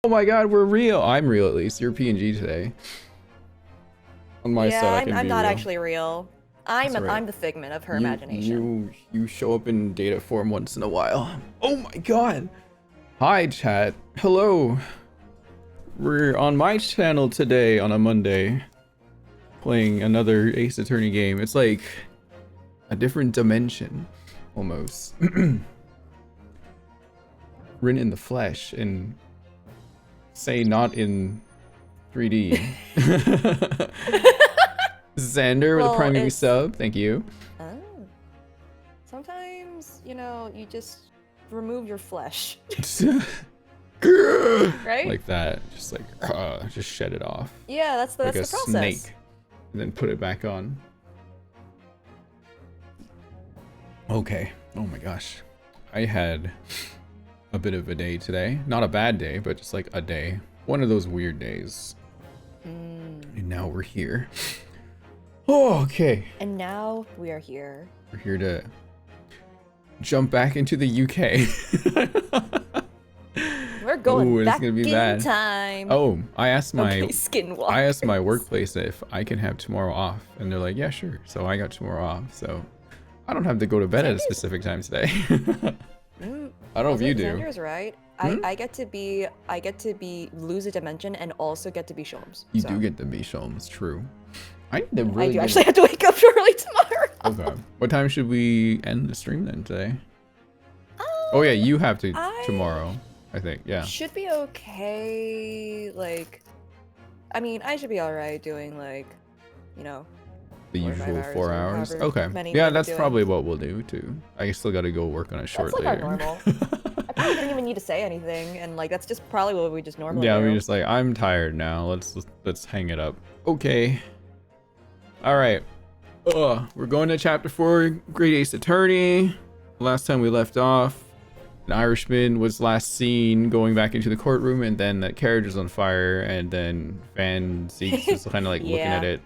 Oh my god, we're real. I'm real at least. You're PNG today. On my side, I can I'm be not real. actually real. That's all right. I'm the figment of her You imagination. you you show up in data form once in a while. Oh my god. Hi chat. Hello. We're on my channel today on a Monday, playing another Ace Attorney game. It's like a different dimension, almost. Written in the flesh and say not in 3D. Xander with a Well, primary it's sub, thank you. oh. Sometimes, you just remove your flesh, right? Like that, just like just shed it off Yeah, that's like the a process. snake, and then put it back on. Okay. Oh my gosh, I had a bit of a day today. Not a bad day, but just like a day. One of those weird days. And now we're here. Oh, okay. And now we are here. We're here to jump back into the UK. We're going Ooh, it's back gonna be in bad. time. Oh, I asked my Skinwalkers. workplace if I can have tomorrow off, and they're like, yeah, sure. So I got tomorrow off, so I don't have to go to bed at a specific time today. I don't know if you do. Xander's right. I get to be lose a dimension and also get to be Sholmes. You do get to be Sholmes, true. I need to I really do actually have to wake up early tomorrow. Okay. What time should we end the stream then today? Oh yeah, you have to tomorrow, I think. Yeah. Should be okay. Like, I mean, I should be alright doing like, The 4 or 5 usual hours 4 or hours. however Okay. many Yeah, we're that's doing. probably what we'll do too. I still got to go work on it short That's like later. our normal. I probably didn't even need to say anything, and like that's just probably what we just normally Yeah, do. we just like, I'm tired now. Let's hang it up. Okay. All right. We're going to chapter 4, Great Ace Attorney. Last time we left off, an Irishman was last seen going back into the courtroom, and then that carriage was on fire, and then Van Zeeks was kind of like looking at it,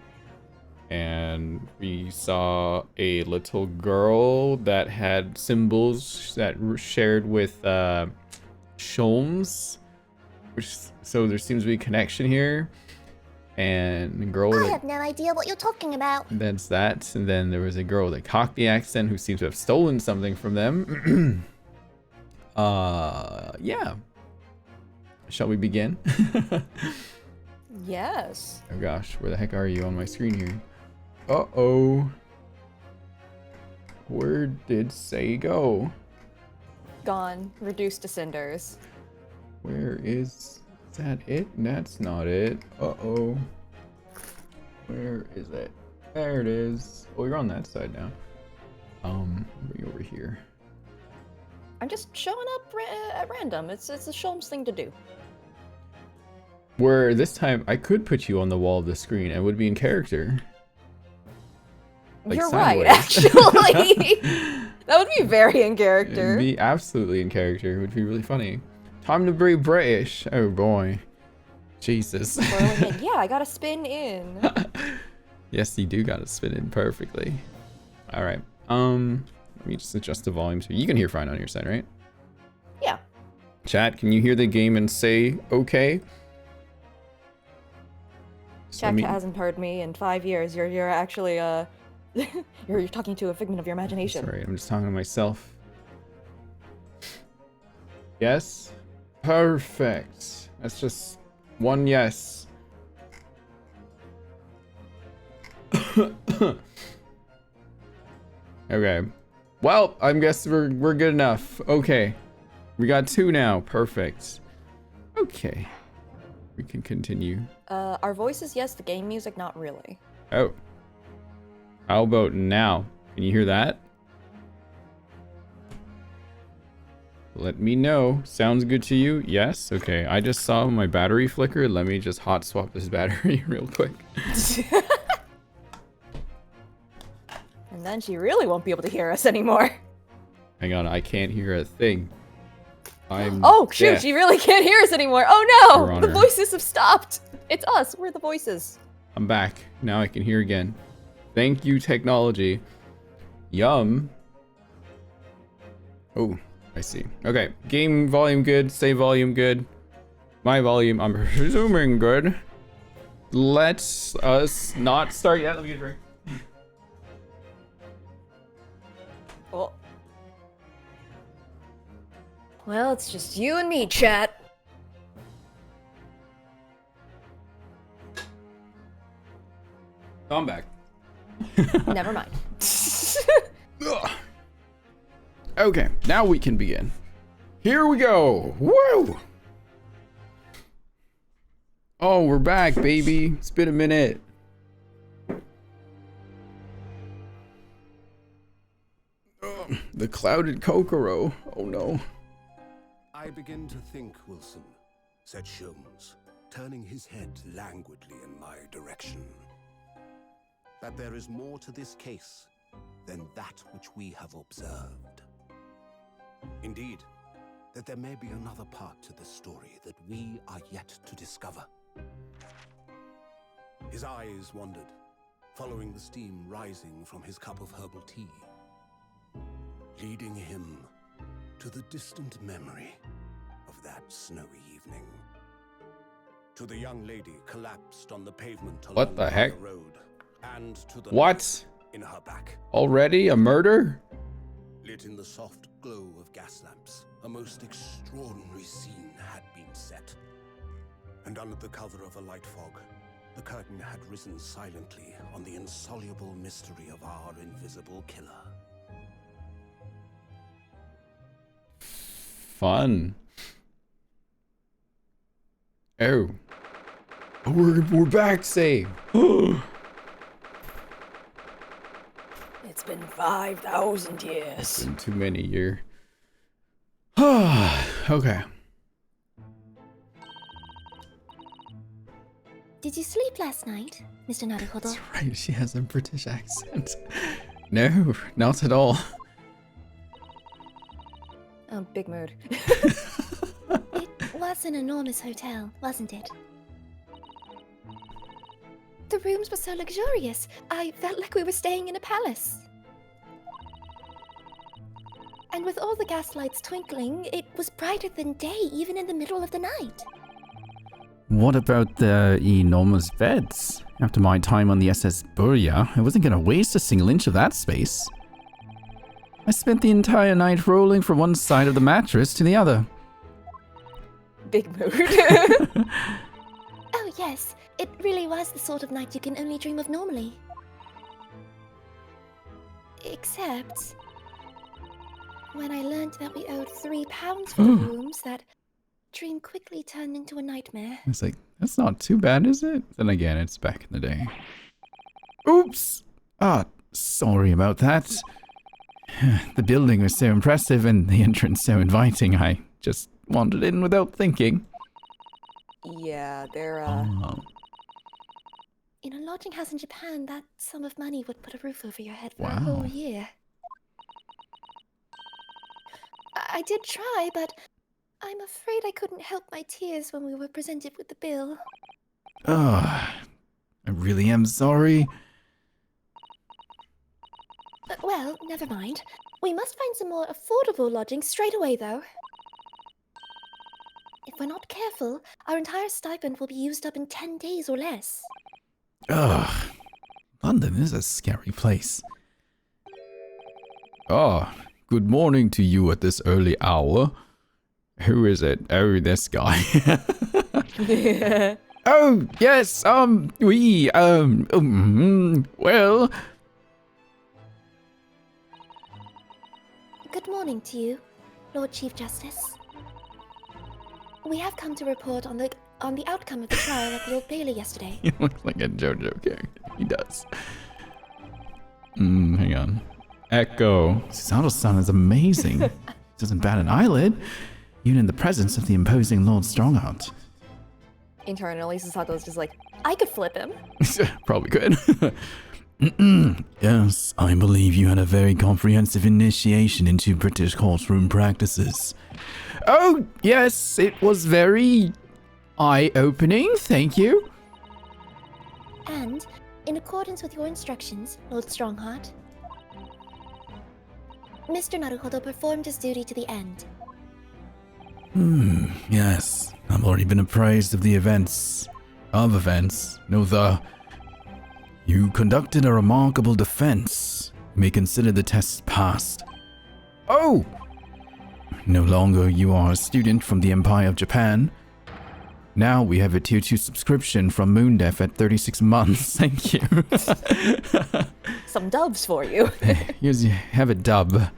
and we saw a little girl that had symbols that shared with Sholmes, so there seems to be a connection here. And the girl I have no idea what you're talking about. that's that. And then there was a girl with a Cockney accent who seems to have stolen something from them. Yeah. Shall we begin? Yes. Oh gosh, where the heck are you on my screen here? Uh-oh. Where did Say go? Gone. Reduced to cinders. Where is that it? That's not it. Uh-oh. Where is it? There it is. Oh, you're on that side now. Bring over here. I'm just showing up at random. It's a Sholmes thing to do. Where this time I could put you on the wall of the screen and would be in character. Like You're sideways. right, actually. That would be very in character. It'd be absolutely in character. It would be really funny. Time to be British. Oh boy. Jesus. Yeah, I gotta spin in. Yes, you do gotta spit in perfectly. Alright. Let me just adjust the volume so you can hear fine on your side, right? Yeah. Chat, can you hear the game and say okay? Jack hasn't heard me in 5 years. You're actually you're talking to a figment of your imagination. Sorry, I'm just talking to myself. Yes? Perfect. That's just one yes. Okay. Well, I guess we're good enough. Okay. We got 2 now. Perfect. Okay. We can continue. Our voices, yes. The game music, not really. Oh. How about now? Can you hear that? Let me know. Sounds good to you? Yes? Okay. I just saw my battery flicker. Let me just hot swap this battery real quick. And then she really won't be able to hear us anymore. Hang on. I can't hear a thing. Oh, shoot. deaf. She really can't hear us anymore. Oh, Your no. Honor. The voices have stopped. It's us. We're the voices. I'm back. Now I can hear again. Thank you, technology. Yum. Oh, I see. Okay, game volume good, save volume good. My volume, I'm presuming good. Let's us not start yet. Let me get a drink. Oh. Well, it's just you and me, chat. I'm back. Never mind. Ugh. Okay, now we can begin. Here we go. Woo! Oh, we're back, baby. It's been a minute. Ugh, the clouded Kokoro. Oh no. I begin to think, Wilson, said Sholmes, turning his head languidly in my direction, that there is more to this case than that which we have observed. Indeed, that there may be another part to the story that we are yet to discover. His eyes wandered, following the steam rising from his cup of herbal tea, leading him to the distant memory of that snowy evening. To the young lady collapsed on the pavement along What the heck? road, and to the What? knife in her back. Already a murder? Lit in the soft glow of gas lamps, a most extraordinary scene had been set. And under the cover of a light fog, the curtain had risen silently on the insoluble mystery of our invisible killer. Fun. Oh. Oh, we're back, say. It's been 5,000 years. It's been too many years. Okay. Did you sleep last night, Mr. Naruhodo? That's right, she has a British accent. No, not at all. Oh, big mood. It was an enormous hotel, wasn't it? The rooms were so luxurious. I felt like we were staying in a palace. And with all the gas lights twinkling, it was brighter than day, even in the middle of the night. What about the enormous beds? After my time on the SS Burya, I wasn't gonna waste a single inch of that space. I spent the entire night rolling from one side of the mattress to the other. Big mood. Oh yes, it really was the sort of night you can only dream of normally. Except... when I learned that we owed £3 for the rooms, that dream quickly turned into a nightmare. It's like, that's not too bad, is it? Then again, it's back in the day. Oops! Ah, sorry about that. The building was so impressive and the entrance so inviting, I just wandered in without thinking. Yeah, they're, Oh. In a lodging house in Japan, that sum of money would put a roof over your head for a Wow. whole year. I did try, but I'm afraid I couldn't help my tears when we were presented with the bill. Ugh, I really am sorry. Well, never mind. We must find some more affordable lodging straight away, though. If we're not careful, our entire stipend will be used up in 10 days or less. Ugh, London is a scary place. Oh, good morning to you at this early hour. Who is it? Oh, this guy. Oh, yes, well... Good morning to you, Lord Chief Justice. We have come to report on the outcome of the trial at the Old Bailey yesterday. He looks like a JoJo character. He does. Hang on. Echo. Sato-san is amazing. Doesn't bat an eyelid, even in the presence of the imposing Lord Strongheart. internally, Sasato's just like, I could flip him. Probably could. Yes, I believe you had a very comprehensive initiation into British courtroom practices. Oh, yes, it was very eye-opening, thank you. And, in accordance with your instructions, Lord Strongheart, Mr. Naruhodo performed his duty to the end. Yes. I've already been appraised of the events. You conducted a remarkable defense. You may consider the test passed. Oh! No longer you are a student from the Empire of Japan. Now we have a tier 2 subscription from Moondef at 36 months. Thank you. Some dubs for you. You have a dub.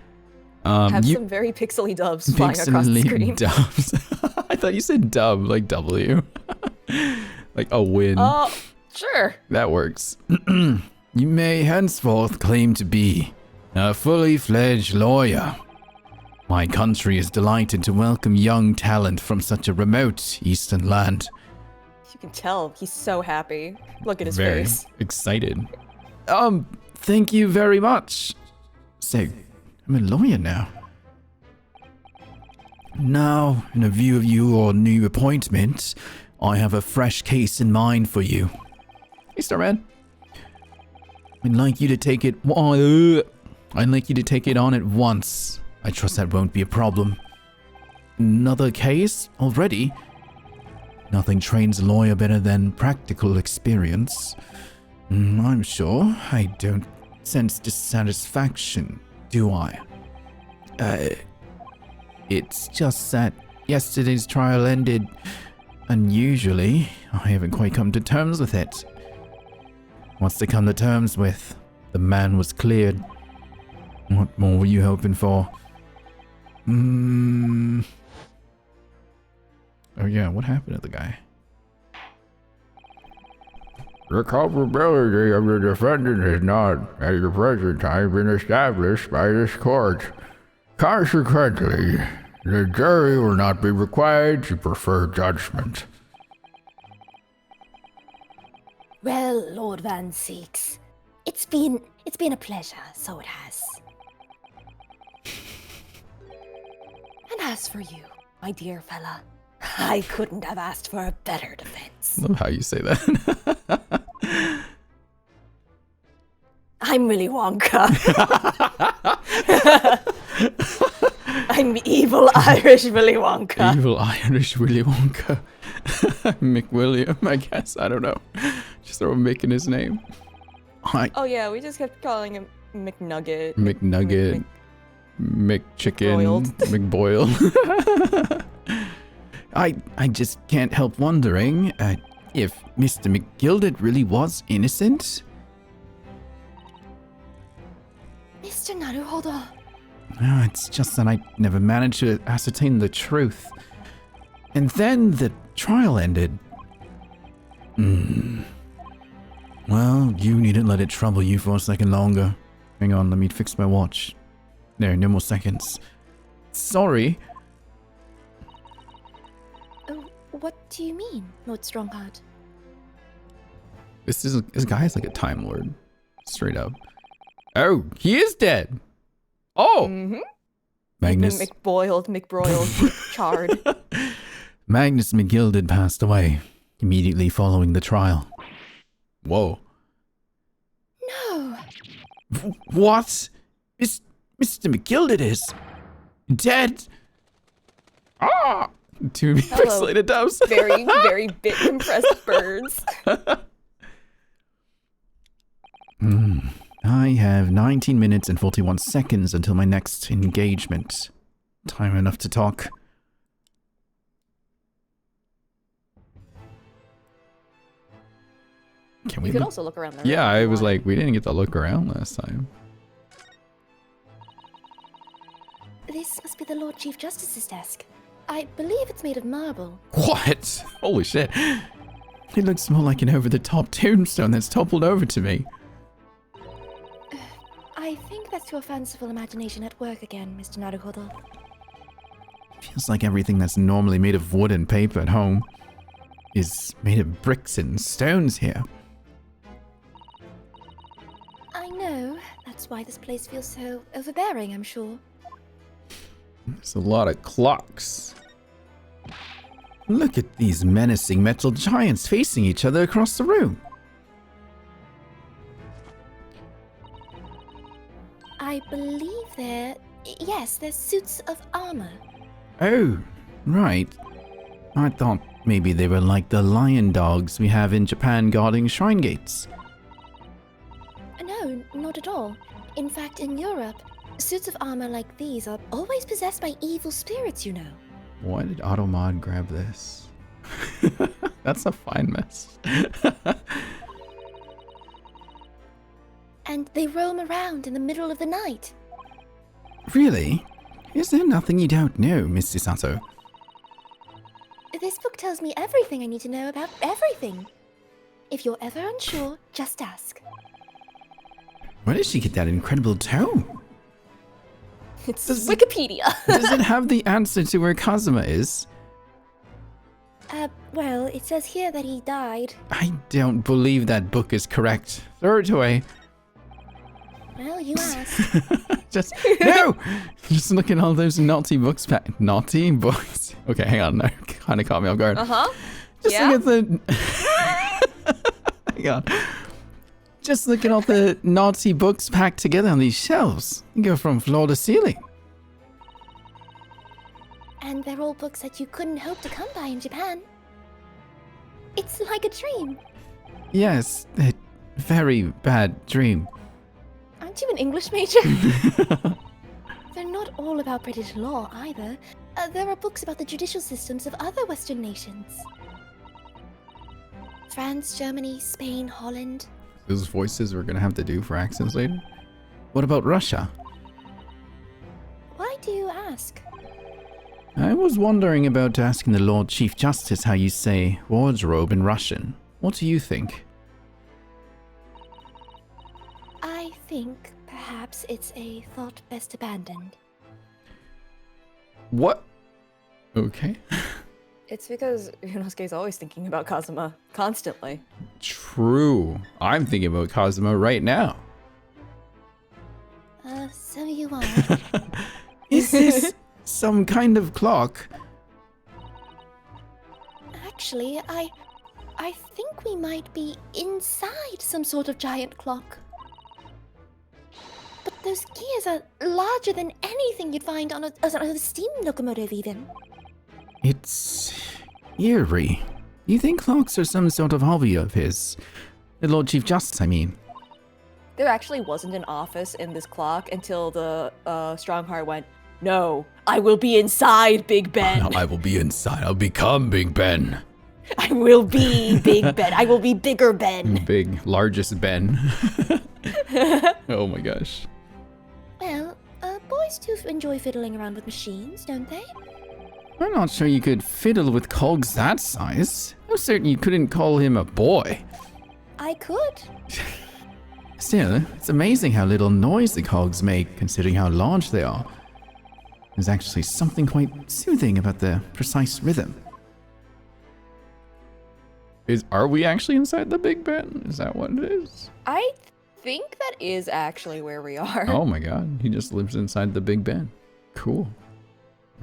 Have some very pixely dubs flying across the screen. Dubs. I thought you said dub, like W. Like a win. Oh, sure. That works. You may henceforth claim to be a fully fledged lawyer. My country is delighted to welcome young talent from such a remote eastern land. You can tell he's so happy. Look at his Very face. excited. Thank you very much. So, I'm a lawyer now. Now, in a view of your new appointment, I have a fresh case in mind for you. Hey, Starman. I'd like you to take it. I'd like you to take it on at once. I trust that won't be a problem. Another case already? Nothing trains a lawyer better than practical experience. I'm sure I don't sense dissatisfaction, do I? It's just that yesterday's trial ended unusually. I haven't quite come to terms with it. What's to come to terms with? The man was cleared. What more were you hoping for? Oh yeah, what happened to the guy? The culpability of the defendant has not, at the present time, been established by this court. Consequently, the jury will not be required to prefer judgment. Well, Lord Van Seeks, it's been a pleasure, so it has. And as for you, my dear fella, I couldn't have asked for a better defense. Love how you say that. I'm Willy Wonka. I'm evil Irish Willy Wonka. Evil Irish Willy Wonka. McWilliam, I guess. I don't know. Just throw Mick in his name. Oh yeah, we just kept calling him McNugget. McNugget. McChicken. McBroiled. McBoyle. I just can't help wondering if Mr. McGilded really was innocent. Mr. Naruhodo. No, it's just that I never managed to ascertain the truth. And then the trial ended. Well, you needn't let it trouble you for a second longer. Hang on, let me fix my watch. There, no more seconds. Sorry. Oh, what do you mean, Lord Strongheart? This guy is like a Time Lord. Straight up. Oh, he is dead. Oh! Mm-hmm. Magnus. McBroiled, charred. Magnus McGilded passed away immediately following the trial. Whoa. No. What? Mr. McGilded is dead? Ah! Too many Hello. pixelated dubs. Very, very bit compressed birds. I have 19 minutes and 41 seconds until my next engagement. Time enough to talk. Can we You could look? also look around the room. Yeah, if I you was want. like, we didn't get to look around last time. This must be the Lord Chief Justice's desk. I believe it's made of marble. What? Holy shit. It looks more like an over-the-top tombstone that's toppled over to me. I think that's your fanciful imagination at work again, Mr. Naruhodo. Feels like everything that's normally made of wood and paper at home is made of bricks and stones here. I know. That's why this place feels so overbearing, I'm sure. There's a lot of clocks. Look at these menacing metal giants facing each other across the room. I believe they're suits of armor. Oh, Right. I thought maybe they were like the lion dogs we have in Japan guarding shrine gates. No, not at all. In fact, in Europe, suits of armor like these are always possessed by evil spirits, you know. Why did Automod grab this? That's a fine mess. And they roam around in the middle of the night. Really? Is there nothing you don't know, Mr. Sato? This book tells me everything I need to know about everything. If you're ever unsure, just ask. Where did she get that incredible tone? It's Does- Wikipedia. Does it have the answer to where Kazuma is? Well, it says here that he died. I don't believe that book is correct. Throw it away. Well, you asked. Just no. Just look at all those naughty books. Naughty books. Okay, hang on. That kind of caught me off guard. Just Yeah. look at the. Hang on. Just look at all the naughty books packed together on these shelves. You go from floor to ceiling. And they're all books that you couldn't hope to come by in Japan. It's like a dream. Yes, a very bad dream. Aren't you an English major? They're not all about British law either. There are books about the judicial systems of other Western nations. France, Germany, Spain, Holland. Those voices we're gonna have to do for accents later. What about Russia? Why do you ask? I was wondering about asking the Lord Chief Justice how you say wardrobe in Russian. What do you think? I think perhaps it's a thought best abandoned. What? Okay. It's because Yunosuke's always thinking about Kazuma. Constantly. True. I'm thinking about Kazuma right now. So you are. Is this some kind of clock? Actually, I think we might be inside some sort of giant clock. But those gears are larger than anything you'd find on a steam locomotive even. It's eerie. You think clocks are some sort of hobby of his? The Lord Chief Justice, I mean. There actually wasn't an office in this clock until the Strongheart went, "No, I will be inside Big Ben. I will be inside. I'll become Big Ben. I will be Big Ben. I will be bigger Ben." Big, largest Ben. Oh my gosh. Well, boys do enjoy fiddling around with machines, don't they? I'm not sure you could fiddle with cogs that size. I'm certain you couldn't call him a boy. I could. Still, it's amazing how little noise the cogs make, considering how large they are. There's actually something quite soothing about the precise rhythm. Are we actually inside the Big Ben? Is that what it is? I think that is actually where we are. Oh my god, he just lives inside the Big Ben. Cool.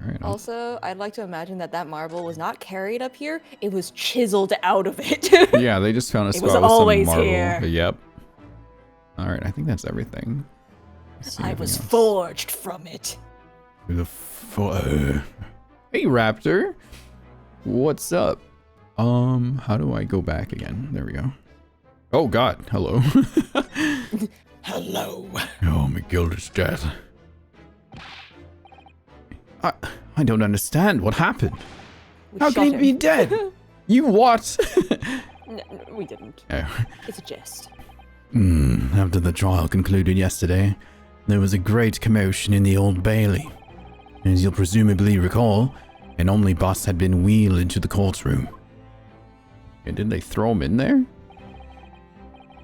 All right. Also, I'd like to imagine that marble was not carried up here. It was chiseled out of it. Yeah, they just found a It spot was with always some marble. here. Yep. All right, I think that's everything. Let's see I anything was else. forged from it. Hey, Raptor. What's up? How do I go back again? There we go. Oh God, hello. Hello. Oh, McGilda's dead. I don't understand. What happened? We How can shot he be him. dead? You what? No, we didn't. Oh. It's a jest. After the trial concluded yesterday, there was a great commotion in the Old Bailey. As you'll presumably recall, an omnibus had been wheeled into the courtroom. And did they throw him in there?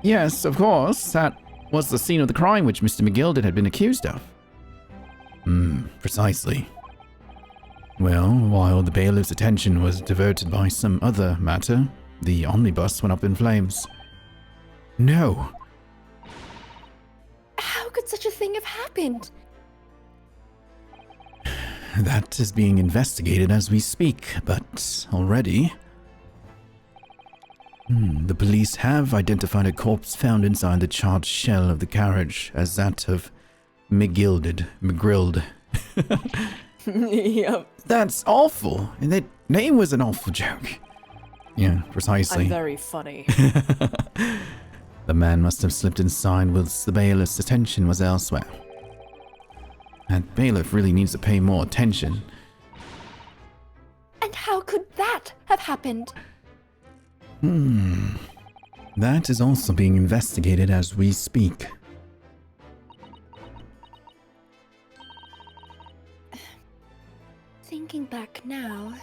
Yes, of course. That was the scene of the crime which Mr. McGilded had been accused of. Precisely. Well, while the bailiff's attention was diverted by some other matter, the omnibus went up in flames. No. How could such a thing have happened? That is being investigated as we speak, but already... the police have identified a corpse found inside the charred shell of the carriage as that of McGrilled. Yep. That's awful. And that name was an awful joke. Yeah, precisely. I'm very funny. The man must have slipped inside whilst the bailiff's attention was elsewhere. That bailiff really needs to pay more attention. And how could that have happened? That is also being investigated as we speak. Thinking back now,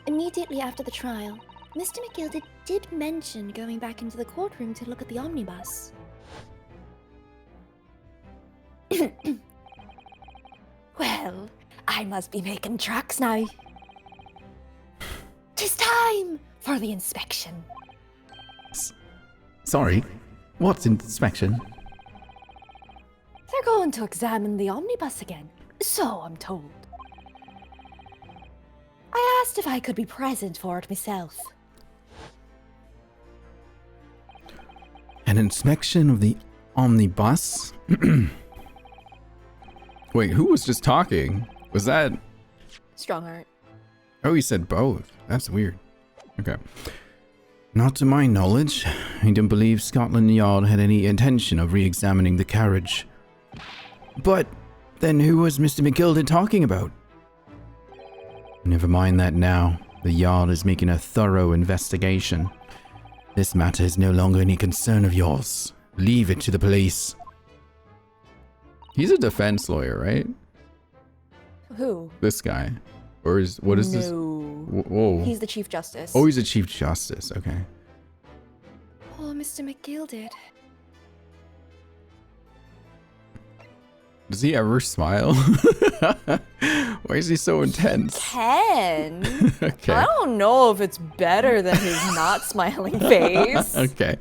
immediately after the trial, Mr. McGilder did mention going back into the courtroom to look at the omnibus. Well, I must be making tracks now. 'Tis time for the inspection. Sorry, what's inspection? They're going to examine the omnibus again, so I'm told. I asked if I could be present for it myself. An inspection of the omnibus? Wait, who was just talking? Was that... Strongheart. Oh, he said both. That's weird. Okay. Not to my knowledge. I don't believe Scotland Yard had any intention of re-examining the carriage. But then who was Mr. McGilder talking about? Never mind that now. The Yard is making a thorough investigation. This matter is no longer any concern of yours. Leave it to the police. He's a defense lawyer, right? Who? This guy. Or is... What is this? No. Whoa. He's the Chief Justice. Oh, he's a Chief Justice. Okay. Poor Mr. McGilder. Does he ever smile? Why is he so intense? Ken? Okay. I don't know if it's better than his not smiling face. Okay.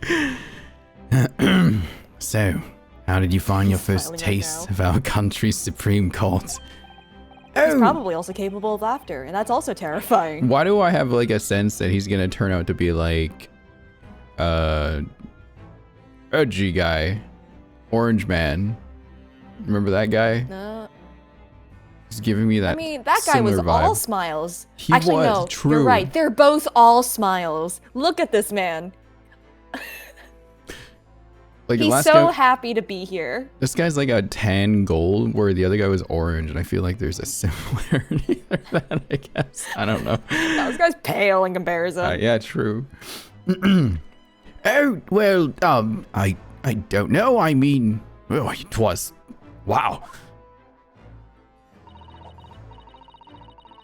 So, how did you find your He's first smiling right taste now. of our country's Supreme Court? He's probably also capable of laughter, and that's also terrifying. Why do I have like a sense that he's gonna turn out to be like edgy guy, Orange Man? Remember that guy? He's giving me that. I mean, that guy was similar all vibe. smiles. He Actually, was, no, true. you're right. They're both all smiles. Look at this man. Like the He's last so guy, happy to be here. this guy's like a tan gold, where the other guy was orange, and I feel like there's a similarity there. That I guess I don't know. This guy's pale in comparison. Yeah, true. Oh, well, I don't know. I mean, well, it was. Wow.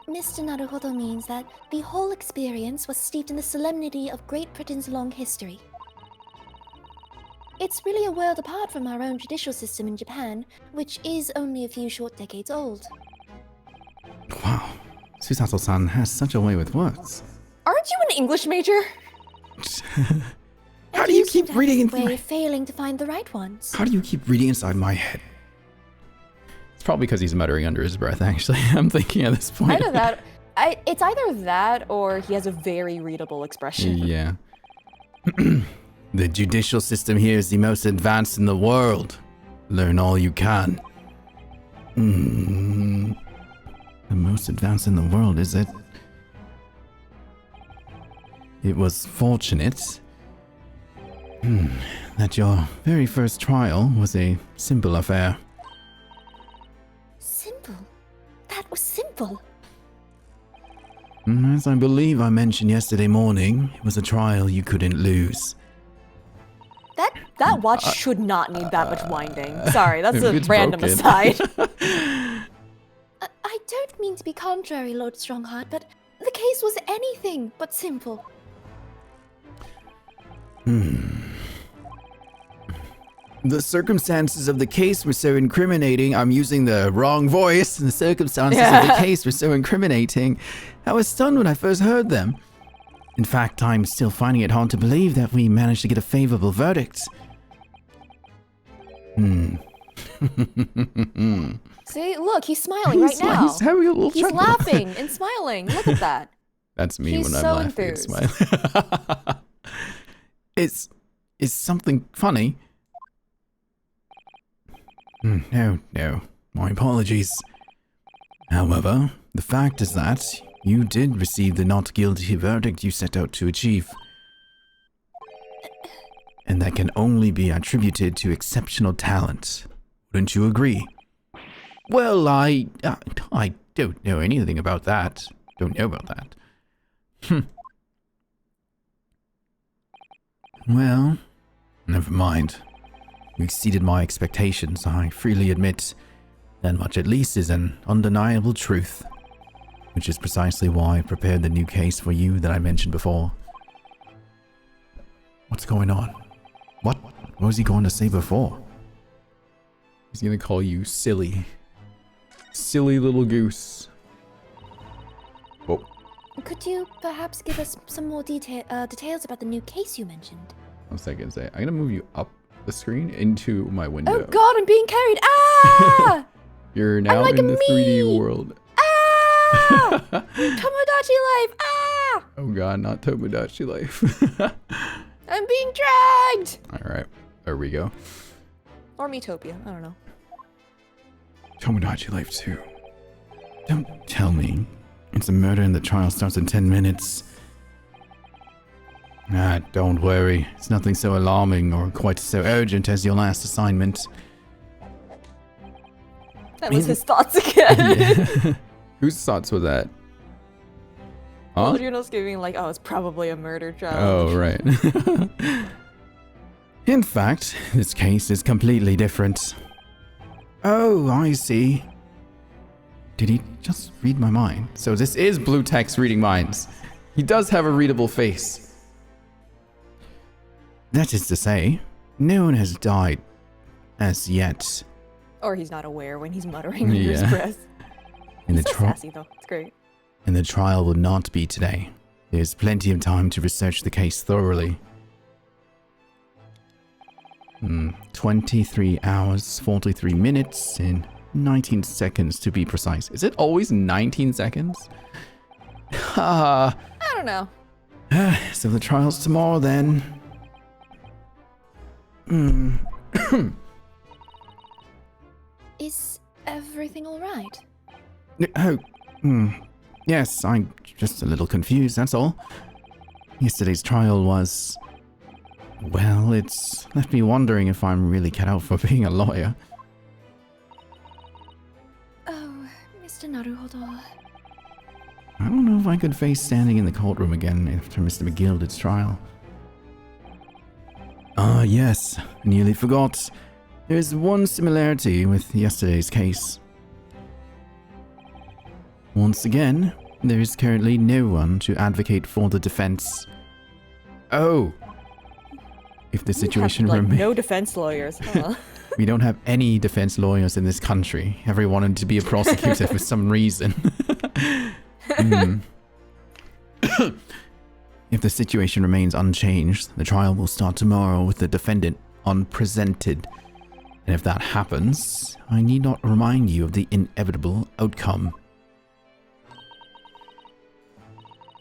Mr. Naruhodo means that the whole experience was steeped in the solemnity of Great Britain's long history. It's really a world apart from our own judicial system in Japan, which is only a few short decades old. Wow. Susato-san has such a way with words. Aren't you an English major? How And do you seem keep to have reading this way of failing to find the right ones. How do you keep reading inside my head? It's probably because he's muttering under his breath. Actually, I'm thinking at this point. Either that. It's either that or he has a very readable expression. Yeah. The judicial system here is the most advanced in the world. Learn all you can. The most advanced in the world, is it? It was fortunate that your very first trial was a simple affair. Simple. That was simple. As I believe I mentioned yesterday morning, it was a trial you couldn't lose. That watch should not need that much winding. Sorry, that's a It's random broken. aside. I don't mean to be contrary, Lord Strongheart, but the case was anything but simple. The circumstances of the case were so incriminating. I'm using the wrong voice. The circumstances of the case were so incriminating. I was stunned when I first heard them. In fact, I'm still finding it hard to believe that we managed to get a favorable verdict. See, look, he's smiling right now. He's having a little He's chuckle. laughing and smiling. Look at that. That's me He's when I'm so laughing and enthused. smiling. Is something funny? No. My apologies. However, the fact is that you did receive the not guilty verdict you set out to achieve. And that can only be attributed to exceptional talent. Wouldn't you agree? Well, I don't know anything about that. Don't know about that. Well, never mind. You exceeded my expectations, I freely admit. That much at least is an undeniable truth. Which is precisely why I prepared the new case for you that I mentioned before. What's going on? What was he going to say before? He's gonna call you silly. Silly little goose. Whoa. Could you perhaps give us some more details about the new case you mentioned? 1 second, say. I'm gonna move you up the screen into my window. Oh god, I'm being carried! Ah! You're now like in the me. 3D world. Ah! Tomodachi life! Ah! Oh god, not Tomodachi life. I'm being dragged! Alright, there we go. Or Metopia, I don't know. Tomodachi life 2. Don't tell me. It's a murder and the trial starts in 10 minutes. Ah, don't worry. It's nothing so alarming or quite so urgent as your last assignment. That was his thoughts again. Whose thoughts were that? Huh? Juno's giving like, oh, it's probably a murder job. Oh, right. In fact, this case is completely different. Oh, I see. Did he just read my mind? So this is blue text reading minds. He does have a readable face. That is to say, no one has died as yet. Or he's not aware when he's muttering under his breath. In the He's so sassy though, it's great. And the trial will not be today. There's plenty of time to research the case thoroughly. 23 hours, 43 minutes, and 19 seconds to be precise. Is it always 19 seconds? I don't know. So the trial's tomorrow then. Is everything alright? Yes, I'm just a little confused, that's all. Yesterday's trial was... Well, it's left me wondering if I'm really cut out for being a lawyer. Oh, Mr. Naruhodo. I don't know if I could face standing in the courtroom again after Mr. McGilded's trial. Yes, nearly forgot. There's one similarity with yesterday's case. Once again, there is currently no one to advocate for the defense. Oh. If the situation like, remains... no defense lawyers, huh? We don't have any defense lawyers in this country. Everyone wanted to be a prosecutor for some reason. If the situation remains unchanged, the trial will start tomorrow with the defendant unpresented. And if that happens, I need not remind you of the inevitable outcome.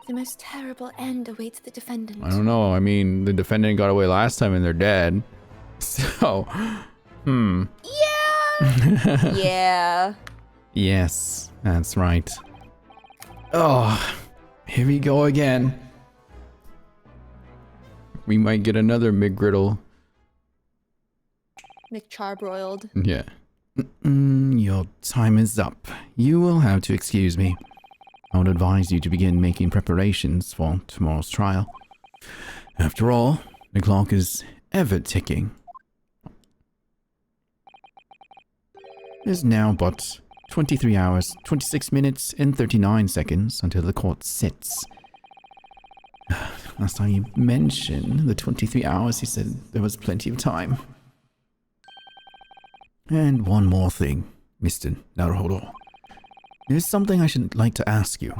The most terrible end awaits the defendant. I don't know. I mean, the defendant got away last time and they're dead. So, Yeah! Yeah. Yes, that's right. Oh, here we go again. we might get another McGriddle. McCharbroiled. Yeah. Your time is up. You will have to excuse me. I would advise you to begin making preparations for tomorrow's trial. After all, the clock is ever ticking. It is now but 23 hours, 26 minutes, and 39 seconds until the court sits. Last time you mentioned the 23 hours, he said there was plenty of time. And one more thing, Mr. Naruhodo. There's something I should like to ask you.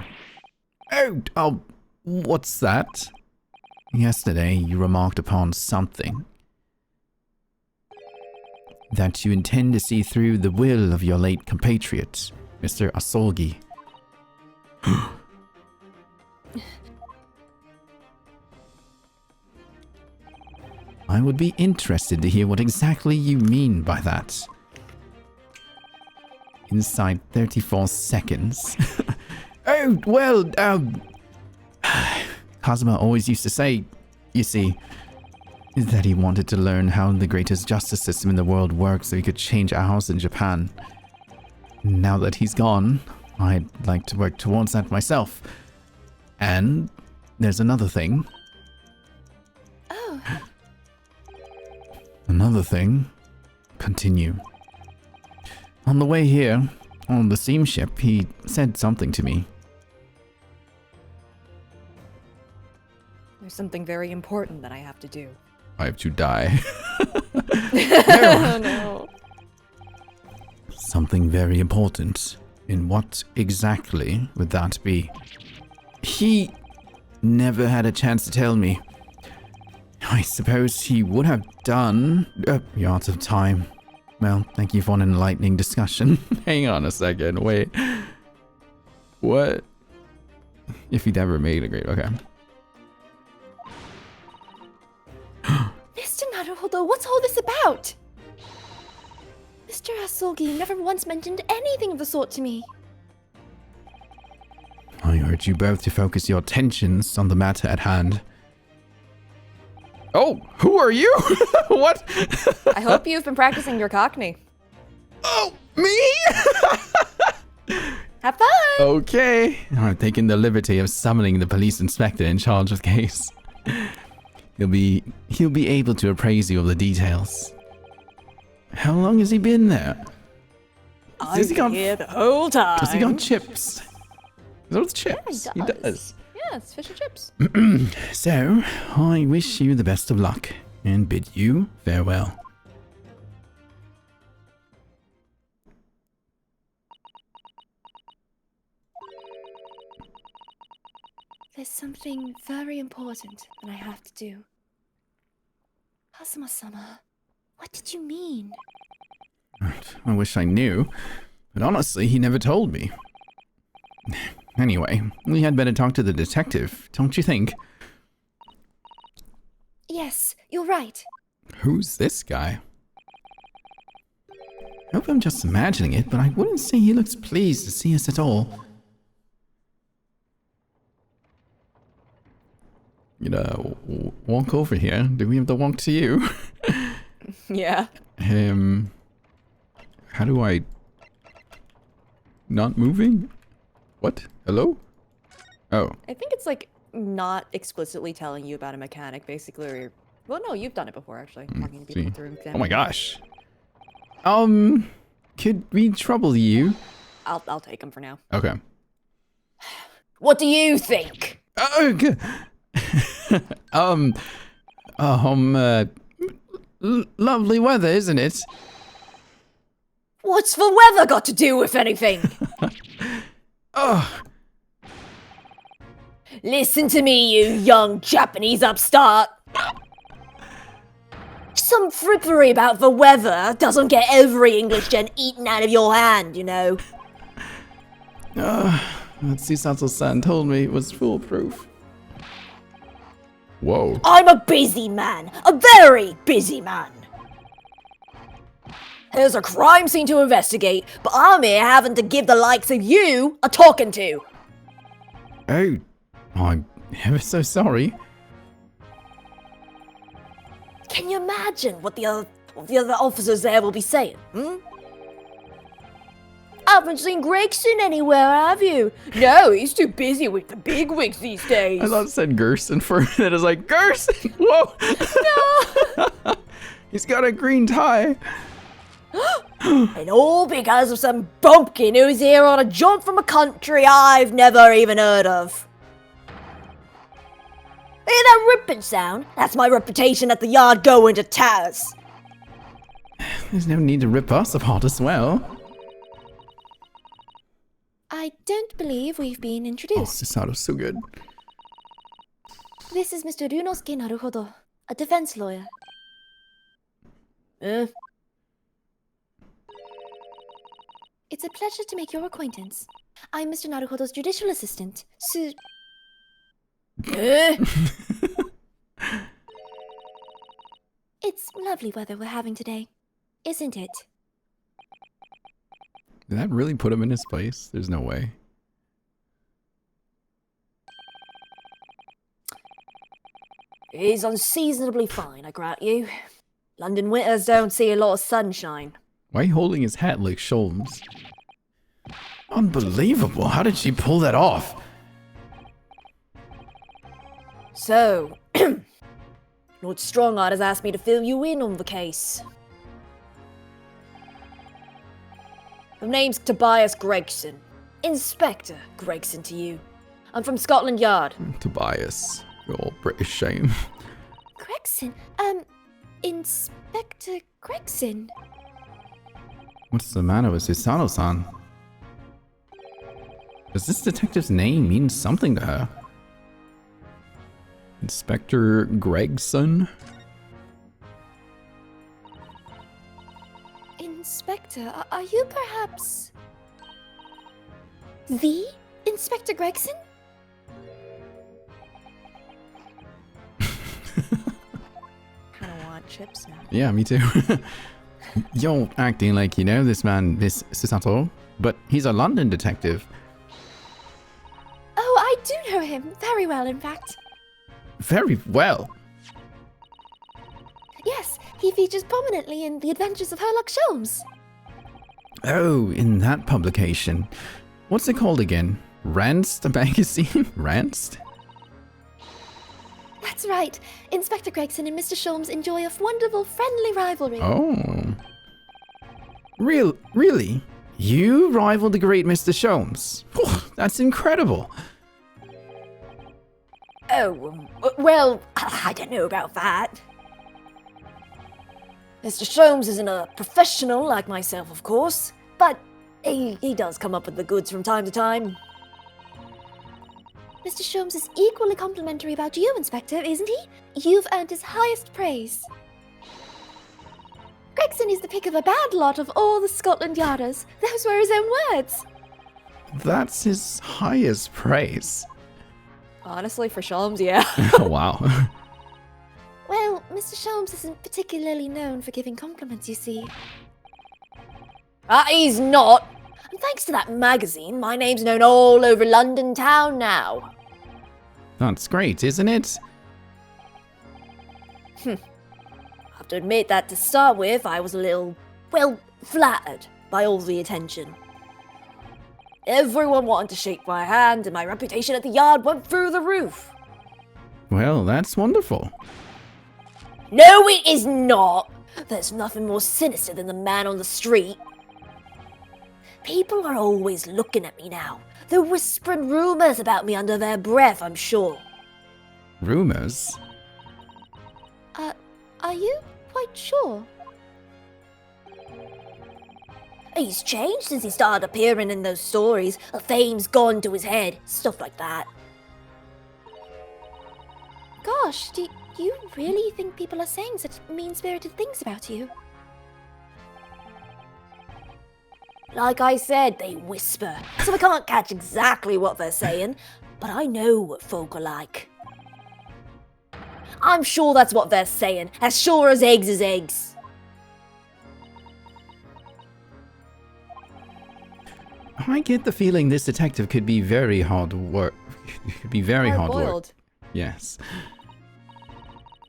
Oh, what's that? Yesterday, you remarked upon something. That you intend to see through the will of your late compatriot, Mr. Asolgi. I would be interested to hear what exactly you mean by that. inside 34 seconds. Oh, well, Kazuma always used to say, you see, that he wanted to learn how the greatest justice system in the world works so he could change ours in Japan. Now that he's gone, I'd like to work towards that myself. And there's another thing. Oh, Another thing. Continue. On the way here, on the steamship, he said something to me. There's something very important that I have to do. I have to die. Oh no. Something very important. And what exactly would that be? He never had a chance to tell me. I suppose he would have done. You're out of time. Well, thank you for an enlightening discussion. Hang on a second. Wait. What? If he'd ever made a great. Okay. Mr. Naruhodo, what's all this about? Mr. Asogi never once mentioned anything of the sort to me. I urge you both to focus your attentions on the matter at hand. Oh, who are you? What? I hope you've been practicing your Cockney. Oh, me? Have fun! Okay. I'm taking the liberty of summoning the police inspector in charge of the case. He'll be able to appraise you of the details. How long has he been there? I've been here the whole time. Does he got chips? Those chips? Yeah, he does. Yeah, it's fish and chips. So, I wish you the best of luck and bid you farewell. There's something very important that I have to do. Kazuma-sama, what did you mean? I wish I knew, but honestly, he never told me. Anyway, we had better talk to the detective, don't you think? Yes, you're right. Who's this guy? I hope I'm just imagining it, but I wouldn't say he looks pleased to see us at all. You know, walk over here. Do we have to walk to you? Yeah. How do I... Not moving? What? Hello? Oh. I think it's like not explicitly telling you about a mechanic, basically. Or well, no, you've done it before, actually. Talking to people through Oh my gosh. Could we trouble you? I'll take him for now. Okay. What do you think? Okay. Lovely weather, isn't it? What's the weather got to do with anything? Oh, Listen to me, you young Japanese upstart. Some frippery about the weather doesn't get every English gen eaten out of your hand, you know. Susato-san told me it was foolproof. Whoa. I'm a busy man. A very busy man. There's a crime scene to investigate, but I'm here having to give the likes of you a talking to. Oh, I'm ever so sorry. Can you imagine what the other officers there will be saying, Haven't seen Gregson anywhere, have you? No, he's too busy with the bigwigs these days. I thought it said Gerson for a minute. I was like, Gerson! Whoa! No! He's got a green tie. And all because of some bumpkin who's here on a jaunt from a country I've never even heard of. Hear that ripping sound? That's my reputation at the yard going to tatters. There's no need to rip us apart as well. I don't believe we've been Oh, introduced. Susato's so good. This is Mr. Ryunosuke Naruhodo, a defense lawyer. It's a pleasure to make your acquaintance. I'm Mr. Naruhodo's judicial assistant, It's lovely weather we're having today, isn't it? Did that really put him in his place? There's no way. It is unseasonably fine, I grant you. London winters don't see a lot of sunshine. Why are you holding his hat like Sholmes? Unbelievable. How did she pull that off? So, Lord Strongheart has asked me to fill you in on the case. My name's Tobias Gregson. Inspector Gregson to you. I'm from Scotland Yard. Tobias. Your British shame. Gregson? Inspector Gregson? What's the matter with Susano-san? Does this detective's name mean something to her? Inspector Gregson? Inspector, are you perhaps... the Inspector Gregson? Kinda want chips now. Yeah, me too. You're acting like you know this man, Miss Susato, but he's a London detective. Oh, I do know him. Very well, in fact. Very well. Yes, he features prominently in The Adventures of Sherlock Holmes. Oh, in that publication. What's it called again? Ranst magazine? Ranst? That's right. Inspector Gregson and Mr. Sholmes enjoy a wonderful friendly rivalry. Oh. Really? You rival the great Mr. Sholmes? That's incredible. Oh, well, I don't know about that. Mr. Sholmes isn't a professional like myself, of course, but he does come up with the goods from time to time. Mr. Sholmes is equally complimentary about you, Inspector, isn't he? You've earned his highest praise. Gregson is the pick of a bad lot of all the Scotland Yarders. Those were his own words. That's his highest praise. Honestly, for Sholmes, yeah. Oh, wow. Well, Mr. Sholmes isn't particularly known for giving compliments, you see. He's not. And thanks to that magazine, my name's known all over London town now. That's great, isn't it? I have to admit that to start with, I was a little, well, flattered by all the attention. Everyone wanted to shake my hand, and my reputation at the yard went through the roof. Well, that's wonderful. No, it is not. There's nothing more sinister than the man on the street. People are always looking at me now. They're whispering rumors about me under their breath, I'm sure. Rumors? Are you quite sure? He's changed since he started appearing in those stories. Fame's gone to his head, stuff like that. Gosh, do you really think people are saying such mean-spirited things about you? Like I said, they whisper, so I can't catch exactly what they're saying, but I know what folk are like. I'm sure that's what they're saying, as sure as eggs is eggs. I get the feeling this detective could be very hard work. Could be very hard work. Hard-boiled. Yes.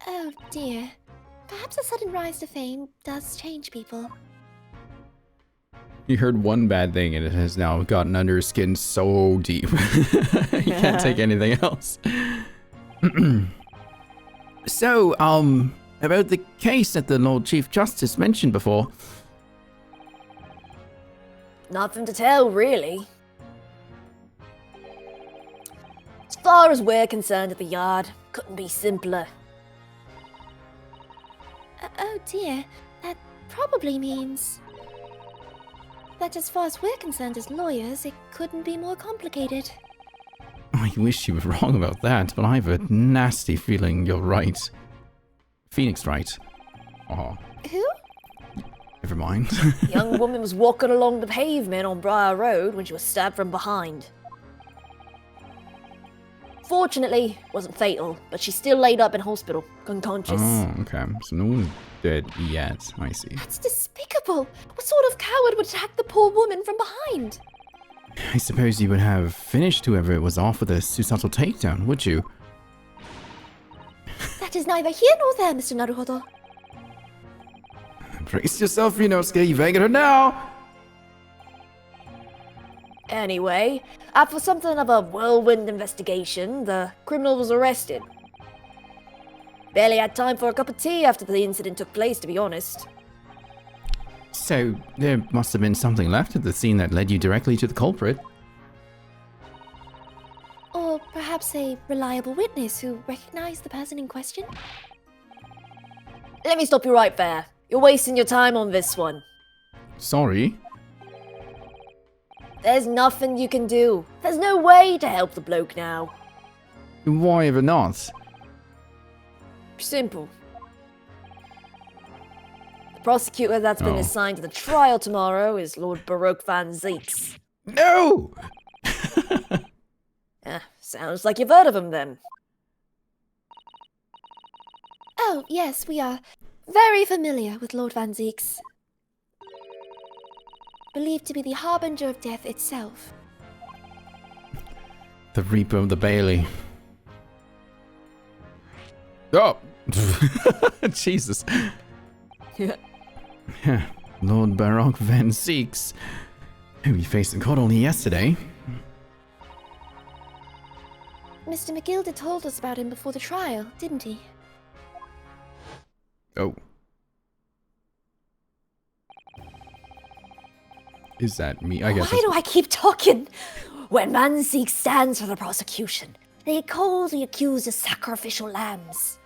Oh dear. Perhaps a sudden rise to fame does change people. You heard one bad thing and it has now gotten under his skin so deep. You can't take anything else. So, about the case that the Lord Chief Justice mentioned before. Nothing to tell, really. As far as we're concerned at the yard, couldn't be simpler. Oh dear. That probably means that as far as we're concerned as lawyers, it couldn't be more complicated. I wish you were wrong about that, but I have a nasty feeling you're right. Phoenix right. Oh, Who? never mind. The young woman was walking along the pavement on Briar Road when she was stabbed from behind. Fortunately, wasn't fatal, but she's still laid up in hospital, unconscious. Oh, okay. So no one's dead yet. I see. That's despicable. What sort of coward would attack the poor woman from behind? I suppose you would have finished whoever it was off with a suicidal takedown, would you? That is neither here nor there, Mr. Naruhodo. Brace yourself, Inosuke. You've angered her now. Anyway, after something of a whirlwind investigation, the criminal was arrested. Barely had time for a cup of tea after the incident took place, to be honest. So, there must have been something left at the scene that led you directly to the culprit. Or perhaps a reliable witness who recognized the person in question? Let me stop you right there. You're wasting your time on this one. Sorry. There's nothing you can do. There's no way to help the bloke now. Why ever not? Simple. The prosecutor that's been Oh. assigned to the trial tomorrow is Lord Baroque van Zeeks. No! Sounds like you've heard of him then. Oh, yes, we are very familiar with Lord Van Zeeks. Believed to be the harbinger of death itself. The Reaper of the Bailey. Oh! Jesus. Lord Baroque van Zeeks, who we faced in court only yesterday. Mr. McGilda told us about him before the trial, didn't he? Oh. Is that me? I guess Why do I keep talking? When Van Zeeks stands for the prosecution, they call the accused as sacrificial lambs.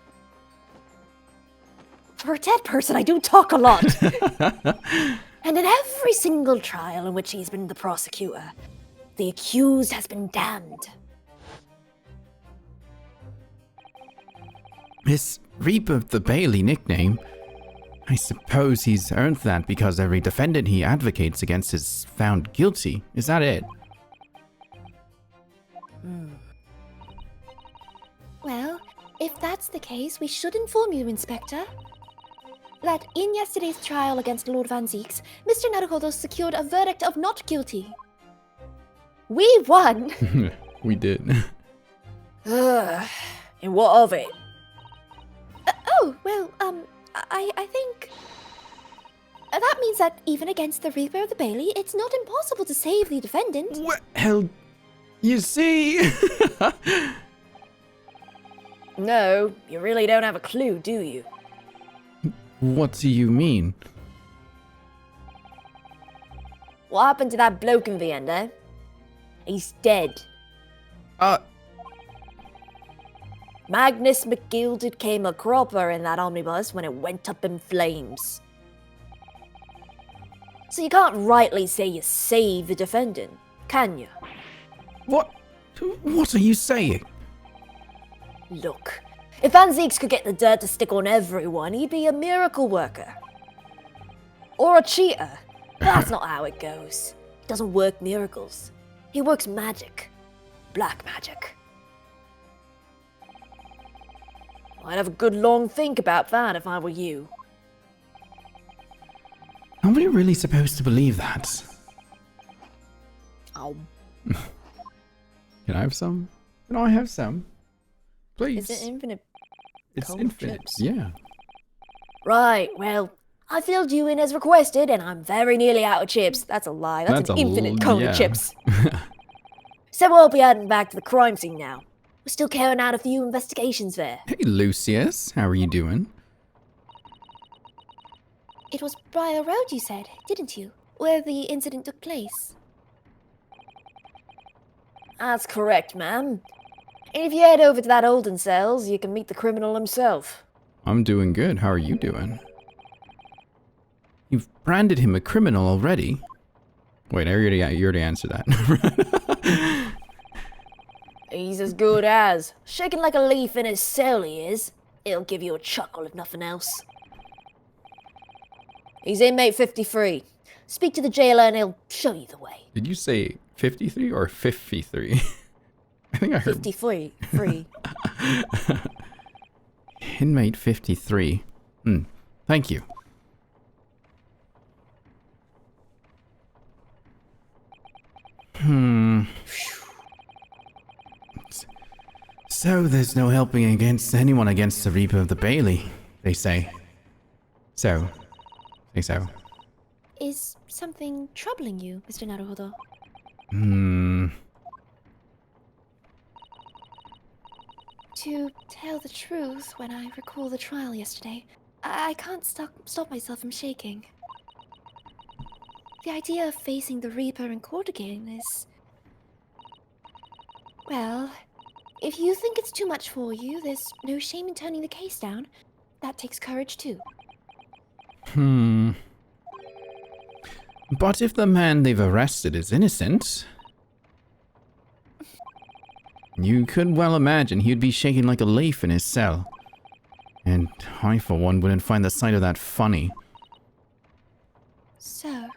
For a dead person, I do talk a lot. And in every single trial in which he's been the prosecutor, the accused has been damned. His Reaper of the Bailey nickname. I suppose he's earned that because every defendant he advocates against is found guilty. Is that it? Well, if that's the case, we should inform you, Inspector, that in yesterday's trial against Lord Van Zeeks, Mr. Naruhodo secured a verdict of not guilty. We won! We did. Ugh. And what of it? Oh, well, I think... that means that even against the Reaper of the Bailey, it's not impossible to save the defendant. Well, you see? No, you really don't have a clue, do you? What do you mean? What happened to that bloke in the end, eh? He's dead. Magnus McGilded came a cropper in that omnibus when it went up in flames. So you can't rightly say you saved the defendant, can you? What are you saying? Look, if Van Zeeks could get the dirt to stick on everyone, he'd be a miracle worker. Or a cheater. But that's not how it goes. He doesn't work miracles. He works magic. Black magic. I'd have a good long think about that if I were you. Are we really supposed to believe that? Oh, Can I have some? Can I have some? Please. is it infinite? It's cold infinite. chips? Yeah. Right, well, I filled you in as requested, and I'm very nearly out of chips. That's a lie. That's an infinite cone yeah. of chips. So we'll be heading back to the crime scene now. We're still carrying out a few investigations there. Hey, Lucius. How are you doing? It was Briar Road, you said, didn't you? Where the incident took place. That's correct, ma'am. And if you head over to that Olden cells, you can meet the criminal himself. I'm doing good. How are you doing? You've branded him a criminal already. Wait, you already answered that. He's as good as. Shaking like a leaf in his cell, he is. It'll give you a chuckle if nothing else. He's inmate 53. Speak to the jailer and he'll show you the way. Did you say 53 or 53? I think I heard 53. Free. Inmate 53. Thank you. So there's no helping against anyone against the Reaper of the Bailey, they say. So. Is something troubling you, Mr. Naruhodo? To tell the truth, when I recall the trial yesterday, I can't stop myself from shaking. The idea of facing the Reaper in court again is... Well, if you think it's too much for you, there's no shame in turning the case down. That takes courage too. But if the man they've arrested is innocent, you could well imagine he'd be shaking like a leaf in his cell. And I, for one, wouldn't find the sight of that funny. So,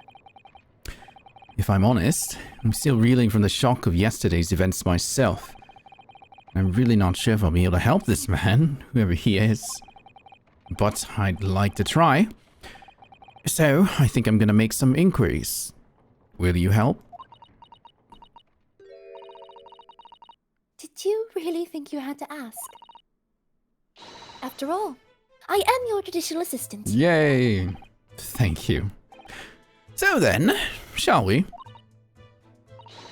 If I'm honest, I'm still reeling from the shock of yesterday's events myself. I'm really not sure if I'll be able to help this man, whoever he is. But I'd like to try. So, I think I'm gonna make some inquiries. Will you help? did you really think you had to ask? After all, I am your judicial assistant. Yay! Thank you. So then, shall we?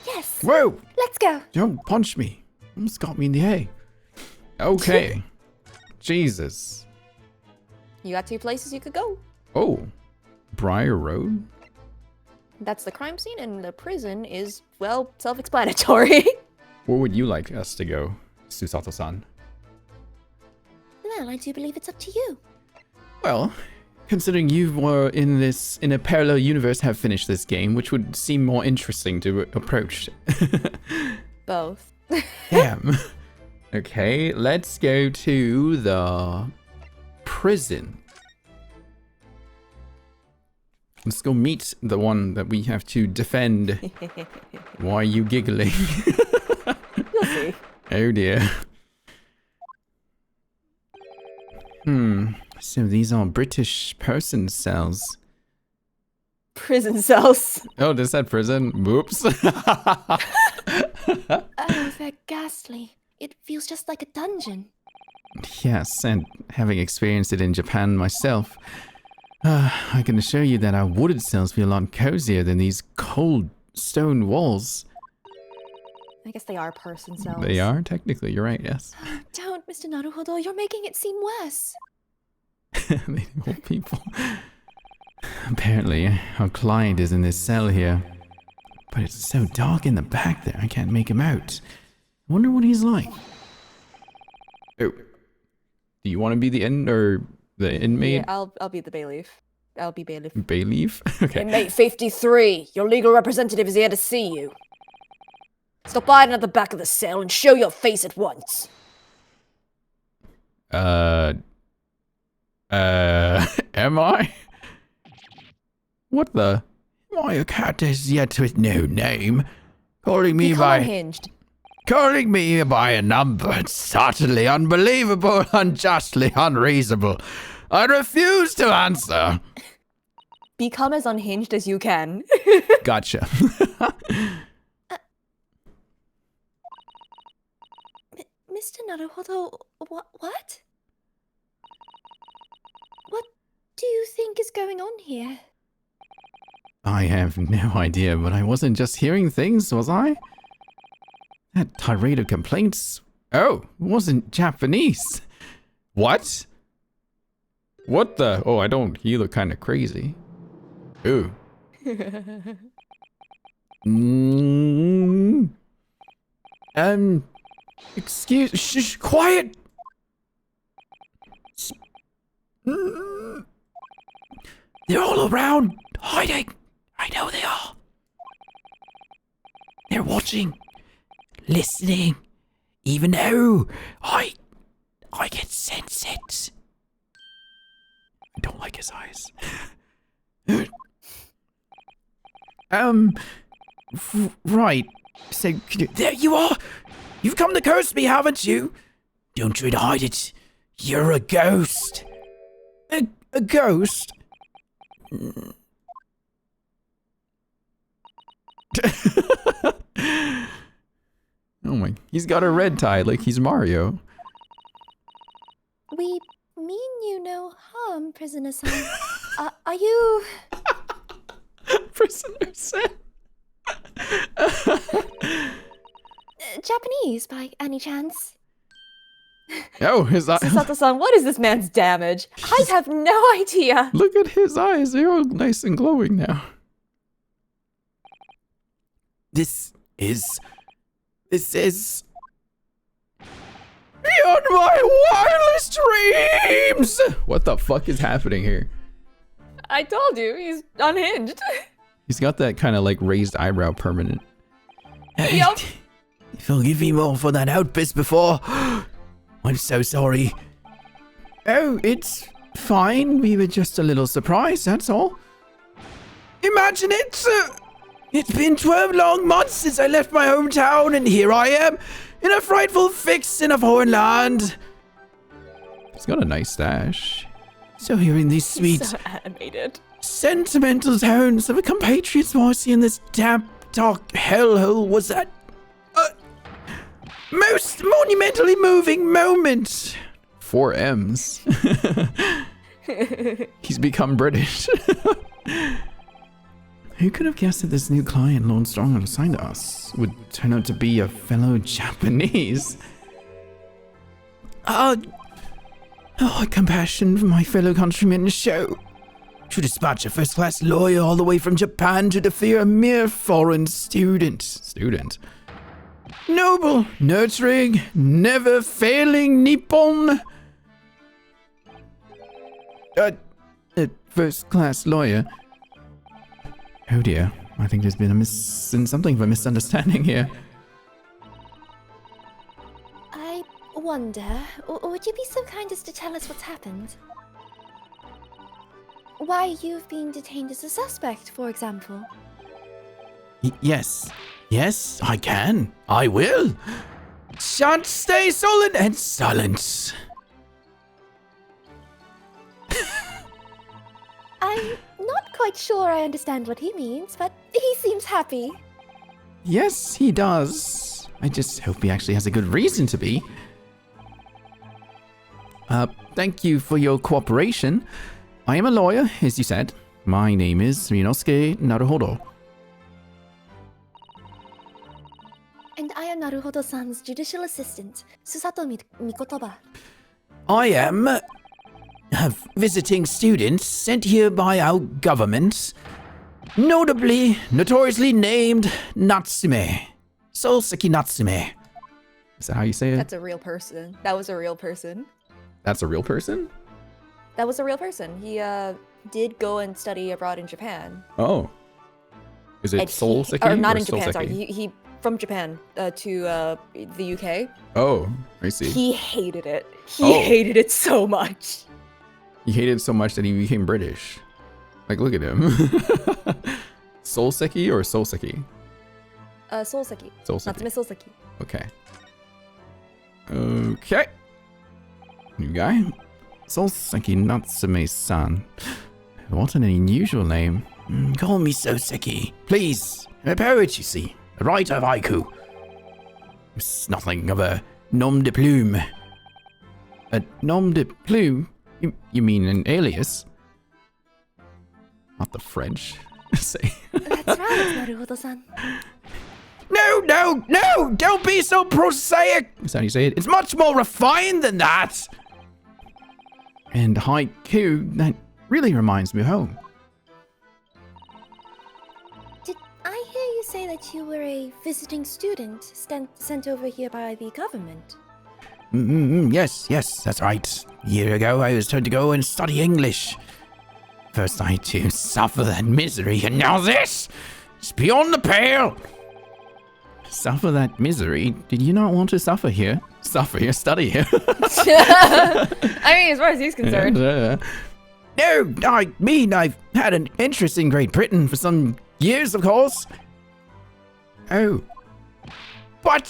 Yes, Whoa! let's go. Don't punch me. Almost got me in the hay. Okay. Jesus. You got 2 places you could go. Oh. Briar Road? That's the crime scene, and the prison is, well, self-explanatory. Where would you like us to go, Susato-san? Well, I do believe it's up to you. Well, considering you were in a parallel universe, have finished this game, which would seem more interesting to approach. Both. Damn. Okay, let's go to the prison. Let's go meet the one that we have to defend. Why are you giggling? You'll see. Oh dear. So these are British person cells. Prison cells. Oh, this said prison. Whoops. Oh, they're ghastly. It feels just like a dungeon. Yes, and having experienced it in Japan myself, I can assure you that our wooded cells feel a lot cozier than these cold stone walls. I guess they are person cells. They are, technically, you're right, yes. Don't, Mr. Naruhodo, you're making it seem worse. They old people. Apparently, our client is in this cell here. But it's so dark in the back there, I can't make him out. I wonder what he's like. Oh. Do you want to be the inmate? Yeah, I'll be the bailiff. I'll be bailiff. Bailiff? Okay. Inmate 53, your legal representative is here to see you. Stop hiding at the back of the cell and show your face at once. Am I? What the? My cat is yet with no name. Calling me Become by unhinged. calling me by a number. It's certainly unbelievable, unjustly unreasonable. I refuse to answer. Become as unhinged as you can. Gotcha. Mr. Naruhodo, what? What do you think is going on here? I have no idea, but I wasn't just hearing things, was I? That tirade of complaints. Oh, wasn't Japanese. What? What the? Oh, I don't. He look kind of crazy. Ooh. Excuse. Shh. Quiet. They're all around, hiding. I know they are. They're watching, listening, even though I can sense it. I don't like his eyes. Right. So there you are. You've come to curse me, haven't you? Don't try to hide it. You're a ghost. A ghost? Oh my, he's got a red tie like he's Mario. We mean you no harm, prisoner-san. Are you... Prisoner-san. Japanese, by any chance? Oh, his eyes. Susato-san, what is this man's damage? I have no idea. Look at his eyes. They're all nice and glowing now. This is beyond my wildest dreams! What the fuck is happening here? I told you, he's unhinged. He's got that kind of like raised eyebrow permanent. Yup. Forgive me more for that outburst before. I'm so sorry. Oh, it's fine. We were just a little surprised, that's all. Imagine it! It's been 12 long months since I left my hometown, and here I am, in a frightful fix in a foreign land. He's got a nice stash. So hearing these sweet, So animated. sentimental tones of a compatriot's voice in this damp, dark hellhole was that most monumentally moving moment. 4 M's. He's become British. Who could have guessed that this new client, Lord Strong, assigned to us, would turn out to be a fellow Japanese? Compassion for my fellow countrymen show. To dispatch a first-class lawyer all the way from Japan to defeat a mere foreign student. Noble, nurturing, never-failing Nippon. First-class lawyer. Oh dear, I think there's been something of a misunderstanding here. I wonder, would you be so kind as to tell us what's happened? Why you've been detained as a suspect, for example? Yes, I can. I will. Shan't stay sullen and silent. I'm not quite sure I understand what he means, but he seems happy. Yes, he does. I just hope he actually has a good reason to be. Thank you for your cooperation. I am a lawyer, as you said. My name is Ryunosuke Naruhodo. And I am Naruhodo-san's judicial assistant, Susato Mikotoba. I am a visiting student sent here by our government, notoriously named Natsume. Souseki Natsume. Is that how you say it? That's a real person. That was a real person. That's a real person? That was a real person. He did go and study abroad in Japan. Oh. Is it And Soul he- Seki Or not in Soul Japan, sorry. Seki? He from Japan to the UK. Oh, I see. He hated it. He Oh. hated it so much. He hated it so much that he became British. Like, look at him. Soul Seki or Soul Seki? Soul Seki. Soul Seki. Natsume Soul Seki. Okay. Okay. New guy. Souseki Natsume-san. What an unusual name. Call me Souseki. Please. I'm a poet, you see. A writer of haiku. It's nothing of a nom de plume. A nom de plume? You mean an alias? Not the French. Say. That's right, Naruhodo-san. No! Don't be so prosaic! Is that how you say it? It's much more refined than that! And haiku, that really reminds me of home. Did I hear you say that you were a visiting student sent over here by the government? Yes, that's right. A year ago, I was told to go and study English. First, I had to suffer that misery, and now this! It's beyond the pale! Suffer that misery? Did you not want to suffer here? Suffer here? Study here? I mean, as far as he's concerned. No, I mean, I've had an interest in Great Britain for some years, of course. Oh. But,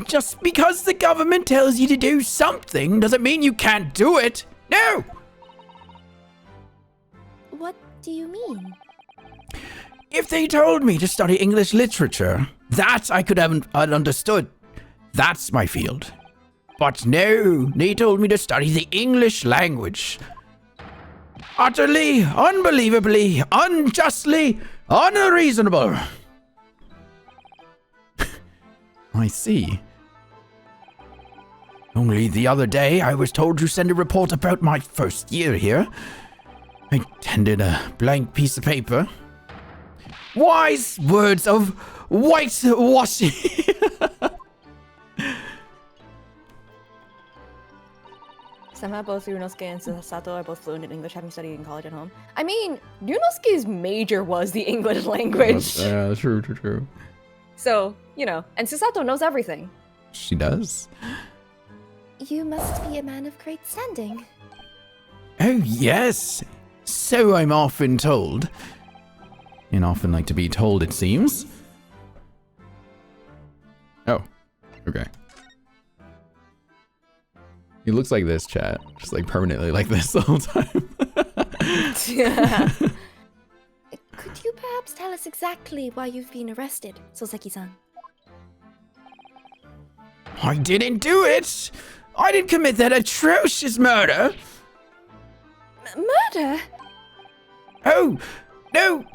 Just because the government tells you to do something doesn't mean you can't do it. No! What do you mean? If they told me to study English literature, that I could have understood. That's my field. But no, they told me to study the English language. Utterly, unbelievably, unjustly, unreasonable. I see. Only the other day, I was told to send a report about my first year here. I handed a blank piece of paper. Wise words of whitewashing. Somehow both Ryunosuke and Sato are both fluent in English, having studied in college and home. I mean, Ryunosuke's major was the English language. Yeah, true. So, you know, and Susato knows everything. She does. You must be a man of great standing. Oh, yes. So I'm often told. And often like to be told, it seems. Oh, okay. He looks like this, chat. Just like permanently like this the whole time. Yeah. Could you perhaps tell us exactly why you've been arrested, Soseki-san? I didn't do it. I didn't commit that atrocious murder. Murder? Oh, no.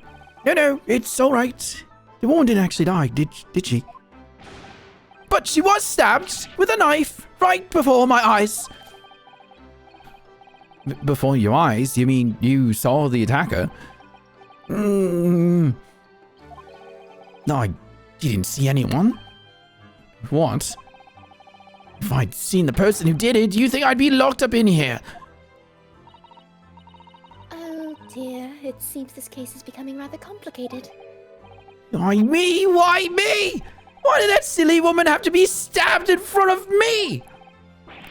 No, it's all right. The woman didn't actually die, did she? But she was stabbed with a knife right before my eyes. Before your eyes? You mean you saw the attacker? No, I didn't see anyone. What? If I'd seen the person who did it, do you think I'd be locked up in here? Oh dear, it seems this case is becoming rather complicated. Why me? Why me? Why did that silly woman have to be stabbed in front of me?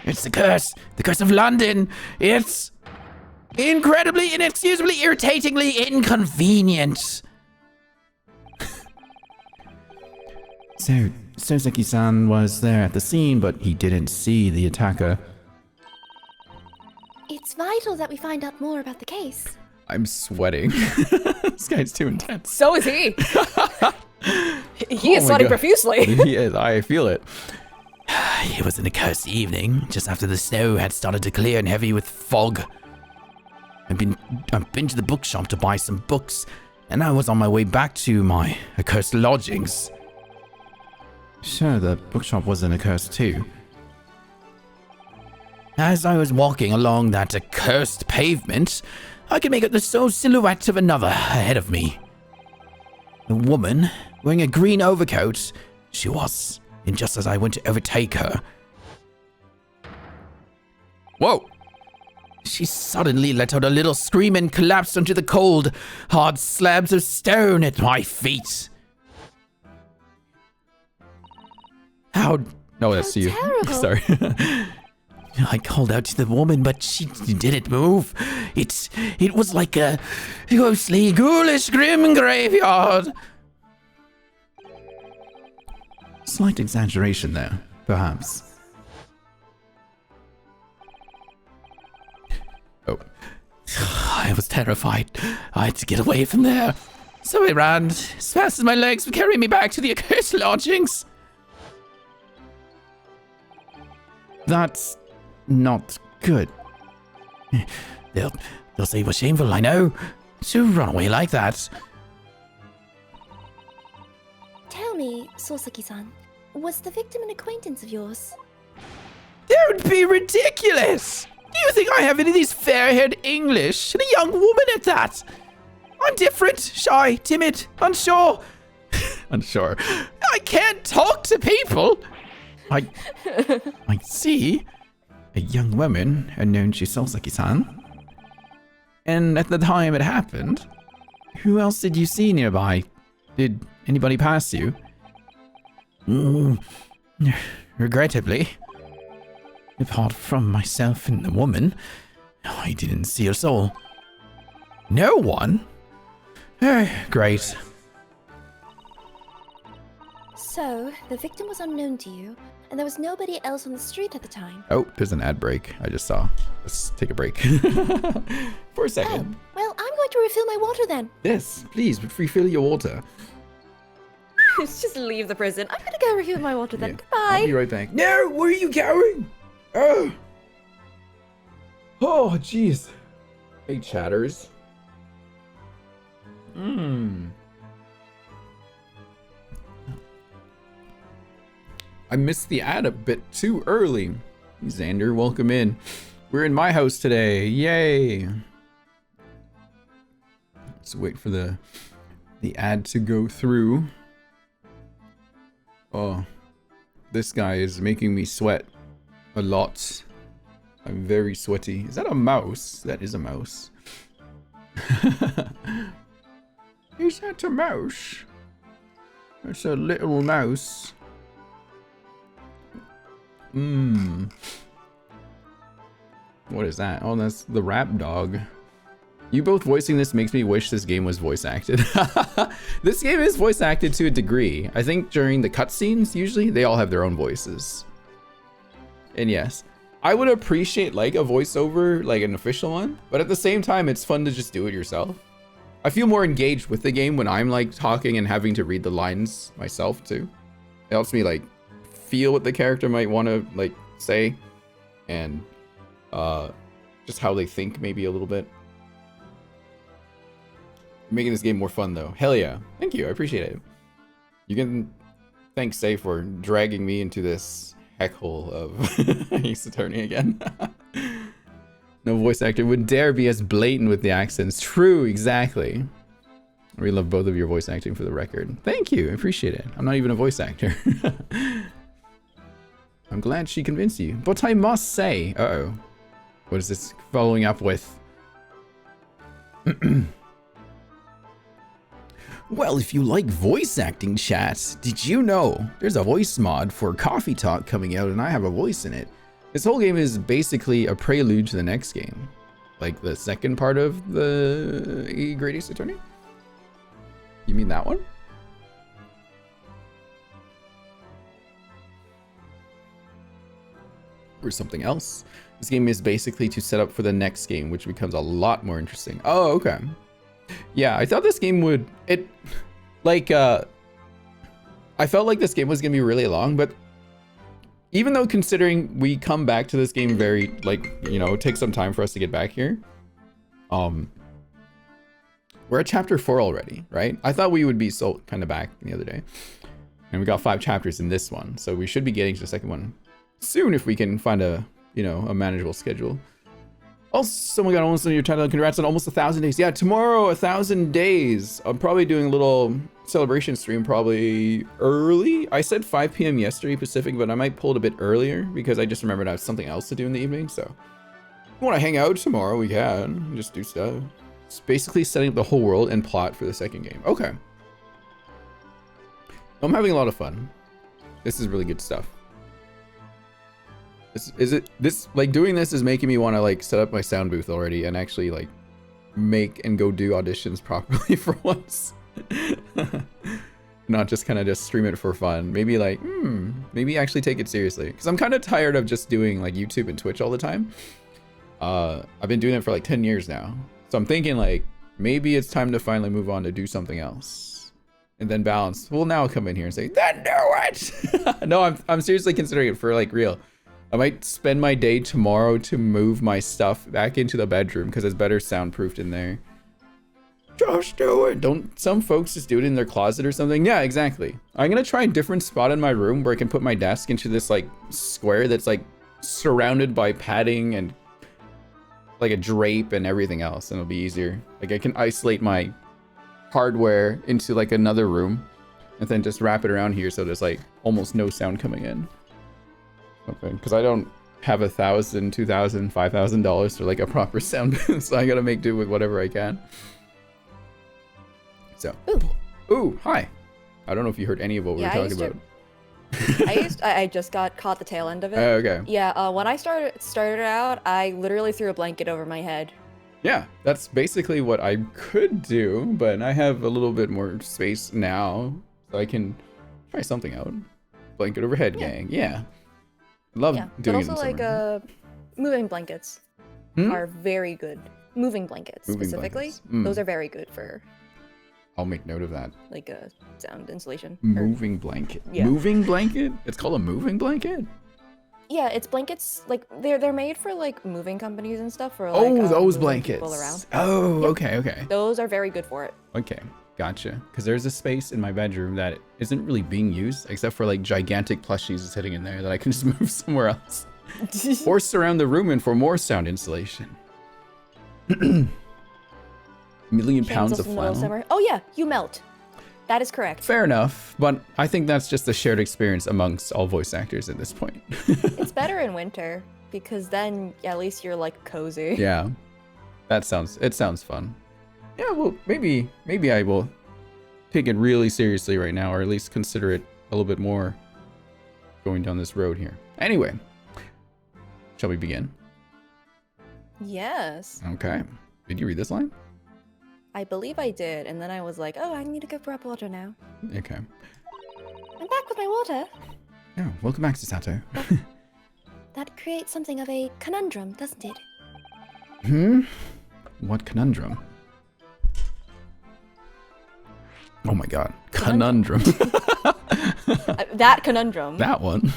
It's the curse of London. It's incredibly, inexcusably, irritatingly inconvenient. So, Soseki-san was there at the scene, but he didn't see the attacker. It's vital that we find out more about the case. I'm sweating. This guy's too intense. So is he. He is my sweating God. profusely. He is. I feel it. It was an accursed evening, just after the snow had started to clear and heavy with fog. I'd been to the bookshop to buy some books, and I was on my way back to my accursed lodgings. Sure, the bookshop wasn't accursed too. As I was walking along that accursed pavement, I could make out the sole silhouette of another ahead of me. A woman wearing a green overcoat, she was, and just as I went to overtake her, Whoa. she suddenly let out a little scream and collapsed onto the cold, hard slabs of stone at my feet. How? No, that's you. terrible. Sorry. I called out to the woman, but she didn't move. It was like a ghostly, ghoulish, grim graveyard. Slight exaggeration there, perhaps. Oh. I was terrified. I had to get away from there. So I ran as fast as my legs would carry me back to the accursed lodgings. That's not good. They'll say we're shameful, I know, to run away like that. Tell me, Soseki-san, was the victim an acquaintance of yours? Don't be ridiculous! Do you think I have any of these fair-haired English, and a young woman at that? I'm different, shy, timid, unsure. Unsure. I can't talk to people. I see a young woman unknown to Soseki-san. And at the time it happened, who else did you see nearby? Did anybody pass you? Regrettably, apart from myself and the woman, I didn't see a soul. No one? Great. So So, the victim was unknown to you, and there was nobody else on the street at the time. Oh, there's an ad break. I just saw. Let's take a break. For a second. Oh, well, I'm going to refill my water then. Yes, please, refill your water. Just leave the prison. I'm gonna go refill my water then. Yeah, Goodbye. I'll be right back. No, where are you going? Oh, oh, jeez. Hey, chatters. I missed the ad a bit too early. Xander, welcome in. We're in my house today. Yay. Let's wait for the ad to go through. Oh, this guy is making me sweat a lot. I'm very sweaty. Is that a mouse? That is a mouse. Is that a mouse? That's a little mouse. What is that? Oh, that's the rap dog. You both voicing this makes me wish this game was voice acted. This game is voice acted to a degree. I think during the cutscenes, usually, they all have their own voices. And yes, I would appreciate like a voiceover, like an official one, but at the same time, it's fun to just do it yourself. I feel more engaged with the game when I'm like talking and having to read the lines myself too. It helps me like feel what the character might want to like say and just how they think maybe a little bit. Making this game more fun though. Hell yeah. Thank you. I appreciate it. You can thank Say for dragging me into this heck hole of Ace Attorney again. No voice actor would dare be as blatant with the accents. True, exactly. We love both of your voice acting for the record. Thank you. I appreciate it. I'm not even a voice actor. I'm glad she convinced you. But I must say... Uh-oh. What is this following up with? Well, if you like voice acting, chat, did you know there's a voice mod for Coffee Talk coming out and I have a voice in it? This whole game is basically a prelude to the next game. Like the second part of the Great Ace Attorney? You mean that one? Or something else? This game is basically to set up for the next game, which becomes a lot more interesting. Oh, okay. Yeah, I thought this game would... I felt like this game was going to be really long, but even though considering we come back to this game very, it takes some time for us to get back here. We're at chapter 4 already, right? I thought we would be so kind of back the other day. And we got 5 chapters in this one, so we should be getting to the second one soon if we can find a manageable schedule. Also, someone got almost on your title. Congrats on almost 1,000 days. Yeah, tomorrow, 1,000 days. I'm probably doing a little celebration stream probably early. I said 5 p.m. yesterday Pacific, but I might pull it a bit earlier because I just remembered I have something else to do in the evening. So if you want to hang out tomorrow, we can just do stuff. It's basically setting up the whole world and plot for the second game. Okay. I'm having a lot of fun. This is really good stuff. Doing this is making me want to set up my sound booth already and actually make and go do auditions properly for once. Not just kind of just stream it for fun. Maybe maybe actually take it seriously, because I'm kind of tired of just doing YouTube and Twitch all the time. I've been doing it for 10 years now, so I'm thinking maybe it's time to finally move on to do something else, and then Balance will now come in here and say, then do it. No, I'm seriously considering it for real. I might spend my day tomorrow to move my stuff back into the bedroom because it's better soundproofed in there. Just do it. Don't some folks just do it in their closet or something? Yeah, exactly. I'm gonna try a different spot in my room where I can put my desk into this square that's surrounded by padding and a drape and everything else, and it'll be easier. I can isolate my hardware into another room and then just wrap it around here so there's almost no sound coming in. Because I don't have $1,000, $2,000, $5,000 for a proper sound booth, so I gotta make do with whatever I can. So, ooh, hi. I don't know if you heard any of what we were talking about. I just caught the tail end of it. Oh, okay. Yeah, when I started out, I literally threw a blanket over my head. Yeah, that's basically what I could do, but I have a little bit more space now, so I can Try something out. Blanket overhead gang. Yeah. Love Yeah, but doing also it in like summer. moving blankets Hmm? are very good. Moving blankets Moving specifically, blankets. Mm. those are very good for I'll make note of that. like a sound insulation. Moving blanket. yeah. Moving blanket? It's called a moving blanket? Yeah, it's blankets like they're made for like moving companies and stuff for like Oh, those moving blankets. people around. Oh, Yep. okay. Those are very good for it. Okay, gotcha. Because there's a space in my bedroom that isn't really being used, except for like gigantic plushies sitting in there that I can just move somewhere else. Or surround the room in for more sound insulation. Million pounds Candles of in the middle flannel. summer. Oh yeah, you melt. That is correct. Fair enough, but I think that's just a shared experience amongst all voice actors at this point. It's better in winter because then at least you're like cozy. Yeah, it sounds fun. Yeah, well, maybe I will take it really seriously right now, or at least consider it a little bit more going down this road here. Anyway, shall we begin? Yes, Okay. Did you read this line? I believe I did, and then I was like, oh, I need to go grab water now. Okay. I'm back with my water. Oh, welcome back, Susato. That creates something of a conundrum, doesn't it? What conundrum? Oh my god. Conundrum. That conundrum. That one.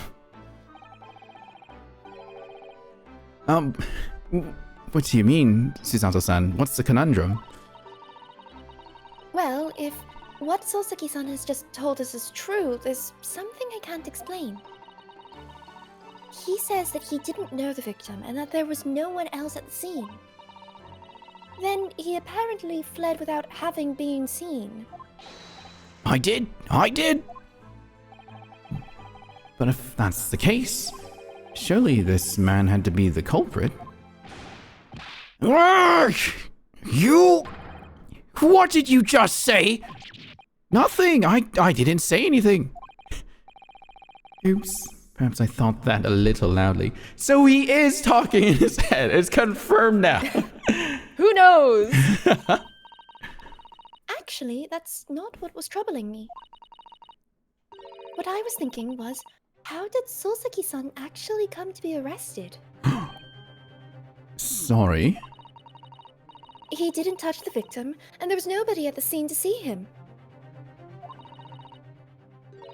What do you mean, Susato-san? What's the conundrum? Well, if what Soseki-san has just told us is true, there's something I can't explain. He says that he didn't know the victim and that there was no one else at the scene. Then he apparently fled without having been seen. I did. But if that's the case, surely this man had to be the culprit. You? What did you just say? Nothing. I didn't say anything. Oops. Perhaps I thought that a little loudly. So he is talking in his head. It's confirmed now. Who knows? Actually, that's not what was troubling me. What I was thinking was, how did Soseki-san actually come to be arrested? Sorry. He didn't touch the victim, and there was nobody at the scene to see him.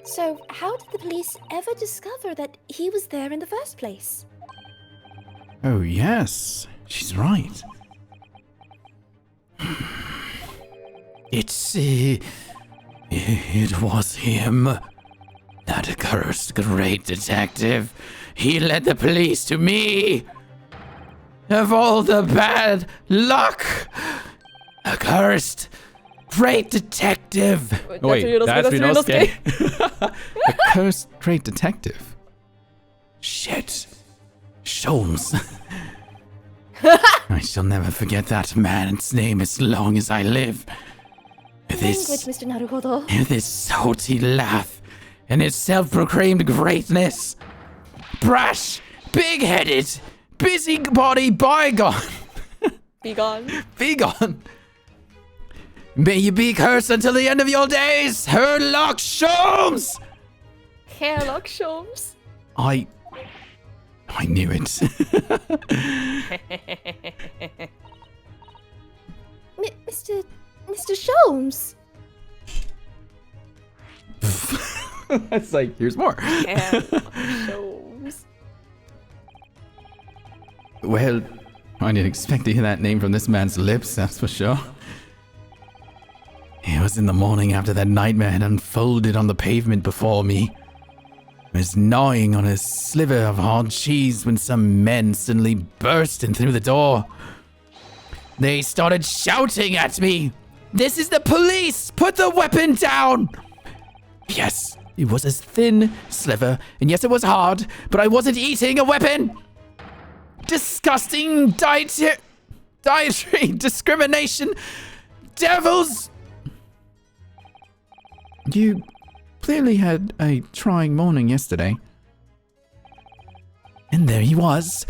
So, how did the police ever discover that he was there in the first place? Oh, yes. She's right. It was him. That accursed great detective. He led the police to me. Of all the bad luck. Accursed great detective. Wait, that's Ryunosuke. Ryunosuke. The cursed great detective. Shit. Sholmes. I shall never forget that man's name as long as I live. Language, Mr. Naruhodo. This salty laugh and his self-proclaimed greatness. Brash, big-headed, busybody bygone. Be gone. Be gone. May you be cursed until the end of your days, Herlock Sholmes! Herlock Sholmes. I knew it. Mr. Sholmes? It's like, here's more. Herlock Sholmes. Well, I didn't expect to hear that name from this man's lips, that's for sure. It was in the morning after that nightmare had unfolded on the pavement before me. I was gnawing on a sliver of hard cheese when some men suddenly burst in through the door. They started shouting at me, "This is the police! Put the weapon down!" Yes, it was a thin sliver, and yes, it was hard, but I wasn't eating a weapon! Disgusting dietary discrimination! Devils! You clearly had a trying morning yesterday. And there he was,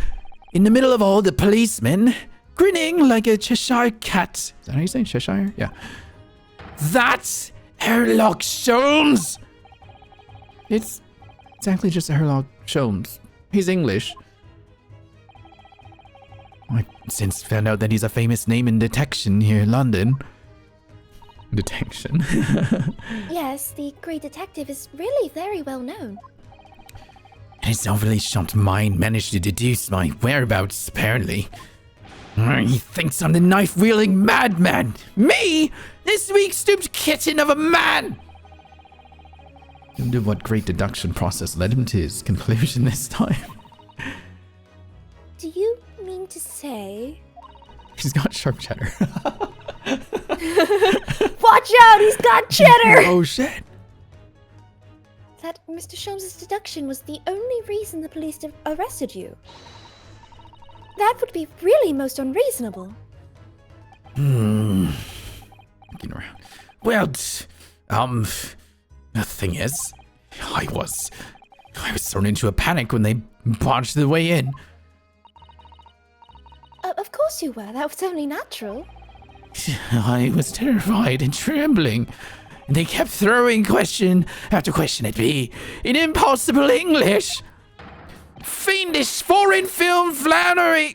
in the middle of all the policemen, grinning like a Cheshire cat. Is that how you say Cheshire? Yeah. That's Herlock Sholmes! It's exactly just Sherlock Holmes. He's English. I've since found out that he's a famous name in detection here in London. Detection? Yes, the great detective is really very well known. And his overly sharp mind managed to deduce my whereabouts, apparently. He thinks I'm the knife-wielding madman. Me? This weak-stooped kitten of a man! I wonder what great deduction process led him to his conclusion this time. Do you mean to say... He's got sharp cheddar. Watch out, he's got cheddar! Oh shit! that Mr. Sholmes' deduction was the only reason the police arrested you? That would be really most unreasonable. Looking around. Well, the thing is, I was thrown into a panic when they barged their way in. Of course you were. That was only natural. I was terrified and trembling. And they kept throwing question after question at me in impossible English. Fiendish foreign film flammery.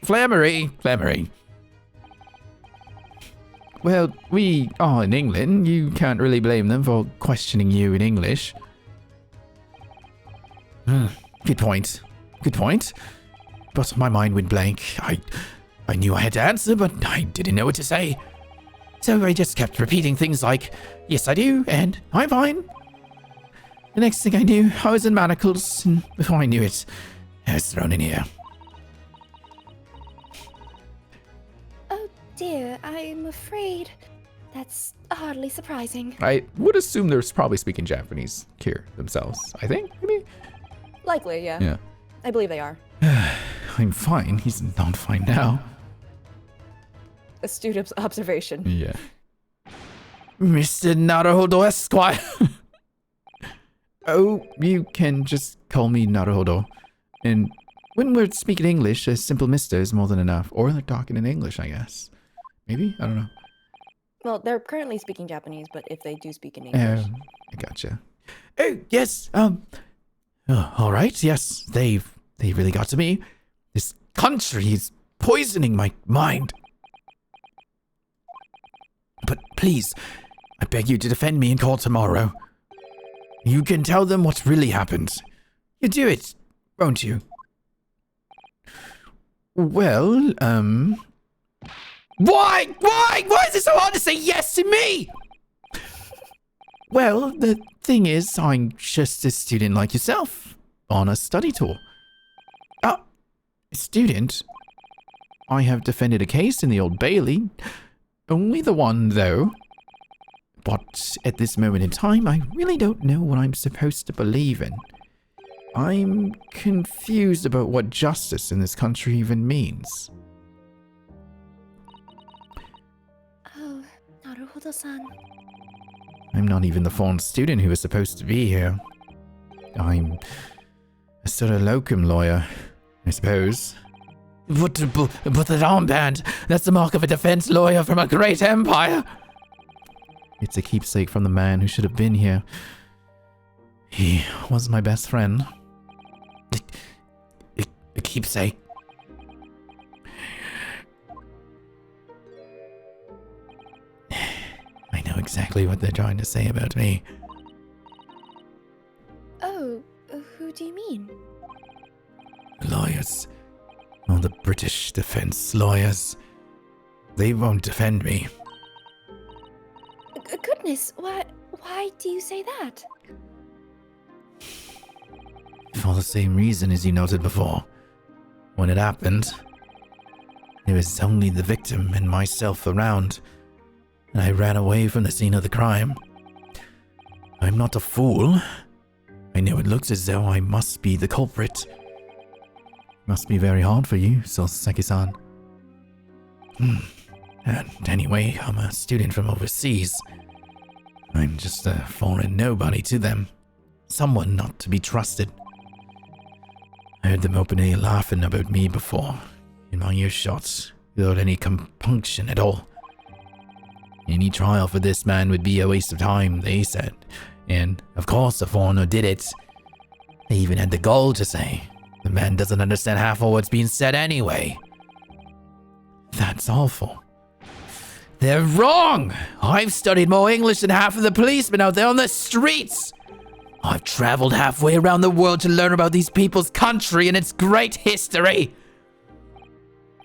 Well, we are in England. You can't really blame them for questioning you in English. Good point. But my mind went blank. I knew I had to answer, but I didn't know what to say. So I just kept repeating things like, yes I do, and I'm fine. The next thing I knew, I was in manacles, and before I knew it, I was thrown in here. Oh dear, I'm afraid that's hardly surprising. I would assume they're probably speaking Japanese here themselves. I think, maybe? Likely, yeah. Yeah. I believe they are. I'm fine. He's not fine now. Astute observation. Yeah. Mr. Naruhodo Esquire. Oh, you can just call me Naruhodo. And when we're speaking English, a simple mister is more than enough. Or they're talking in English, I guess. Maybe? I don't know. Well, they're currently speaking Japanese, but if they do speak in English. I gotcha. Oh, yes, all right, yes, they've really got to me. This country is poisoning my mind. But please, I beg you to defend me in court tomorrow. You can tell them what really happened. You do it, won't you? Well, Why is it so hard to say yes to me? Well, the thing is, I'm just a student like yourself, on a study tour. A student? I have defended a case in the Old Bailey. Only the one, though. But at this moment in time, I really don't know what I'm supposed to believe in. I'm confused about what justice in this country even means. Oh, Naruhodo-san. I'm not even the foreign student who was supposed to be here. I'm a sort of locum lawyer, I suppose. But that armband, that's the mark of a defense lawyer from a great empire. It's a keepsake from the man who should have been here. He was my best friend. A keepsake. I know exactly what they're trying to say about me. Oh, who do you mean? Lawyers. All the British defense lawyers. They won't defend me. Goodness, why do you say that? For the same reason as you noted before. When it happened, there was only the victim and myself around, and I ran away from the scene of the crime. I'm not a fool. I know it looks as though I must be the culprit. Must be very hard for you, Soseki-san. And anyway, I'm a student from overseas. I'm just a foreign nobody to them. Someone not to be trusted. I heard them openly laughing about me before, in my earshot, without any compunction at all. Any trial for this man would be a waste of time, they said. And, of course, a foreigner did it. They even had the gall to say, the man doesn't understand half of what's being said anyway. That's awful. They're wrong! I've studied more English than half of the policemen out there on the streets! I've traveled halfway around the world to learn about these people's country and its great history!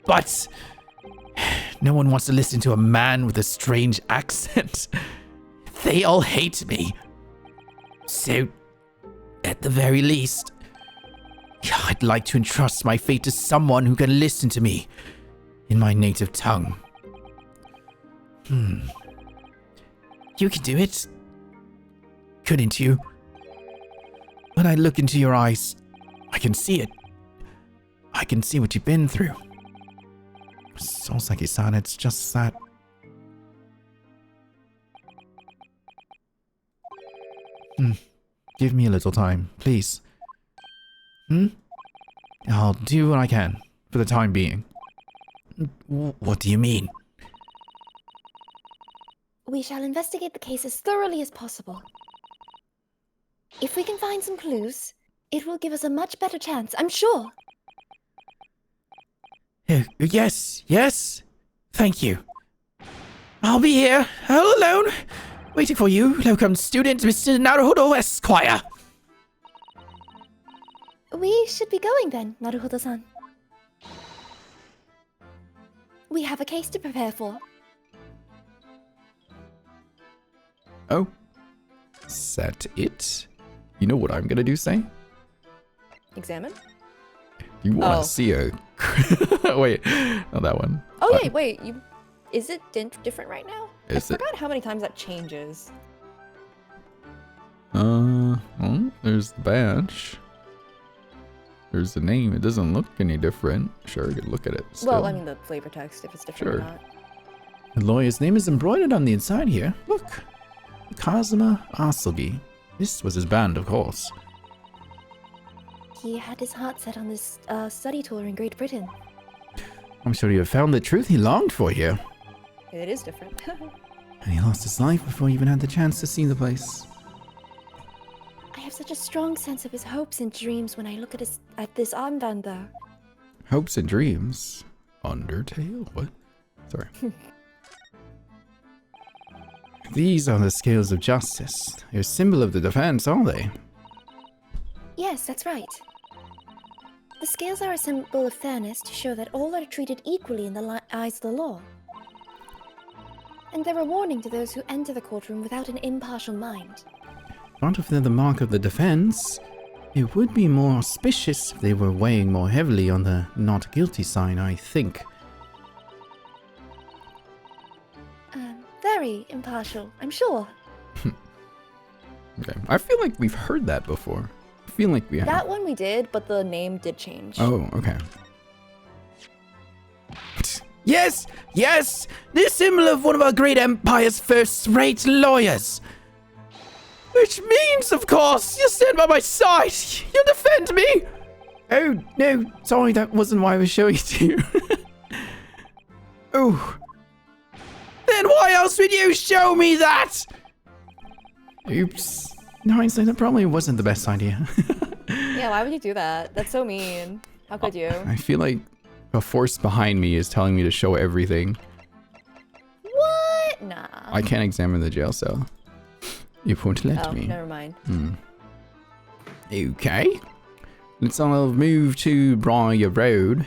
But no one wants to listen to a man with a strange accent. They all hate me. So, at the very least, I'd like to entrust my fate to someone who can listen to me in my native tongue. You can do it, couldn't you? When I look into your eyes, I can see it. I can see what you've been through. Sousaki-san, it's just that. Give me a little time, please. I'll do what I can, for the time being. What do you mean? We shall investigate the case as thoroughly as possible. If we can find some clues, it will give us a much better chance, I'm sure. Yes. Thank you. I'll be here, all alone, waiting for you, locum student Mr. Naruhodo Esquire. We should be going then, Naruhodo-san. We have a case to prepare for. Oh. Is that it? You know what I'm gonna do, Say? Examine? You wanna Oh. see a... Wait, not that one. Oh, yeah, wait. Is it different right now? Is I it? forgot how many times that changes. Well, there's the badge. There's the name. It doesn't look any different. Sure, you could look at it still. Well, I mean the flavor text, if it's different or Sure. not. The lawyer's name is embroidered on the inside here. Look. Kazuma Asogi. This was his band, of course. He had his heart set on this study tour in Great Britain. I'm sure he have found the truth he longed for here. It is different. And he lost his life before he even had the chance to see the place. I have such a strong sense of his hopes and dreams when I look at this armband though. Hopes and dreams. Undertale? What? Sorry. These are the scales of justice. They're a symbol of the defense, aren't they? Yes, that's right. The scales are a symbol of fairness to show that all are treated equally in the eyes of the law. And they're a warning to those who enter the courtroom without an impartial mind. Not if they're the mark of the defense. It would be more auspicious if they were weighing more heavily on the not guilty sign, I think. Very impartial, I'm sure. Okay. I feel like we've heard that before. I feel like we have. That one we did, but the name did change. Oh, okay. Yes! The symbol of one of our great empire's first-rate lawyers! Which means, of course, you'll stand by my side! You'll defend me! Oh, no, sorry, that wasn't why I was showing it to you. Oh. Then why else would you show me that? Oops. In hindsight, that probably wasn't the best idea. Yeah, why would you do that? That's so mean. How could you? I feel like a force behind me is telling me to show everything. What? Nah. I can't examine the jail cell. You won't let me. Never mind. Okay. Let's all move to Briar Road.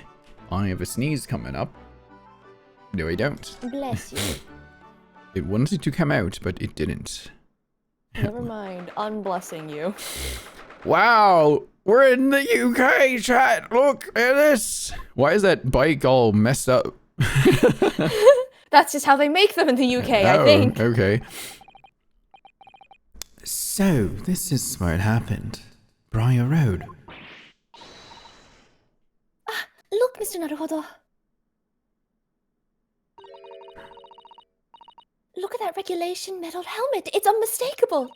I have a sneeze coming up. No, I don't. Bless you. It wanted to come out, but it didn't. Never mind. Unblessing you. Wow! We're in the UK, chat! Look at this! Why is that bike all messed up? That's just how they make them in the UK, I think. Okay. So, this is where it happened. Briar Road. Look, Mr. Naruhodo. Look at that regulation metal helmet. It's unmistakable.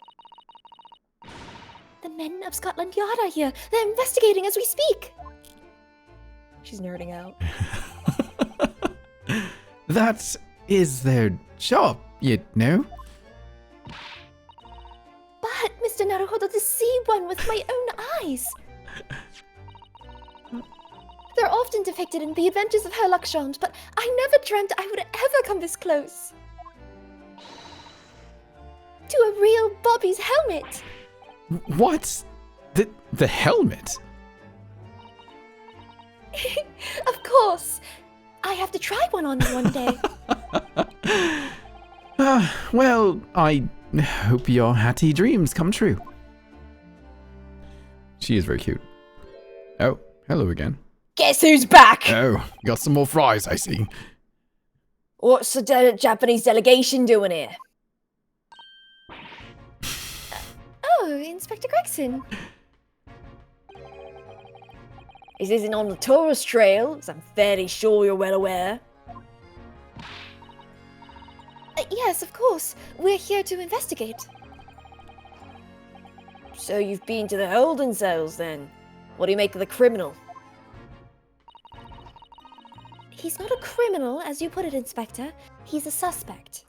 The men of Scotland Yard are here. They're investigating as we speak. She's nerding out. That is their job, you know? But, Mr. Naruhodo, to see what one with my own eyes. They're often depicted in the adventures of Herlock Sholmes, but I never dreamt I would ever come this close to a real Bobby's helmet. What? The helmet? Of course. I have to try one on one day. Well, I hope your hatty dreams come true. She is very cute. Oh, hello again. Guess who's back? Oh, got some more fries, I see. What's the Japanese delegation doing here? Oh, Inspector Gregson. This isn't on the tourist trail, as I'm fairly sure you're well aware. Yes, of course. We're here to investigate. So you've been to the holding cells then? What do you make of the criminal? He's not a criminal, as you put it, Inspector. He's a suspect.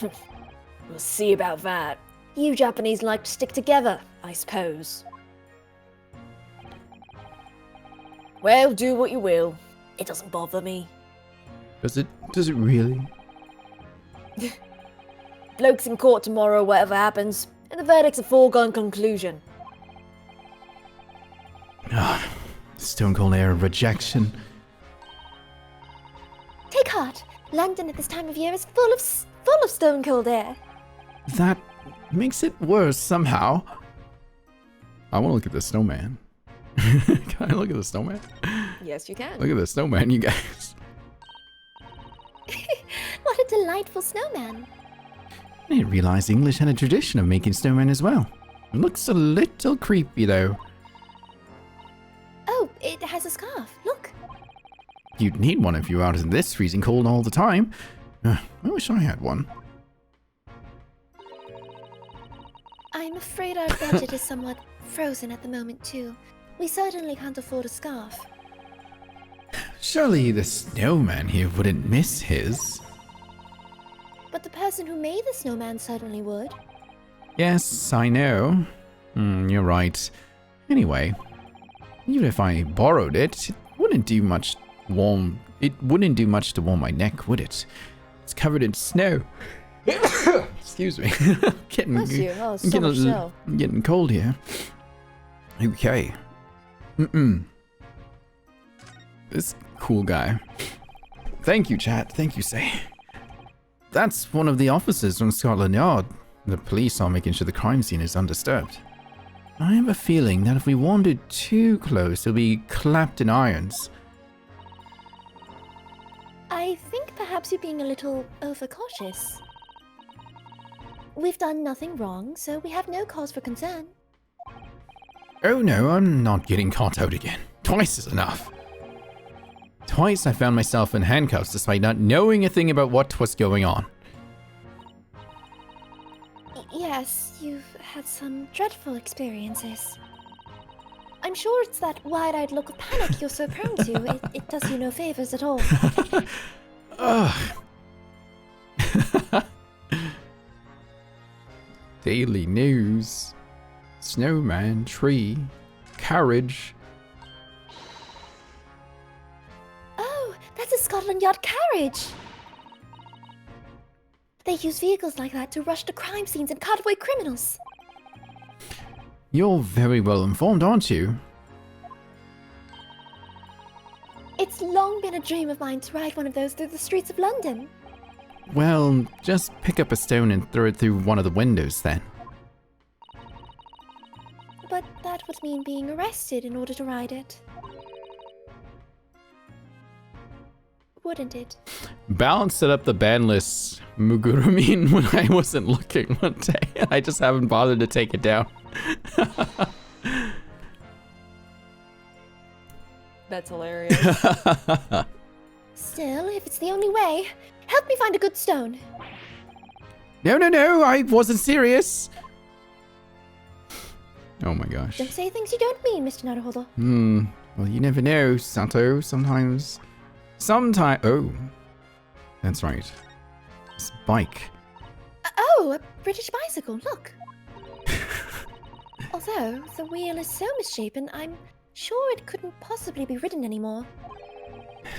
We'll see about that. You Japanese like to stick together, I suppose. Well, do what you will. It doesn't bother me. Does it really? Bloke's in court tomorrow, whatever happens, and the verdict's a foregone conclusion. Stone cold air of rejection. Take heart. London at this time of year is full of stone cold air. That makes it worse somehow. I want to look at the snowman. Can I look at the snowman? Yes, you can. Look at the snowman, you guys. What a delightful snowman. I didn't realize English had a tradition of making snowmen as well. It looks a little creepy though. Oh, it has a scarf. Look. You'd need one if you were out in this freezing cold all the time. I wish I had one. I'm afraid our budget is somewhat frozen at the moment, too. We certainly can't afford a scarf. Surely the snowman here wouldn't miss his. But the person who made the snowman certainly would. Yes, I know. You're right. Anyway, even if I borrowed it, it wouldn't do much to warm my neck, would it? It's covered in snow. Excuse me. Bless you. Oh, so much so. I'm getting cold here. Okay. This cool guy. Thank you, chat. Thank you, Say. That's one of the officers from Scotland Yard. The police are making sure the crime scene is undisturbed. I have a feeling that if we wandered too close, he'll be clapped in irons. I think perhaps you're being a little overcautious. We've done nothing wrong, so we have no cause for concern. Oh no, I'm not getting caught out again. Twice is enough. Twice I found myself in handcuffs despite not knowing a thing about what was going on. Yes, you've had some dreadful experiences. I'm sure it's that wide-eyed look of panic you're so prone to. It does you no favors at all. Ugh. Daily news. Snowman, tree, carriage. Oh, that's a Scotland Yard carriage! They use vehicles like that to rush to crime scenes and cart away criminals. You're very well informed, aren't you? It's long been a dream of mine to ride one of those through the streets of London. Well, just pick up a stone and throw it through one of the windows then. But that would mean being arrested in order to ride it. Wouldn't it? Balance set up the ban list Mugurumin when I wasn't looking one day. I just haven't bothered to take it down. That's hilarious. Still, if it's the only way, help me find a good stone. No, I wasn't serious. Oh my gosh. Don't say things you don't mean, Mr. Naruhodo. Well, you never know, Sato. Sometimes. Oh. That's right. This bike. Oh, British bicycle, look. Although the wheel is so misshapen, I'm sure it couldn't possibly be ridden anymore.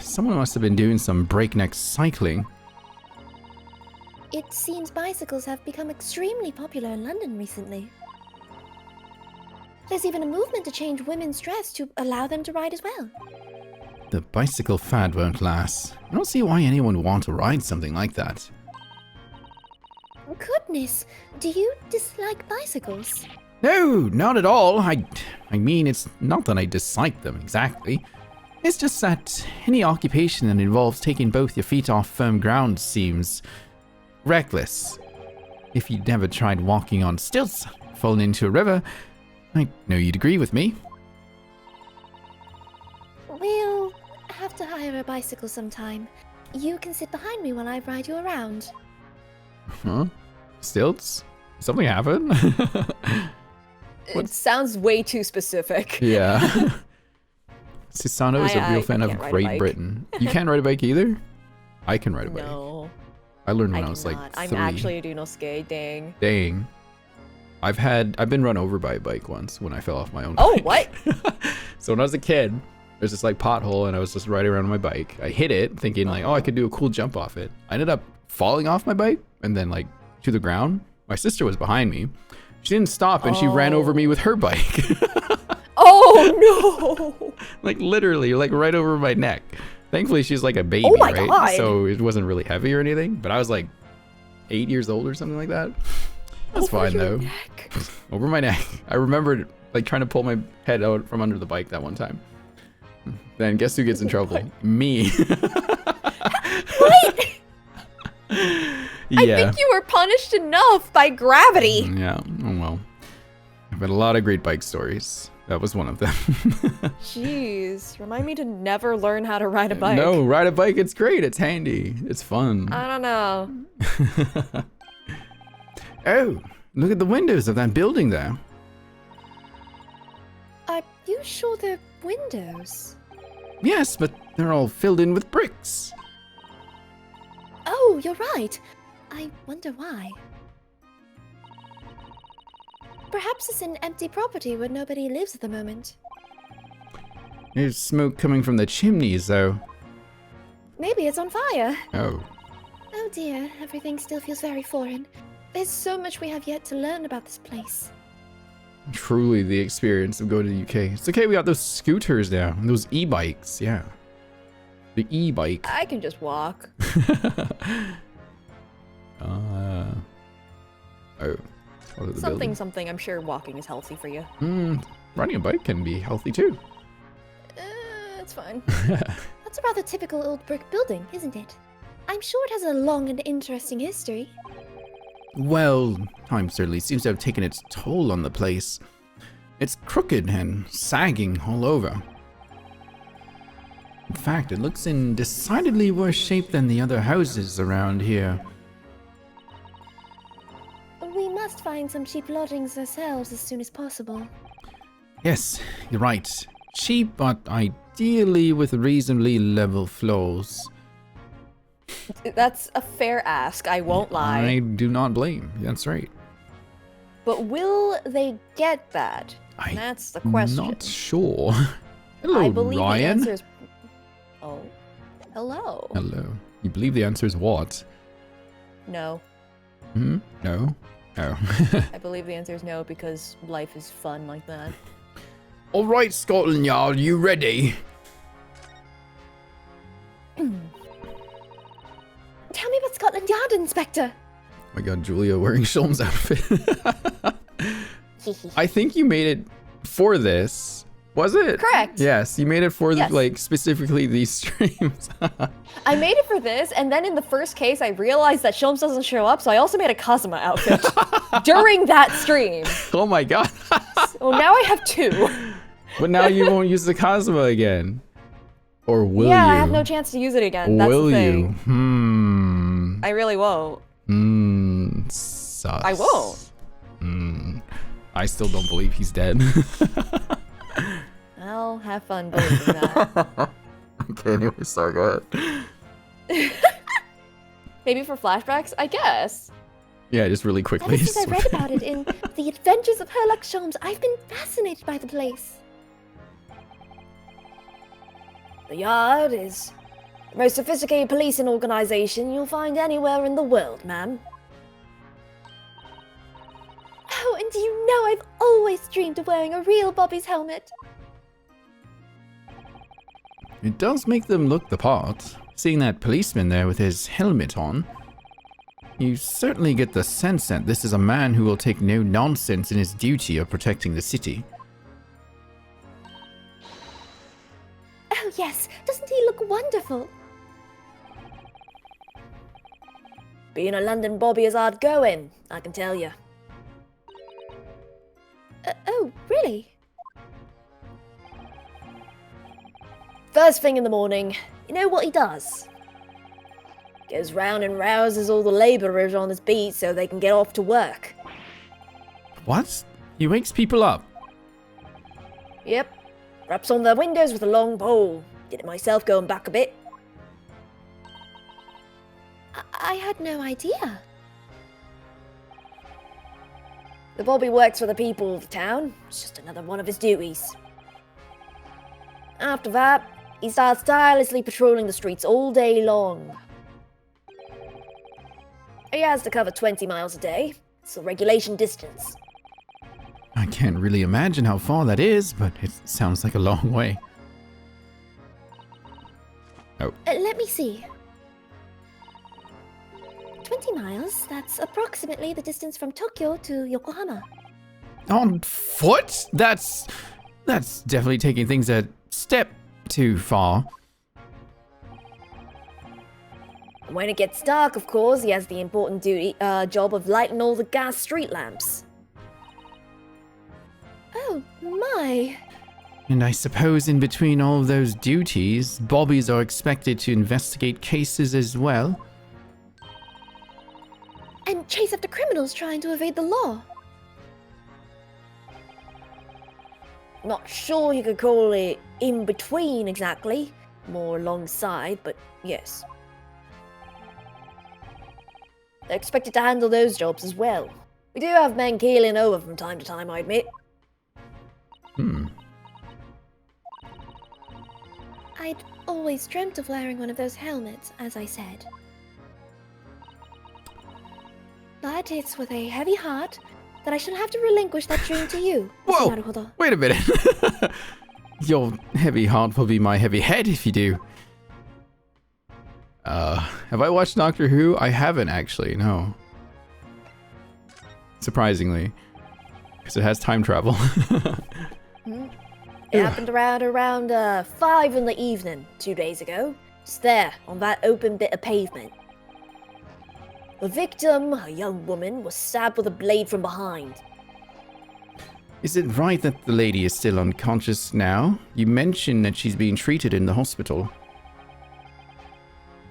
Someone must have been doing some breakneck cycling. It seems bicycles have become extremely popular in London recently. There's even a movement to change women's dress to allow them to ride as well. The bicycle fad won't last. I don't see why anyone would want to ride something like that. Goodness, do you dislike bicycles? No, not at all. I mean, it's not that I dislike them exactly. It's just that any occupation that involves taking both your feet off firm ground seems reckless. If you'd never tried walking on stilts, fallen into a river, I know you'd agree with me. We'll have to hire a bicycle sometime. You can sit behind me while I ride you around. Huh? Stilts? Something happened? It sounds way too specific. Yeah. Susano is a I real fan of can't ride a Great bike. Britain. You can't ride a bike either? I can ride a bike. No, I learned when I I was like cannot. I'm 3. actually a do no skating. Dang. I've been run over by a bike once when I fell off my own Oh, bike. what? So when I was a kid, there's this like pothole and I was just riding around on my bike. I hit it thinking like, oh, I could do a cool jump off it. I ended up falling off my bike and then like to the ground. My sister was behind me. She didn't stop and she ran over me with her bike. Oh no! Like literally, like right over my neck. Thankfully, she's like a baby, Oh my right? God. So it wasn't really heavy or anything. But I was like 8 years old or something like that. That's Over fine your though. neck. Over my neck. I remembered like trying to pull my head out from under the bike that one time. Then guess who gets in trouble? Me. What? Yeah. I think you were punished enough by gravity. Yeah. Oh well. I've had a lot of great bike stories. That was one of them. Jeez, remind me to never learn how to ride a bike. No, ride a bike. It's great. It's handy. It's fun. I don't know. Oh, look at the windows of that building there. Are you sure they're windows? Yes, but they're all filled in with bricks. Oh, you're right. I wonder why. Perhaps it's an empty property where nobody lives at the moment. There's smoke coming from the chimneys, though. Maybe it's on fire. Oh. Oh dear, everything still feels very foreign. There's so much we have yet to learn about this place. Truly the experience of going to the UK. It's okay, we got those scooters now. And those e-bikes, yeah. The e-bike. I can just walk. Oh. What are the Something, buildings? something. I'm sure walking is healthy for you. Riding a bike can be healthy too. It's fine. That's a rather typical old brick building, isn't it? I'm sure it has a long and interesting history. Well, time certainly seems to have taken its toll on the place. It's crooked and sagging all over. In fact, it looks in decidedly worse shape than the other houses around here. We must find some cheap lodgings ourselves as soon as possible. Yes, you're right. Cheap, but ideally with reasonably level floors. That's a fair ask, I won't lie. I do not blame. That's right. But will they get that? That's the question. Not sure. Hello, I believe Ryan. the answer is... Oh. Hello. Hello. You believe the answer is what? No. Hmm? No? Oh. I believe the answer is no because life is fun like that. All right, Scotland Yard, you ready? Tell me about Scotland Yard, Inspector! Oh my god, Julia wearing Sholm's outfit. I think you made it for this. Was it? Correct. Yes, you made it for Yes. like specifically these streams. I made it for this, and then in the first case, I realized that Sholmes doesn't show up, so I also made a Kazuma outfit during that stream. Oh my god. So now I have two. But now you won't use the Kazuma again. Or will you? Yeah, I have no chance to use it again. That's will the thing. you? I really won't. Sus. I won't. I still don't believe he's dead. I'll have fun believing that. Okay, anyway, sorry, go ahead. Maybe for flashbacks, I guess. Yeah, just really quickly. Ever since I read about it in The Adventures of Herlock Sholmes, I've been fascinated by the place. The Yard is the most sophisticated policing organization you'll find anywhere in the world, ma'am. Oh, and do you know I've always dreamed of wearing a real Bobby's helmet? It does make them look the part. Seeing that policeman there with his helmet on, you certainly get the sense that this is a man who will take no nonsense in his duty of protecting the city. Oh yes, doesn't he look wonderful? Being a London Bobby is hard going, I can tell you. Oh, really? First thing in the morning, you know what he does? Goes round and rouses all the labourers on his beat so they can get off to work. What? He wakes people up. Yep. Raps on their windows with a long pole. Did it myself going back a bit. I had no idea. The Bobby works for the people of the town. It's just another one of his duties. After that, he starts tirelessly patrolling the streets all day long. He has to cover 20 miles a day. It's the regulation distance. I can't really imagine how far that is, but it sounds like a long way. Oh. Let me see. 20 miles, that's approximately the distance from Tokyo to Yokohama. On foot? That's definitely taking things a step too far. When it gets dark, of course, he has the important job of lighting all the gas street lamps. Oh, my. And I suppose in between all of those duties, Bobbies are expected to investigate cases as well. And chase after criminals trying to evade the law. Not sure you could call it in between exactly. More alongside, but yes. They're expected to handle those jobs as well. We do have men keeling over from time to time, I admit. I'd always dreamt of wearing one of those helmets, as I said. But it's with a heavy heart that I shall have to relinquish that dream to you, Mr. Whoa! Naruhodo. Wait a minute. Your heavy heart will be my heavy head if you do. Have I watched Doctor Who? I haven't actually, no. Surprisingly. Because it has time travel. It happened around 5 in the evening, 2 days ago. Just there, on that open bit of pavement. The victim, a young woman, was stabbed with a blade from behind. Is it right that the lady is still unconscious now? You mentioned that she's being treated in the hospital.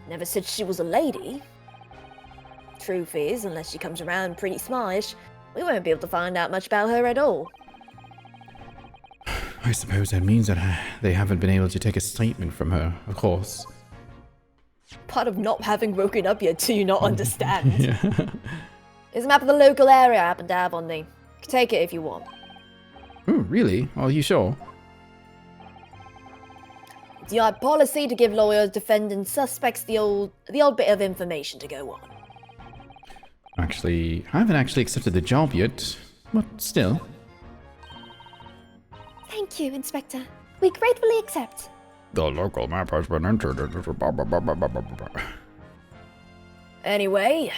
Never said she was a lady. Truth is, unless she comes around pretty smartish, we won't be able to find out much about her at all. I suppose that means that they haven't been able to take a statement from her, of course. Part of not having woken up yet, do you not understand? Yeah. There's a map of the local area I happen to have on me. You can take it if you want. Oh, really? Are you sure? It's the odd policy to give lawyers, defendants, suspects the odd bit of information to go on. Actually, I haven't actually accepted the job yet, but still. Thank you, Inspector. We gratefully accept. The local map has been entered. Anyway,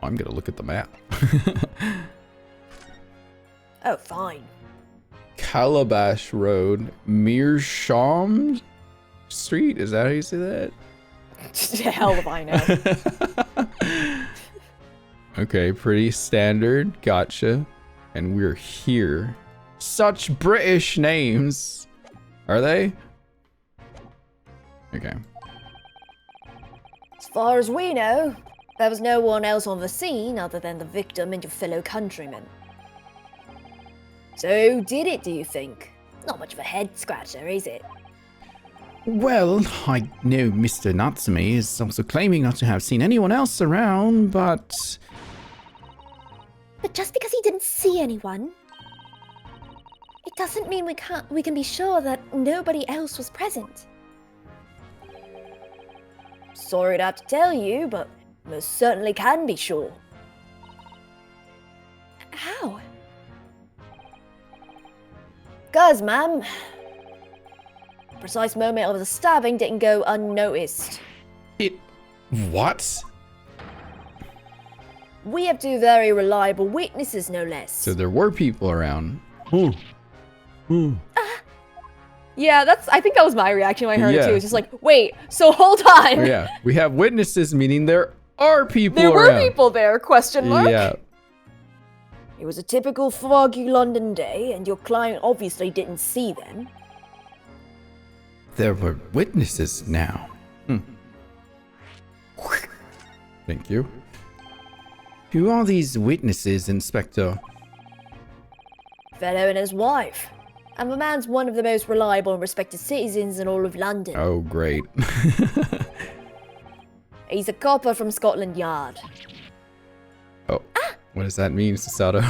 I'm gonna look at the map. oh fine. Calabash Road, Mearsham Street. Is that how you say that? Hell if I know. Okay, pretty standard. Gotcha. And we're here. Such British names. Are they? Okay. As far as we know, there was no one else on the scene other than the victim and your fellow countrymen. So who did it, do you think? Not much of a head scratcher, is it? Well, I know Mr. Natsume is also claiming not to have seen anyone else around, but... But just because he didn't see anyone, it doesn't mean we can be sure that nobody else was present. Sorry to have to tell you, but most certainly can be sure. How? 'Cause, ma'am, the precise moment of the stabbing didn't go unnoticed. What? We have two very reliable witnesses, no less. So there were people around. Yeah, I think that was my reaction when I heard it Yeah. too. It's just like, wait, so hold on. Yeah, we have witnesses, meaning there are people There were around. people there, question mark? Yeah. It was a typical foggy London day, and your client obviously didn't see them. There were witnesses now. Thank you. Who are these witnesses, Inspector? Fellow and his wife. And the man's one of the most reliable and respected citizens in all of London. Oh, great. He's a copper from Scotland Yard. Oh, what does that mean, Sasato?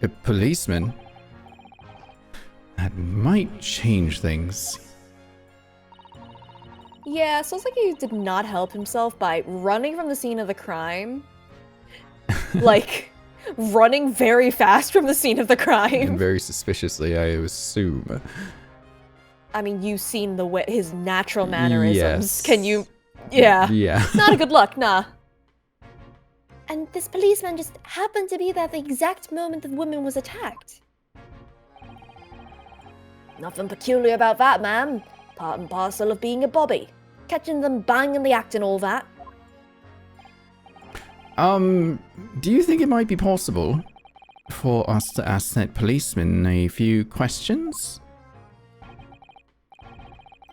A policeman? That might change things. Yeah, sounds like he did not help himself by running from the scene of the crime. Like, running very fast from the scene of the crime. And very suspiciously, I assume. I mean, you've seen his natural mannerisms. Yes. Can you... Yeah. Yeah. Not a good look, nah. And this policeman just happened to be there at the exact moment the woman was attacked. Nothing peculiar about that, ma'am. Part and parcel of being a bobby. Catching them banging the act and all that. Do you think it might be possible for us to ask that policeman a few questions?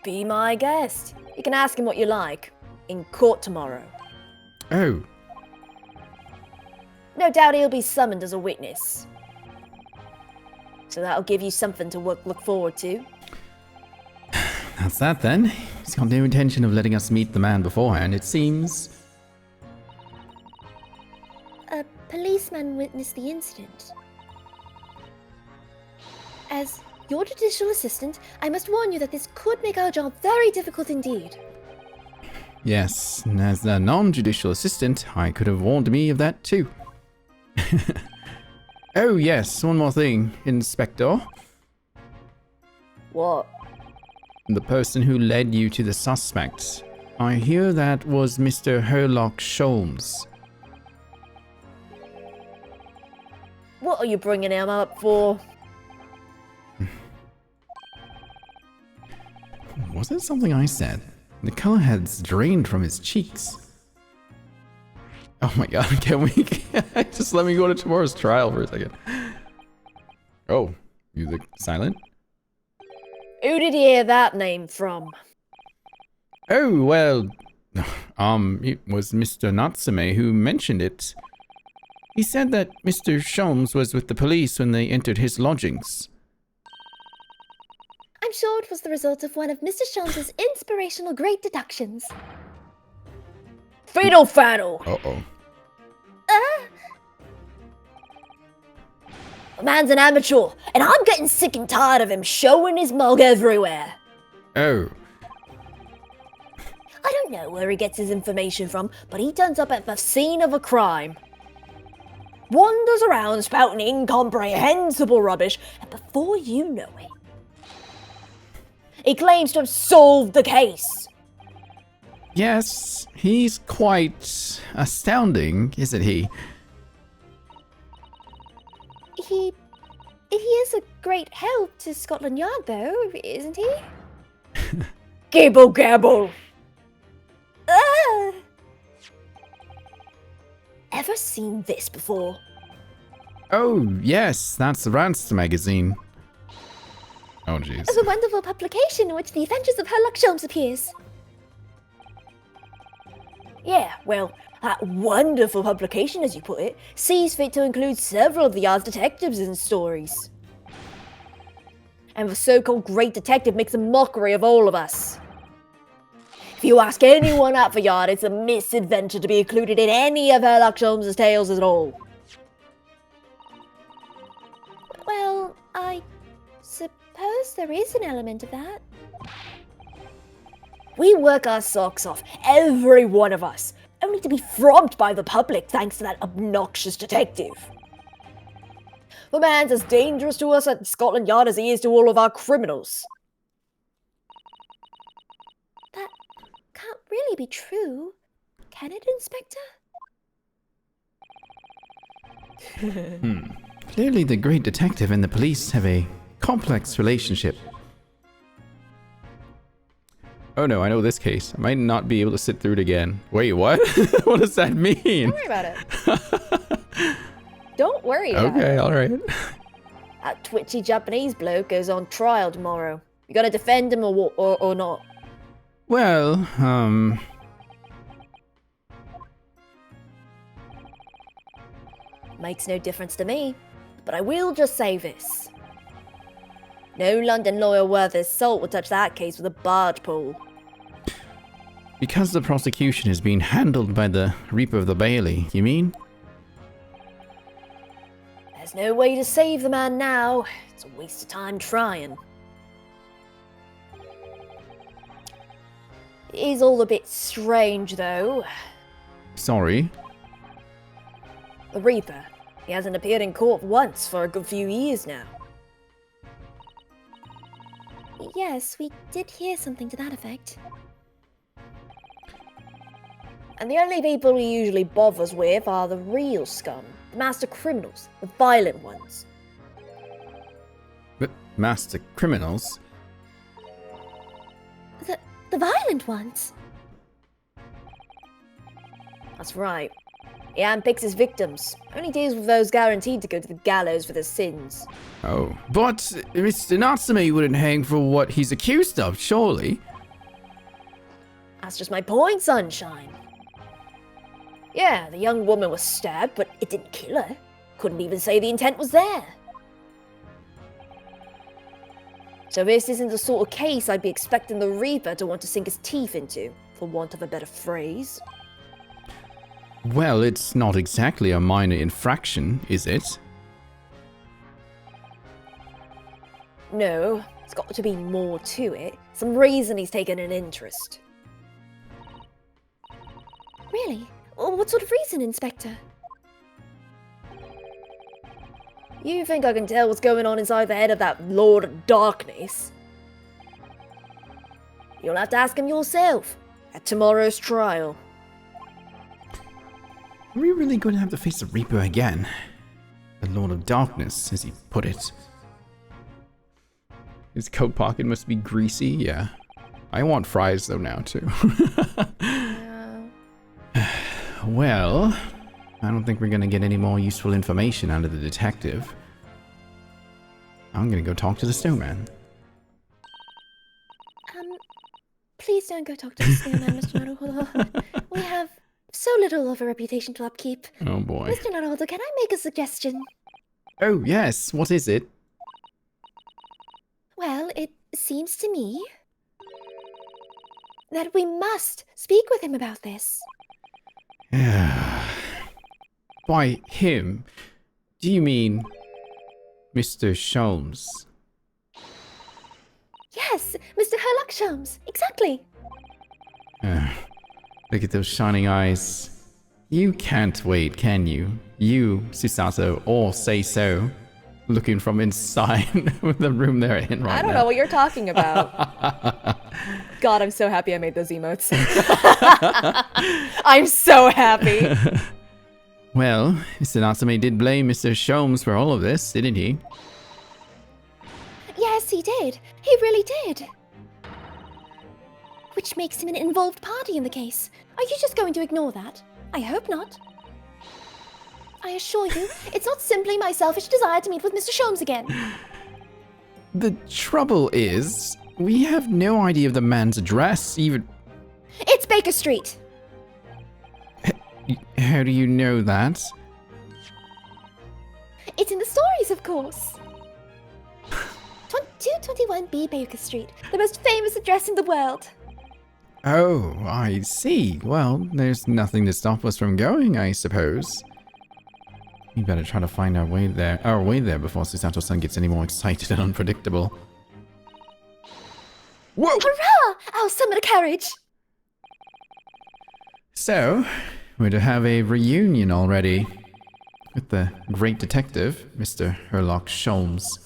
Be my guest. You can ask him what you like. In court tomorrow. Oh, No doubt he'll be summoned as a witness. So that'll give you something to look forward to. that's that then. He's got no intention of letting us meet the man beforehand, it seems. A policeman witnessed the incident. As your judicial assistant, I must warn you that this could make our job very difficult indeed. Yes, and as a non-judicial assistant, I could have warned me of that too. Oh yes, one more thing, Inspector. What? The person who led you to the suspect. I hear that was Mr. Herlock Sholmes. What are you bringing him up for? Wasn't it something I said? The color has drained from his cheeks. Oh my god, can we just let me go to tomorrow's trial for a second? Oh, you look silent? Who did you hear that name from? Oh, well, it was Mr. Natsume who mentioned it. He said that Mr. Sholmes was with the police when they entered his lodgings. I'm sure it was the result of one of Mr. Sholmes' inspirational great deductions. Fiddle faddle! Uh-oh. The man's an amateur, and I'm getting sick and tired of him showing his mug everywhere. Oh, I don't know where he gets his information from, but he turns up at the scene of a crime. Wanders around spouting incomprehensible rubbish, and before you know it, he claims to have solved the case. yes, he's quite astounding, isn't he? He is a great help to Scotland Yard, though, isn't he? Gibble gabble. Ah! Ever seen this before? Oh, yes, that's the Rants magazine. Oh, jeez. The wonderful publication in which the Adventures of Herlock Sholmes appears. Yeah, well, that wonderful publication, as you put it, sees fit to include several of the Yard's detectives in stories. and the so-called great detective makes a mockery of all of us. If you ask anyone at the yard, it's a misadventure to be included in any of Sherlock Holmes' tales at all. Well, I suppose there is an element of that. We work our socks off, every one of us, only to be frogged by the public thanks to that obnoxious detective. The man's as dangerous to us at Scotland Yard as he is to all of our criminals. That can't really be true. Can it, Inspector? Clearly the great detective and the police have a complex relationship. Oh no, I know this case. I might not be able to sit through it again. Wait, what? What does that mean? Don't worry about it. Don't worry about it. Okay, alright. That twitchy Japanese bloke goes on trial tomorrow. You gotta defend him or not. Well, Makes no difference to me. But I will just say this. No London lawyer worth his salt would touch that case with a barge pole. because the prosecution is being handled by the Reaper of the Bailey, you mean? There's no way to save the man now. It's a waste of time trying. It is all a bit strange, though. Sorry. The Reaper. He hasn't appeared in court once for a good few years now. Yes, we did hear something to that effect. And the only people he usually bothers with are the real scum. The master criminals. The violent ones. But master criminals? The violent ones? That's right. He handpicks his victims. Only deals with those guaranteed to go to the gallows for their sins. Oh, but Mr. Natsume wouldn't hang for what he's accused of, surely? That's just my point, sunshine. Yeah, the young woman was stabbed, but it didn't kill her. Couldn't even say the intent was there. So this isn't the sort of case I'd be expecting the Reaper to want to sink his teeth into, for want of a better phrase. Well, it's not exactly a minor infraction, is it? No, there's got to be more to it. Some reason he's taken an interest. Really? What sort of reason, Inspector? You think I can tell what's going on inside the head of that Lord of Darkness? You'll have to ask him yourself at tomorrow's trial. Are we really going to have to face the Reaper again? The Lord of Darkness, as he put it. His coat pocket must be greasy, yeah. I want fries though now too. Well, I don't think we're gonna get any more useful information out of the detective. I'm gonna go talk to the snowman. Please don't go talk to the snowman, Mr. Naruhodo. We have so little of a reputation to upkeep. Oh boy. Mr. Naruhodo, can I make a suggestion? Oh yes, what is it? Well, it seems to me that we must speak with him about this. By him, do you mean Mr. Sholmes? Yes, Mr. Sherlock Holmes, exactly. Look at those shining eyes. You can't wait, can you? You, Susato, or say so, looking from inside the room they're in right now. I don't know what you're talking about. God, I'm so happy I made those emotes. I'm so happy. Well, Mr. Natsume did blame Mr. Sholmes for all of this, didn't he? Yes, he did. He really did. Which makes him an involved party in the case. Are you just going to ignore that? I hope not. I assure you, it's not simply my selfish desire to meet with Mr. Sholmes again. The trouble is, we have no idea of the man's address, even... It's Baker Street. How do you know that? It's in the stories, of course. 221B Baker Street, the most famous address in the world. Oh, I see. Well, there's nothing to stop us from going, I suppose. We better try to find our way there before Susato-san gets any more excited and unpredictable. Whoa! Hurrah! I'll summon a carriage. So, we're to have a reunion already with the great detective, Mr. Herlock Sholmes.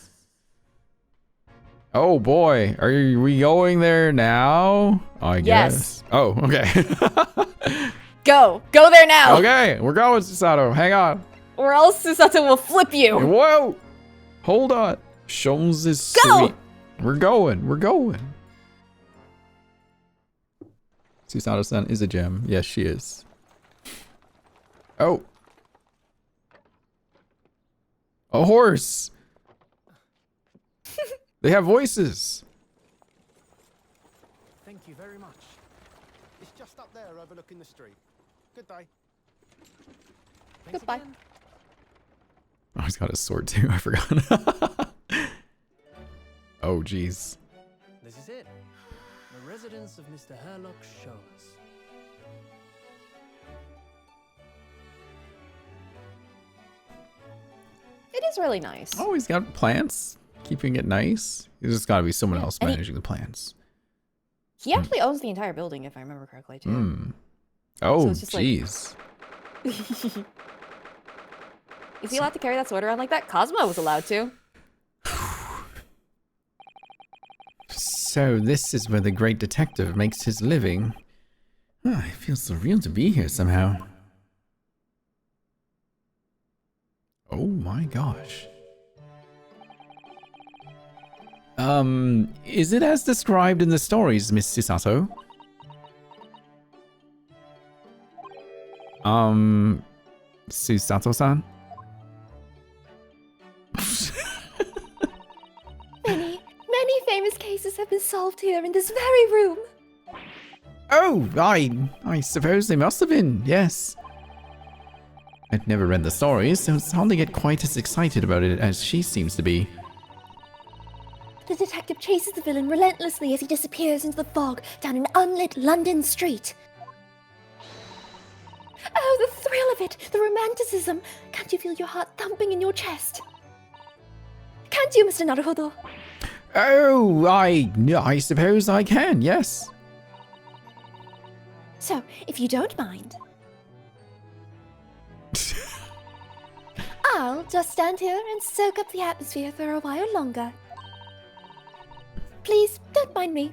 Oh boy, are we going there now? I Yes. guess. Oh, okay. Go there now, Okay, we're going, Susato. Hang on. or else Susato will flip you. Whoa! Hold on. Sholmes is Go! sweet. We're going. Susato-san is a gem. Yes, she is. Oh. A horse. They have voices. Thank you very much. It's just up there overlooking the street. Good day. Thanks Goodbye. again. Oh, he's got a sword too. I forgot. Oh, jeez. This is it. The residence of Mr. Herlock Sholmes. It is really nice. Oh, he's got plants. Keeping it nice. There's got to be someone else and he- managing the plants. He actually owns the entire building, if I remember correctly, too. Hmm. Oh, it's just like- jeez. Is he allowed to carry that sword around like that? Cosmo was allowed to. So this is where the great detective makes his living. Oh, it feels surreal to be here somehow. Oh my gosh. Is it as described in the stories, Miss Susato? Susato-san? Many famous cases have been solved here in this very room. Oh, I suppose they must have been, yes. I'd never read the stories, so it's hard to get quite as excited about it as she seems to be. The detective chases the villain relentlessly as he disappears into the fog down an unlit London street. Oh, the thrill of it, the romanticism. Can't you feel your heart thumping in your chest? Can't you, Mr. Naruhodo? Oh, I suppose I can, yes. So, if you don't mind, I'll just stand here and soak up the atmosphere for a while longer. Please, don't mind me.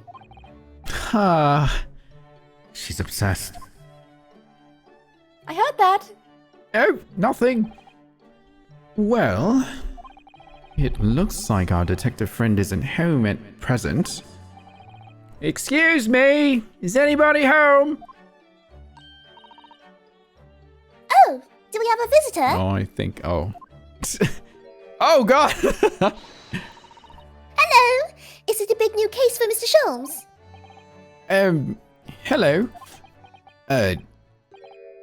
Ah, she's obsessed. I heard that. Oh, nothing. Well, it looks like our detective friend isn't home at present. Excuse me, is anybody home? Oh, do we have a visitor? Oh, I think, oh. Oh, God! Hello! Is it a big new case for Mr. Sholmes? Hello?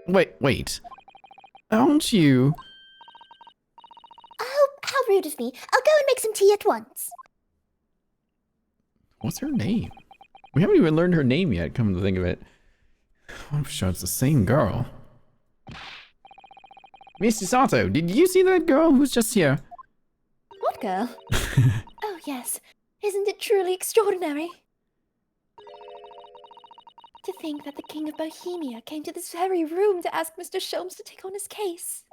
Wait. Aren't you... Oh, how rude of me. I'll go and make some tea at once. What's her name? We haven't even learned her name yet, come to think of it. I'm sure it's the same girl. Miss Sato, did you see that girl who's just here? What girl? Oh, yes. Isn't it truly extraordinary? To think that the King of Bohemia came to this very room to ask Mr. Sholmes to take on his case.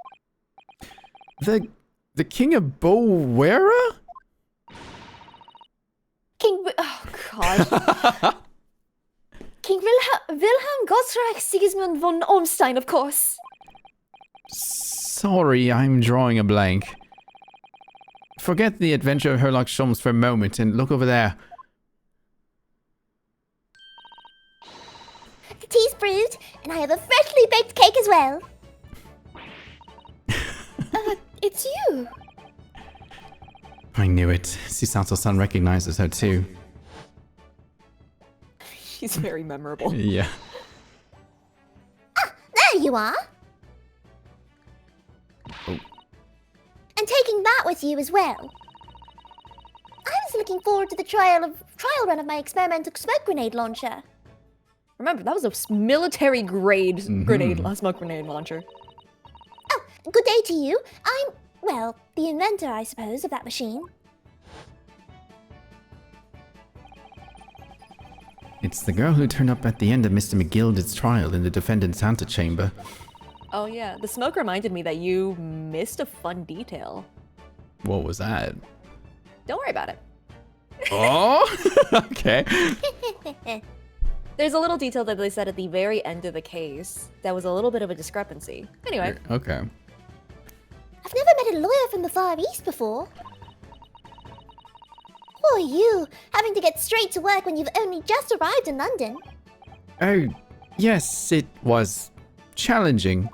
The King of Bowera? Oh, God. King Wilhelm Gottsreich Sigismund von Ormstein, of course. Sorry, I'm drawing a blank. Forget the adventure of Herlock Sholmes for a moment and look over there. The tea's brewed, and I have a freshly baked cake as well. It's you. I knew it. Susato-san recognizes her too. She's very memorable. Yeah. There you are. Oh. And taking that with you as well. I was looking forward to the trial run of my experimental smoke grenade launcher. Remember, that was a military grade smoke grenade launcher. Oh, good day to you. I'm, well, the inventor, I suppose, of that machine. It's the girl who turned up at the end of Mr. McGilded's trial in the defendant's antechamber. Oh yeah, the smoke reminded me that you missed a fun detail. What was that? Don't worry about it. Oh, okay. There's a little detail that they said at the very end of the case that was a little bit of a discrepancy. Anyway. Okay. I've never met a lawyer from the Far East before. Who are you, having to get straight to work when you've only just arrived in London? Oh, yes, it was challenging.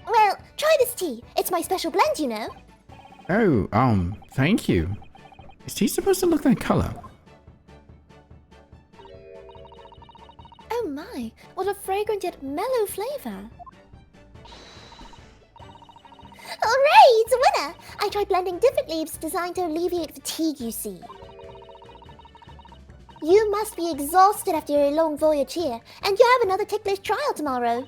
Well, try this tea. It's my special blend, you know. Oh, thank you. Is tea supposed to look that color? Oh my, what a fragrant yet mellow flavor. Hooray, it's a winner! I tried blending different leaves designed to alleviate fatigue, you see. You must be exhausted after your long voyage here, and you have another ticklish trial tomorrow.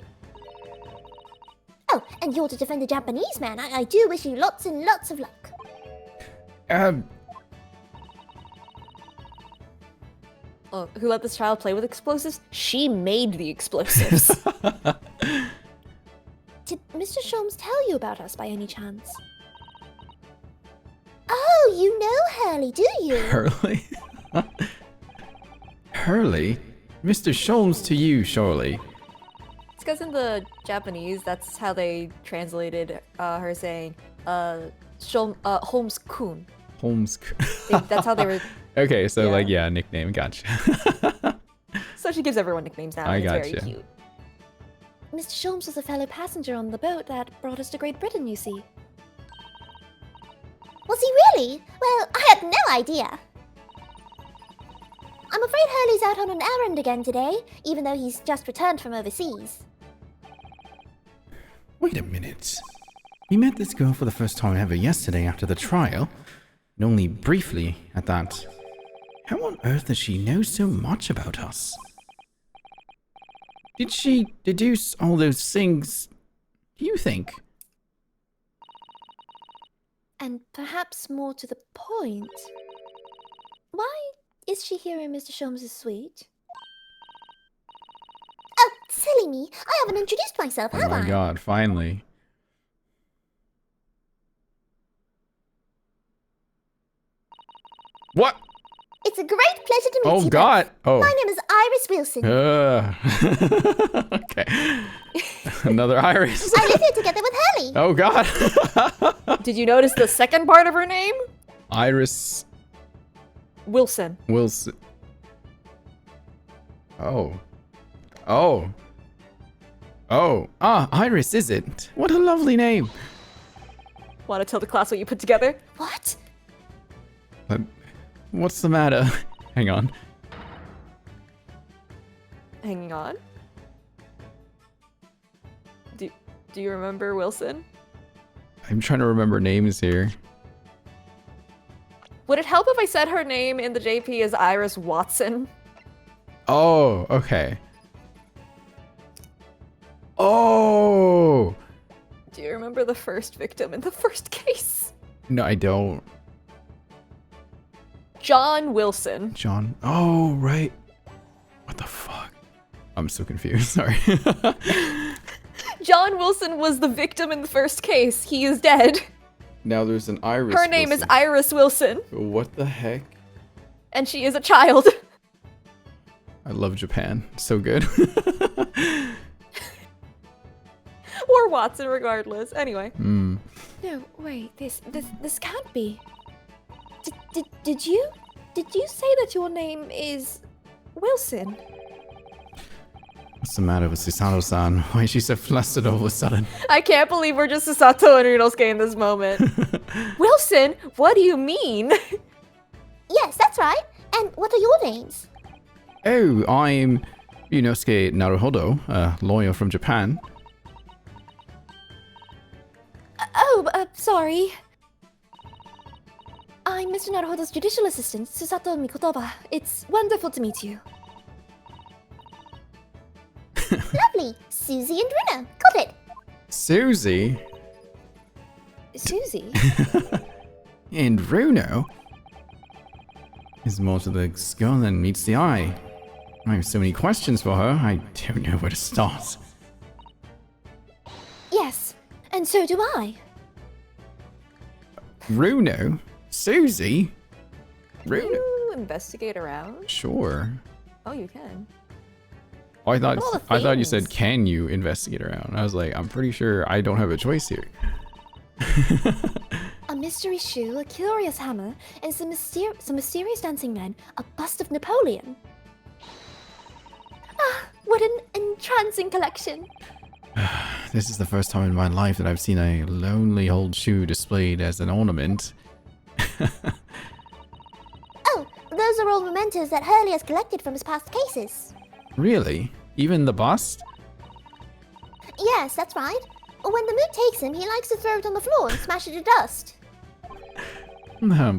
Oh, and you're to defend the Japanese man. I do wish you lots and lots of luck. Oh, who let this child play with explosives? She made the explosives. Did Mr. Sholmes tell you about us by any chance? Oh, you know Hurley, do you? Hurley? Hurley? Mr. Sholmes to you, surely. It's because in the Japanese, that's how they translated her saying, Holmes-kun. Holmes. That's how they were... Okay, so Yeah. like, yeah, nickname. Gotcha. So she gives everyone nicknames now. I and it's gotcha. very cute. Mr. Sholmes was a fellow passenger on the boat that brought us to Great Britain, you see. Was he really? Well, I had no idea. I'm afraid Hurley's out on an errand again today, even though he's just returned from overseas. Wait a minute. We met this girl for the first time ever yesterday after the trial, and only briefly at that. How on earth does she know so much about us? Did she deduce all those things, do you think? And perhaps more to the point, why is she here in Mr. Sholmes' suite? Oh, silly me. I haven't introduced myself, Oh have my I? god, finally. What? It's a great pleasure to meet Oh you god. both. Oh. My name is Iris Wilson. Okay. Another Iris. I live here together with Hurley. Oh god. Did you notice the second part of her name? Iris Wilson. Wilson. Oh. Oh. Oh. Ah, Iris, is it? What a lovely name. Want to tell the class what you put together? What? What's the matter? Hang on. Hanging on. Do you remember Wilson? I'm trying to remember names here. Would it help if I said her name in the JP as Iris Watson? Oh, okay. Oh! Do you remember the first victim in the first case? No, I don't. John Wilson. John. Oh, right. What the fuck? I'm so confused. Sorry. John Wilson was the victim in the first case. He is dead. Now there's an Iris. Her name is Wilson. Iris Wilson, What the heck? and she is a child. I love Japan. So good. Or Watson, regardless. Anyway. Hmm. No, wait. This can't be. Did you say that your name is Wilson? What's the matter with Susato-san? Why is she so flustered all of a sudden? I can't believe we're just Sasato and Ryunosuke in this moment. Wilson, what do you mean? Yes, that's right. And what are your names? Oh, I'm Ryunosuke Naruhodo, a lawyer from Japan. Sorry. I'm Mr. Naruhodo's judicial assistant, Susato Mikotoba. It's wonderful to meet you. Lovely. Susie and Runa. Got it. Susie? Susie? And Bruno is more to the skull than meets the eye. I have so many questions for her, I don't know where to start. Yes, and so do I. Bruno? Susie? Bruno? You investigate around? Sure. Oh, you can. Oh, I thought All the you said, things. can you investigate around? I was like, I'm pretty sure I don't have a choice here. A mystery shoe, a curious hammer, and some mysterious dancing men, a bust of Napoleon. Ah, what an entrancing collection. This is the first time in my life that I've seen a lonely old shoe displayed as an ornament. Oh, those are all mementos that Hurley has collected from his past cases. Really? Even the bust? Yes, that's right. When the mood takes him, he likes to throw it on the floor and smash it to dust.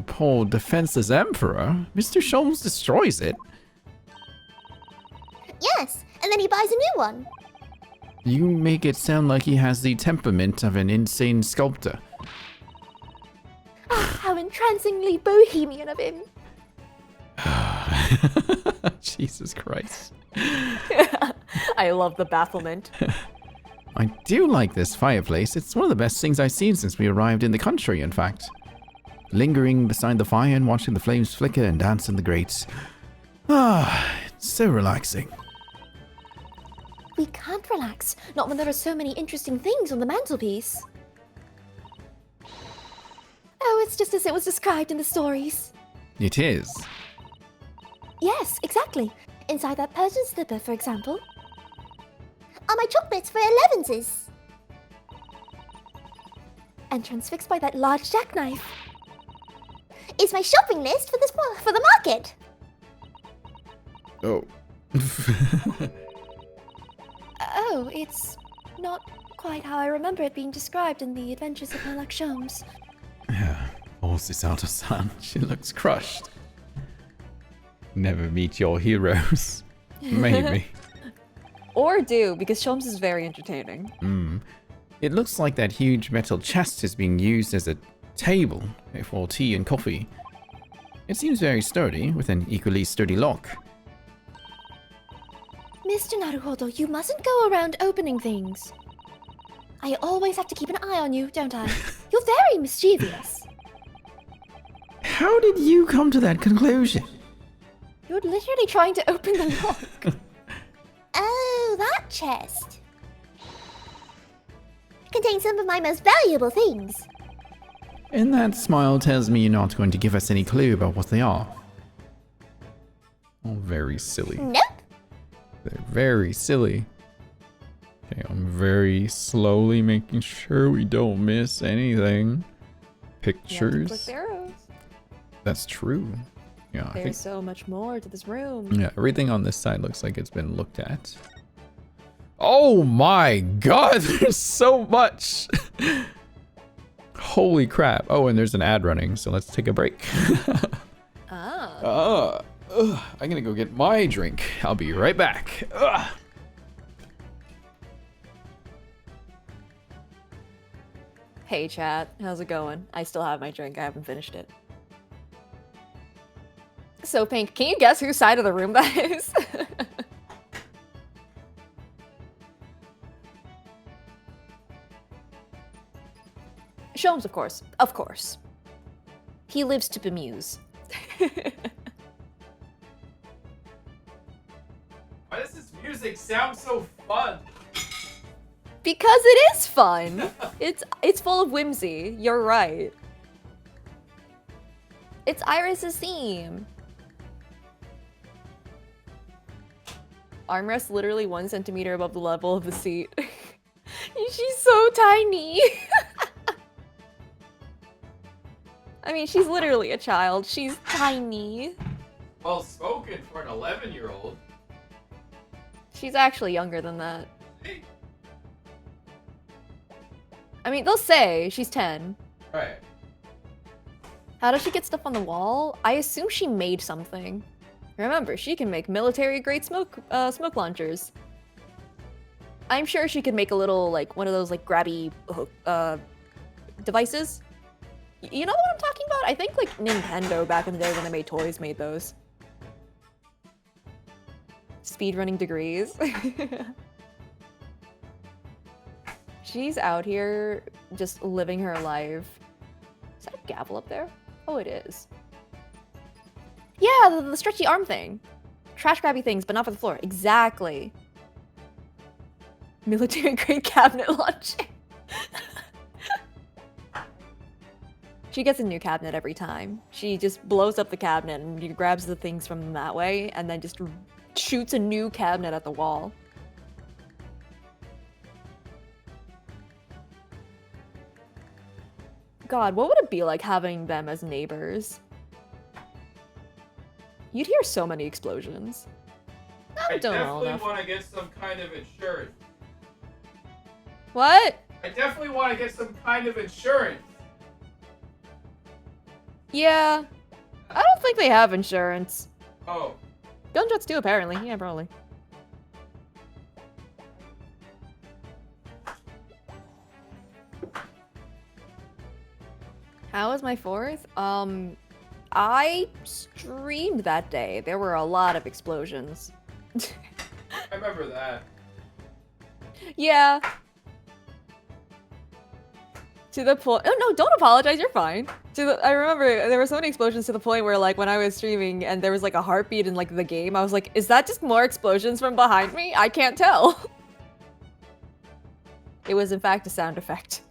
Poor defenseless emperor. Mr. Sholmes destroys it. Yes, and then he buys a new one. You make it sound like he has the temperament of an insane sculptor. Ah, how entrancingly bohemian of him. Jesus Christ. I love the bafflement. I do like this fireplace. It's one of the best things I've seen since we arrived in the country, in fact. Lingering beside the fire and watching the flames flicker and dance in the grates. Ah, it's so relaxing. We can't relax, not when there are so many interesting things on the mantelpiece. Oh, it's just as it was described in the stories. It is. Yes, exactly. Inside that Persian slipper, for example. Are my chocolates for 11s? And transfixed by that large jackknife. Is my shopping list for the market? Oh. Oh, it's not quite how I remember it being described in the Adventures of Sherlock Holmes. Horse is out of sun. She looks crushed. Never meet your heroes. Maybe. Or do, because Sholmes is very entertaining. It looks like that huge metal chest is being used as a table for tea and coffee. It seems very sturdy, with an equally sturdy lock. Mr. Naruhodo, you mustn't go around opening things. I always have to keep an eye on you, don't I? You're very mischievous. How did you come to that conclusion? You're literally trying to open the lock. Oh, that chest. Contains some of my most valuable things. And that smile tells me you're not going to give us any clue about what they are. Oh, very silly. Nope. They're very silly. Okay, I'm very slowly making sure we don't miss anything. You have to Pictures. click the arrows. That's true. Yeah, I There's think. so much more to this room. Yeah, everything on this side looks like it's been looked at. Oh my god, there's so much! Holy crap. Oh, and there's an ad running, so let's take a break. I'm gonna go get my drink. I'll be right back. Hey chat, how's it going? I still have my drink, I haven't finished it. So Pink, can you guess whose side of the room that is? Sholmes, of course. Of course. He lives to bemuse. Why does this music sound so fun? Because it is fun. It's full of whimsy. You're right. It's Iris's theme. Armrest literally 1 centimeter above the level of the seat. She's so tiny. I mean, she's literally a child. She's tiny. Well spoken for an 11-year-old. She's actually younger than that. I mean, they'll say she's 10. Right. How does she get stuff on the wall? I assume she made something. Remember, she can make military-grade smoke launchers. I'm sure she could make a little, like, one of those, like, grabby devices. You know what I'm talking about? I think, like, Nintendo back in the day when they made toys made those. Speedrunning degrees. She's out here just living her life. Is that a gavel up there? Oh, it is. Yeah, the stretchy arm thing. Trash grabby things, but not for the floor. Exactly. Military grade cabinet launcher. She gets a new cabinet every time. She just blows up the cabinet and grabs the things from them that way, and then just shoots a new cabinet at the wall. God, what would it be like having them as neighbors? You'd hear so many explosions. I don't know definitely enough. want to get some kind of insurance. What? I definitely want to get some kind of insurance. Yeah. I don't think they have insurance. Oh. Gunshots do, apparently. Yeah, probably. How was my 4th? I streamed that day. There were a lot of explosions. I remember that. Yeah. To the point. Oh no! Don't apologize. You're fine. I remember there were so many explosions to the point where, like, when I was streaming and there was like a heartbeat in like the game, I was like, "Is that just more explosions from behind me? I can't tell." It was in fact a sound effect.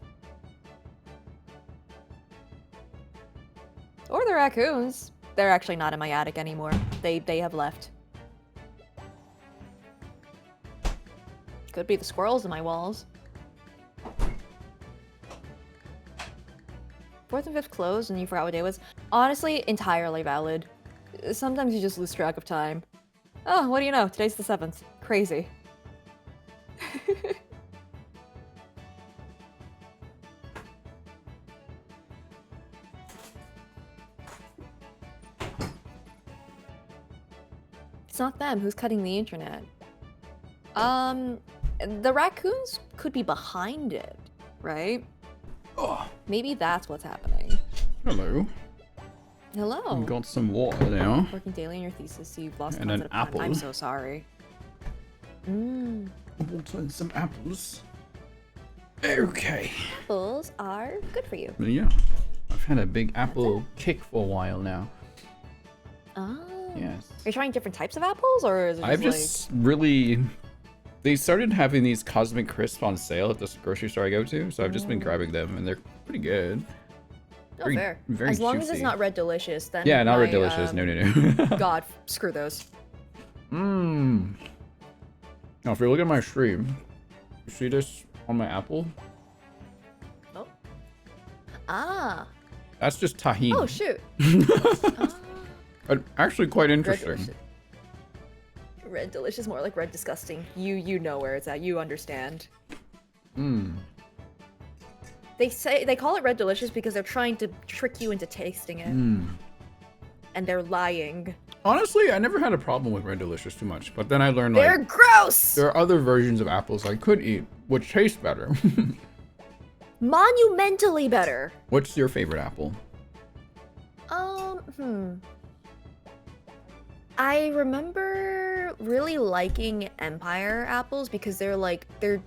Or the raccoons. They're actually not in my attic anymore. They have left. Could be the squirrels in my walls. 4th and 5th closed and you forgot what day it was. Honestly, entirely valid. Sometimes you just lose track of time. Oh, what do you know? Today's the 7th. Crazy. It's not them. Who's cutting the internet? The raccoons could be behind it, right? Oh. Maybe that's what's happening. Hello. Hello. Got some water now. Working daily on your thesis, so you've lost And tons an of time. apple. I'm so sorry. Mmm. Water and some apples. Okay. Apples are good for you. Yeah. I've had a big apple kick for a while now. Oh. Yes. Are you trying different types of apples, or is it just I've just really... They started having these Cosmic Crisps on sale at this grocery store I go to, so I've just been grabbing them, and they're pretty good. Oh, fair. Very as long as it's juicy. not Red Delicious, then Yeah, not my, Red Delicious. No. God, screw those. Mmm. Now, if you look at my stream, you see this on my apple? Oh. Ah. That's just tahini. Oh, shoot. Actually quite interesting. Red Delicious, more like Red Disgusting. You know where it's at. You understand. Mmm. They call it Red Delicious because they're trying to trick you into tasting it. Mmm. And they're lying. Honestly, I never had a problem with Red Delicious too much, but then I learned They're like gross! there are other versions of apples I could eat, which taste better. Monumentally better. What's your favorite apple? I remember really liking Empire apples because they're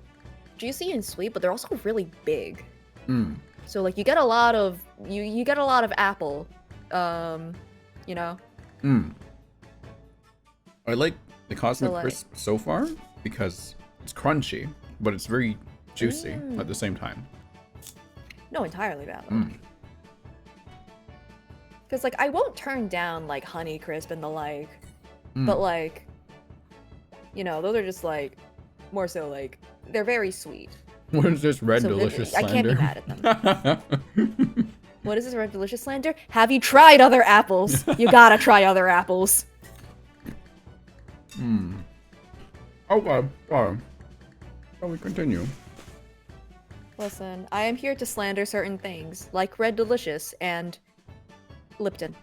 juicy and sweet, but they're also really big. Mm. So like you get a lot of you get a lot of apple. You know. Mm. I like the Cosmic So, like- Crisp so far because it's crunchy, but it's very juicy at the same time. No, entirely valid. Mm. Because like I won't turn down like Honey Crisp and the like, Mm. but like, you know, those are just like more so like they're very sweet. What is this Red So Delicious I can't be slander? mad at them. What is this Red Delicious slander? Have you tried other apples? You gotta try other apples. Hmm. Okay, sorry. Shall we continue? Listen, I am here to slander certain things, like Red Delicious and Lipton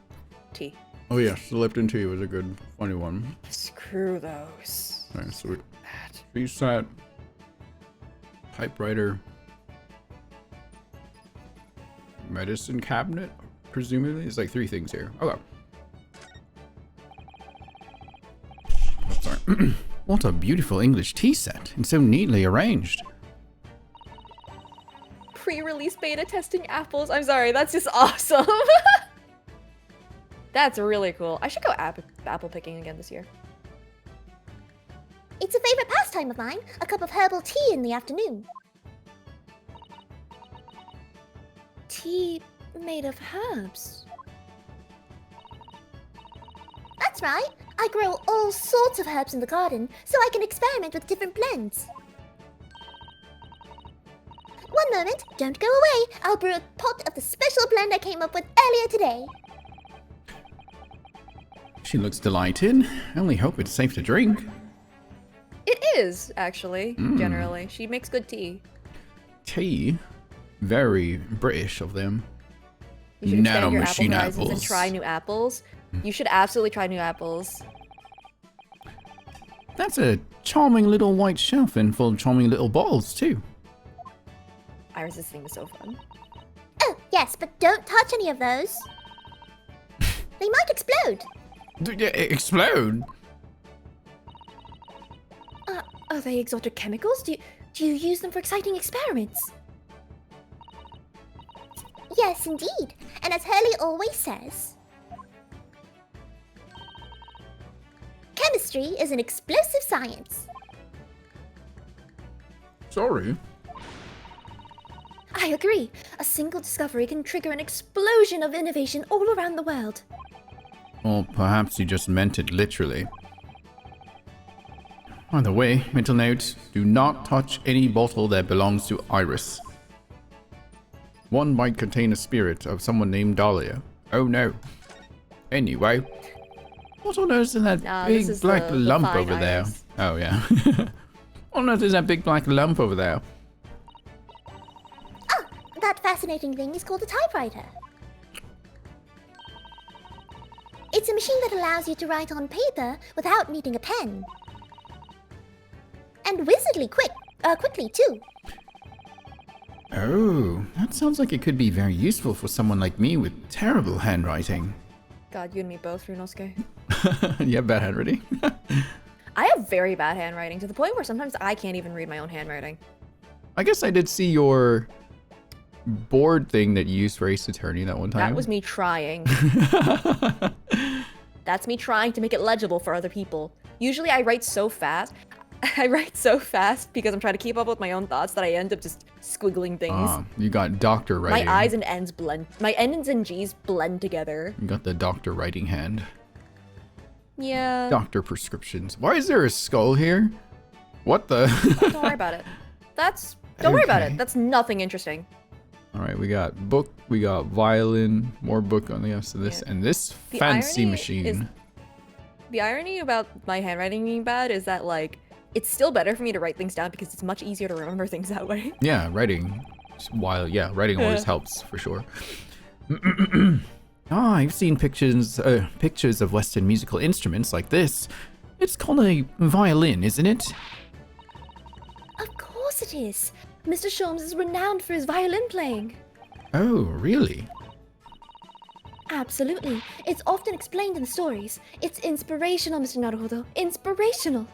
tea. Oh yes, the Lipton tea was a good, funny one. Screw those. Nice, sweet. Tea set. Typewriter. Medicine cabinet, presumably. There's like 3 things here. Okay. Oh, sorry. What a beautiful English tea set, and so neatly arranged. Pre-release beta testing apples. I'm sorry, that's just awesome. That's really cool. I should go apple picking again this year. It's a favorite pastime of mine, a cup of herbal tea in the afternoon. Tea made of herbs. That's right. I grow all sorts of herbs in the garden, so I can experiment with different blends. One moment, don't go away. I'll brew a pot of the special blend I came up with earlier today. She looks delighted. I only hope it's safe to drink. It is, actually, generally. She makes good tea. Tea? Very British of them. You should expand your apple Nanomachine horizons and apples. try new apples. You should absolutely try new apples. That's a charming little white shelf and full of charming little bottles, too. Iris, this thing is so fun. Oh, yes, but don't touch any of those. They might explode. Explode? Are they exotic chemicals? Do you use them for exciting experiments? Yes, indeed. And as Hurley always says, chemistry is an explosive science. Sorry. I agree. A single discovery can trigger an explosion of innovation all around the world. Or perhaps you just meant it literally. By the way, mental note, do not touch any bottle that belongs to Iris. One might contain a spirit of someone named Dahlia. Oh no. Anyway, what on earth is that This big is black the lump fine over there? Iris. Oh yeah. What on earth is that big black lump over there? Ah, that fascinating thing is called a typewriter. It's a machine that allows you to write on paper without needing a pen. And wizardly quickly too. Oh, that sounds like it could be very useful for someone like me with terrible handwriting. God, you and me both, Runosuke. You have bad handwriting? I have very bad handwriting to the point where sometimes I can't even read my own handwriting. I guess I did see your board thing that you used for Ace Attorney that one time. That was me trying. That's me trying to make it legible for other people. Usually I write so fast. I write so fast because I'm trying to keep up with my own thoughts that I end up just squiggling things. Ah, you got doctor writing. My I's and N's blend. My N's and G's blend together. You got the doctor writing hand. Yeah. Doctor prescriptions. Why is there a skull here? What the? Don't worry about it. Don't worry about Okay. it. That's nothing interesting. All right, we got book, we got violin, more book on the rest of this, Yeah. and this The fancy irony machine. is- The irony about my handwriting being bad is that, like, it's still better for me to write things down because it's much easier to remember things that way. Yeah, writing. Writing always helps for sure. I've seen pictures of Western musical instruments like this. It's called a violin, isn't it? Of course it is. Mr. Sholmes is renowned for his violin playing. Oh, really? Absolutely. It's often explained in the stories. It's inspirational, Mr. Naruhodo. Inspirational.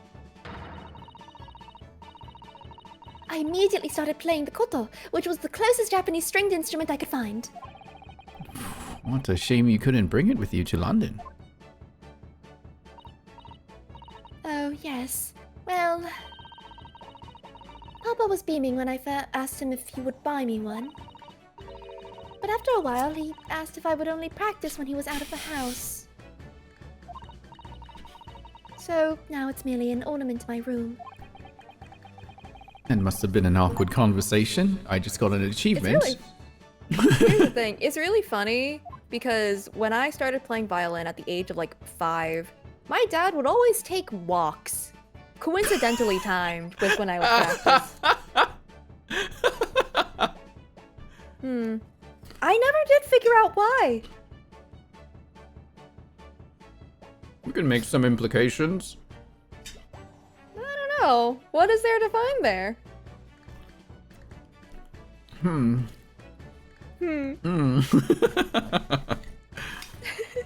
I immediately started playing the koto, which was the closest Japanese stringed instrument I could find. What a shame you couldn't bring it with you to London. Oh, yes. Well, Papa was beaming when I asked him if he would buy me one. But after a while, he asked if I would only practice when he was out of the house. So now it's merely an ornament to my room. It must have been an awkward conversation. I just got an achievement. Here's the thing. It's really funny because when I started playing violin at the age of like 5, my dad would always take walks, coincidentally timed with when I would practice. I never did figure out why. We can make some implications. I don't know. What is there to find there?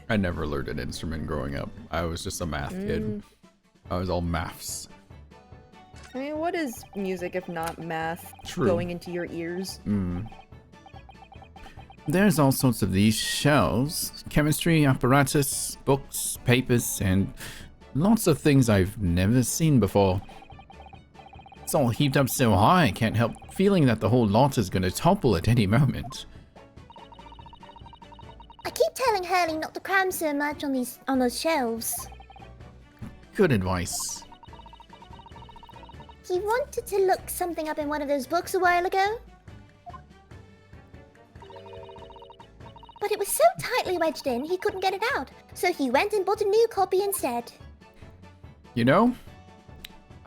I never learned an instrument growing up. I was just a math kid. I was all maths. I mean, what is music if not math True. going into your ears? There's all sorts of these shelves. Chemistry, apparatus, books, papers, and lots of things I've never seen before. It's all heaped up so high, I can't help feeling that the whole lot is going to topple at any moment. I keep telling Hurley not to cram so much on those shelves. Good advice. He wanted to look something up in one of those books a while ago. But it was so tightly wedged in, he couldn't get it out. So he went and bought a new copy instead. You know,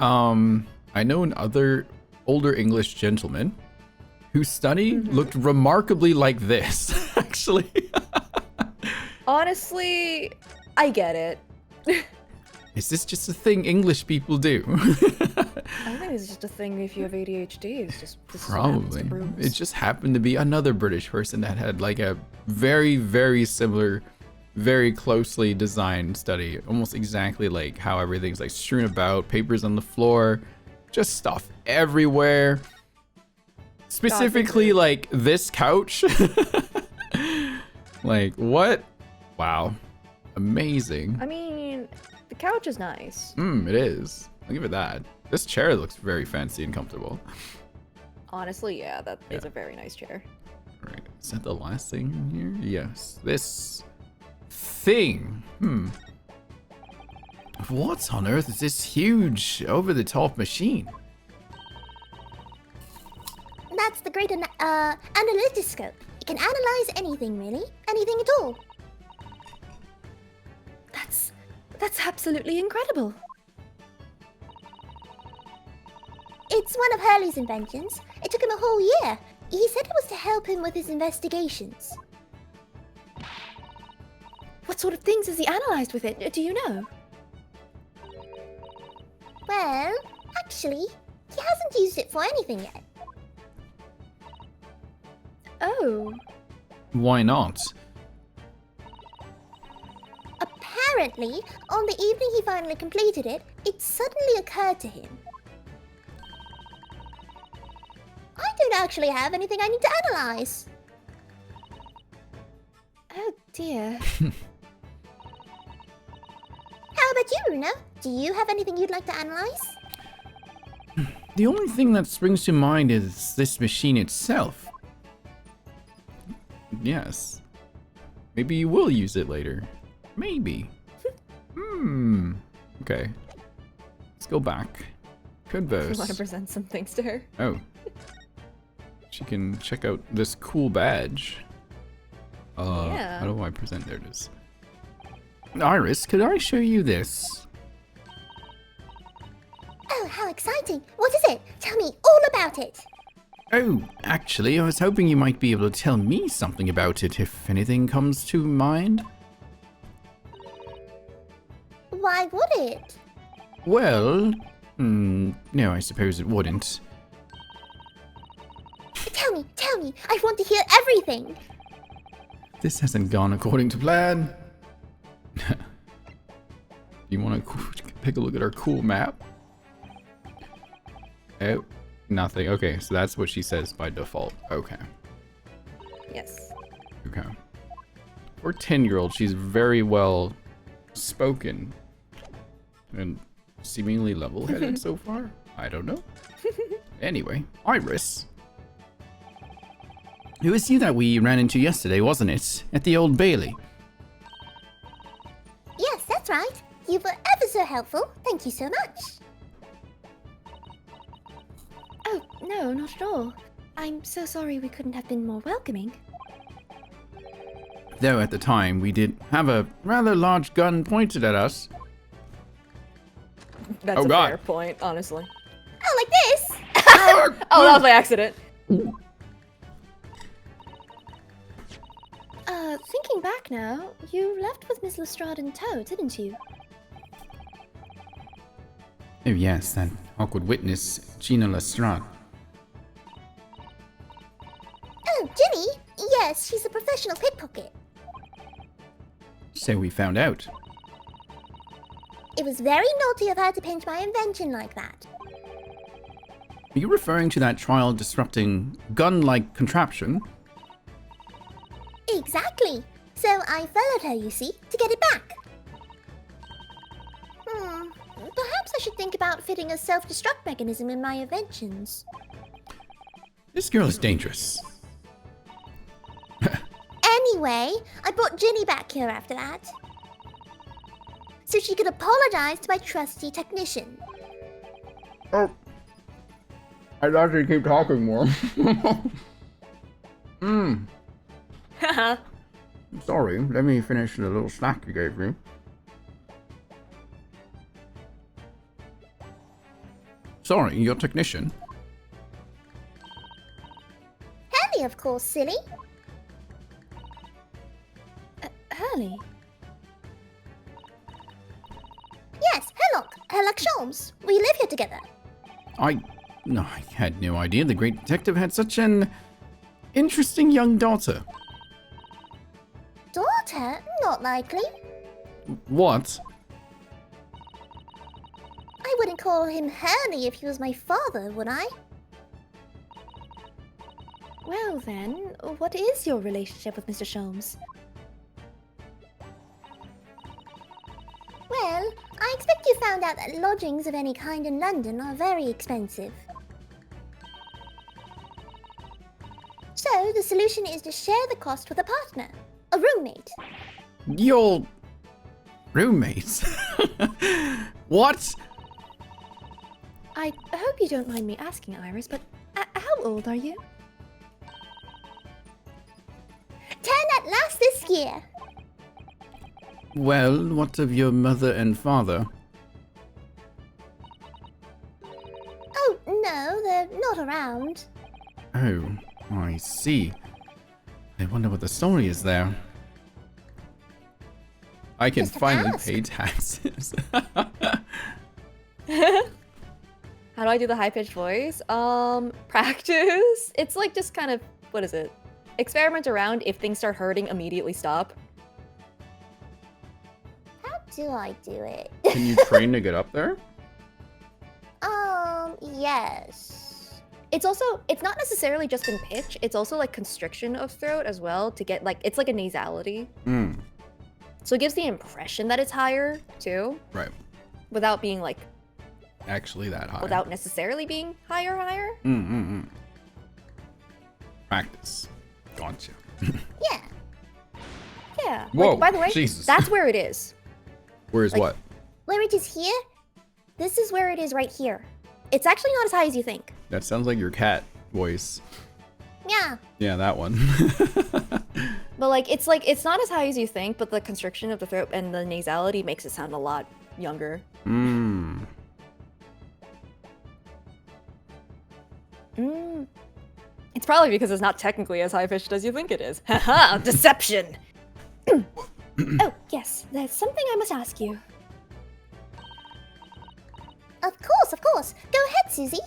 I know another older English gentleman whose study looked remarkably like this, actually. Honestly, I get it. Is this just a thing English people do? I think it's just a thing if you have ADHD. It's just this is what happens to Probably. brutes. It just happened to be another British person that had like a very, very similar, very closely designed study. Almost exactly like how everything's like strewn about, papers on the floor, just stuff everywhere. Specifically like this couch. Like, what? Wow. Amazing. I mean, the couch is nice. It is. I'll give it that. This chair looks very fancy and comfortable. Honestly, yeah, that is a very nice chair. Right. Is that the last thing in here? Yes. This thing. What on earth is this huge, over-the-top machine? That's the great analytoscope. It can analyze anything, really. Anything at all. That's absolutely incredible. It's one of Hurley's inventions. It took him a whole year. He said it was to help him with his investigations. What sort of things has he analyzed with it? Do you know? Well, actually, he hasn't used it for anything yet. Oh. Why not? Apparently, on the evening he finally completed it, it suddenly occurred to him. I don't actually have anything I need to analyze. Oh dear. How about you, Runa? Do you have anything you'd like to analyze? The only thing that springs to mind is this machine itself. Yes. Maybe you will use it later. Maybe. Okay. Let's go back. I Converse. want to present some things to her. Oh. She can check out this cool badge. Yeah. How do I present? There it is. Iris, could I show you this? Oh, how exciting! What is it? Tell me all about it! Oh, actually, I was hoping you might be able to tell me something about it if anything comes to mind. Why would it? Well, no, I suppose it wouldn't. Tell me, I want to hear everything! This hasn't gone according to plan. You want to take a look at our cool map? Oh, nothing. Okay, so that's what she says by default. Okay. Yes. Okay. For a 10-year-old, she's very well spoken and seemingly level-headed so far. I don't know. Anyway, Iris. It was you that we ran into yesterday, wasn't it? At the Old Bailey. Yes, that's right. You were ever so helpful. Thank you so much. Oh, no, not at all. I'm so sorry we couldn't have been more welcoming. Though at the time, we did have a rather large gun pointed at us. That's Oh, a God. fair point, honestly. Oh, like this? Oh, that was by accident. Thinking back now, you left with Miss Lestrade in tow, didn't you? Oh yes, that awkward witness, Gina Lestrade. Oh, Ginny? Yes, she's a professional pickpocket. So we found out. It was very naughty of her to pinch my invention like that. Are you referring to that trial-disrupting, gun-like contraption? Exactly. So I followed her, you see, to get it back. Perhaps I should think about fitting a self-destruct mechanism in my inventions. This girl is dangerous. Anyway, I brought Ginny back here after that. So she could apologize to my trusty technician. Oh. I thought she'd keep talking more. Haha. Sorry, let me finish the little snack you gave me. Sorry, your technician. Hurley, of course, silly. Hurley? Yes, Herlock Sholmes. We live here together. I had no idea the great detective had such an interesting young daughter. Daughter? Not likely. What? I wouldn't call him Hurley if he was my father, would I? Well then, what is your relationship with Mr. Sholmes? Well, I expect you found out that lodgings of any kind in London are very expensive. So, the solution is to share the cost with a partner, a roommate. Your roommates? What? I hope you don't mind me asking, Iris, but how old are you? 10 at last this year. Well, what of your mother and father? Oh, no, they're not around. Oh, I see. I wonder what the story is there. I can Just finally ask. pay taxes. How do I do the high-pitched voice? Practice. It's like just kind of, what is it? Experiment around. If things start hurting, immediately stop. How do I do it? Can you train to get up there? Yes. It's also, it's not necessarily just in pitch. It's also like constriction of throat as well to get like, it's like a nasality. Mm, So it gives the impression that it's higher too, right. without being like, Actually that high. without necessarily being higher. Practice. Gotcha. Yeah. Yeah. Whoa, Like, by the way, Jesus. that's where it is. Where's Like- what? Where it is here? This is where it is right here. It's actually not as high as you think. That sounds like your cat voice. Yeah. Yeah, that one. But like it's not as high as you think, but the constriction of the throat and the nasality makes it sound a lot younger. Mmm. It's probably because it's not technically as high pitched as you think it is. Haha, deception. Oh, yes, there's something I must ask you. Of course, of course. Go ahead, Susie.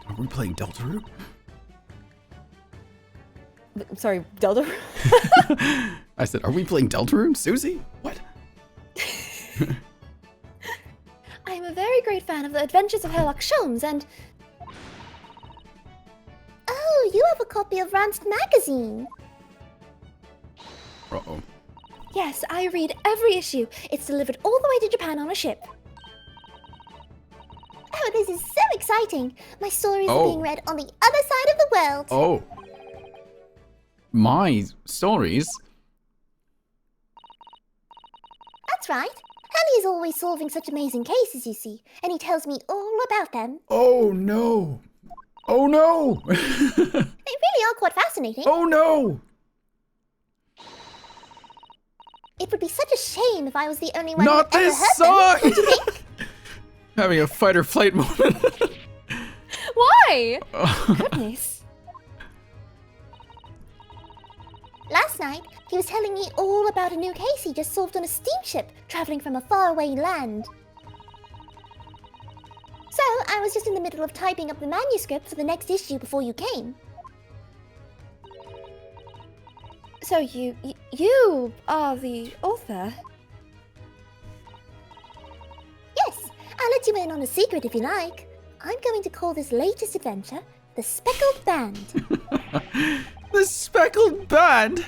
Are we playing Deltarune? Sorry, Delta. I said, are we playing Deltarune, Susie? What? I am a very great fan of the Adventures of Herlock Sholmes, and Oh, you have a copy of Ransk magazine. Uh-oh. yes, I read every issue. It's delivered all the way to Japan on a ship. Oh, this is so exciting. My stories are Oh. being read on the other side of the world. Oh. My stories? That's right. Hurley is always solving such amazing cases, you see, and he tells me all about them. Oh no. Oh no. They really are quite fascinating. Oh no. It would be such a shame if I was the only one Not who ever this heard song! them. Don't you think? Having a fight or flight moment. Why? Goodness. Last night, he was telling me all about a new case he just solved on a steamship traveling from a faraway land. So, I was just in the middle of typing up the manuscript for the next issue before you came. So you are the author? Yes, I'll let you in on a secret if you like. I'm going to call this latest adventure the Speckled Band. The Speckled Band!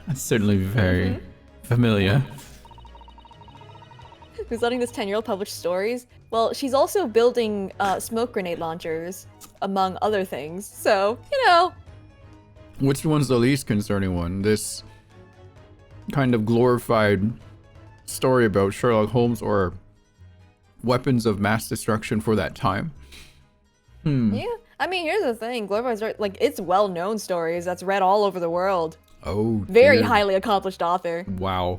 That's certainly very familiar. Who's letting this 10-year-old publish stories? Well, she's also building smoke grenade launchers, among other things. So, you know. Which one's the least concerning one? This kind of glorified story about Sherlock Holmes or weapons of mass destruction for that time? Yeah. I mean, here's the thing. Glorified's like, it's well-known stories that's read all over the world. Oh, Very dear. highly accomplished author. Wow.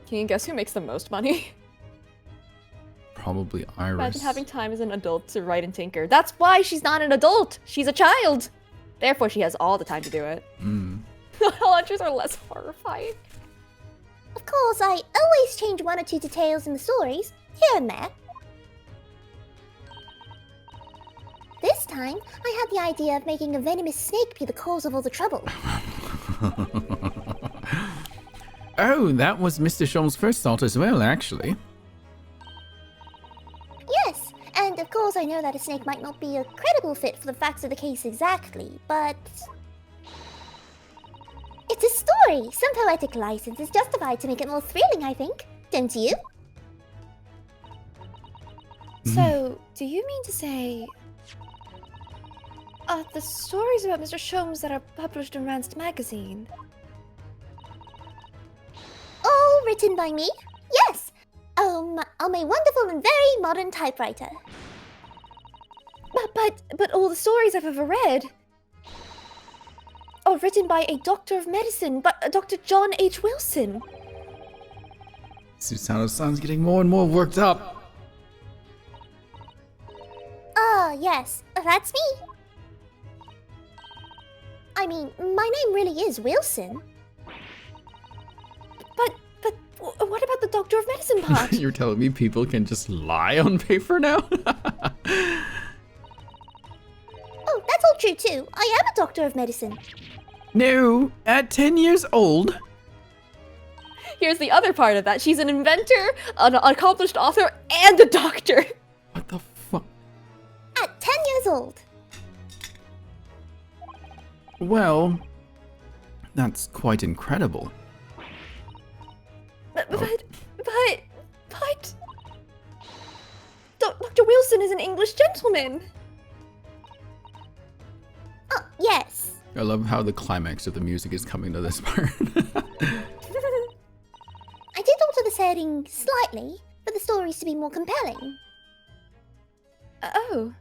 Can you guess who makes the most money? Probably Iris. Imagine having time as an adult to write and tinker. That's why she's not an adult. She's a child. Therefore, she has all the time to do it. Launchers are less horrifying. Of course, I always change one or two details in the stories, here and there. This time, I had the idea of making a venomous snake be the cause of all the trouble. Oh, that was Mr. Sholmes' first thought as well, actually. Yes, and of course I know that a snake might not be a credible fit for the facts of the case exactly, but... it's a story! Some poetic license is justified to make it more thrilling, I think. Don't you? So, do you mean to say... the stories about Mr. Sholmes that are published in Rand's magazine? All written by me? Yes! On my wonderful and very modern typewriter. But all the stories I've ever read are written by a doctor of medicine, Dr. John H. Wilson. Susanoo-san's getting more and more worked up. Yes, that's me. I mean, my name really is Wilson. But what about the doctor of medicine part? You're telling me people can just lie on paper now? Oh, that's all true too. I am a doctor of medicine. No, at 10 years old. Here's the other part of that. She's an inventor, an accomplished author, and a doctor. What the fuck? At 10 years old. Well, that's quite incredible. But Dr. Wilson is an English gentleman. Oh, yes. I love how the climax of the music is coming to this part. I did alter the setting slightly for the stories to be more compelling. Oh.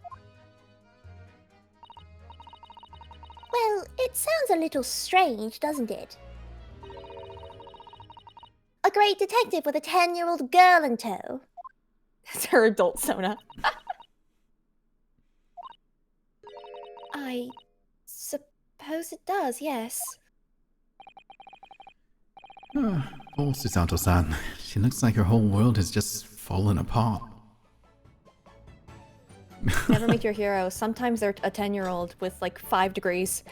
Well, it sounds a little strange, doesn't it? A great detective with a 10-year-old girl in tow. That's her adult Sona. I suppose it does, yes. Poor Susanoo-san. She looks like her whole world has just fallen apart. Never meet your hero. Sometimes they're a 10-year-old with like 5 degrees.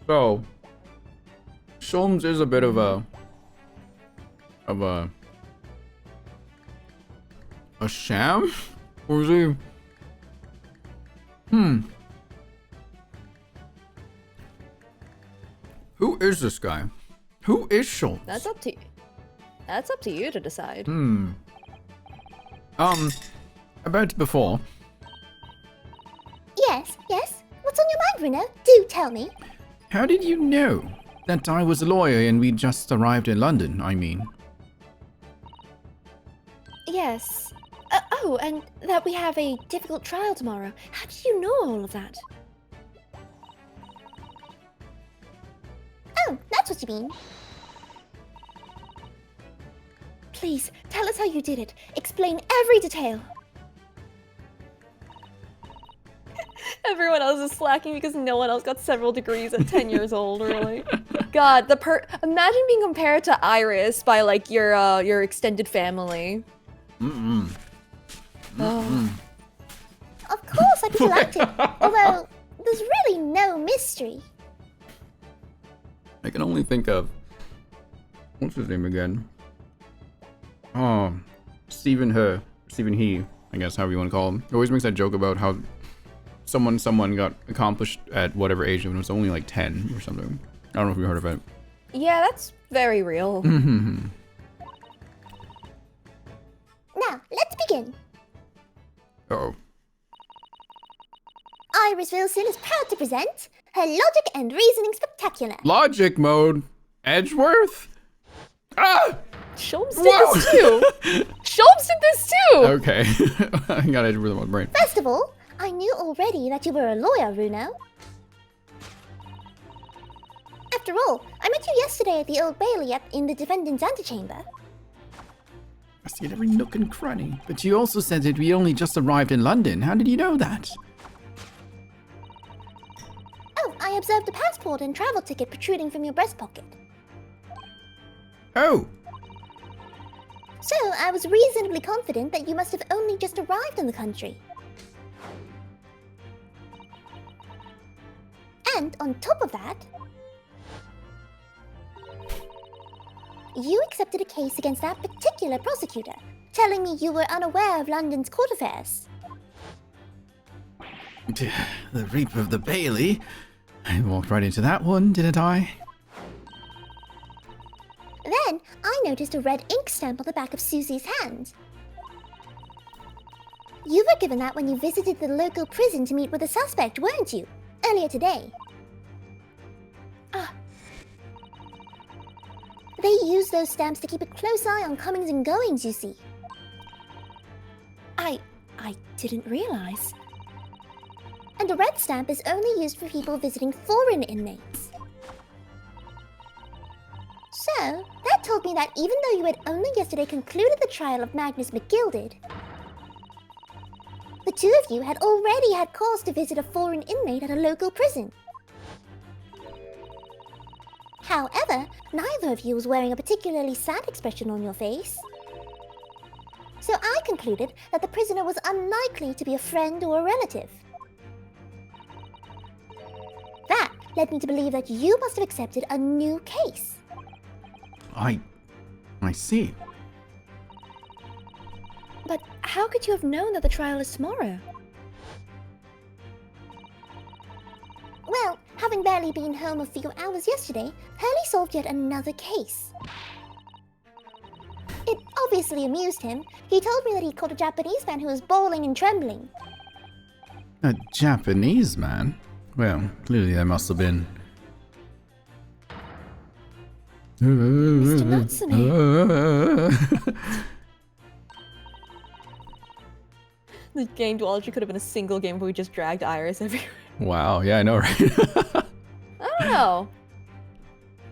So, Sholmes is a bit of a sham? Or is he? Who is this guy? Who is Sholmes? That's up to you. That's up to you to decide. About before. Yes, yes. What's on your mind, Bruno? Do tell me. How did you know that I was a lawyer and we just arrived in London, I mean? Yes. Oh, and that we have a difficult trial tomorrow. How did you know all of that? Oh, that's what you mean. Please, tell us how you did it. Explain every detail. Everyone else is slacking because no one else got several degrees at 10 years old, really. God, imagine being compared to Iris by like your extended family. Mm-mm. Oh. Of course, I'd be delighted. Although, there's really no mystery. I can only think of what's his name again? Oh, Stephen He, I guess, however you want to call him. He always makes that joke about how someone got accomplished at whatever age when it was only like 10 or something. I don't know if you heard of it. Yeah, that's very real. Mm-hmm. Now, let's begin. Oh. Iris Wilson is proud to present her Logic and Reasoning Spectacular. Logic mode. Edgeworth? Ah! Sholmes did this too! Sholmes did this too! Okay. I got Edgeworth on my brain. First of all, I knew already that you were a lawyer, Runo. After all, I met you yesterday at the Old Bailey in the defendant's antechamber. I see it every nook and cranny. But you also said that we only just arrived in London. How did you know that? Oh, I observed a passport and travel ticket protruding from your breast pocket. Oh! So, I was reasonably confident that you must have only just arrived in the country. And on top of that, you accepted a case against that particular prosecutor, telling me you were unaware of London's court affairs. The Reaper of the Bailey? I walked right into that one, didn't I? Then, I noticed a red ink stamp on the back of Susie's hand. You were given that when you visited the local prison to meet with a suspect, weren't you? Earlier today. Ah. They use those stamps to keep a close eye on comings and goings, you see. I didn't realize. And a red stamp is only used for people visiting foreign inmates. So, that told me that even though you had only yesterday concluded the trial of Magnus McGilded, the two of you had already had cause to visit a foreign inmate at a local prison. However, neither of you was wearing a particularly sad expression on your face. So I concluded that the prisoner was unlikely to be a friend or a relative. That led me to believe that you must have accepted a new case. I see. But how could you have known that the trial is tomorrow? Well, having barely been home a few hours yesterday, Hurley solved yet another case. It obviously amused him. He told me that he caught a Japanese man who was bawling and trembling. A Japanese man? Well, clearly there must have been. Mr. Natsume. The game duology could have been a single game where we just dragged Iris everywhere. Wow, yeah, I know, right? I don't know.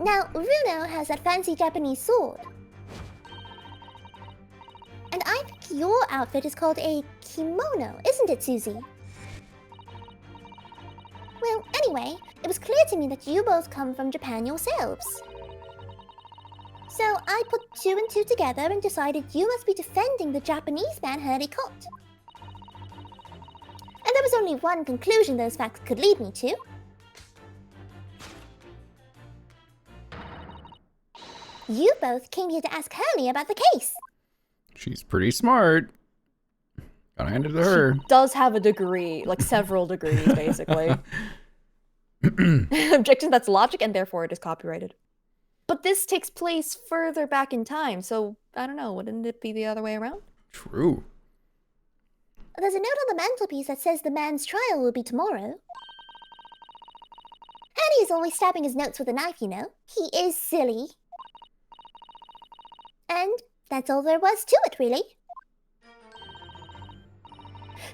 Now, Runo has that fancy Japanese sword. And I think your outfit is called a kimono, isn't it, Susie? Well, anyway, it was clear to me that you both come from Japan yourselves. So I put two and two together and decided you must be defending the Japanese man Hurley caught. And there was only one conclusion those facts could lead me to. You both came here to ask Hurley about the case. She's pretty smart. Gotta hand it to her. She does have a degree, like several degrees, basically. Objection, that's logic, and therefore it is copyrighted. But this takes place further back in time, so I don't know, wouldn't it be the other way around? True. There's a note on the mantelpiece that says the man's trial will be tomorrow. Hurley is always stabbing his notes with a knife, you know. He is silly. And that's all there was to it, really.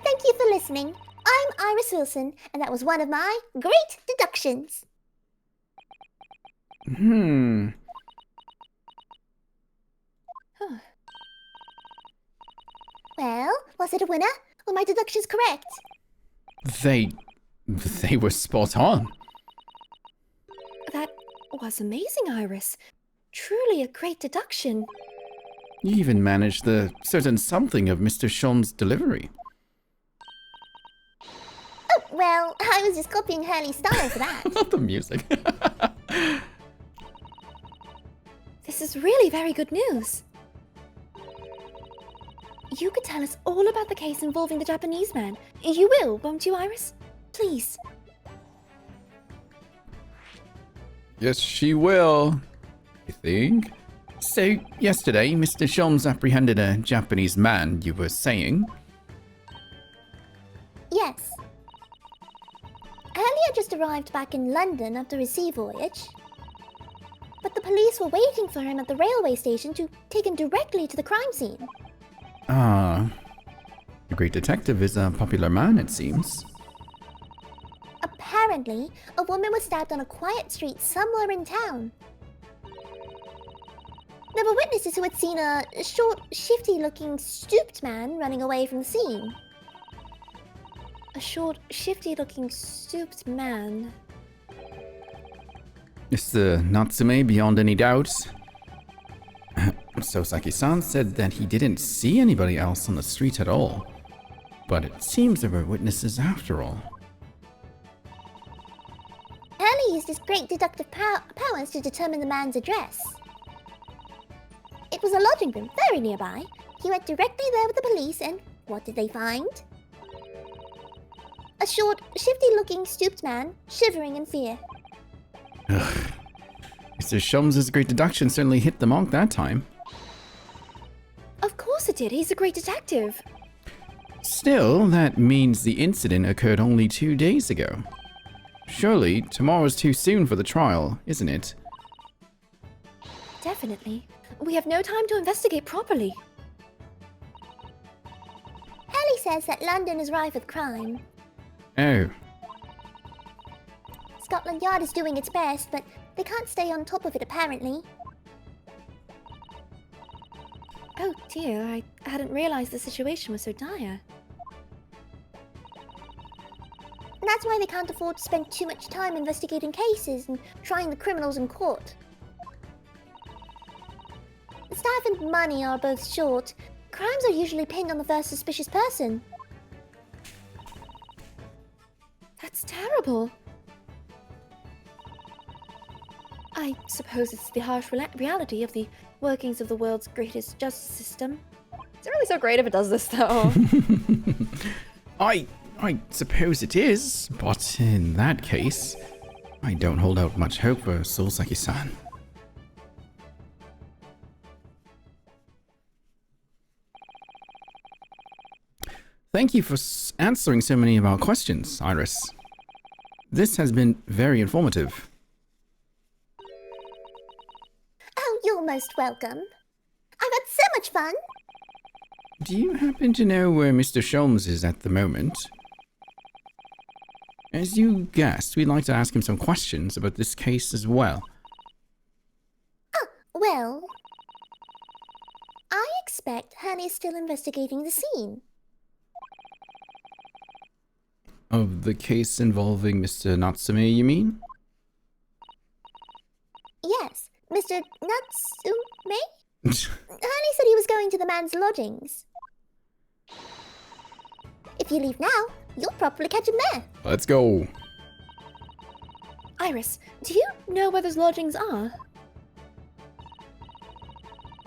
Thank you for listening. I'm Iris Wilson, and that was one of my great deductions. Well, was it a winner? Were my deductions correct? They were spot on. That was amazing, Iris. Truly a great deduction. You even managed the certain something of Mr. Shulm's delivery. Oh, well, I was just copying Hurley's style for that. Not the music. This is really very good news. You could tell us all about the case involving the Japanese man. You will, won't you, Iris? Please. Yes, she will. I think. So, yesterday, Mr. Shulm's apprehended a Japanese man, you were saying? Yes. Hurley had just arrived back in London after his sea voyage. But the police were waiting for him at the railway station to take him directly to the crime scene. Ah. The great detective is a popular man, it seems. Apparently, a woman was stabbed on a quiet street somewhere in town. There were witnesses who had seen a short, shifty-looking, stooped man running away from the scene. A short, shifty-looking, stooped man. Mr. Natsume, beyond any doubt. Sosaki-san said that he didn't see anybody else on the street at all. But it seems there were witnesses after all. Hurley used his great deductive powers to determine the man's address. It was a lodging room very nearby. He went directly there with the police, and what did they find? A short, shifty-looking, stooped man, shivering in fear. Ugh. Mr. Shulm's great deduction certainly hit the mark that time. Of course it did. He's a great detective. Still, that means the incident occurred only 2 days ago. Surely, tomorrow's too soon for the trial, isn't it? Definitely. We have no time to investigate properly. Hurley says that London is rife with crime. Oh. Scotland Yard is doing its best, but they can't stay on top of it apparently. Oh dear, I hadn't realized the situation was so dire. That's why they can't afford to spend too much time investigating cases and trying the criminals in court. The staff and money are both short. Crimes are usually pinned on the first suspicious person. That's terrible. I suppose it's the harsh reality of the workings of the world's greatest justice system. Is it really so great if it does this, though? I suppose it is, but in that case, I don't hold out much hope for Sosaki-san. Thank you for answering so many of our questions, Iris. This has been very informative. Oh, you're most welcome. I've had so much fun. Do you happen to know where Mr. Shulm's is at the moment? As you guessed, we'd like to ask him some questions about this case as well. Oh, well... I expect Hannah is still investigating the scene. Of the case involving Mr. Natsume, you mean? Yes, Mr. Natsume? Hannah said he was going to the man's lodgings. If you leave now, you'll probably catch him there. Let's go. Iris, do you know where those lodgings are?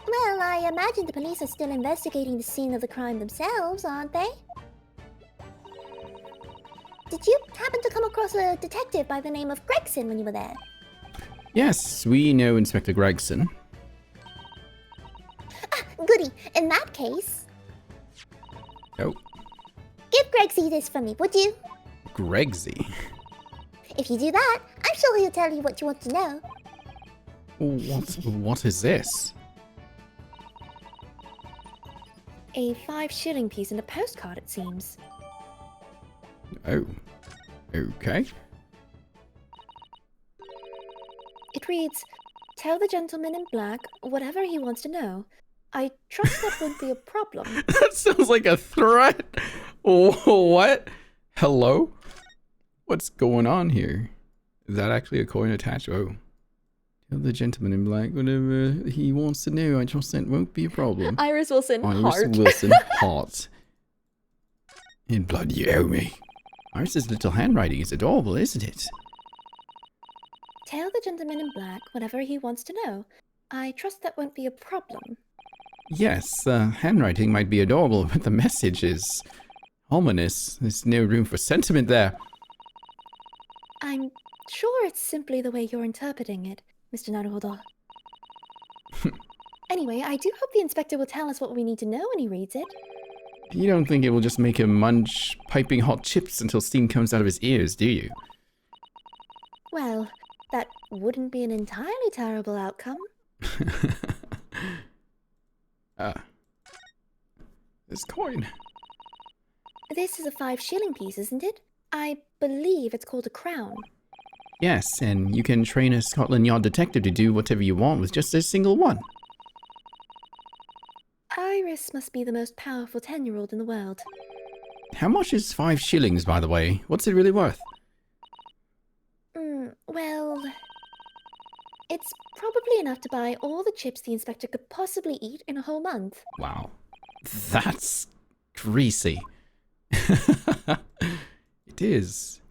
Well, I imagine the police are still investigating the scene of the crime themselves, aren't they? Did you happen to come across a detective by the name of Gregson when you were there? Yes, we know Inspector Gregson. Ah, goody. In that case... Oh. Give Gregsy this for me, would you? Gregsy? If you do that, I'm sure he'll tell you what you want to know. What is this? A 5-shilling piece and a postcard, it seems. Oh. Okay. It reads, "Tell the gentleman in black whatever he wants to know. I trust that won't be a problem." That sounds like a threat. What? Hello? What's going on here? Is that actually a coin attached? Oh. Tell the gentleman in black whatever he wants to know. I trust that won't be a problem. Iris Wilson, Iris heart. Wilson, heart. In blood you owe me. Iris's little handwriting is adorable, isn't it? Tell the gentleman in black whatever he wants to know. I trust that won't be a problem. Yes, handwriting might be adorable, but the message is ominous. There's no room for sentiment there. I'm sure it's simply the way you're interpreting it, Mr. Naruhodo. Anyway, I do hope the inspector will tell us what we need to know when he reads it. You don't think it will just make him munch piping hot chips until steam comes out of his ears, do you? Well, that wouldn't be an entirely terrible outcome. This coin. This is a 5 shilling piece, isn't it? I believe it's called a crown. Yes, and you can train a Scotland Yard detective to do whatever you want with just a single one. Iris must be the most powerful 10-year-old in the world. How much is 5 shillings, by the way? What's it really worth? Well... It's probably enough to buy all the chips the inspector could possibly eat in a whole month. Wow. That's greasy. It is.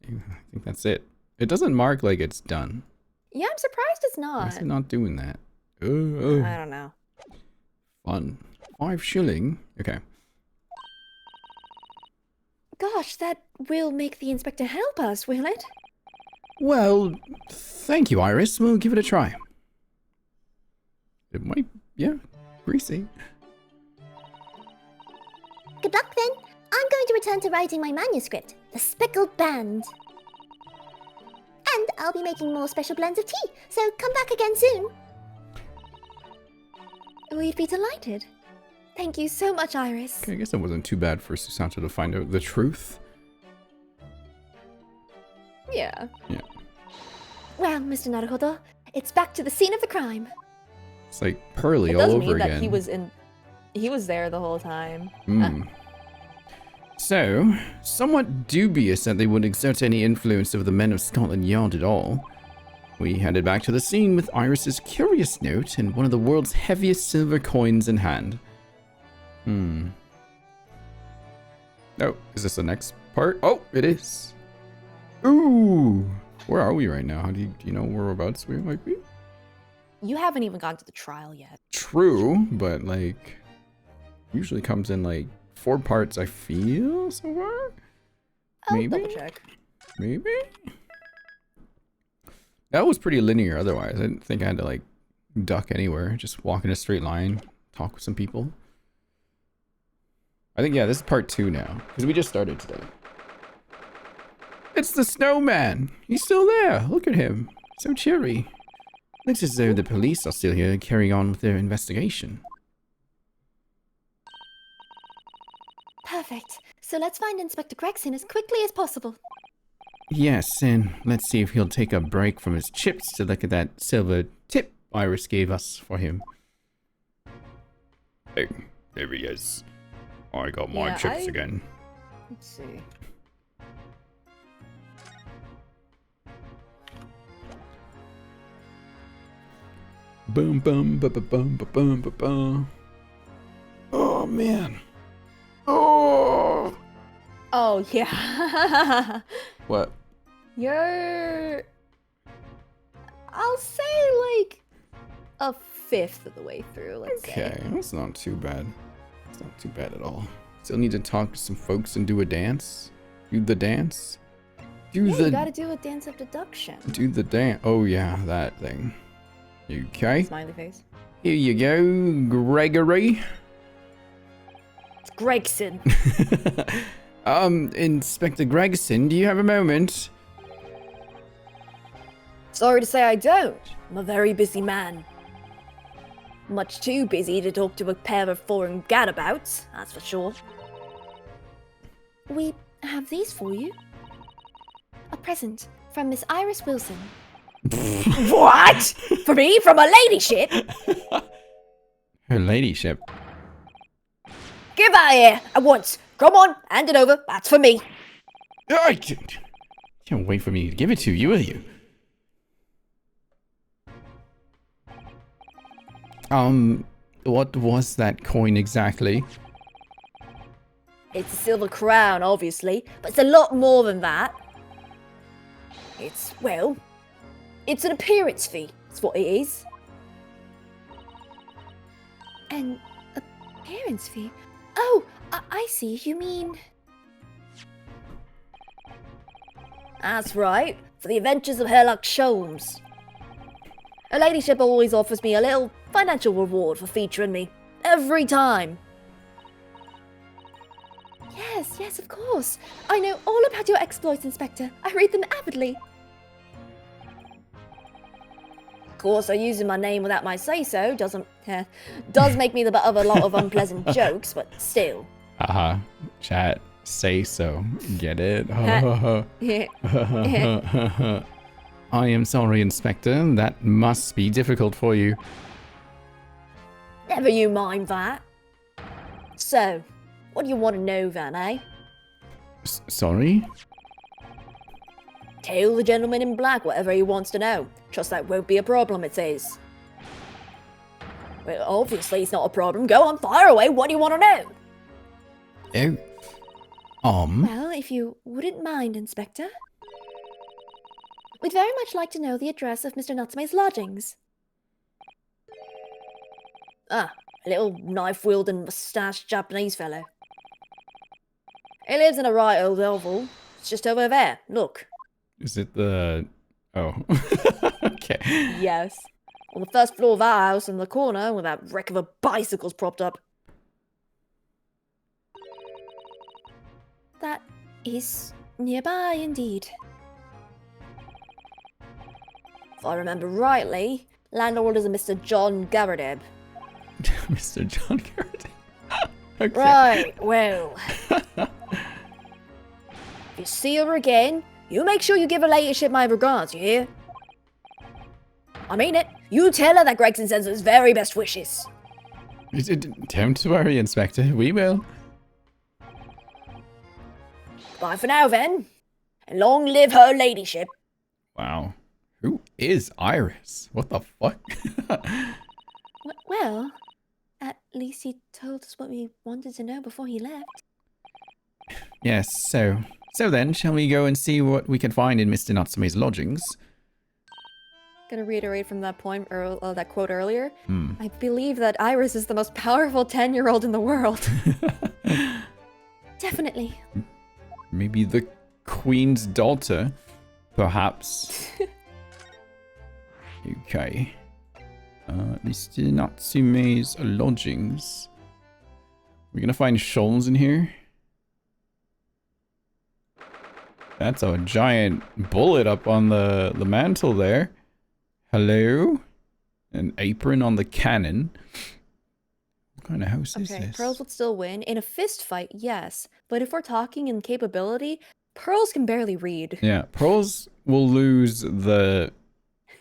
I think that's it. It doesn't mark like it's done. Yeah, I'm surprised it's Why not. is it not doing that? I don't know. Fun. 5 shilling? Okay. Gosh, that will make the inspector help us, will it? Well, thank you, Iris. We'll give it a try. It might, yeah, greasy. Good luck then. I'm going to return to writing my manuscript, The Speckled Band. And I'll be making more special blends of tea, so come back again soon. We'd be delighted. Thank you so much, Iris. Okay, I guess it wasn't too bad for Susanto to find out the truth. Yeah. Yeah. Well, Mr. Naruhodo, it's back to the scene of the crime. It's like Pearly It all does over mean again. that he was there the whole time. So, somewhat dubious that they would exert any influence over the men of Scotland Yard at all, we headed back to the scene with Iris's curious note and one of the world's heaviest silver coins in hand. Oh, is this the next part? Oh, it is. Ooh! Where are we right now? Do you know whereabouts we might be? You haven't even gone to the trial yet. True, but like, usually comes in like 4 parts, I feel, so far? I'll double check. Maybe? That was pretty linear otherwise. I didn't think I had to like duck anywhere. Just walk in a straight line, talk with some people. I think, yeah, this is part 2 now. Because we just started today. It's the snowman! He's still there! Look at him. So cheery. Looks as though the police are still here carrying on with their investigation. Perfect. So let's find Inspector Gregson as quickly as possible. Yes, and let's see if he'll take a break from his chips to look at that silver tip Iris gave us for him. Hey, there he is. I got my chips again. Let's see. Boom, boom, ba ba boom, ba boom, ba boom. Oh man. Oh. Oh yeah. What? You're, I'll say like a 5th of the way through. Let's Okay, say. that's not too bad. It's not too bad at all. Still need to talk to some folks and do a dance. Do the dance. Do Yeah, the you gotta do a dance of deduction. do the dance. Oh yeah, that thing. Okay. Smiley face. Here you go, Gregory. It's Gregson. Inspector Gregson, do you have a moment? Sorry to say I don't. I'm a very busy man. Much too busy to talk to a pair of foreign gadabouts, that's for sure. We have these for you. A present from Miss Iris Wilson. What? For me? From a ladyship? Her ladyship. Give that here at once. Come on, hand it over. That's for me. I can't wait for me to give it to you, will you? What was that coin exactly? It's a silver crown, obviously, but it's a lot more than that. Well, it's an appearance fee. That's what it is. An appearance fee? Oh, I see. You mean... That's right, for the adventures of Herlock Sholmes. Her ladyship always offers me a little financial reward for featuring me. Every time. Yes, of course. I know all about your exploits, Inspector. I read them avidly. Of course, using my name without my say-so does make me the butt of a lot of unpleasant jokes, but still. Haha, chat, say so. Get it? Yeah. I am sorry, Inspector. That must be difficult for you. Never you mind that. So, what do you want to know then, eh? Sorry? Tell the gentleman in black whatever he wants to know. Trust that won't be a problem, it says. Well, obviously it's not a problem. Go on, fire away. What do you want to know? Well, if you wouldn't mind, Inspector. We'd very much like to know the address of Mr. Natsume's lodgings. A little knife-wielding, mustached Japanese fellow. He lives in a right old hovel. It's just over there. Look. Is it the... Oh. Okay. Yes. On the first floor of our house in the corner where that wreck of a bicycle's propped up. That is nearby indeed. If I remember rightly, landlord is a Mr. John Garradeb. Mr. John Garrett. Okay. Right, well. If you see her again, you make sure you give her ladyship my regards, you hear? I mean it. You tell her that Gregson sends his very best wishes. Don't worry, Inspector. We will. Bye for now, then. And long live her ladyship. Wow. Who is Iris? What the fuck? Well, at least he told us what we wanted to know before he left. Yes, so then, shall we go and see what we can find in Mr. Natsume's lodgings? Gonna reiterate from that point, or that quote earlier. I believe that Iris is the most powerful 10-year-old in the world. Definitely. Maybe the Queen's daughter, perhaps. Okay. Mr. Natsume's lodgings. We're gonna find Sholmes in here. That's a giant bullet up on the mantle there. Hello? An apron on the cannon. What kind of house is Okay, this? Pearls would still win. In a fist fight, yes. But if we're talking in capability, Pearls can barely read. Yeah, Pearls will lose the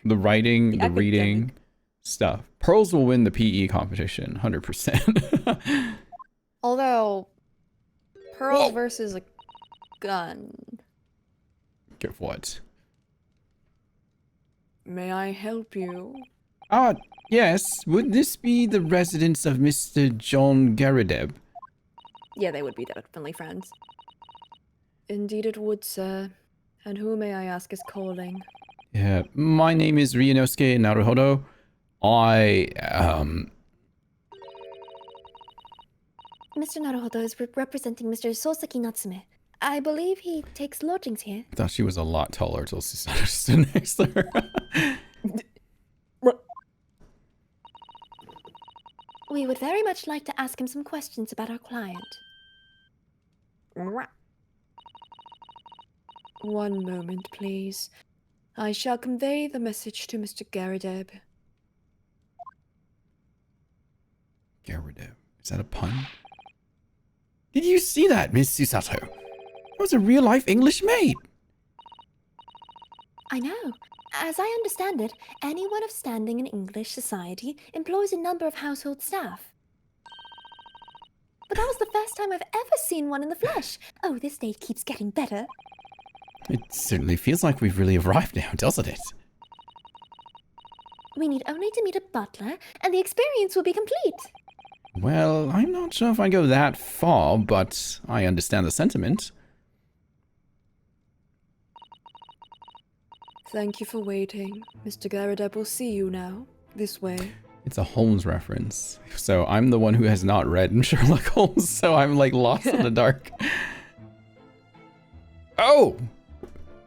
writing, the reading academic. stuff. Pearls will win the PE competition, 100%. Although, Pearls versus a gun. Give what? May I help you? Ah, yes. Would this be the residence of Mr. John Garradeb? Yeah, they would be definitely friends. Indeed it would, sir. And who may I ask is calling? Yeah, my name is Ryunosuke Naruhodo. Mr. Naruhodo is representing Mr. Soseki Natsume. I believe he takes lodgings here. I thought she was a lot taller till she stood next to her. We would very much like to ask him some questions about our client. One moment, please. I shall convey the message to Mr. Garradeb. Garradeb. Is that a pun? Did you see that, Miss Susato? That was a real-life English maid. I know. As I understand it, anyone of standing in English society employs a number of household staff. But that was the first time I've ever seen one in the flesh. Oh, this day keeps getting better. It certainly feels like we've really arrived now, doesn't it? We need only to meet a butler, and the experience will be complete. Well, I'm not sure if I go that far, but I understand the sentiment. Thank you for waiting. Mr. Garadeb will see you now. This way. It's a Holmes reference. So I'm the one who has not read Sherlock Holmes, so I'm like lost in the dark. Oh!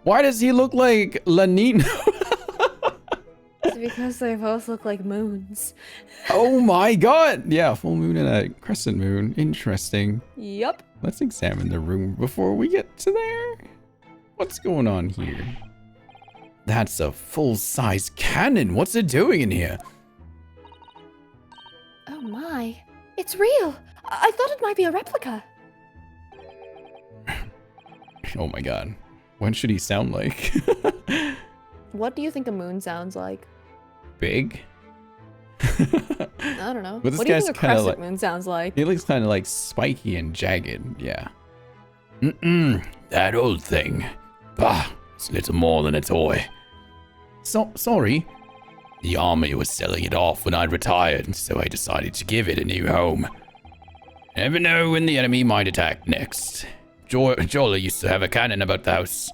Why does he look like Lanino? It's because they both look like moons. Oh my god! Yeah, full moon and a crescent moon. Interesting. Yup. Let's examine the room before we get to there. What's going on here? That's a full-size cannon. What's it doing in here? Oh my. It's real. I thought it might be a replica. Oh my god. What should he sound like? What do you think a moon sounds like? Big? I don't know. But this What do you guy's think a kinda crescent like- moon sounds like? He looks kind of like spiky and jagged. Yeah. That old thing. Bah, it's little more than a toy. Sorry. The army was selling it off when I retired, so I decided to give it a new home. Never know when the enemy might attack next. Jola used to have a cannon about the house.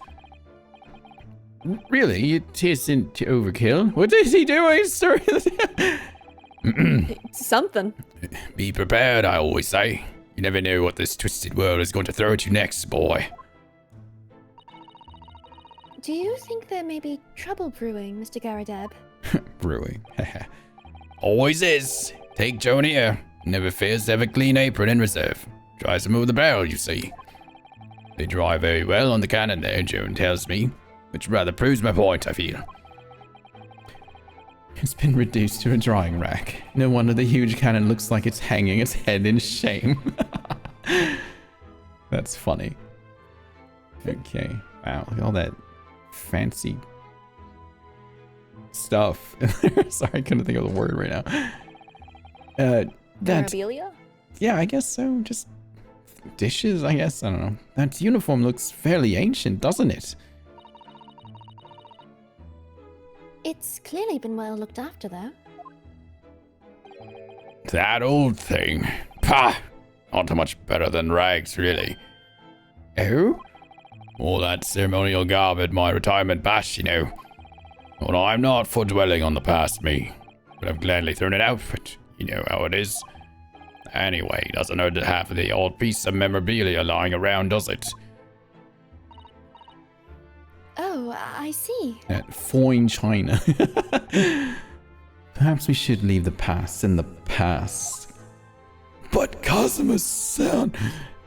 Really? It isn't overkill? What is he doing? Sorry. It's something. Be prepared, I always say. You never know what this twisted world is going to throw at you next, boy. Do you think there may be trouble brewing, Mr. Garadeb? Brewing. Always is. Take Joan here. Never fails to have a clean apron in reserve. Tries to move the barrel, you see. They dry very well on the cannon there, Joan tells me. Which rather proves my point, I feel. It's been reduced to a drying rack. No wonder the huge cannon looks like it's hanging its head in shame. That's funny. Okay. Wow, look at all that fancy stuff. Sorry, I couldn't think of the word right now. That, Memorabilia? yeah, I guess so. Just dishes, I guess. I don't know. That uniform looks fairly ancient, doesn't it? It's clearly been well looked after, though. That old thing. Pah! Not much better than rags, really. Oh? All that ceremonial garb at my retirement bash, you know. Well, I'm not for dwelling on the past, me. Would have gladly thrown it out, but you know how it is. Anyway, doesn't hurt to have the old piece of memorabilia lying around, does it? Oh, I see. That fine china. Perhaps we should leave the past in the past. But Cosima's son.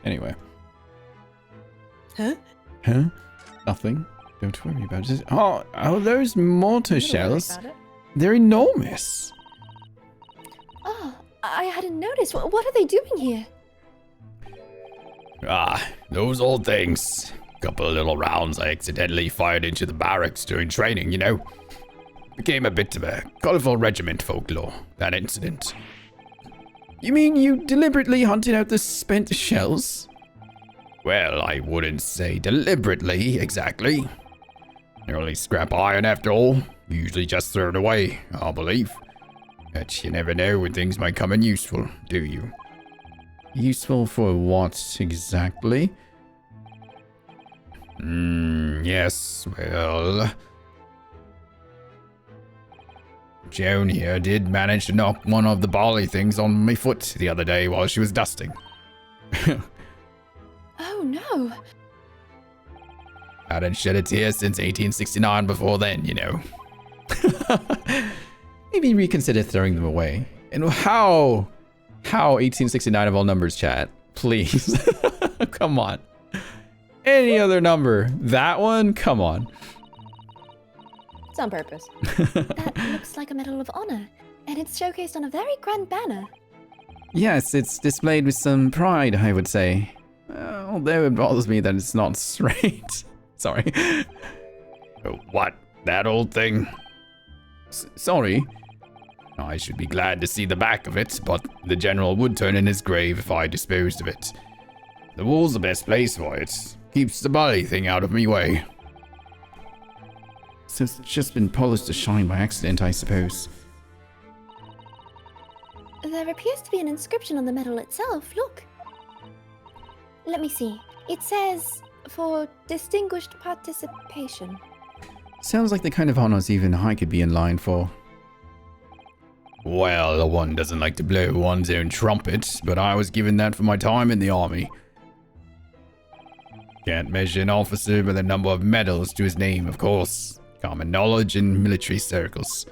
Anyway. Huh? Huh? Nothing. Don't worry about it. Oh, those mortar shells. They're enormous. Oh, I hadn't noticed. What are they doing here? Ah, those old things. Couple of little rounds I accidentally fired into the barracks during training, you know. Became a bit of a colorful regiment folklore, that incident. You mean you deliberately hunted out the spent shells? Well, I wouldn't say deliberately, exactly. They're only scrap iron after all. Usually just thrown away, I'll believe. But you never know when things might come in useful, do you? Useful for what exactly? Yes, well... Joan here did manage to knock one of the bally things on my foot the other day while she was dusting. Oh no. Hadn't shed a tear since 1869 before then, you know. Maybe reconsider throwing them away. And how 1869 of all numbers, chat? Please. Come on. Any other number. That one? Come on. It's on purpose. That looks like a Medal of Honor, and it's showcased on a very grand banner. Yes, it's displayed with some pride, I would say. Although it bothers me that it's not straight. Sorry. Oh, what? That old thing? Sorry. I should be glad to see the back of it, but the general would turn in his grave if I disposed of it. The wall's the best place for it. Keeps the bally thing out of me way. So it's just been polished to shine by accident, I suppose. appears to be an inscription on the medal itself. Look. Let me see. It says, for distinguished participation. Sounds like the kind of honors even I could be in line for. Well, one doesn't like to blow one's own trumpet, but I was given that for my time in the army. Can't measure an officer by the number of medals to his name, of course. Common knowledge in military circles.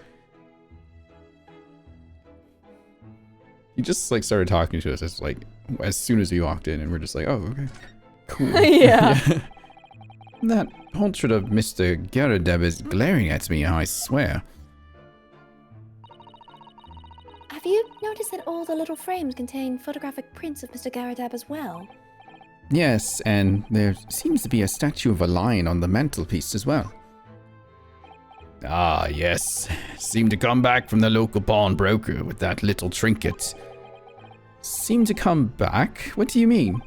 He just like started talking to us as soon as we walked in, and we're just like, oh, okay, cool. Yeah. That portrait of Mr. Garadeb is glaring at me, I swear. Have you noticed that all the little frames contain photographic prints of Mr. Garadeb as well? Yes, and there seems to be a statue of a lion on the mantelpiece as well. Ah, yes. Seemed to come back from the local pawnbroker with that little trinket. Seem to come back? What do you mean?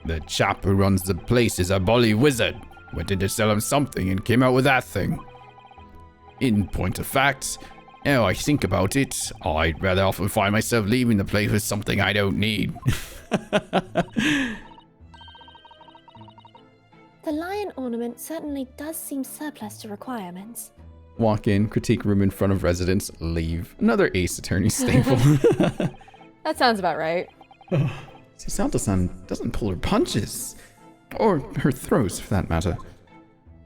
The chap who runs the place is a bully wizard. Went in to sell him something and came out with that thing. In point of fact, now I think about it, I'd rather often find myself leaving the place with something I don't need. The lion ornament certainly does seem surplus to requirements. Walk in, critique room in front of residents, leave. Another Ace Attorney staple. That sounds about right. See, Salta-san doesn't pull her punches. Or her throws, for that matter.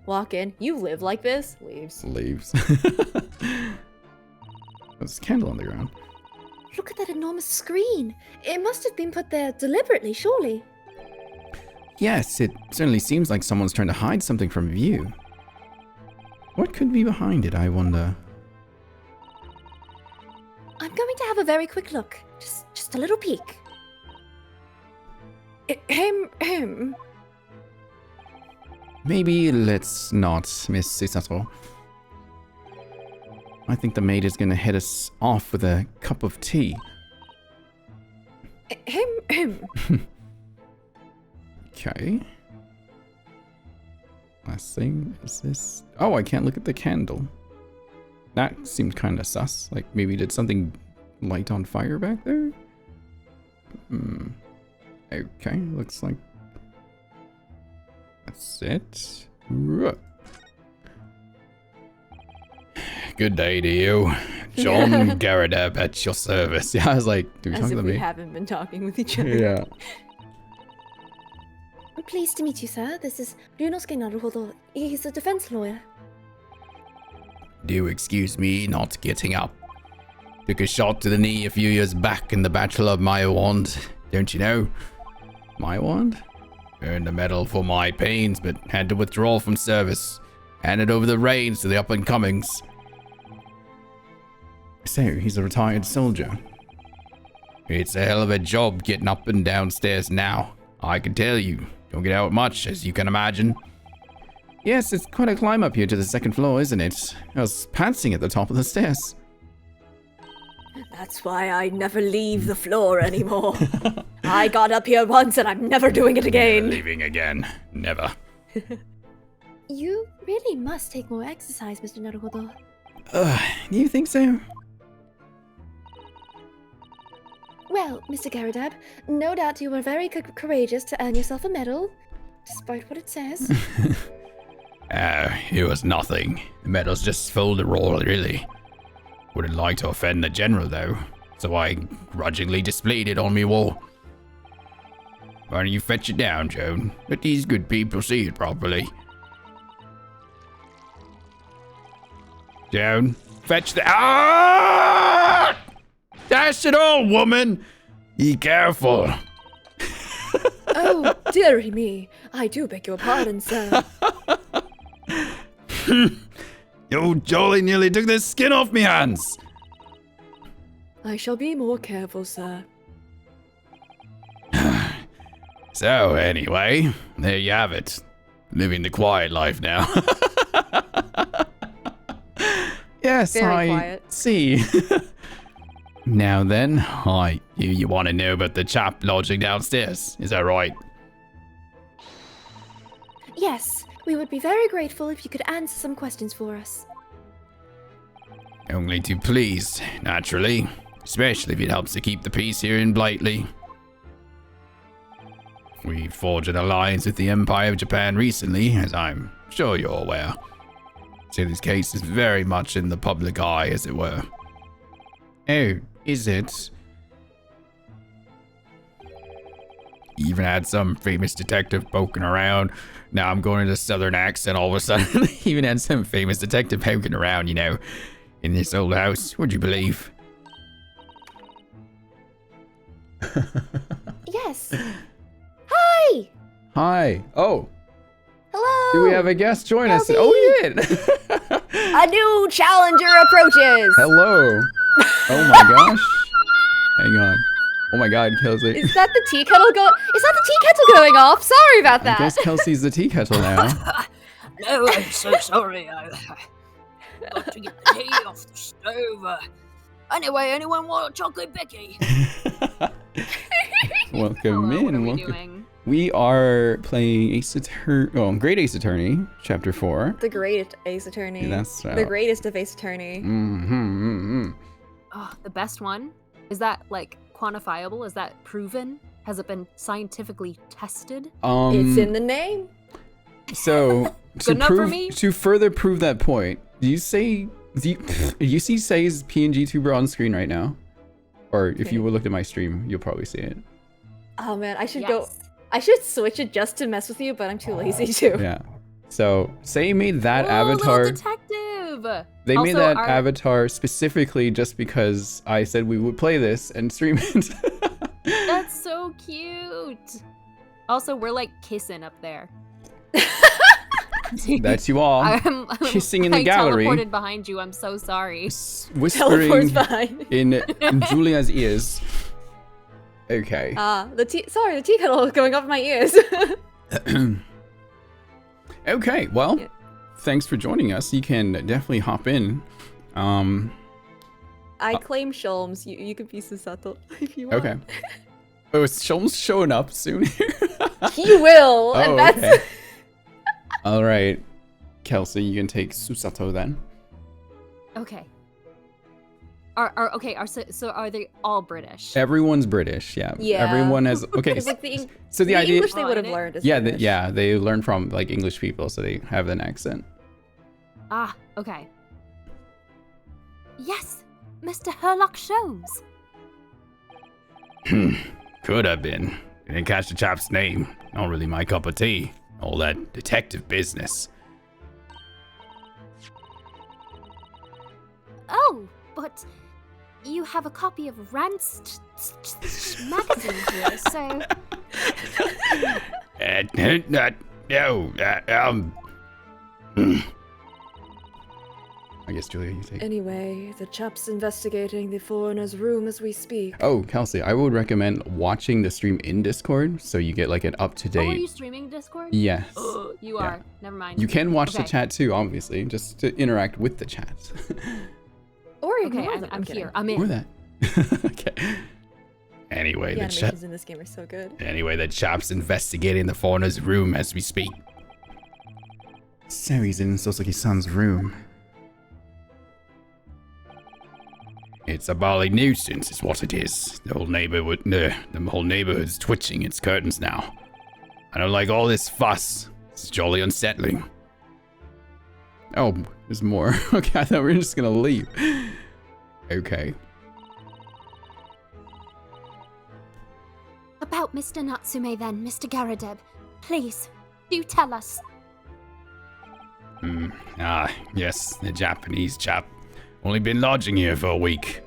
Walk in. You live like this? Leaves. Leaves. There's a candle on the ground. Look at that enormous screen. It must have been put there deliberately, surely. Yes, it certainly seems like someone's trying to hide something from view. What could be behind it, I wonder? I'm going to have a very quick look. Just a little peek. Ahem. Maybe let's not, Miss Cisato. I think the maid is gonna head us off with a cup of tea. Ahem. Okay. Last thing is this. Oh, I can't look at the candle. That seemed kind of sus. Like maybe did something light on fire back there? Okay, looks like that's it. Good day to you. John Garadeb at your service. Yeah, I was like, do we talk As to if me? we haven't been talking with each other. Yeah. I'm pleased to meet you, sir. This is Ryunosuke Naruhodo. He's a defense lawyer. Do excuse me not getting up. Took a shot to the knee a few years back in the Battle of my wand. Don't you know? My wand? Earned a medal for my pains, but had to withdraw from service. Handed over the reins to the up-and-comings. So, he's a retired soldier. It's a hell of a job getting up and downstairs now. I can tell you. Don't get out much, as you can imagine. Yes, it's quite a climb up here to the second floor, isn't it? I was pantsing at the top of the stairs. That's why I never leave the floor anymore. I got up here once and I'm never doing it again. Leaving again. Never. You really must take more exercise, Mr. Naruhodo. Do you think so? Well, Mr. Garadeb, no doubt you were very courageous to earn yourself a medal, despite what it says. It was nothing. The medal's just folderol, really. Wouldn't like to offend the general, though, so I grudgingly displayed it on me wall. Why don't you fetch it down, Joan? Let these good people see it properly. Joan, fetch the— Ah! Dash it all, woman! Be careful. Oh, dearie me. I do beg your pardon, sir. You jolly nearly took the skin off me hands. I shall be more careful, sir. So, anyway, there you have it. Living the quiet life now. Yes, Very I quiet. see. Now then, you want to know about the chap lodging downstairs, is that right? Yes, we would be very grateful if you could answer some questions for us. Only too pleased, naturally. especially if it helps to keep the peace here in Blightly. We forged an alliance with the Empire of Japan recently, as I'm sure you're aware. So this case is very much in the public eye, as it were. Oh, is it? Even had some famous detective poking around. Now I'm going into southern accent all of a sudden. Even had some famous detective poking around, you know, in this old house. Would you believe? Yes. Hi! Hi. Oh, Hello. do we have a guest join us? Kelsey. Oh, we did. A new challenger approaches. Hello. Oh my gosh. Hang on. Oh my god, Kelsey. Is that the tea kettle Is that the tea kettle going off? Sorry about I that. guess Kelsey's the tea kettle now. No, I'm so sorry. I got to get the tea off the stove. Anyway, anyone want a chocolate Becky? Welcome Hello, in. what are we welcome. doing? We are playing Ace Attorney. Oh, Great Ace Attorney, Chapter 4. The greatest Ace Attorney. That's the greatest of Ace Attorney. Oh, the best one? Is that, like, quantifiable? Is that proven? Has it been scientifically tested? It's in the name. So Good enough for prove, me? to further prove that point, do you see Say's PNG tuber on screen right now? Or if you looked at my stream, you'll probably see it. Oh man, I should Yes. go. I should switch it just to mess with you, but I'm too lazy to. Yeah. So Say made that Ooh, avatar. little detective! They made Also, that our- avatar specifically just because I said we would play this and stream it. That's so cute! Also, we're, like, kissing up there. That's you all. I'm kissing in the I gallery. teleported behind you, I'm so sorry. Teleports Whispering behind. in Julia's ears. Okay. The tea kettle is going off my ears. Okay, well, Yeah. thanks for joining us. You can definitely hop in. I claim Sholmes. You can be Susato if you want. Okay. Oh, is Sholmes showing up soon? He will, Oh, and that's. okay. All right, Kelsey, you can take Susato then. Okay. So are they all British? Everyone's British, yeah. Yeah. Everyone has. Okay, It's like the, so the idea. English they would have Oh, learned is Yeah, British. they learn from like English people, so they have an accent. Ah, okay. Yes, Mr. Herlock Sholmes. Could have been. Didn't catch the chap's name. Not really my cup of tea. All that detective business. Oh, but you have a copy of Rand's magazine here, so... I guess Julia, you take. Anyway, the chap's investigating the foreigner's room as we speak. Oh, Kelsey, I would recommend watching the stream in Discord so you get like an Oh, are up-to-date. you streaming Discord? Yes. You Yeah. are. Never mind. You can watch the Okay. chat too, obviously, just to interact with the chat. Or Okay, ignore I'm, them. I'm kidding. here. I'm in. or that. Okay. Anyway, The the chap. animations in this game are so good. Anyway, the chap's investigating the foreigner's room as we speak. So he's in Sosuke-san's room. It's a bally nuisance, is what it is. The whole neighborhood's twitching its curtains now. I don't like all this fuss. It's jolly unsettling. Oh, there's more. Okay, I thought we were just gonna leave. Okay. About Mr. Natsume then, Mr. Garadeb. Please, do tell us. Yes, the Japanese chap. Only been lodging here for a week.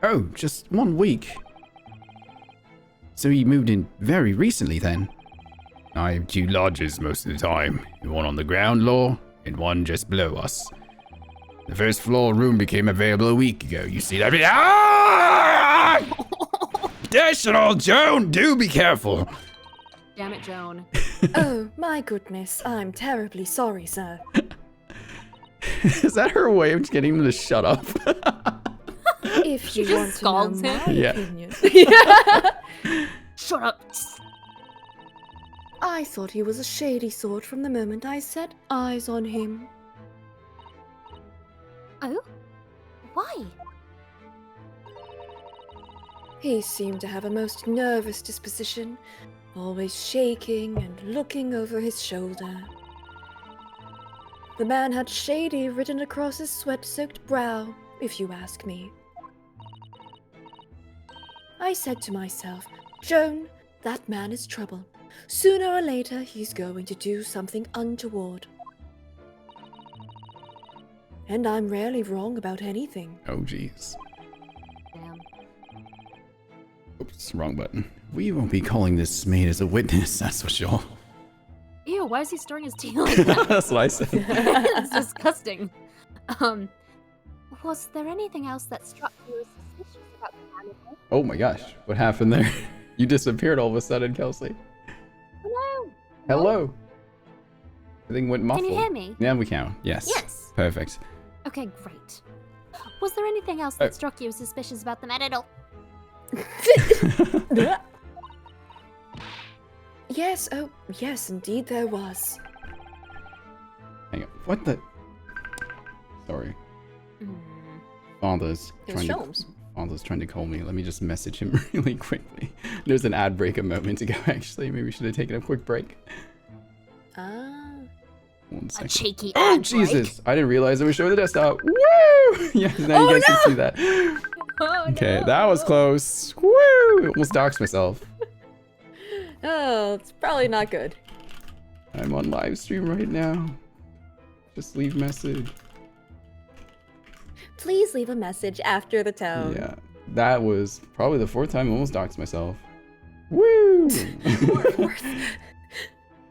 Oh, just 1 week. So he moved in very recently then. I have 2 lodges most of the time. One on the ground floor, and one just below us. The first floor room became available a week ago. You see that? Ah! Dash it all, Joan! Do be careful! Damn it, Joan. Oh, my goodness. I'm terribly sorry, sir. Is that her way of getting him to shut up? If you just want to know scalds him. my Yeah. opinion. Shut up. I thought he was a shady sort from the moment I set eyes on him. Oh? Why? He seemed to have a most nervous disposition, always shaking and looking over his shoulder. The man had shady written across his sweat-soaked brow, if you ask me. I said to myself, Joan, that man is trouble. Sooner or later, he's going to do something untoward. And I'm rarely wrong about anything. Oh, jeez. Damn. Oops, wrong button. We won't be calling this maid as a witness, that's for sure. Ew, why is he stirring his tea like that? That's what I said. It's disgusting. Was there anything else that struck you as suspicious about the animal? Oh my gosh, what happened there? You disappeared all of a sudden, Kelsey. Hello? Hello. Everything went muffled. Can you hear me? Yeah, we can. Yes. Yes. Perfect. Okay, great. Was there anything else that struck you as suspicious about the man at all? Yes, oh, yes, indeed there was. Hang on. What the? Sorry. Father's It's Sholmes. Father's trying to call me. Let me just message him really quickly. There's an ad break a moment ago, actually. Maybe we should have taken a quick break. Ah. 1 A second. cheeky Oh, ad Jesus. I didn't realize it was showing the desktop. Woo! Yes, now you guys can see that. Oh, Okay, no. that was close. Woo! Almost doxed myself. Oh, it's probably not good. I'm on live stream right now. Just leave message. Please leave a message after the tone. Yeah, that was probably the 4th time I almost doxed myself. Woo!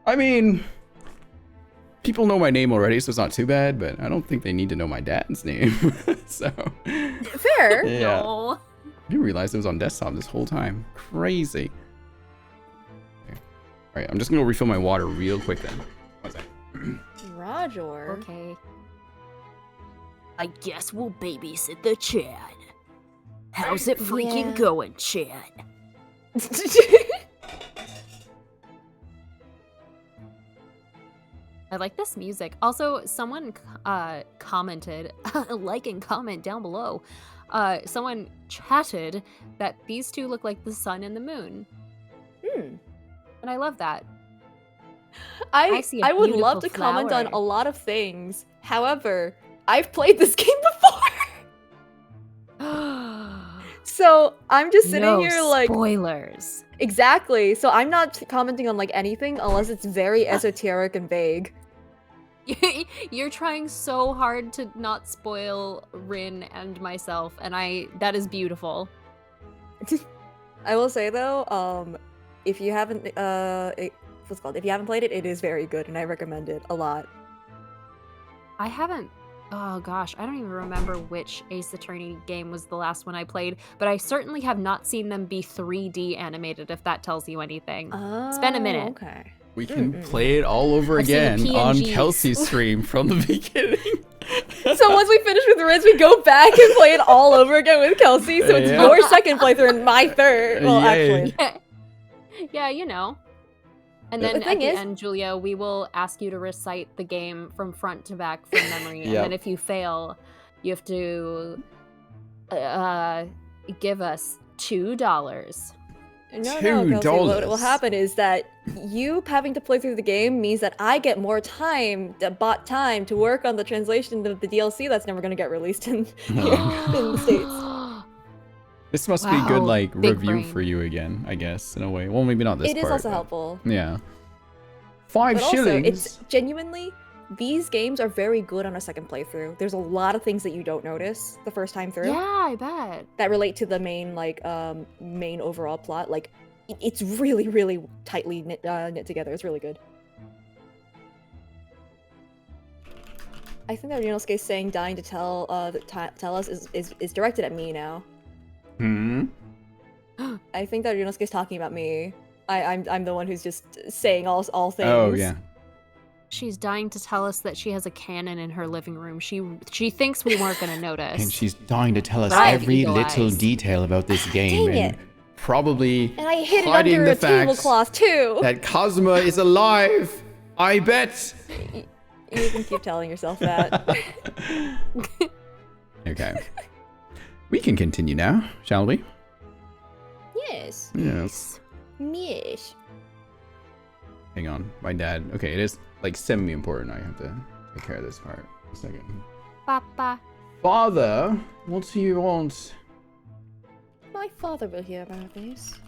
I mean, people know my name already, so it's not too bad, but I don't think they need to know my dad's name. So, Fair. yeah. No. I didn't realize it was on desktop this whole time. Crazy. Okay. Alright, I'm just gonna refill my water real quick then. 1 second. Roger. Okay. I guess we'll babysit the Chad. How's it freaking Yeah. going, Chad? I like this music. Also, someone commented, like and comment down below. Someone chatted that these two look like the sun and the moon. Hmm. And I love that. I see a I would love to beautiful comment on flower. a lot of things. However, I've played this game before. So I'm just sitting No here like spoilers. exactly. So I'm not commenting on like anything unless it's very esoteric and vague. You're trying so hard to not spoil Rin and myself, and that is beautiful. I will say though, if you haven't what's it called? If you haven't played it, it is very good and I recommend it a lot. I haven't. Oh gosh, I don't even remember which Ace Attorney game was the last one I played, but I certainly have not seen them be 3D animated, if that tells you anything. It's been a minute. Okay. We can play it all over I've seen the again on PNGs. Kelsey's stream from the beginning. So once we finish with Riz, we go back and play it all over again with Kelsey. So it's Yeah. your second playthrough and my third. Well, Yay. actually, Yeah, you know. And The then thing at the is- end, Julia, we will ask you to recite the game from front to back from memory. And Yep. then if you fail, you have to give us $2. no, Kelsey. What $2. will happen is that you having to play through the game means that I get more time, bot time, to work on the translation of the DLC that's never going to get released in in the States. This must be good, Wow, like, big review brain. for you again, I guess, in a way. Well, maybe not this It part. is also but- helpful. Yeah. 5 But also, shillings. it's genuinely, these games are very good on a second playthrough. There's a lot of things that you don't notice the first time through Yeah, I bet. that relate to the main, like, main overall plot. Like, it's really, really tightly knit together. It's really good. I think that Ryunosuke saying "dying to tell tell us" is directed at me now. Hmm? I think that Ryunosuke is talking about me. I'm the one who's just saying all things. Oh, yeah. She's dying to tell us that she has a cannon in her living room. She thinks we weren't going to notice. And she's dying to tell us But I have every eagle little eyes. detail about this game. Dang and it. probably And I hid it hiding under the a fact tablecloth too. that Cosma is alive. I bet. You can keep telling yourself that. Okay. We can continue now, shall we? Yes. Yes. Yes. Hang on, my dad. Okay, it is like semi-important. I have to take care of this part. A second. Papa. Father, what do you want? My father will hear about this.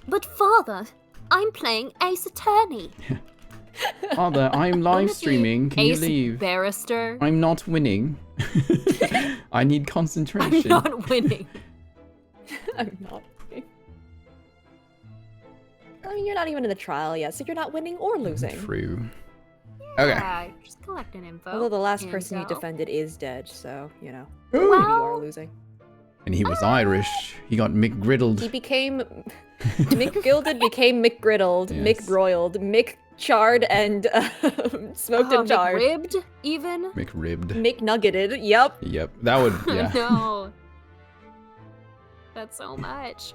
But father, I'm playing Ace Attorney. Father, I'm live streaming. Can you Ace leave? Barrister. I'm not winning. I need concentration. I'm not winning. I'm not. I mean, you're not even in the trial yet, so you're not winning or losing. True. Okay. Yeah, just collecting info. Although the last person you Intel. defended is dead, so, you know, Ooh. maybe you are losing. And he was Irish. He got McGriddled. He became... McGilded became McGriddled, Yes. McBroiled, McCharred, and smoked and charred. McRibbed, even? McRibbed. McNuggeted, yep. Yep. That would, yeah. No. That's so much.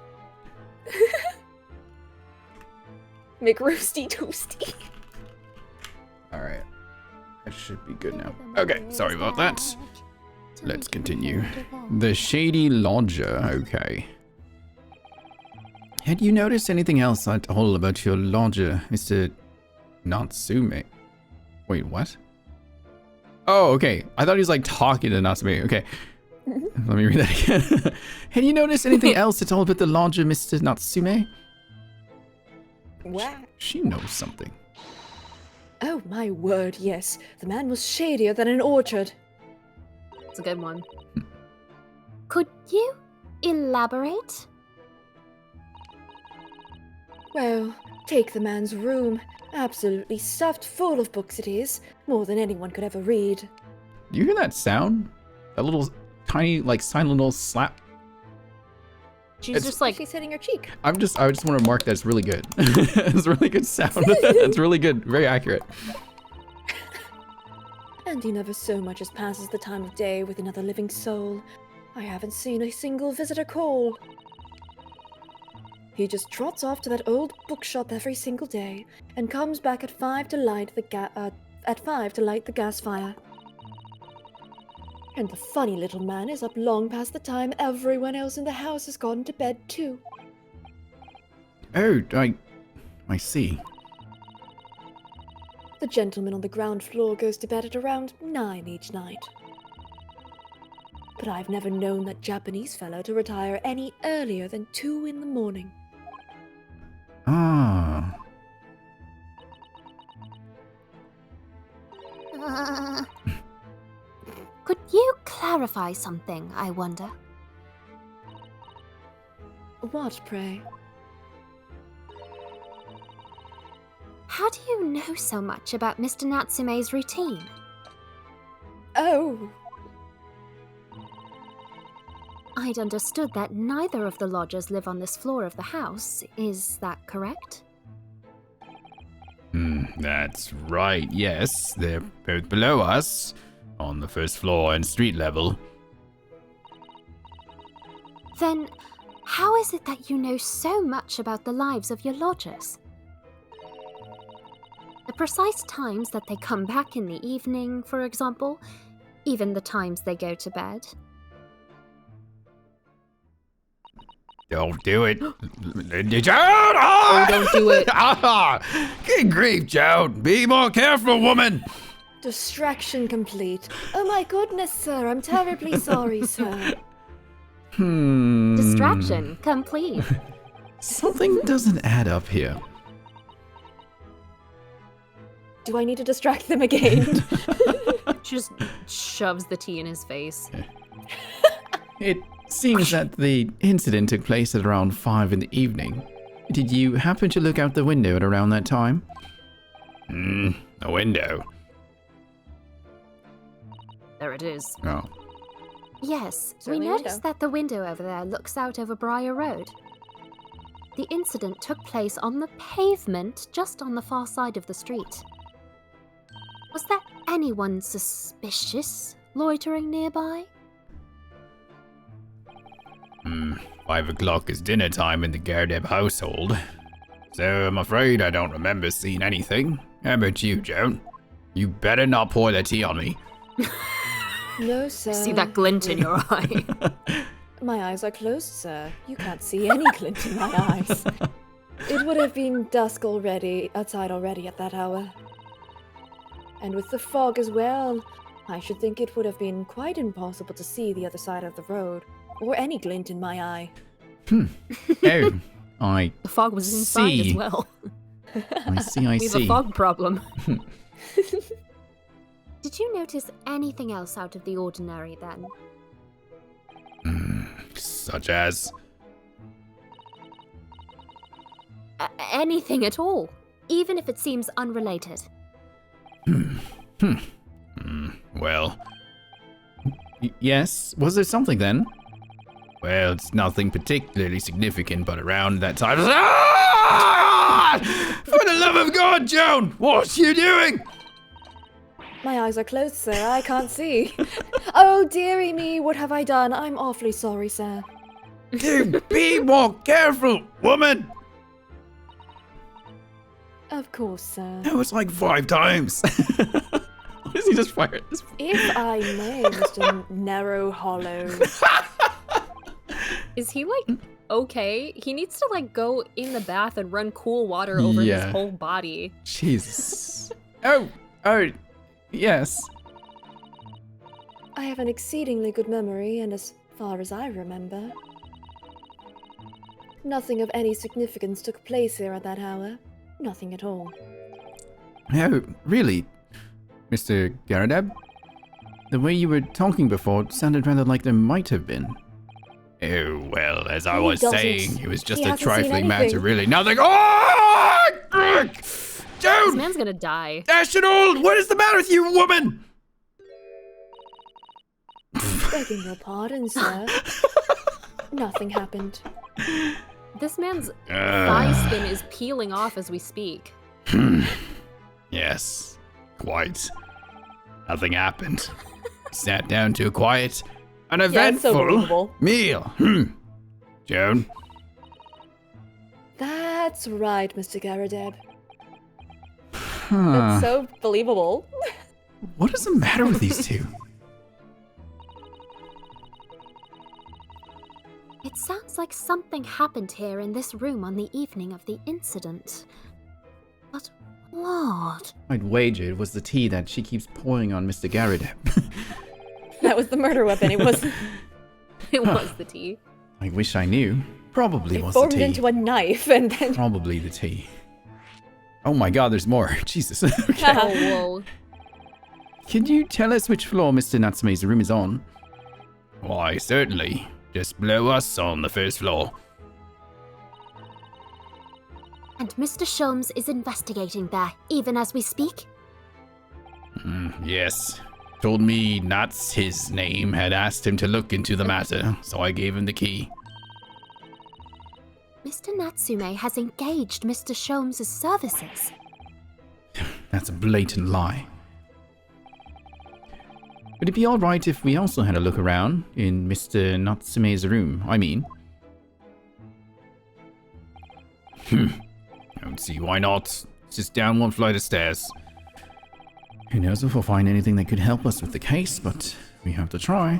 McRoosty Toasty. All right. That should be good now. Okay. Sorry about that. Let's continue. The Shady Lodger. Okay. Had you noticed anything else at all about your lodger, Mr. Natsume? Wait, what? Oh, okay. I thought he was like talking to Natsume. Okay. Let me read that again. Had you noticed anything else at all about the lodger, Mr. Natsume? Wow. She knows something. Oh my word, yes. The man was shadier than an orchard. It's a good one. Could you elaborate? Well, take the man's room. Absolutely stuffed full of books it is. More than anyone could ever read. Do you hear that sound? That little tiny, like, silent little slap? She's It's- just like, She's hitting your cheek. I just want to mark that it's really good. It's a really good sound. It's really good. Very accurate. And he never so much as passes the time of day with another living soul. I haven't seen a single visitor call. He just trots off to that old bookshop every single day and comes back at 5 to light the gas fire. And the funny little man is up long past the time everyone else in the house has gone to bed too. Oh, I see. The gentleman on the ground floor goes to bed at around 9 each night. But I've never known that Japanese fellow to retire any earlier than 2 in the morning. Ah. could you clarify something, I wonder? What, pray? How do you know so much about Mr. Natsume's routine? Oh, I'd understood that neither of the lodgers live on this floor of the house. Is that correct? That's right, yes. They're both below us, on the first floor and street level. Then, how is it that you know so much about the lives of your lodgers? The precise times that they come back in the evening, for example, even the times they go to bed. Don't do it. Joan! Oh, don't do it. Good grief, Joan. Be more careful, woman. distraction complete. Oh my goodness, sir, I'm terribly sorry, sir. Distraction complete. Something doesn't add up here. Do I need to distract them again? She just shoves the tea in his face. It seems that the incident took place at around 5 in the evening. Did you happen to look out the window at around that time? A window. There it is. Oh. Yes, Certainly we a noticed window. that the window over there looks out over Briar Road. The incident took place on the pavement just on the far side of the street. Was there anyone suspicious loitering nearby? 5 o'clock is dinner time in the Gardeb household. So I'm afraid I don't remember seeing anything. How about you, Joan? You better not pour the tea on me. No, sir. See that glint in your eye. My eyes are closed, sir. You can't see any glint in my eyes. It would have been dusk outside already at that hour. And with the fog as well, I should think it would have been quite impossible to see the other side of the road, or any glint in my eye. Oh, I The fog was inside see. as well. I see, I We have see. a fog problem. Did you notice anything else out of the ordinary then? Such as... Anything at all, even if it seems unrelated. Well... yes? Was there something then? Well, it's nothing particularly significant, but around that time... Ah! For the love of God, Joan! What are you doing? My eyes are closed, sir. I can't see. Oh, dearie me, what have I done? I'm awfully sorry, sir. Do be more careful, woman! Of course, sir. That was like 5 times. Why does he just fire at this? If I may, Mr. Narrow Hollow. Is he like okay? He needs to like go in the bath and run cool water over his Yeah. whole body. Jesus. Oh, yes. I have an exceedingly good memory, and as far as I remember, nothing of any significance took place here at that hour. Nothing at all. Oh, really? Mr. Garadab? The way you were talking before sounded rather like there might have been. Oh, well, as I He was doesn't. saying, it was just He a hasn't seen trifling matter, anything. really. Nothing. Oh! This Dude! man's gonna die. Ashenhold! What is the matter with you, woman? Begging your pardon, sir. Nothing happened. This man's thigh skin is peeling off as we speak. Yes, quite. Nothing happened. Sat down to a quiet, uneventful believable. meal. Joan? That's right, Mr. Garadeb. That's so believable. What is the matter with these two? It sounds like something happened here in this room on the evening of the incident. But what? I'd wager it was the tea that she keeps pouring on Mr. Garadeb. That was the murder weapon. It wasn't. It was the tea. I wish I knew. Probably It was the formed tea. into a knife, and then Probably the tea. Oh my god, there's more. Jesus. Oh, Okay. whoa. Can you tell us which floor Mr. Natsume's room is on? Why, certainly. Just below us on the first floor. And Mr. Sholmes is investigating there, even as we speak? Yes. Told me Nats, his name, had asked him to look into the matter, so I gave him the key. Mr. Natsume has engaged Mr. Sholmes' services. That's a blatant lie. Would it be alright if we also had a look around in Mr. Natsume's room, I mean? Don't see why not. It's just down one flight of stairs. Who knows if we'll find anything that could help us with the case, but we have to try.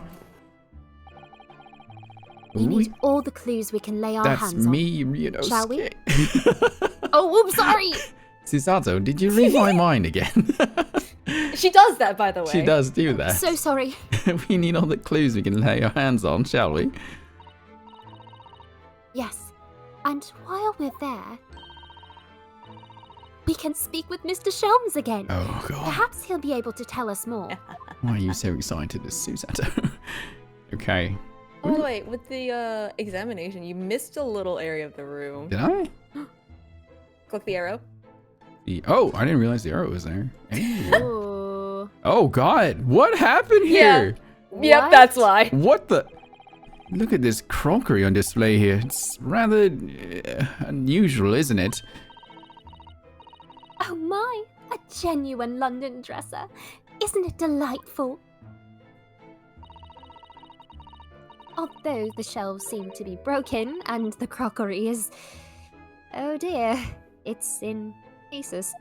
We need all the clues we can lay our That's hands on. me, Ryunosuke. Shall we? Oh, oops, sorry. Susato, did you read my mind again? She does that, by the way. She does do that. So sorry. We need all the clues we can lay our hands on, shall we? Yes. And while we're there, we can speak with Mr. Sholmes again. Oh, God. Perhaps he'll be able to tell us more. Why are you so excited, Susato? Okay. Oh, wait, with the examination, you missed a little area of the room. Did I? Click the arrow. Oh, I didn't realize the arrow was there. Hey. Ooh. Oh, God. What happened here? Yep, What? that's why. What the? Look at this crockery on display here. It's rather unusual, isn't it? Oh my, a genuine London dresser. Isn't it delightful? Although the shelves seem to be broken and the crockery is... Oh dear, it's in pieces.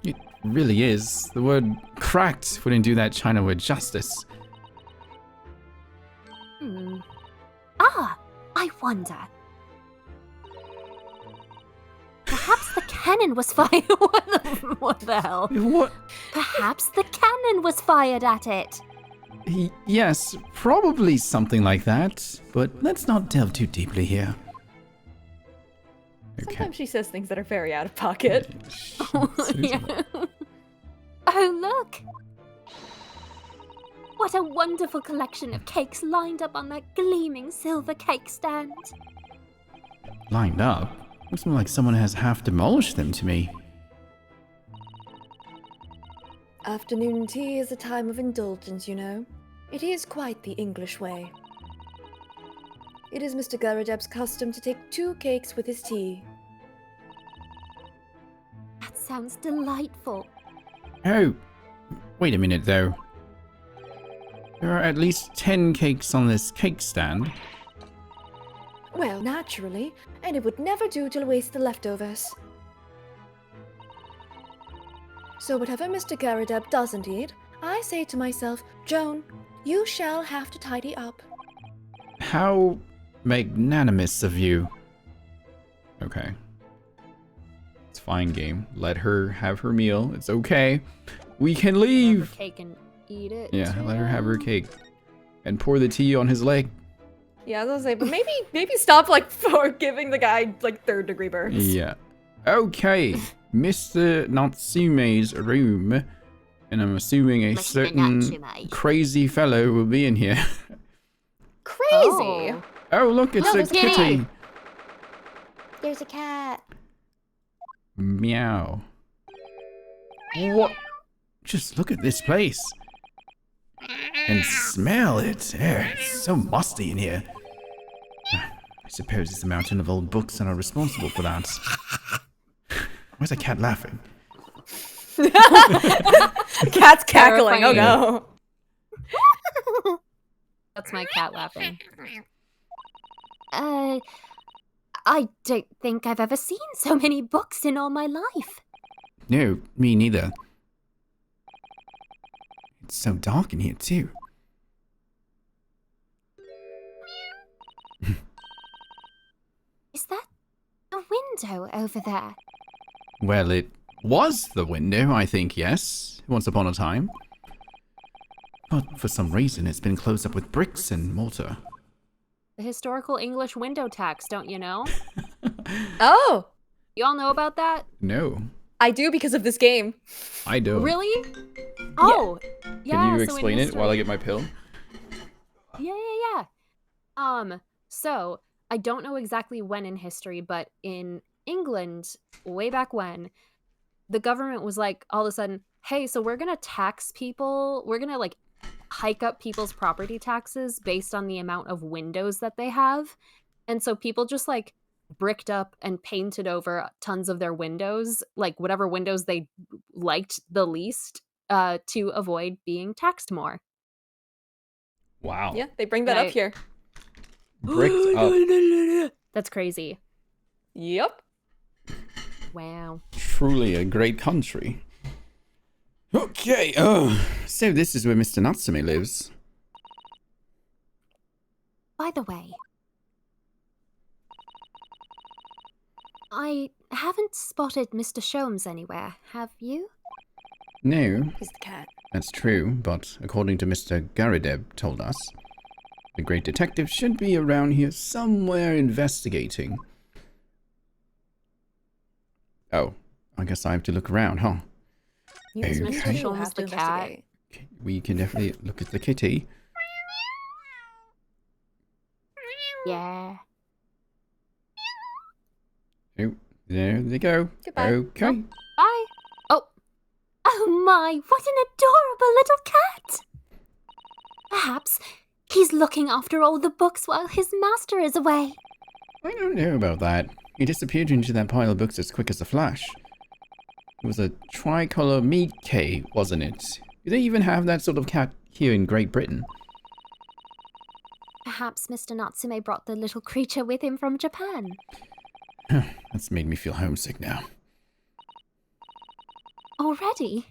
It really is. The word cracked wouldn't do that china word justice. Ah, I wonder. Perhaps the cannon was fired. What the hell? What? Perhaps the cannon was fired at it. Yes, probably something like that. But let's not delve too deeply here. Okay. Sometimes she says things that are very out of pocket. Yeah. Oh, look! What a wonderful collection of cakes lined up on that gleaming silver cake stand. Lined up? Looks more like someone has half demolished them to me. Afternoon tea is a time of indulgence, you know. It is quite the English way. It is Mr. Garadeb's custom to take 2 cakes with his tea. That sounds delightful. Oh, wait a minute though. There are at least 10 cakes on this cake stand. Well, naturally, and it would never do to waste the leftovers. So whatever Mr. Garadeb doesn't eat, I say to myself, Joan, you shall have to tidy up. How magnanimous of you. Okay. It's fine, game. Let her have her meal. It's okay. We can Have leave. her cake and eat it. Yeah, let her have her cake. And pour the tea on his leg. Yeah, I was gonna say, but maybe stop like for giving the guy like 3rd-degree burns. Yeah. Okay. Mr. Natsume's room. And I'm assuming a Mr. certain Natsume. crazy fellow will be in here. Crazy. Oh. Oh, look, it's No, a there's a kitty. kitty. There's a cat. Meow. What? Just look at this place. And smell it. It's so musty in here. I suppose it's a mountain of old books that are responsible for that. Why's a cat laughing? Cat's cackling. Oh no. That's my cat laughing. I don't think I've ever seen so many books in all my life. No, me neither. It's so dark in here too. Is that a window over there? Well, it was the window, I think, yes. Once upon a time. But for some reason, it's been closed up with bricks and mortar. The historical English window tax, don't you know? Oh, You all know about that? No, I do because of this game. I don't. Really? Oh, yeah. Can you so in explain it while I history- get my pill? Yeah. So I don't know exactly when in history, but in England, way back when, the government was like, all of a sudden, hey, so we're gonna tax people. We're gonna like hike up people's property taxes based on the amount of windows that they have. And so people just like bricked up and painted over tons of their windows, like whatever windows they liked the least, to avoid being taxed more. Wow. Yeah, they bring that up Right. here. Bricked up. That's crazy. Yep. Wow. Truly a great country. Okay, so this is where Mr. Natsume lives. By the way, I haven't spotted Mr. Sholmes anywhere, have you? No, He's the cat. that's true, but according to Mr. Garadeb told us, the great detective should be around here somewhere investigating. Oh, I guess I have to look around, huh? Is Okay. Mr. You'll Sholmes have to the cat? investigate. Okay, we can definitely look at the kitty. Yeah. Oh, there they go. Goodbye. Okay. Bye. Oh my, what an adorable little cat! Perhaps he's looking after all the books while his master is away. I don't know about that. He disappeared into that pile of books as quick as a flash. It was a tricolor meat K, wasn't it? Do they even have that sort of cat here in Great Britain? Perhaps Mr. Natsume brought the little creature with him from Japan. That's made me feel homesick now. Already?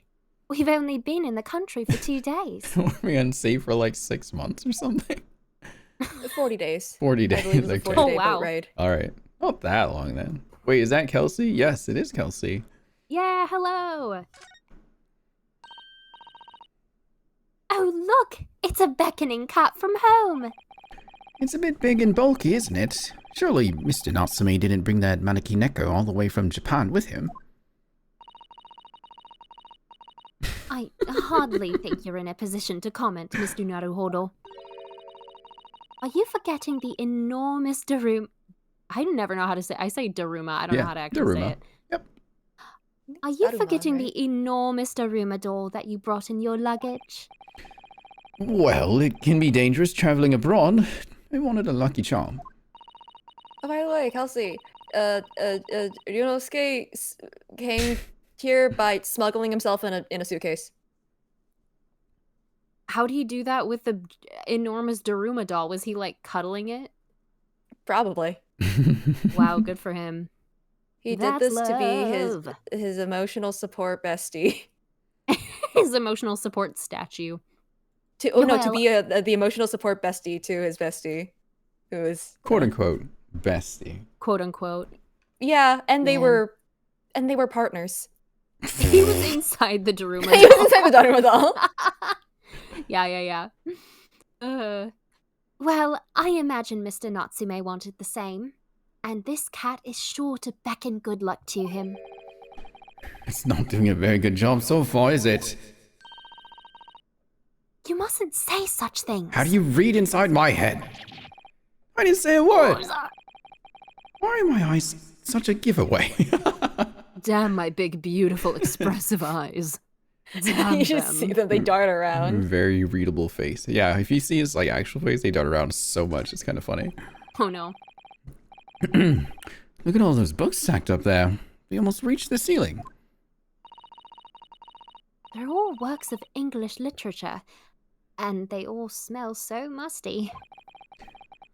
We've only been in the country for 2 days. Were we unsafe for like 6 months or something? 40 days. 40 I believe days. it's a Okay. 40-day Oh, wow. boat ride. All right. Not that long then. Wait, is that Kelsey? Yes, it is Kelsey. Yeah, hello. Oh, look! It's a beckoning cat from home. It's a bit big and bulky, isn't it? Surely Mr. Natsume didn't bring that Maneki-neko all the way from Japan with him. I hardly think you're in a position to comment, Mr. Naruhodo. Are you forgetting the enormous Daruma? I never know how to say. I say Daruma. I don't know how to actually say Daruma. it. Yep. Are you Daruma, forgetting right? the enormous Daruma doll that you brought in your luggage? Well, it can be dangerous traveling abroad. I wanted a lucky charm. Oh, by the way, Kelsey, Ryunosuke came here by smuggling himself in a suitcase. How did he do that with the enormous Daruma doll? Was he like cuddling it? Probably. Wow, good for him. He did That's this to love. be his emotional support bestie. His emotional support statue. To Well- be the emotional support bestie to his bestie, who is Quote unquote bestie. Quote unquote. yeah, and they Man. were partners. He was inside the Daruma He was doll. inside the Daruma doll. Yeah. Well, I imagine Mr. Natsume wanted the same. And this cat is sure to beckon good luck to him. It's not doing a very good job so far, is it? You mustn't say such things. How do you read inside my head? I didn't say a What word. was that? Why are my eyes such a giveaway? Damn my big, beautiful, expressive eyes. Damn You just see them; they dart around. Very readable face. Yeah, if you see his like actual face, they dart around so much. It's kind of funny. Oh no. Look at all those books stacked up there. We almost reached the ceiling. They're all works of English literature. And they all smell so musty.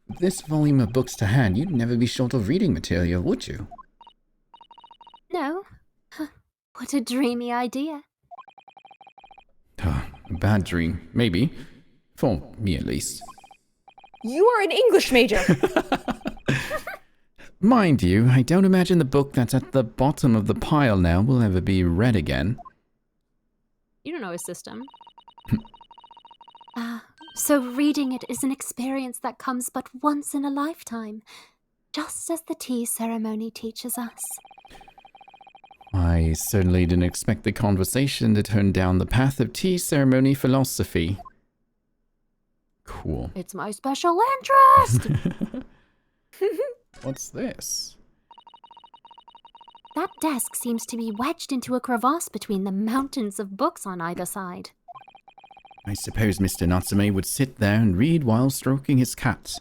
With this volume of books to hand, you'd never be short of reading material, would you? No. What a dreamy idea. A bad dream, maybe. For me, at least. You are an English major. Mind you, I don't imagine the book that's at the bottom of the pile now will ever be read again. You don't know his system. So reading it is an experience that comes but once in a lifetime, just as the tea ceremony teaches us. I certainly didn't expect the conversation to turn down the path of tea ceremony philosophy. Cool. It's my special interest! What's this? That desk seems to be wedged into a crevasse between the mountains of books on either side. I suppose Mr. Natsume would sit there and read while stroking his cat.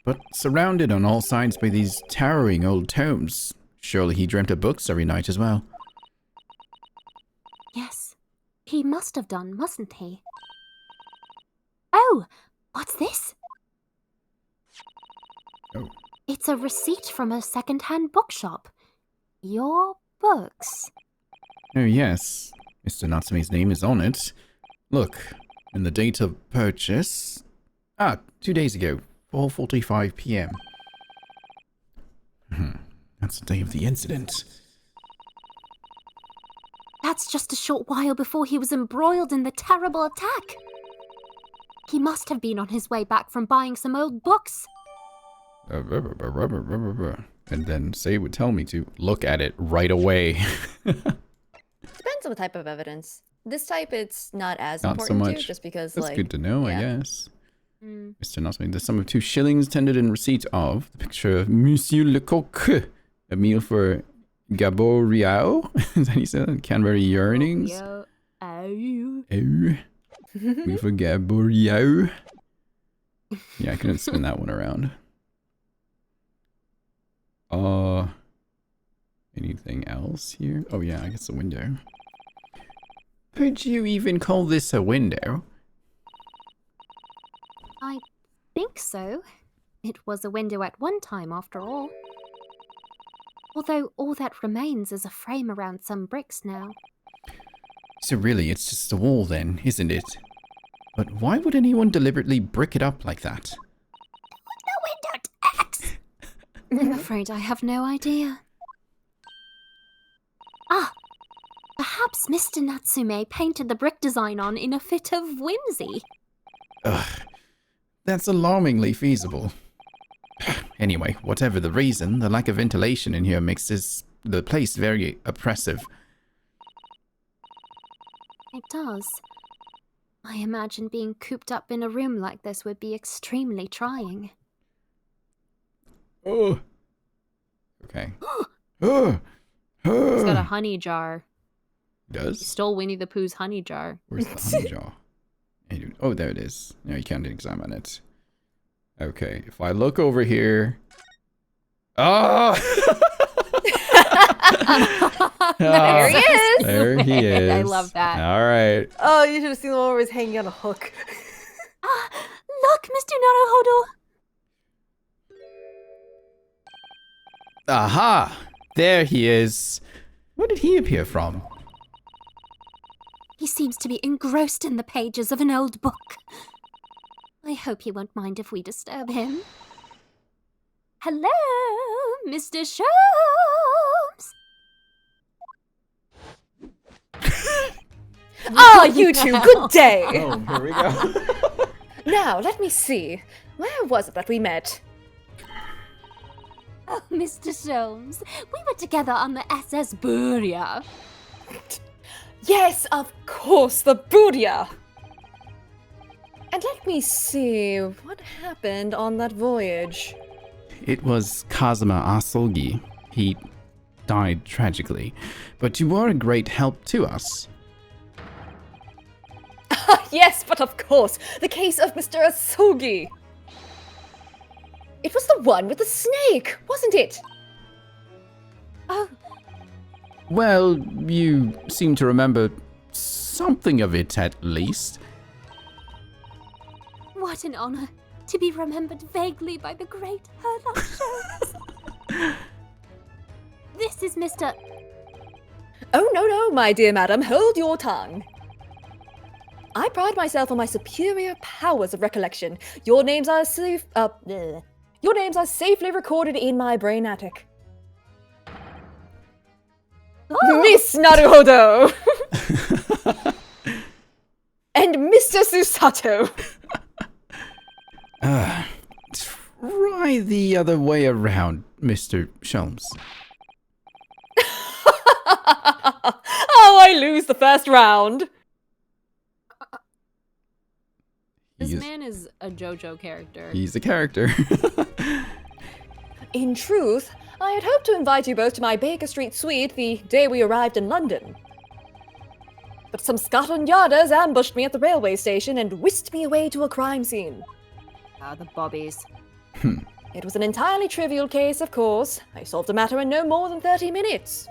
But surrounded on all sides by these towering old tomes, surely he dreamt of books every night as well. Yes, he must have done, mustn't he? Oh, what's this? Oh. It's a receipt from a second-hand bookshop. Your books. Oh yes, Mr. Natsume's name is on it. Look, and the date of purchase... 2 days ago, 4:45 p.m. That's the day of the incident. That's just a short while before he was embroiled in the terrible attack. He must have been on his way back from buying some old books. And then Say would tell me to look at it right away. Depends on the type of evidence. This type, it's not as Not so important much. to, just because That's like good to know, yeah. I guess. Mr. Natsume, the sum of 2 shillings tendered in receipt of the picture of Monsieur Lecoq, a meal for Gabor Riao. Is that how you say that? Canberra Yearnings. Yo, Oh. Meal for Gabor Riao. Yeah, I couldn't spin that one around. Anything else here? Oh yeah, I guess a window. Could you even call this a window? I think so. It was a window at one time, after all. Although all that remains is a frame around some bricks now. So really, it's just a wall then, isn't it? But why would anyone deliberately brick it up like that? I'm afraid I have no idea. Ah! Perhaps Mr. Natsume painted the brick design on in a fit of whimsy. Ugh. That's alarmingly feasible. Anyway, whatever the reason, the lack of ventilation in here makes the place very oppressive. It does. I imagine being cooped up in a room like this would be extremely trying. Oh. Okay. He's got a honey jar. He Does? stole Winnie the Pooh's honey jar. Where's the honey jar? Oh, there it is. No, you can't examine it. Okay, if I look over here... Oh! There he is! There he is. I love that. All right. Oh, you should have seen the one where he's hanging on a hook. Ah, look, Mr. Naruhodo! Aha! There he is. Where did he appear from? He seems to be engrossed in the pages of an old book. I hope he won't mind if we disturb him. Hello, Mr. Sholmes! Ah, you two, good day! Oh, here we go. Now, let me see. Where was it that we met? Oh, Mr. Sholmes, we were together on the SS Buria. Yes, of course, the Buria! And let me see, what happened on that voyage? It was Kazuma Asogi. He died tragically, but you were a great help to us. Yes, but of course, the case of Mr. Asogi. It was the one with the snake, wasn't it? Oh, Well, you seem to remember something of it at least. what an honor to be remembered vaguely by the great Herlock Sholmes. This is Mr. Oh, no, my dear madam, hold your tongue. I pride myself on my superior powers of recollection. Your names are your names are safely recorded in my brain attic. Miss Naruhodo! And Mr. Susato! Try the other way around, Mr. Sholmes. Oh, I lose the first round! This man is a JoJo character. He's a character. In truth, I had hoped to invite you both to my Baker Street suite the day we arrived in London. But some Scotland Yarders ambushed me at the railway station and whisked me away to a crime scene. Ah, the bobbies. It was an entirely trivial case, of course. I solved the matter in no more than 30 minutes.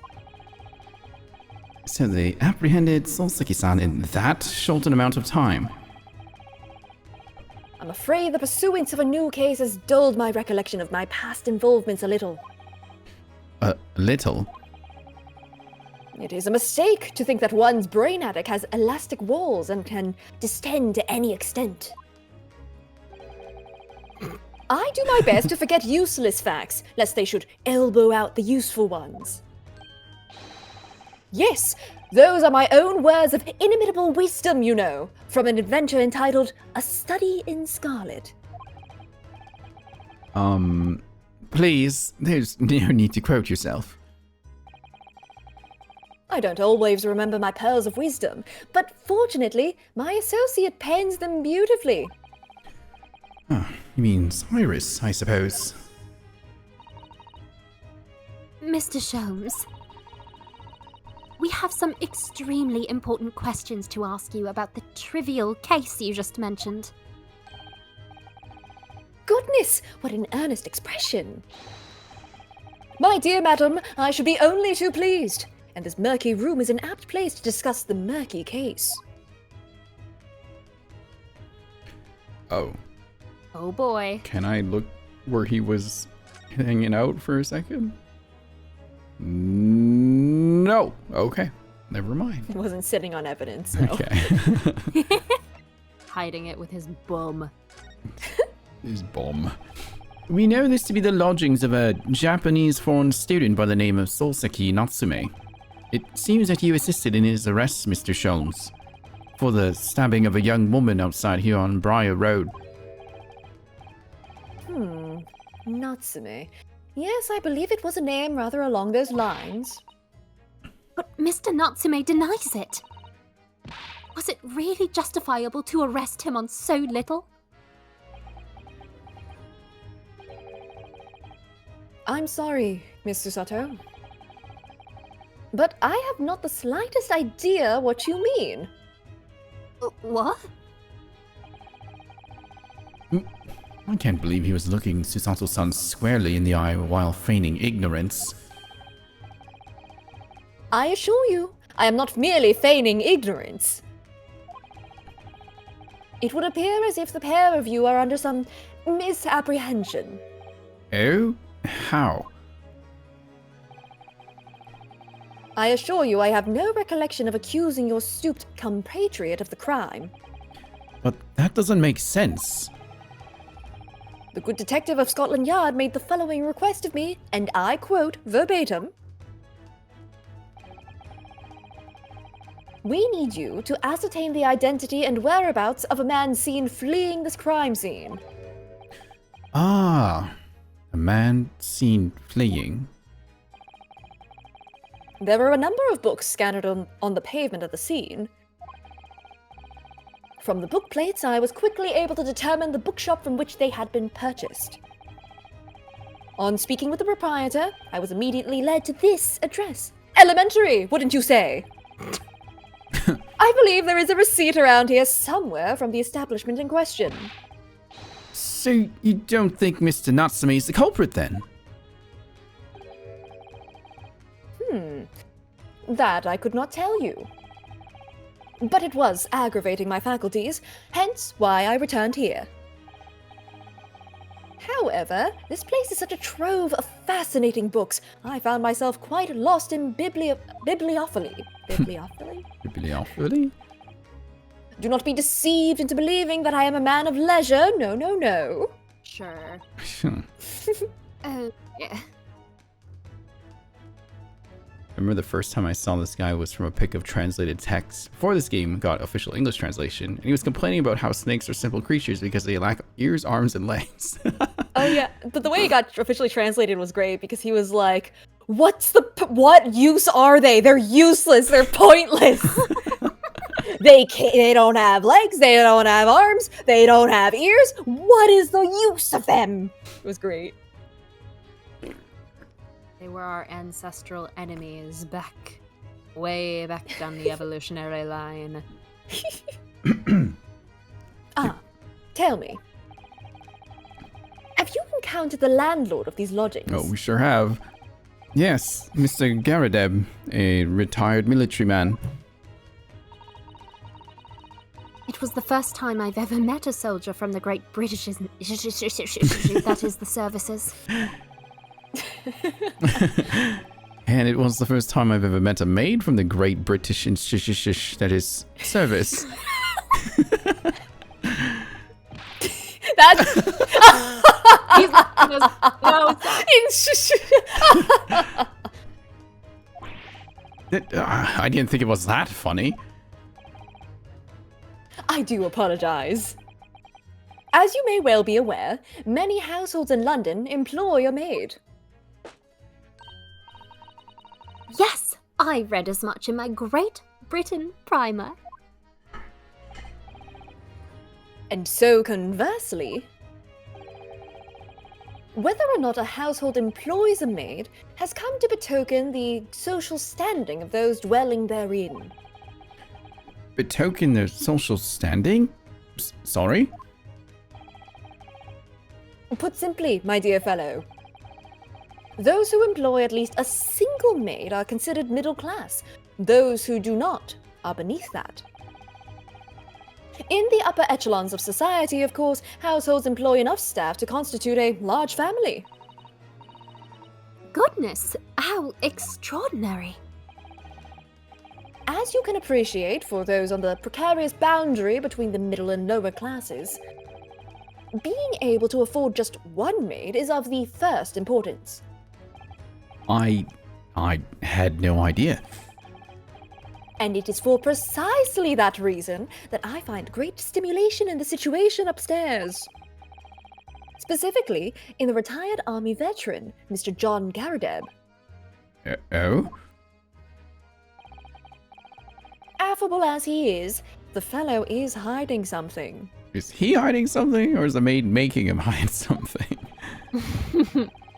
So they apprehended Solsaki-san in that short an amount of time. I'm afraid the pursuance of a new case has dulled my recollection of my past involvements a little. Little? It is a mistake to think that one's brain attic has elastic walls and can distend to any extent. I do my best to forget useless facts, lest they should elbow out the useful ones. Yes, those are my own words of inimitable wisdom, you know, from an adventure entitled A Study in Scarlet. Please, there's no need to quote yourself. I don't always remember my pearls of wisdom, but fortunately, my associate pens them beautifully. Oh, you mean Cyrus, I suppose. Mr. Sholmes, we have some extremely important questions to ask you about the trivial case you just mentioned. Goodness, what an earnest expression. My dear madam, I should be only too pleased, and this murky room is an apt place to discuss the murky case. Oh. Oh boy. Can I look where he was hanging out for a second? No. Okay. Never mind. He wasn't sitting on evidence, no. Okay. Hiding it with his bum. His bum. We know this to be the lodgings of a Japanese foreign student by the name of Soseki Natsume. It seems that you assisted in his arrest, Mr. Sholmes, for the stabbing of a young woman outside here on Briar Road. Natsume. Yes, I believe it was a name rather along those lines. But Mr. Natsume denies it. Was it really justifiable to arrest him on so little? I'm sorry, Mr. Sato. But I have not the slightest idea what you mean. What? I can't believe he was looking Susato-san squarely in the eye while feigning ignorance. I assure you, I am not merely feigning ignorance. It would appear as if the pair of you are under some misapprehension. Oh? How? I assure you I have no recollection of accusing your stooped compatriot of the crime. But that doesn't make sense. The good detective of Scotland Yard made the following request of me, and I quote verbatim. We need you to ascertain the identity and whereabouts of a man seen fleeing this crime scene. Ah, a man seen fleeing. There were a number of books scattered on the pavement of the scene. From the book plates, I was quickly able to determine the bookshop from which they had been purchased. On speaking with the proprietor, I was immediately led to this address. Elementary, wouldn't you say? I believe there is a receipt around here somewhere from the establishment in question. So you don't think Mr. Natsume is the culprit then? That I could not tell you. But it was aggravating my faculties, hence why I returned here. However, this place is such a trove of fascinating books, I found myself quite lost in bibliophily. Bibliophily? Bibliophily? Do not be deceived into believing that I am a man of leisure. No, no, no. Sure. Oh, yeah. I remember the first time I saw this guy was from a pic of translated text before this game got official English translation, and he was complaining about how snakes are simple creatures because they lack ears, arms, and legs. Oh yeah, but the way he got officially translated was great because he was like, what use are they? They're useless, they're pointless. They don't have legs, they don't have arms, they don't have ears. What is the use of them? It was great. They were our ancestral enemies way back down the evolutionary line. Tell me. Have you encountered the landlord of these lodgings? Oh, we sure have. Yes, Mr. Garadeb, a retired military man. It was the first time I've ever met a soldier from the Great British... that is, the services. And it was the first time I've ever met a maid from the Great British that is service. That's I didn't think it was that funny. I do apologize. As you may well be aware, many households in London employ a maid. Yes, I read as much in my Great Britain primer. And so conversely, whether or not a household employs a maid has come to betoken the social standing of those dwelling therein. Betoken their social standing? Sorry? Put simply, my dear fellow, those who employ at least a single maid are considered middle class. Those who do not are beneath that. In the upper echelons of society, of course, households employ enough staff to constitute a large family. Goodness, how extraordinary. As you can appreciate, for those on the precarious boundary between the middle and lower classes, being able to afford just one maid is of the first importance. I had no idea. And it is for precisely that reason that I find great stimulation in the situation upstairs. Specifically, in the retired army veteran, Mr. John Garadeb. Oh? Affable as he is, the fellow is hiding something. Is he hiding something, or is the maid making him hide something?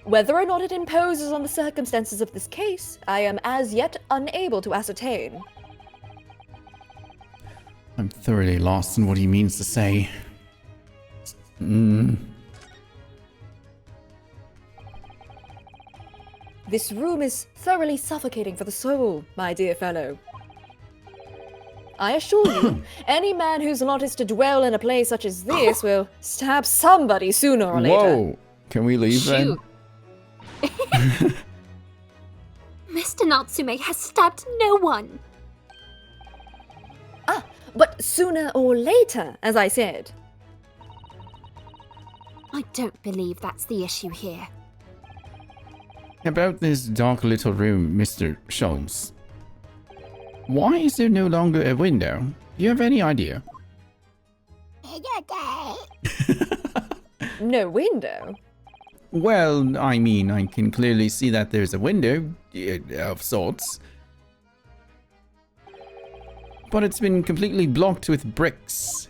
Whether or not it imposes on the circumstances of this case, I am as yet unable to ascertain. I'm thoroughly lost in what he means to say. This room is thoroughly suffocating for the soul, my dear fellow. I assure you, any man whose lot is to dwell in a place such as this will stab somebody sooner or later. Whoa! Can we leave then? Mr. Natsume has stabbed no one. Ah, but sooner or later, as I said. I don't believe that's the issue here. About this dark little room, Mr. Sholmes. Why is there no longer a window? Do you have any idea? No window? Well, I mean, I can clearly see that there's a window, of sorts. But it's been completely blocked with bricks.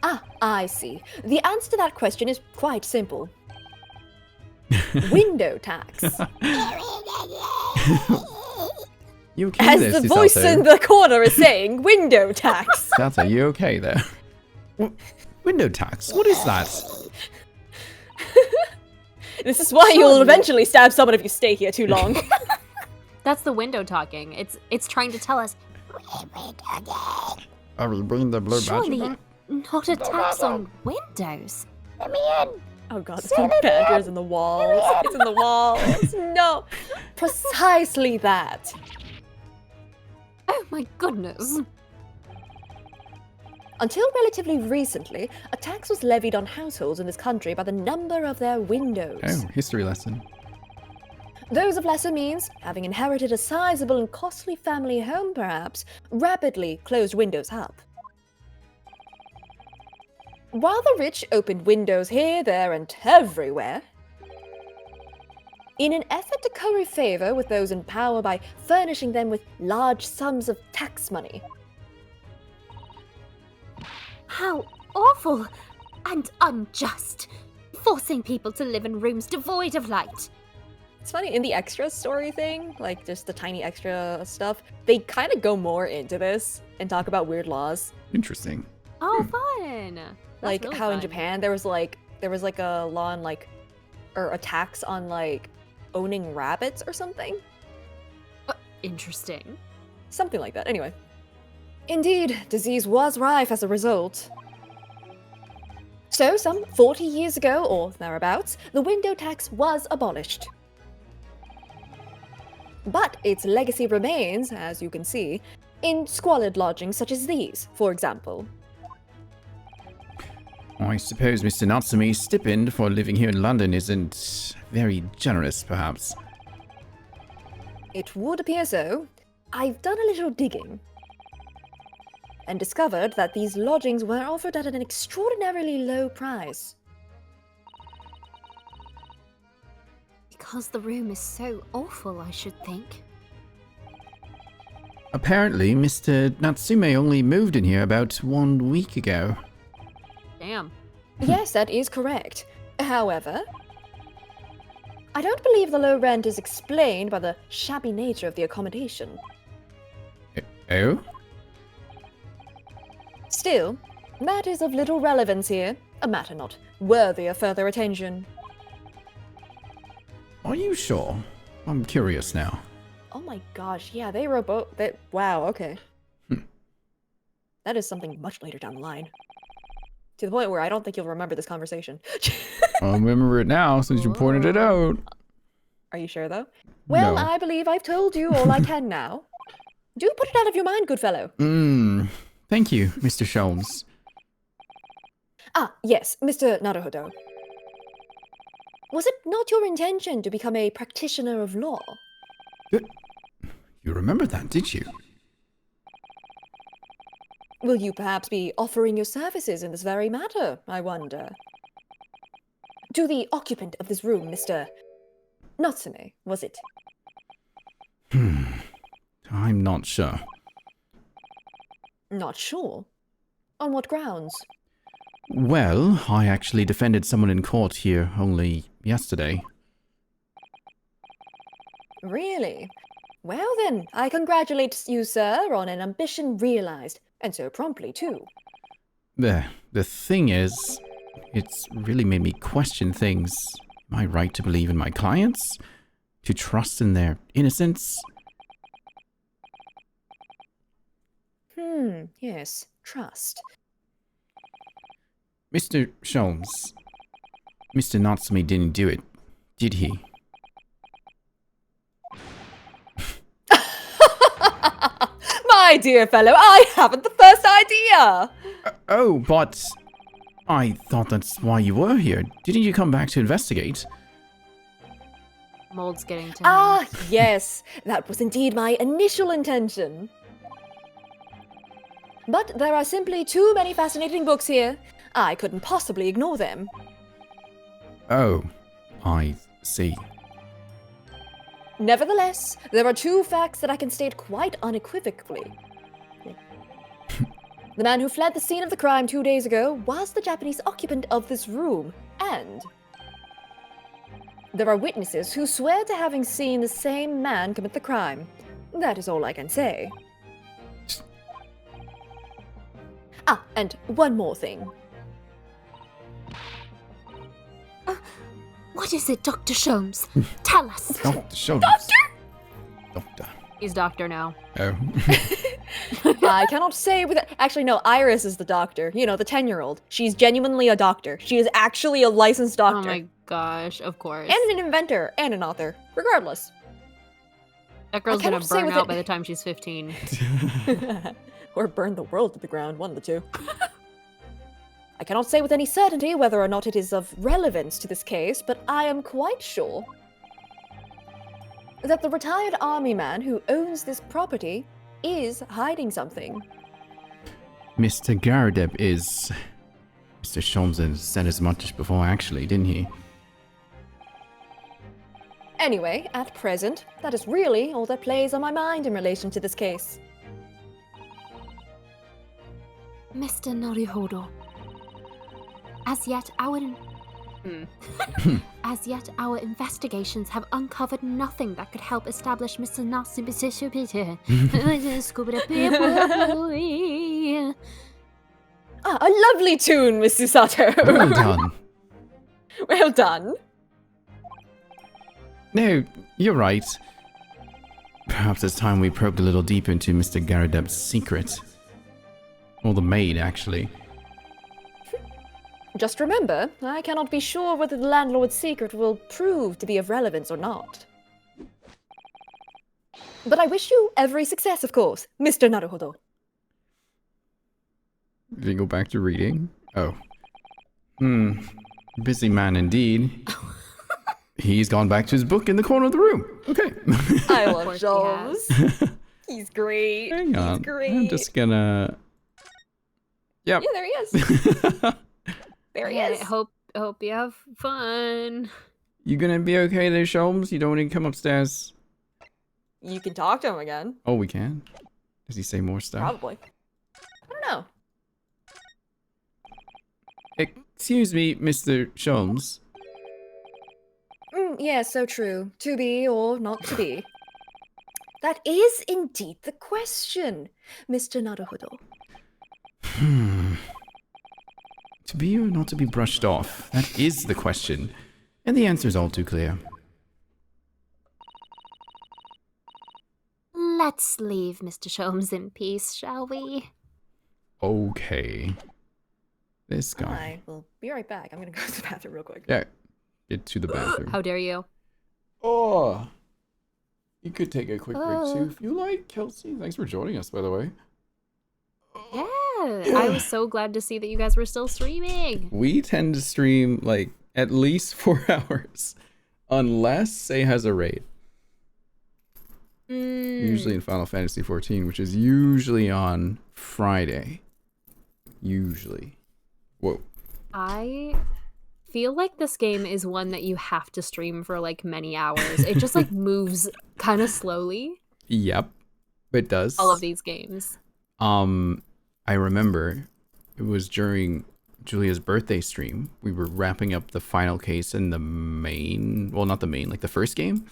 Ah, I see. The answer to that question is quite simple. Window tax. You okay As there, the voice Susato? in the corner is saying, window tax. Susato, you okay there? Window tax? What is that? This is why you'll eventually stab someone if you stay here too long. That's the window talking. It's trying to tell us. Are we bringing the blue Surely badger back? not a tax on windows. Let me in. Oh god, this one badger is in the walls. It's in the walls. No. Precisely that. Oh my goodness. Until relatively recently, a tax was levied on households in this country by the number of their windows. Oh, history lesson. Those of lesser means, having inherited a sizable and costly family home perhaps, rapidly closed windows up. While the rich opened windows here, there, and everywhere, in an effort to curry favor with those in power by furnishing them with large sums of tax money. How awful and unjust. Forcing people to live in rooms devoid of light. It's funny, in the extra story thing, like just the tiny extra stuff, they kind of go more into this and talk about weird laws. Interesting. Oh, fun. Like really how in fun. Japan there was like a law on like, or a tax on like owning rabbits or something. Interesting. Something like that. Anyway. Indeed, disease was rife as a result. So, some 40 years ago, or thereabouts, the window tax was abolished. But its legacy remains, as you can see, in squalid lodgings such as these, for example. I suppose Mr. Natsume's stipend for living here in London isn't very generous, perhaps. It would appear so. I've done a little digging and discovered that these lodgings were offered at an extraordinarily low price. Because the room is so awful, I should think. Apparently, Mr. Natsume only moved in here about 1 week ago. Damn. Yes, that is correct. However, I don't believe the low rent is explained by the shabby nature of the accommodation. Oh? Still, that is of little relevance here, a matter not worthy of further attention. Are you sure? I'm curious now. Oh my gosh, yeah, they were both. Wow, okay. That is something much later down the line. To the point where I don't think you'll remember this conversation. I'll remember it now since you pointed it out. Are you sure, though? Well, No. I believe I've told you all I can now. Do put it out of your mind, good fellow. Thank you, Mr. Sholmes. Ah, yes, Mr. Naruhodo. Was it not your intention to become a practitioner of law? You remember that, did you? Will you perhaps be offering your services in this very matter, I wonder? To the occupant of this room, Mr. Natsume, was it? I'm not sure. Not sure. On what grounds? Well, I actually defended someone in court here only yesterday. Really? Well then, I congratulate you, sir, on an ambition realized, and so promptly, too. The thing is, it's really made me question things. Am I right to believe in my clients? To trust in their innocence? Yes, trust. Mr. Sholmes, Mr. Natsume didn't do it, did he? My dear fellow, I haven't the first idea! Oh, but I thought that's why you were here. Didn't you come back to investigate? Mold's getting to him. Ah, yes, that was indeed my initial intention. But there are simply too many fascinating books here. I couldn't possibly ignore them. Oh, I see. Nevertheless, there are two facts that I can state quite unequivocally. The man who fled the scene of the crime 2 days ago was the Japanese occupant of this room, and there are witnesses who swear to having seen the same man commit the crime. That is all I can say. Ah, and one more thing. What is it, Dr. Sholmes? Tell us. Dr. Sholmes. Doctor. He's doctor now. Oh. I cannot say with... Actually, no, Iris is the doctor. You know, the 10-year-old. She's genuinely a doctor. She is actually a licensed doctor. Oh my gosh, of course. And an inventor, and an author. Regardless. That girl's gonna cannot say burn with out it- by the time she's 15. Or burn the world to the ground, one of the two. I cannot say with any certainty whether or not it is of relevance to this case, but I am quite sure that the retired army man who owns this property is hiding something. Mr. Garadeb is... Mr. Sholmes has said as much before, actually, didn't he? Anyway, at present, that is really all that plays on my mind in relation to this case. Mr. Naruhodo. As yet, our investigations have uncovered nothing that could help establish Mr. Natsume's Ah, a lovely tune, Miss Susato. Well done. Well done. No, you're right. Perhaps it's time we probed a little deeper into Mr. Garadeb's secret. Or the maid, actually. Just remember, I cannot be sure whether the landlord's secret will prove to be of relevance or not. But I wish you every success, of course, Mr. Naruhodo. Did he go back to reading? Oh. Busy man indeed. He's gone back to his book in the corner of the room. Okay. I love course he Jones. He's great. Hang on. He's great. I'm just gonna... Yep. Yeah, there he is. There he is. Hope you have fun. You gonna be okay there, Sholmes? You don't need to come upstairs. You can talk to him again. Oh, we can? Does he say more stuff? Probably. I don't know. Excuse me, Mr. Sholmes. Yes, so true. To be or not to be. That is indeed the question, Mr. Naruhodo. To be or not to be brushed off? That is the question. And the answer is all too clear. Let's leave Mr. Sholmes in peace, shall we? Okay. This guy. I will be right back. I'm gonna go to the bathroom real quick. Yeah. Get to the bathroom. How dare you? Oh. You could take a quick break too if you like, Kelsey. Thanks for joining us, by the way. Yeah, I was so glad to see that you guys were still streaming. We tend to stream like at least 4 hours, unless Say has a raid. Usually in Final Fantasy 14, which is usually on Friday. Usually. Whoa. I feel like this game is one that you have to stream for like many hours. It just like moves kind of slowly. Yep, it does. All of these games. I remember it was during Julia's birthday stream. We were wrapping up the final case in the main, well, not the main, like the first game.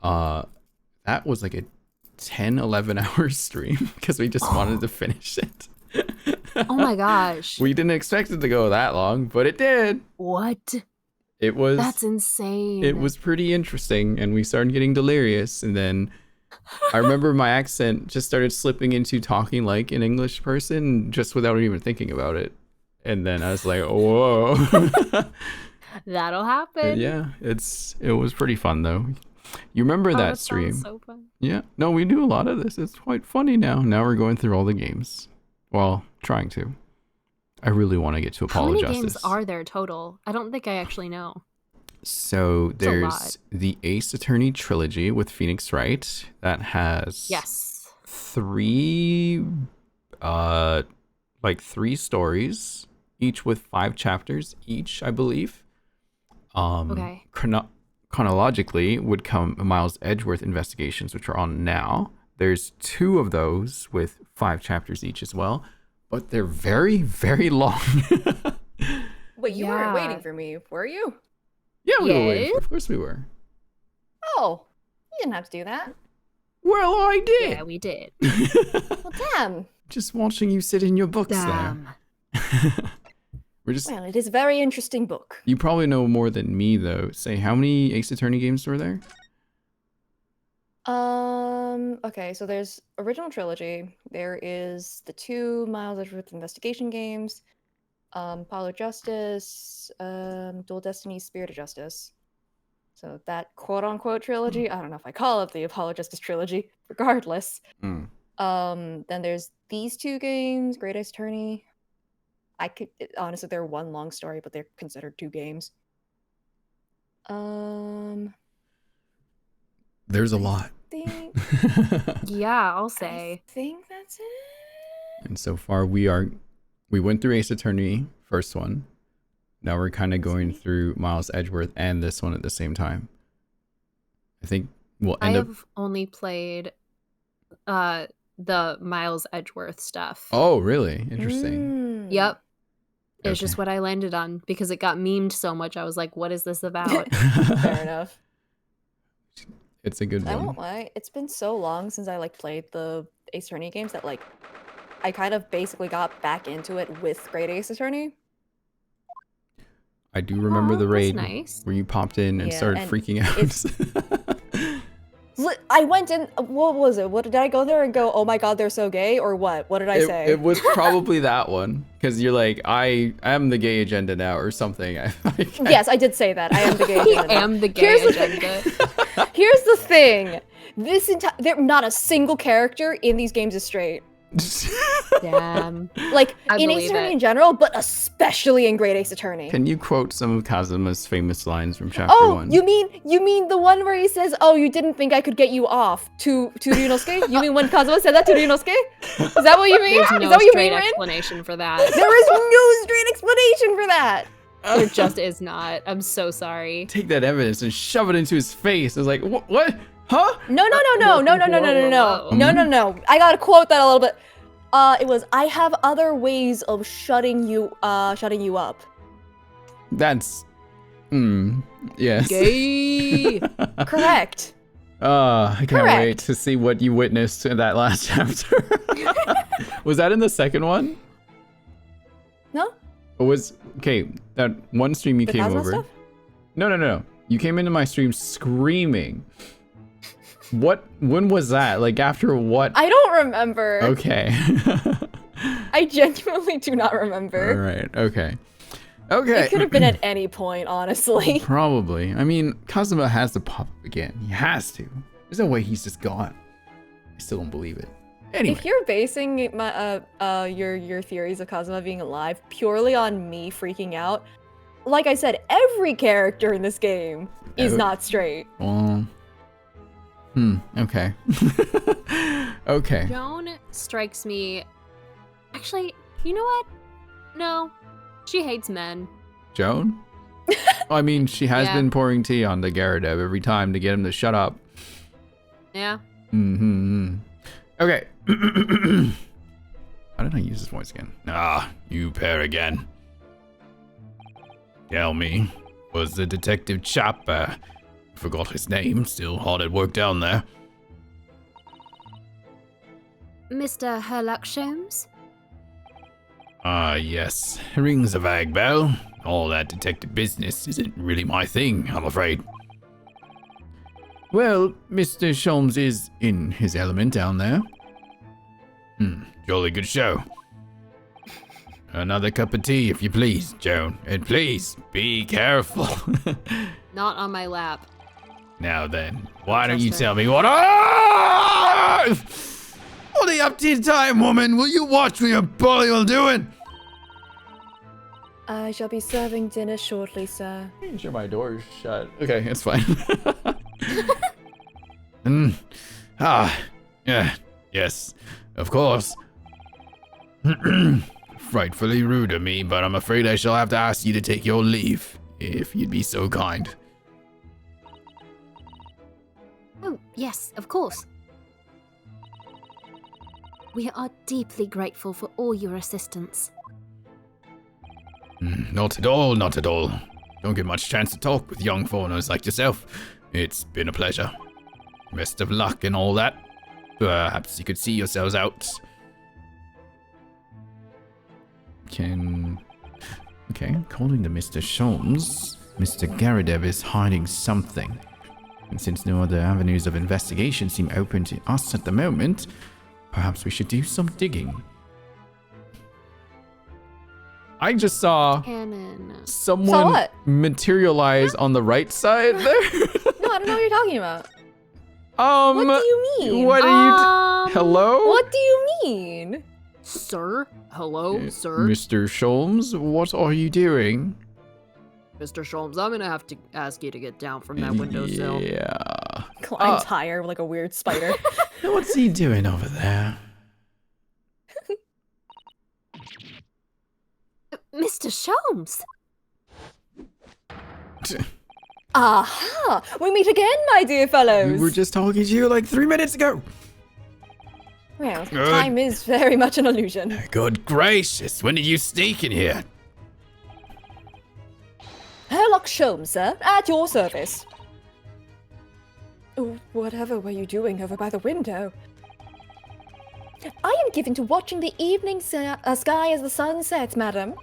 That was like a 10-11 hour stream because we just wanted to finish it. Oh my gosh. We didn't expect it to go that long, but it did. What? It was. That's insane. It was pretty interesting, and we started getting delirious, and then I remember my accent just started slipping into talking like an English person just without even thinking about it. And then I was like, whoa. That'll happen. Yeah, it was pretty fun though. You remember that stream? So fun. Yeah. No, we do a lot of this. It's quite funny now. Now we're going through all the games. Well, trying to. I really want to get to How Apollo many games Justice. are there total? I don't think I actually know. So there's the Ace Attorney trilogy with Phoenix Wright that has 3 stories, each with 5 chapters each, I believe. Okay. Chronologically would come Miles Edgeworth Investigations, which are on now. There's 2 of those with 5 chapters each as well, but they're very, very long. Wait, you weren't waiting for me, were you? Yeah, we were waiting. Of course we were. Oh, you didn't have to do that. Well, I did. Yeah, we did. Well, damn. Just watching you sit in your books there. We're just. Well, it is a very interesting book. You probably know more than me, though. Say, how many Ace Attorney games were there? Okay, so there's original trilogy. There is the 2 Miles Edgeworth investigation games, Apollo Justice, Dual Destiny, Spirit of Justice. So that quote-unquote trilogy, I don't know if I call it the Apollo Justice trilogy, regardless. Then there's these 2 games, Great Ace Attorney. Honestly, they're one long story, but they're considered 2 games. There's a lot. Yeah, I'll say. I think that's it. And so far we went through Ace Attorney, first one. Now we're kind of going through Miles Edgeworth and this one at the same time. I think we'll end up. I have only played the Miles Edgeworth stuff. Oh, really? Interesting. Yep. It's just what I landed on because it got memed so much. I was like, what is this about? Fair enough. It's a good one. I won't lie. It's been so long since I played the Ace Attorney games that I kind of basically got back into it with Great Ace Attorney. I do remember the raid nice. where you popped in and started freaking out. I went in. What was it? What did I go there and go? Oh my god, they're so gay, or what? What did I say? It was probably that one because you're like, I am the gay agenda now, or something. Yes, I did say that. I am the gay agenda. I am the gay agenda. Here's the thing. Not a single character in these games is straight. Damn. In Ace Attorney in general, but especially in Great Ace Attorney. Can you quote some of Kazuma's famous lines from chapter 1? You mean the one where he says, "Oh, you didn't think I could get you off" to Ryunosuke? You mean when Kazuma said that to Ryunosuke? Is that what you mean? There's no is that what you straight mean, Rin? explanation for that. There is no straight explanation for that. There just is not. I'm so sorry. Take that evidence and shove it into his face. It's like, what? Huh? No. I gotta quote that a little bit. It was, "I have other ways of shutting you up." That's, yes. Gay. Correct. I can't wait to see what you witnessed in that last chapter. Was that in the second one? No. That one stream you The came Cosmo over. stuff? No. You came into my stream screaming. When was that? Like after what? I don't remember. Okay. I genuinely do not remember. All right. Okay. It could have been at any point, honestly. Probably. I mean, Kazuma has to pop up again. He has to. There's no way he's just gone. I still don't believe it. Anyway. If you're basing my your theories of Kazuma being alive purely on me freaking out, like I said, every character in this game is not straight. Well, okay. Okay. Joan strikes me. Actually, you know what? No, she hates men. Joan? I mean, she has Yeah. been pouring tea on the Garadev every time to get him to shut up. Yeah. Okay. How did I use his voice again? Ah, you pair again. Tell me, was the detective chap, forgot his name, still hard at work down there? Mr. Herlock Sholmes? Ah, yes. Rings a vague bell. All that detective business isn't really my thing, I'm afraid. Well, Mr. Sholmes is in his element down there. Jolly good show. Another cup of tea, if you please, Joan. And please, be careful. Not on my lap. Now then, why don't Trust you her. tell me what— Ah! What are you up to time, woman? Will you watch what you're bloody well doing? I shall be serving dinner shortly, sir. Making sure my door is shut. Okay, it's fine. Yeah, yes, of course. Frightfully rude of me, but I'm afraid I shall have to ask you to take your leave, if you'd be so kind. Oh, yes, of course. We are deeply grateful for all your assistance. Not at all, not at all. Don't get much chance to talk with young foreigners like yourself. It's been a pleasure. Best of luck and all that. Perhaps you could see yourselves out. Okay, according to Mr. Sholmes, Mr. Garadev is hiding something. And since no other avenues of investigation seem open to us at the moment, perhaps we should do some digging. I just saw Cannon. someone Saw what? materialize on the right side there. No, I don't know what you're talking about. What What do you mean? What are you? Hello? What do you mean? Sir? Hello, sir? Mr. Sholmes, what are you doing? Mr. Sholmes, I'm gonna have to ask you to get down from that windowsill. Yeah. Climbs higher like a weird spider. What's he doing over there? Mr. Sholmes! Aha! We meet again, my dear fellows! We were just talking to you like 3 minutes ago. Well, Good. time is very much an illusion. Good gracious, when did you sneak in here? Herlock Sholmes, sir, at your service. Oh, whatever were you doing over by the window? I am given to watching the evening sky as the sun sets, madam.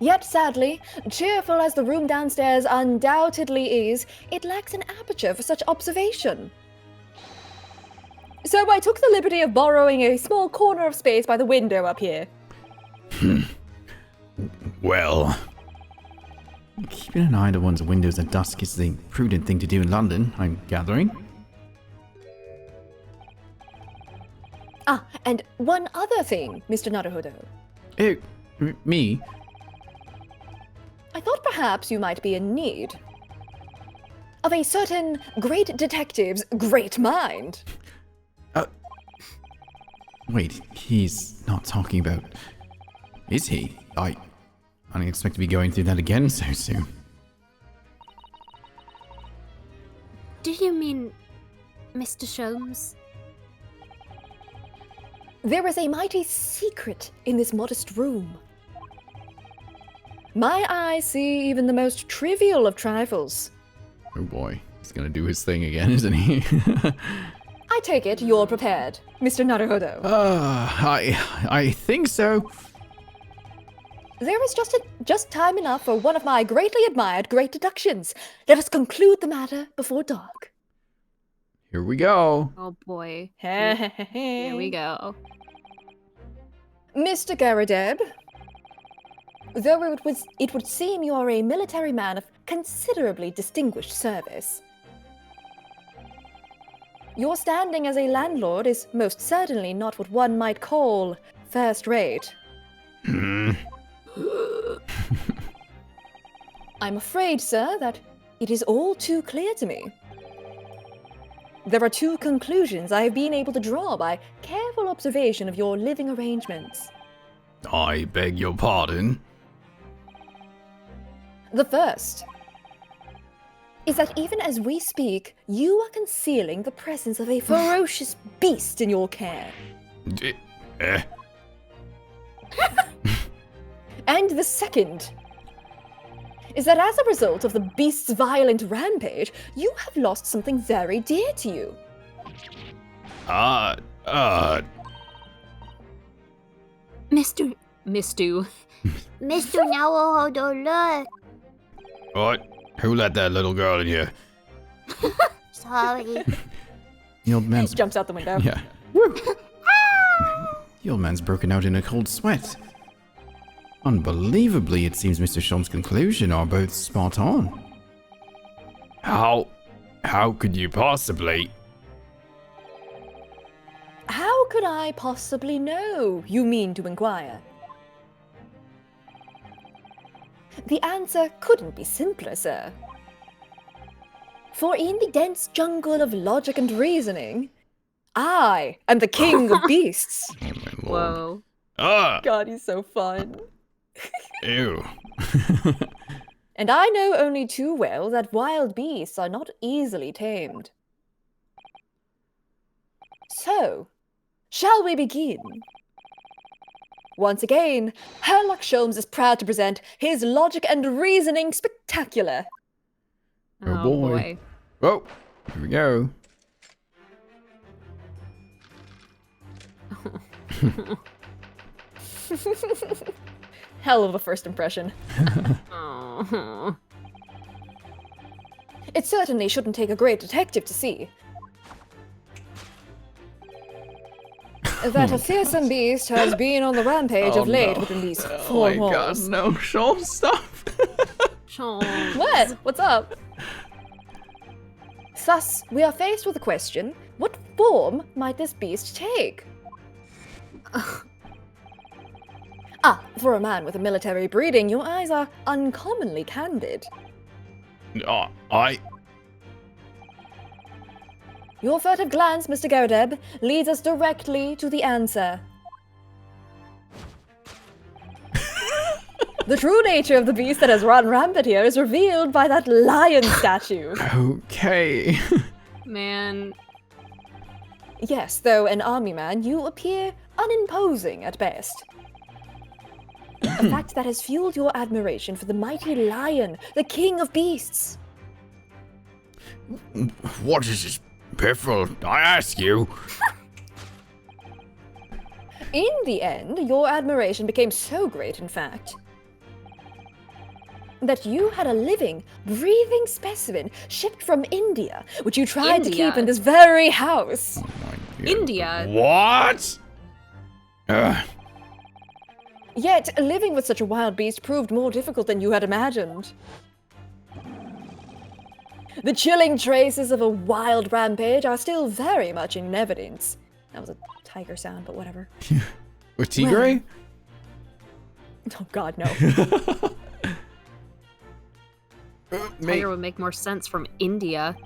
Yet sadly, cheerful as the room downstairs undoubtedly is, it lacks an aperture for such observation. So I took the liberty of borrowing a small corner of space by the window up here. Well, Keeping an eye on one's windows at dusk is the prudent thing to do in London, I'm gathering. Ah, and one other thing, Mr. Naruhodo. Oh, me? I thought perhaps you might be in need of a certain great detective's great mind. Wait, he's not talking about... Is he? I didn't expect to be going through that again so soon. Do you mean Mr. Sholmes? There is a mighty secret in this modest room. My eyes see even the most trivial of trifles. Oh boy, he's gonna do his thing again, isn't he? I take it you're prepared, Mr. Naruhodo. I think so. There is just time enough for one of my greatly admired great deductions. Let us conclude the matter before dark. Here we go. Oh boy. Here Here we go. Mr. Garadeb, though it would seem you are a military man of considerably distinguished service, Your standing as a landlord is most certainly not what one might call first rate. I'm afraid, sir, that it is all too clear to me. There are two conclusions I have been able to draw by careful observation of your living arrangements. I beg your pardon? The first is that even as we speak, you are concealing the presence of a ferocious beast in your care. And the second is that as a result of the beast's violent rampage, you have lost something very dear to you. Mr. Mr. Naruhodo, look. What? Who let that little girl in here? Sorry. The old man's... Jumps out the window. Yeah. The old man's broken out in a cold sweat. Unbelievably, it seems Mr. Shulm's conclusion are both spot on. How could you possibly? How could I possibly know, you mean to inquire? The answer couldn't be simpler, sir. For in the dense jungle of logic and reasoning, I am the king of beasts. Oh my lord. Whoa. God, he's so fun. Ew. And I know only too well that wild beasts are not easily tamed. So, shall we begin? Once again, Herlock Sholmes is proud to present his logic and reasoning spectacular. Oh boy. Whoa, here we go. Hell of a first impression. Oh. It certainly shouldn't take a great detective to see that a fearsome beast has been on the rampage of late within these four walls. No, Shulm, stop. Shulm. What? What's up? Thus, we are faced with the question, what form might this beast take? For a man with a military breeding, your eyes are uncommonly candid. Your furtive glance, Mr. Garadeb, leads us directly to the answer. The true nature of the beast that has run rampant here is revealed by that lion statue. Okay. Man. Yes, though an army man, you appear unimposing at best. A fact that has fueled your admiration for the mighty lion, the king of beasts. What is this piffle? I ask you. In the end, your admiration became so great, in fact, that you had a living, breathing specimen shipped from India, which you tried to keep in this very house. Oh my God. India. What? Yet, living with such a wild beast proved more difficult than you had imagined. The chilling traces of a wild rampage are still very much in evidence. That was a tiger sound, but whatever. With Tigray? Oh god, no. Tiger would make more sense from India.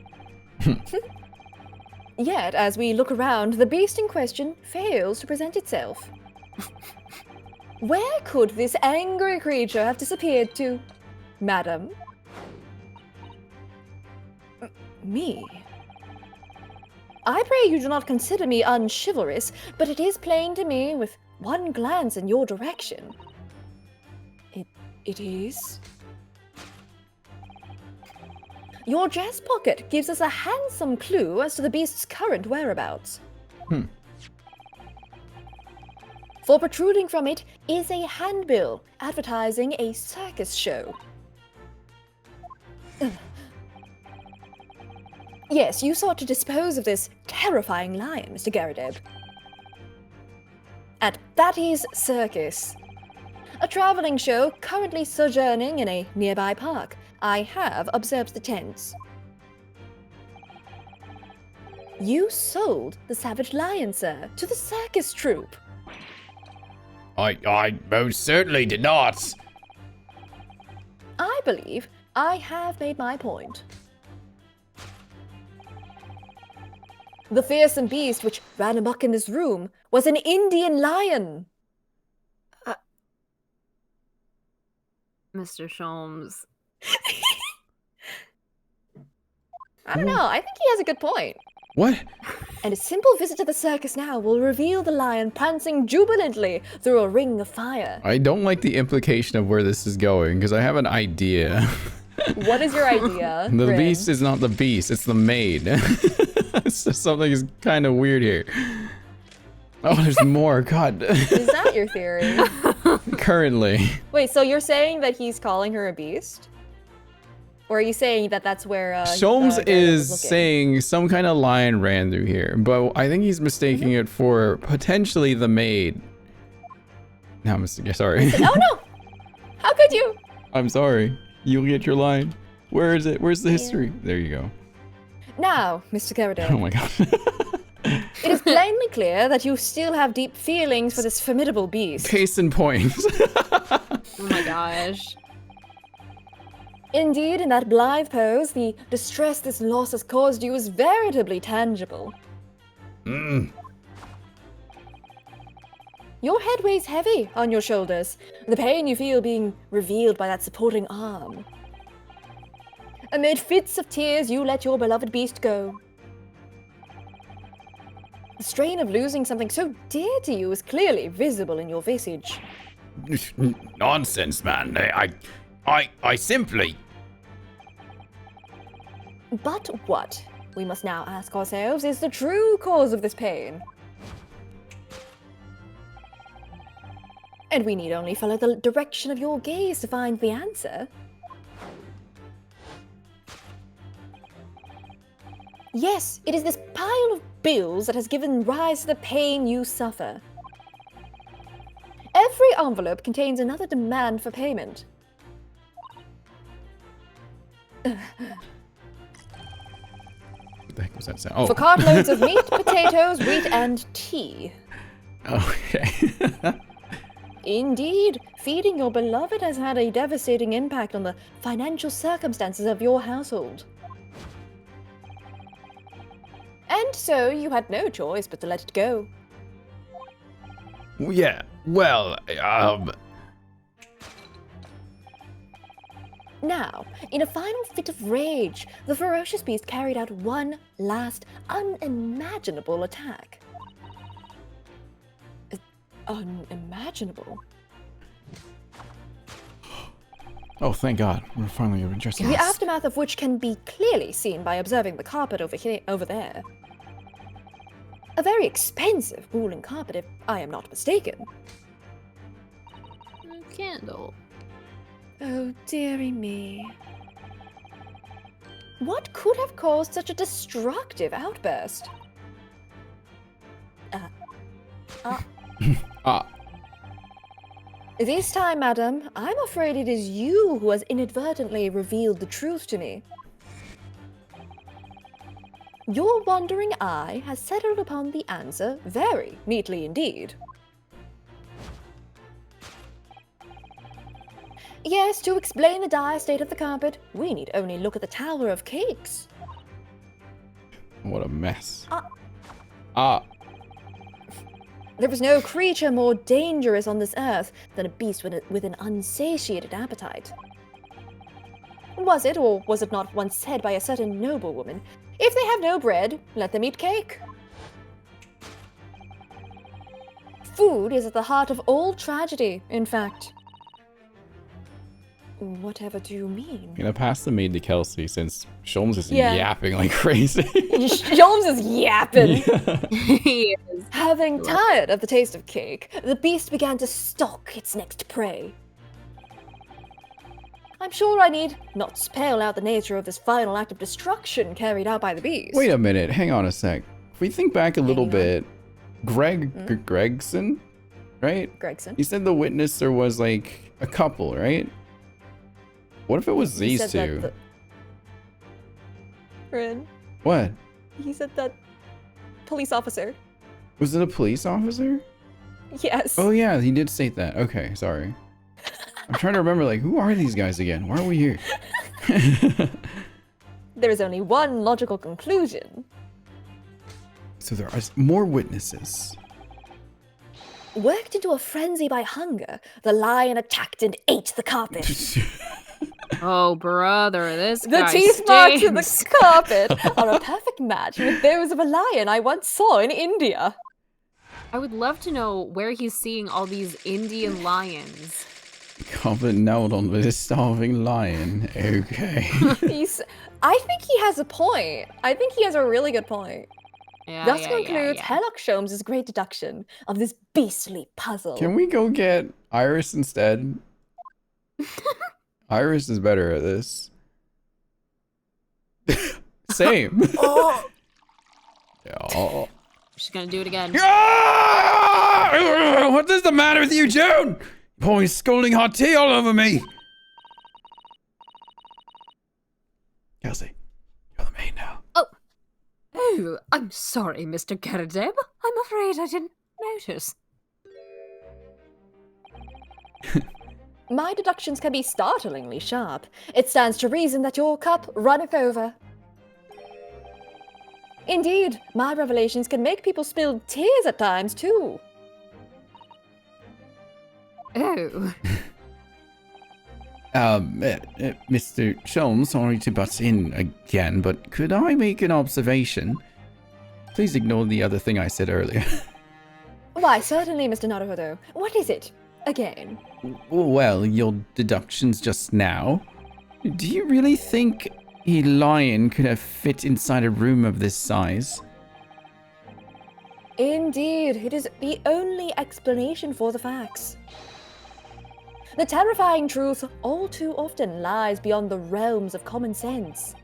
Yet, as we look around, the beast in question fails to present itself. Where could this angry creature have disappeared to, madam? Me? I pray you do not consider me unchivalrous, but it is plain to me with one glance in your direction. It is? Your dress pocket gives us a handsome clue as to the beast's current whereabouts. For protruding from it is a handbill advertising a circus show. Yes, you sought to dispose of this terrifying lion, Mr. Garadeb. At Batty's Circus, a traveling show currently sojourning in a nearby park. I have observed the tents. You sold the savage lion, sir, to the circus troupe. I most certainly did not. I believe I have made my point. The fearsome beast which ran amok in this room was an Indian lion. Mr. Sholmes. I don't know. I think he has a good point. What? And a simple visit to the circus now will reveal the lion prancing jubilantly through a ring of fire. I don't like the implication of where this is going because I have an idea. What is your idea? The Rin? beast is not the beast, it's the maid. It's just something is kind of weird here. Oh, there's more. God. Is that your theory? Currently. Wait, so you're saying that he's calling her a beast? Or are you saying that that's where Sholmes Garrett is was looking? saying some kind of lion ran through here, but I think he's mistaking it for potentially the maid. No, I'm sorry. Oh no! How could you? I'm sorry. You'll get your line. Where is it? Where's the history? There you go. Now, Mr. Garrett, Oh my god. it is plainly clear that you still have deep feelings for this formidable beast. Case in point. Oh my gosh. Indeed, in that blithe pose, the distress this loss has caused you is veritably tangible. Your head weighs heavy on your shoulders, the pain you feel being revealed by that supporting arm. Amid fits of tears, you let your beloved beast go. The strain of losing something so dear to you is clearly visible in your visage. Nonsense, man. I simply... But what, we must now ask ourselves, is the true cause of this pain? And we need only follow the direction of your gaze to find the answer. Yes, it is this pile of bills that has given rise to the pain you suffer. Every envelope contains another demand for payment. What the heck was that sound? Oh. For cartloads of meat, potatoes, wheat, and tea. Okay. Indeed, feeding your beloved has had a devastating impact on the financial circumstances of your household. And so you had no choice but to let it go. Yeah, well, Now, in a final fit of rage, the ferocious beast carried out one last unimaginable attack. Unimaginable? Oh, thank God. We're finally addressing The this. aftermath of which can be clearly seen by observing the carpet over there. A very expensive woolen carpet, if I am not mistaken. Candle. Oh, dearie me. What could have caused such a destructive outburst? This time, madam, I'm afraid it is you who has inadvertently revealed the truth to me. Your wandering eye has settled upon the answer very neatly indeed. Yes, to explain the dire state of the carpet, we need only look at the Tower of Cakes. What a mess. There is no creature more dangerous on this earth than a beast with an unsatiated appetite. Was it, or was it not once said by a certain noblewoman, if they have no bread, let them eat cake? Food is at the heart of all tragedy, in fact. Whatever do you mean? I'm gonna pass the maid to Kelsey since Sholmes is Yeah. yapping like crazy. Sholmes is yapping. He is. Having tired of the taste of cake, the beast began to stalk its next prey. I'm sure I need not spell out the nature of this final act of destruction carried out by the beast. Wait a minute, hang on a sec. If we think back a little bit, Gregson, right? Gregson. He said the witnesser was like a couple, right? What if it was He these said that two? Rin, What? he said that police officer. Was it a police officer? Yes. Oh yeah, he did state that. Okay, sorry. I'm trying to remember, like, who are these guys again? Why are we here? There is only one logical conclusion. So there are more witnesses. Worked into a frenzy by hunger, the lion attacked and ate the carpet. Oh, brother, this The guy teeth marks in stinks. the carpet are a perfect match with those of a lion I once saw in India. I would love to know where he's seeing all these Indian lions. Carpet gnawed on with a starving lion. Okay. I think he has a point. I think he has a really good point. Yeah, Thus yeah, concludes yeah. Herlock Sholmes' great deduction of this beastly puzzle. Can we go get Iris instead? Iris is better at this. Same. Oh. Oh. She's gonna do it again. Ah! What is the matter with you, Joan? Pouring scalding hot tea all over me. Kelsey, you're the maid now. Oh, I'm sorry, Mr. Garadeb. I'm afraid I didn't notice. My deductions can be startlingly sharp. It stands to reason that your cup runneth over. Indeed, my revelations can make people spill tears at times, too. Oh. Mr. Sholmes, sorry to butt in again, but could I make an observation? Please ignore the other thing I said earlier. Why, certainly, Mr. Naruhodo. What is it? Again? Well, your deductions just now. Do you really think a lion could have fit inside a room of this size? Indeed, it is the only explanation for the facts. The terrifying truth all too often lies beyond the realms of common sense.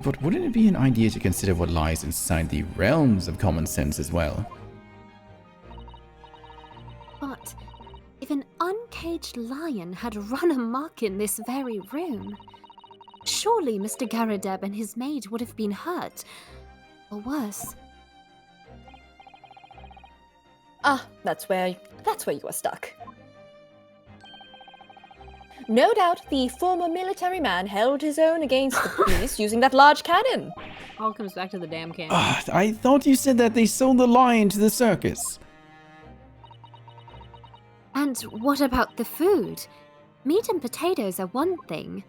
But wouldn't it be an idea to consider what lies inside the realms of common sense as well? But if an uncaged lion had run amok in this very room, surely Mr. Garadeb and his maid would have been hurt, or worse. Ah, that's where you are stuck. No doubt the former military man held his own against the police using that large cannon. All comes back to the damn cannon. I thought you said that they sold the lion to the circus. And what about the food? Meat and potatoes are one thing.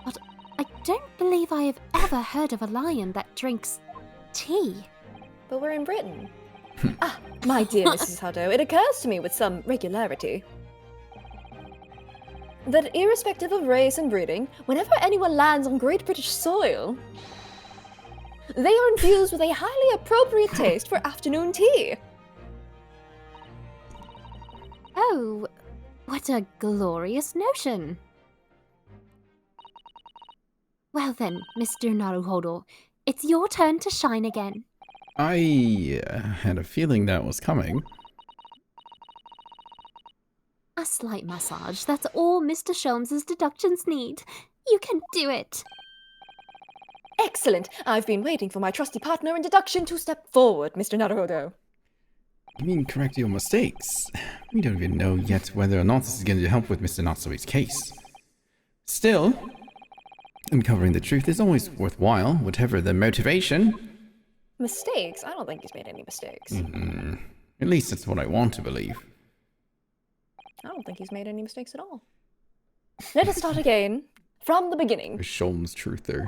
But I don't believe I have ever heard of a lion that drinks tea. But we're in Britain. Ah, my dear Mrs. Hutto, it occurs to me with some regularity that irrespective of race and breeding, whenever anyone lands on Great British soil, they are infused with a highly appropriate taste for afternoon tea. Oh, what a glorious notion. Well then, Mr. Naruhodo, it's your turn to shine again. I had a feeling that was coming. A slight massage, that's all Mr. Sholmes' deductions need. You can do it. Excellent. I've been waiting for my trusty partner in deduction to step forward, Mr. Naruhodo. You mean correct your mistakes? We don't even know yet whether or not this is going to help with Mr. Natsue's case. Still, uncovering the truth is always worthwhile, whatever the motivation. Mistakes? I don't think he's made any mistakes. At least that's what I want to believe. I don't think he's made any mistakes at all. Let us start again, from the beginning. A Sholmes truther.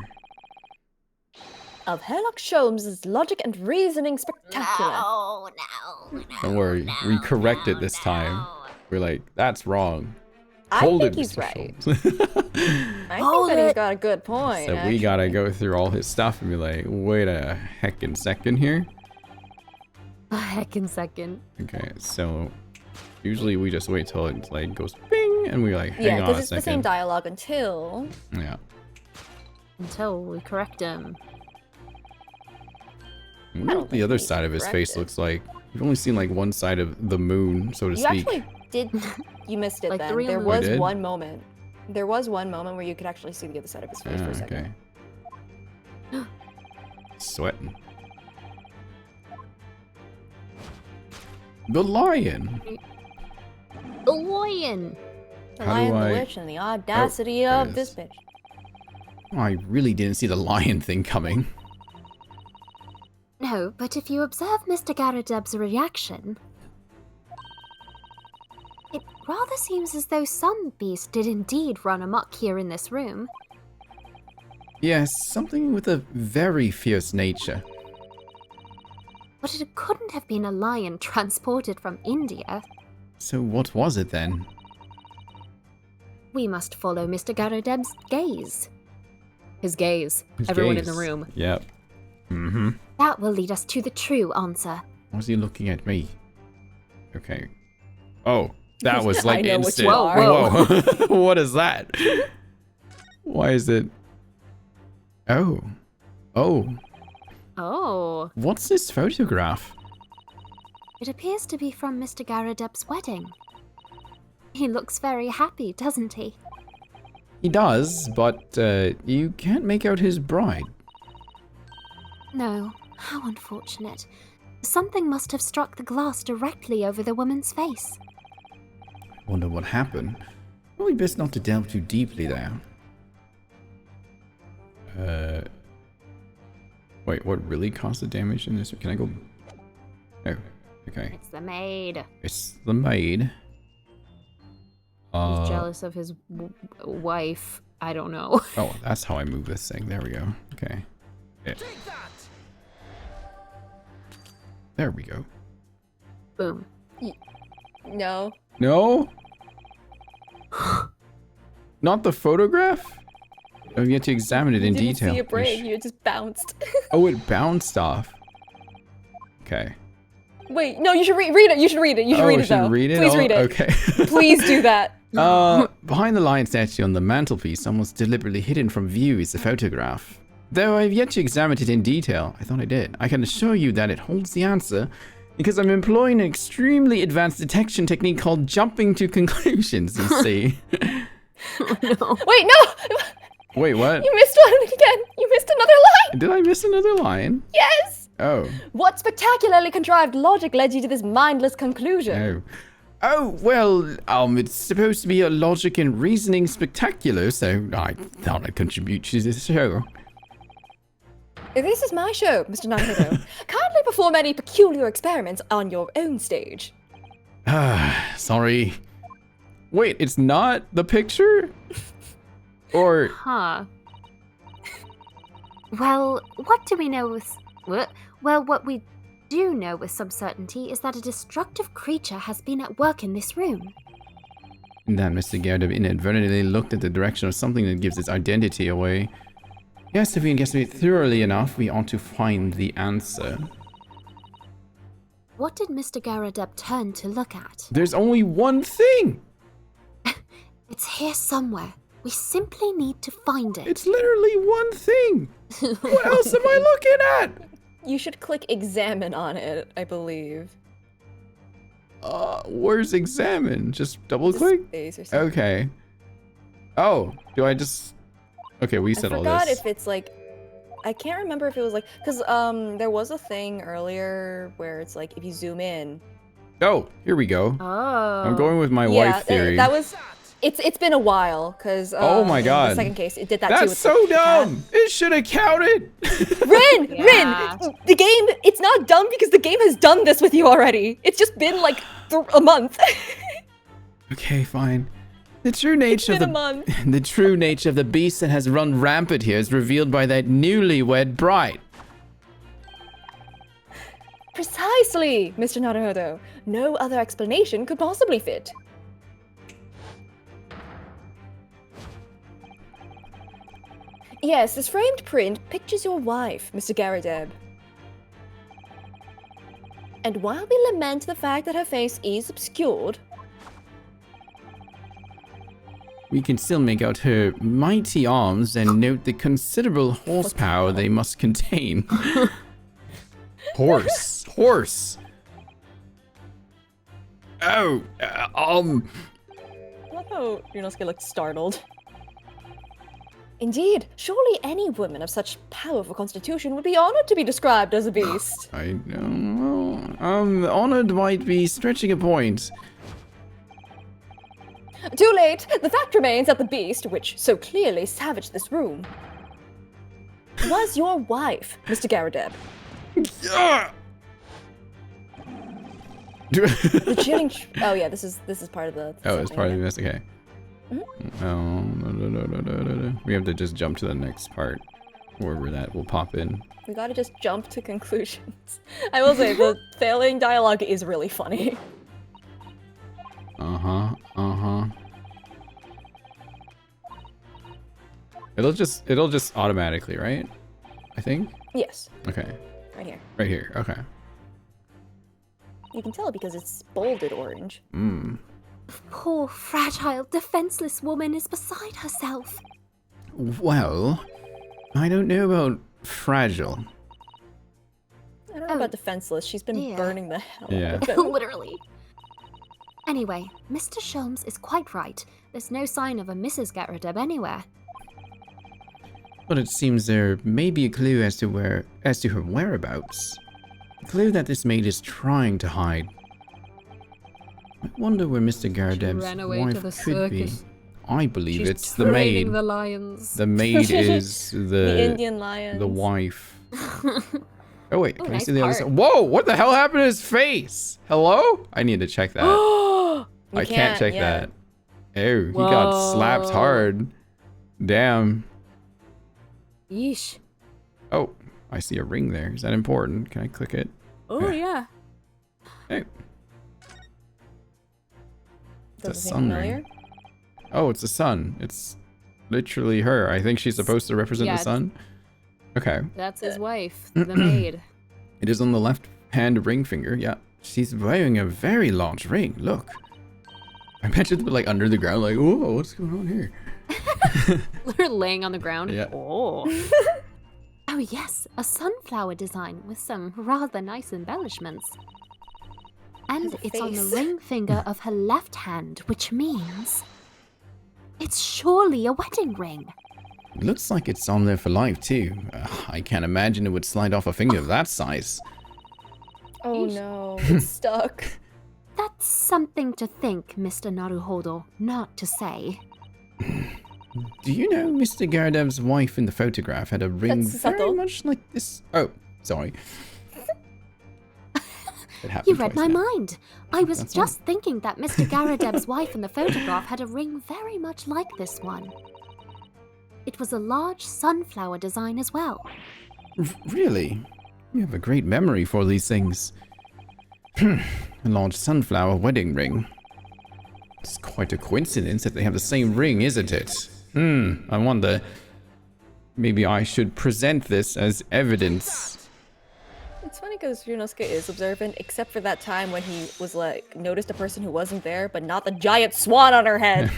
Of Herlock Sholmes' logic and reasoning spectacular. No. Don't worry, we correct it this time. We're like, that's wrong. I Hold think it, he's Mr. right. Sholmes. I think that he's got a good point. So we gotta go through all his stuff and be like, wait a heckin' second here. A heckin' second. Okay, so usually we just wait till it like goes bing and we like hang on because a it's the same second. dialogue until... Yeah. Until we correct him. I wonder what the other side of his face looks like. We've only seen like one side of the moon, so to You speak. actually did... You missed it Like the then. real There moon. was We did? one moment. There was one moment where you could actually see the other side of his face for a Ah, second. okay. Sweating. The lion. The lion! The How lion, do the I- witch, and the audacity there of it this is. bitch. Oh, I really didn't see the lion thing coming. No, but if you observe Mr. Garadeb's reaction, it rather seems as though some beast did indeed run amok here in this room. Yes, something with a very fierce nature. But it couldn't have been a lion transported from India. So what was it then? We must follow Mr. Garadeb's gaze. His gaze. His Everyone in gaze. the room. Yep. Mm-hmm. That will lead us to the true answer. Was he looking at me? Okay. Oh, that was like I know what instant. you are. Whoa. What is that? Why is it? Oh. Oh. Oh, What's this photograph? it appears to be from Mr. Garadeb's wedding. He looks very happy, doesn't he? He does, but you can't make out his bride. No, how unfortunate. Something must have struck the glass directly over the woman's face. Wonder what happened. Probably best not to delve too deeply there. Wait, what really caused the damage in this? Can I go? Oh, okay. It's the maid. It's the maid. He's jealous of his wife. I don't know. Oh, that's how I move this thing. There we go. Okay. Yeah. There we go. Boom. No. No? Not the photograph? I've yet to examine it in Didn't detail. see it break, you just bounced. Oh, it bounced off. Okay. Wait, no, you should read it. You should read it. You should Oh, read I it, should though. read it? Please Oh, read it. okay. Please do that. Behind the lion statue on the mantelpiece, almost deliberately hidden from view, is the photograph. Though I've yet to examine it in detail, I thought I did. I can assure you that it holds the answer, because I'm employing an extremely advanced detection technique called jumping to conclusions, you see. Oh, no. Wait, no! Wait, what? You missed one again. You missed another line. Did I miss another line? Yes. Oh. What spectacularly contrived logic led you to this mindless conclusion? Oh. Oh, well, it's supposed to be a logic and reasoning spectacular, so I thought I'd contribute to this show. This is my show, Mr. Naruto. Kindly perform any peculiar experiments on your own stage. Sorry. Wait, it's not the picture? Or... Huh. Well, what do we know with... Well, what we do know with some certainty is that a destructive creature has been at work in this room. That Mr. Garadeb inadvertently looked at the direction of something that gives its identity away. Yes, if we investigate thoroughly enough, we ought to find the answer. What did Mr. Garadeb turn to look at? There's only one thing! It's here somewhere. We simply need to find it. It's literally one thing! What else am I looking at? You should click examine on it, I believe. Where's examine? Just double click? Space or something. Okay. Oh, do I just... Okay, we said I all forgot this. if it's like... I can't remember if it was like... Because there was a thing earlier where it's like if you zoom in... Oh, here we go. Oh. I'm going with my yeah, wife theory. that was... It's been a while, because... Oh my god. The second case, it did that too. That's with so the dumb! It should have counted! Rin! Yeah. Rin! The game, it's not dumb because the game has done this with you already. It's just been like a month. Okay, fine. The true nature of been a month. the true nature of the beast that has run rampant here is revealed by that newlywed bride. Precisely, Mr. Naruhodo. No other explanation could possibly fit. Yes, this framed print pictures your wife, Mr. Garadeb. And while we lament the fact that her face is obscured, We can still make out her mighty arms and note the considerable horsepower they must contain. Horse. Oh, I love how Ryunosuke looked startled. Indeed, surely any woman of such powerful constitution would be honored to be described as a beast. I don't know. Honored might be stretching a point. Too late! The fact remains that the beast, which so clearly savaged this room, was your wife, Mr. Garadeb. The chilling. Oh yeah, this is part of the. Oh, it's part of the mess. Okay. Mhm. Oh, no. We have to just jump to the next part, wherever that will pop in. We gotta just jump to conclusions. I will say the failing dialogue is really funny. It'll just automatically, right? I think. Yes. Okay. Right here. Right here. Okay. You can tell because it's bolded orange. Poor, fragile, defenseless woman is beside herself. Well, I don't know about fragile. I don't know about defenseless. She's been dear. burning the hell Yeah. out of them. Literally. Anyway, Mr. Sholmes is quite right. There's no sign of a Mrs. Garadeb anywhere. But it seems there may be a clue as to her whereabouts. A clue that this maid is trying to hide. I wonder where Mr. Garadeb's ran away to wife the could be. circus. I believe She's it's the training maid. the lions. The maid is The Indian lions. the wife. Oh wait, can I nice see the other part. side? Whoa! What the hell happened to his face? Hello? I need to check that. I can't check that. Oh, he got slapped hard. Damn. Yeesh. Oh, I see a ring there. Is that important? Can I click it? Oh yeah. Hey. It's a Does it seem sun familiar? ring. Oh, it's the sun. It's literally her. I think she's supposed to represent Yeah, the sun. Okay. That's his wife, the maid. It is on the left hand ring finger. Yeah. She's wearing a very large ring. Look. I imagine them like under the ground, like, whoa, what's going on here? They're laying on the ground. Yeah. Oh. Oh yes, a sunflower design with some rather nice embellishments. And Has a it's on the face. ring finger of her left hand, which means it's surely a wedding ring. It looks like it's on there for life too. I can't imagine it would slide off a finger of that size. Oh no, it's stuck. That's something to think, Mr. Naruhodo, not to say. Do you know Mr. Garadeb's wife in the photograph had a ring That's very subtle. much like this? Oh, sorry. It happened You read twice my now. mind. I was That's just thinking that Mr. Garadeb's wife in the photograph had a ring very much like this one. It was a large sunflower design as well. Really? You have a great memory for these things. A large sunflower wedding ring. It's quite a coincidence that they have the same ring, isn't it? I wonder. Maybe I should present this as evidence. It's funny because Ryunosuke is observant, except for that time when he was like, noticed a person who wasn't there, but not the giant swan on her head.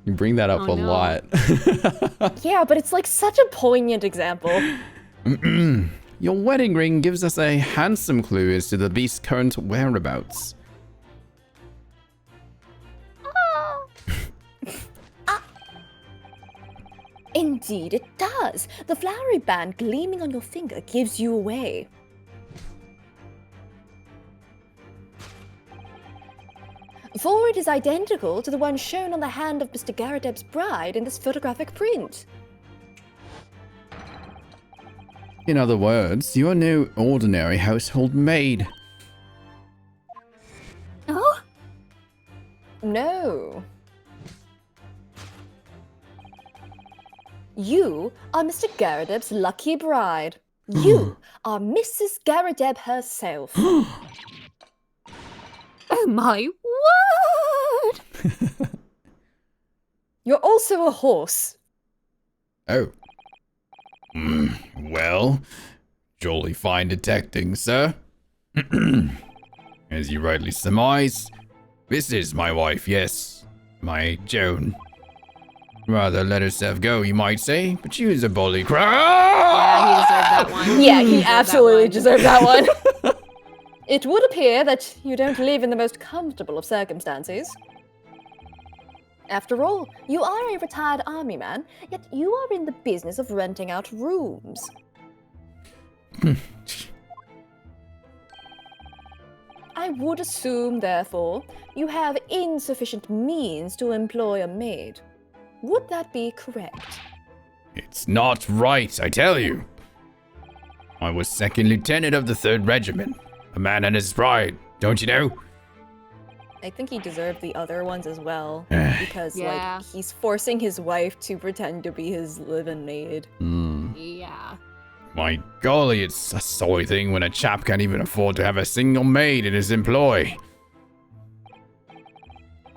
You bring that up Oh, a no. lot. Yeah, but it's like such a poignant example. Your wedding ring gives us a handsome clue as to the beast's current whereabouts. Indeed, it does. The flowery band gleaming on your finger gives you away. For it is identical to the one shown on the hand of Mr. Garadeb's bride in this photographic print. In other words, you are no ordinary household maid. Oh? No. You are Mr. Garadeb's lucky bride. You are Mrs. Garadeb herself. Oh my word! You're also a horse. Oh. Well, jolly fine detecting, sir. As you rightly surmise, this is my wife, yes. My Joan. Rather let herself go, you might say, but she was a bully Yeah, he deserved that one. Yeah, he deserved that absolutely one. deserved that one. It would appear that you don't live in the most comfortable of circumstances. After all, you are a retired army man, yet you are in the business of renting out rooms. I would assume, therefore, you have insufficient means to employ a maid. Would that be correct? It's not right, I tell you. I was second lieutenant of the 3rd Regiment. A man and his pride, don't you know? I think he deserved the other ones as well, Yeah. because Yeah. like he's forcing his wife to pretend to be his live-in maid. Yeah. My golly, it's a sorry thing when a chap can't even afford to have a single maid in his employ.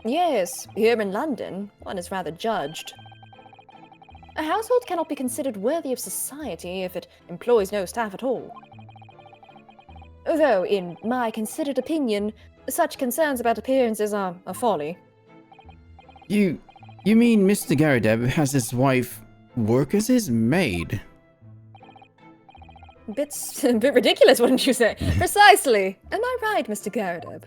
Yes, here in London, one is rather judged. A household cannot be considered worthy of society if it employs no staff at all. Though, in my considered opinion, such concerns about appearances are a folly. You mean Mr. Garadeb has his wife work as his maid? A bit ridiculous, wouldn't you say? Precisely. Am I right, Mr. Garadeb?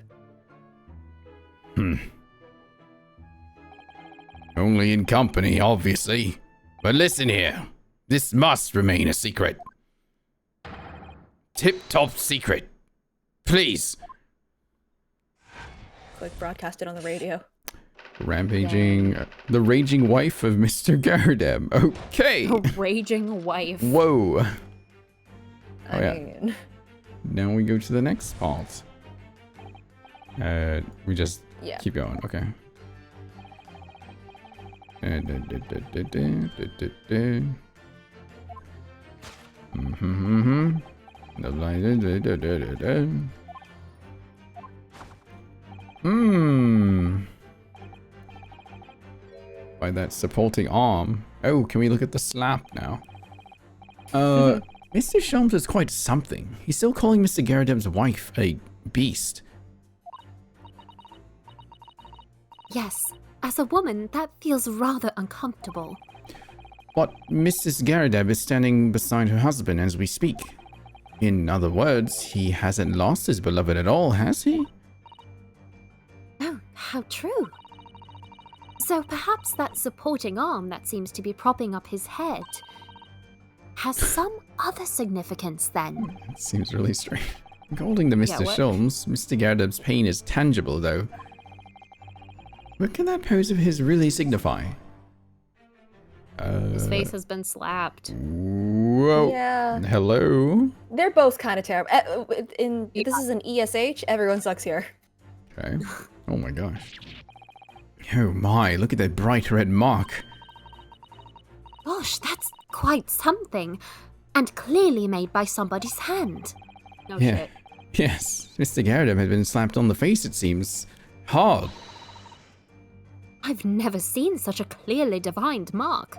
Only in company, obviously. But listen here, this must remain a secret. Tip-top secret. Please. Click broadcast it on the radio. Rampaging, the raging wife of Mr. Garadeb. Okay. A raging wife. Whoa. Oh I yeah. mean, Now we go to the next part. We just yeah. keep going. Okay. By that supporting arm. Oh, can we look at the slap now? Mr. Sholmes is quite something. He's still calling Mr. Garadeb's wife a beast. Yes, as a woman, that feels rather uncomfortable. But Mrs. Garadeb is standing beside her husband as we speak. In other words, he hasn't lost his beloved at all, has he? Oh, how true. So perhaps that supporting arm that seems to be propping up his head has some other significance then. It seems really strange. According to Mr. what? Sholmes, Mr. Garadeb's pain is tangible, though. What can that pose of his really signify? His face has been slapped. Whoa. Yeah. Hello? They're both kind of terrible. This is an ESH. Everyone sucks here. Okay. Oh my gosh. Oh my, look at that bright red mark. Gosh, that's quite something. And clearly made by somebody's hand. No Yeah. shit. Yes, Mr. Garadeb had been slapped on the face, it seems. Hard. I've never seen such a clearly defined mark.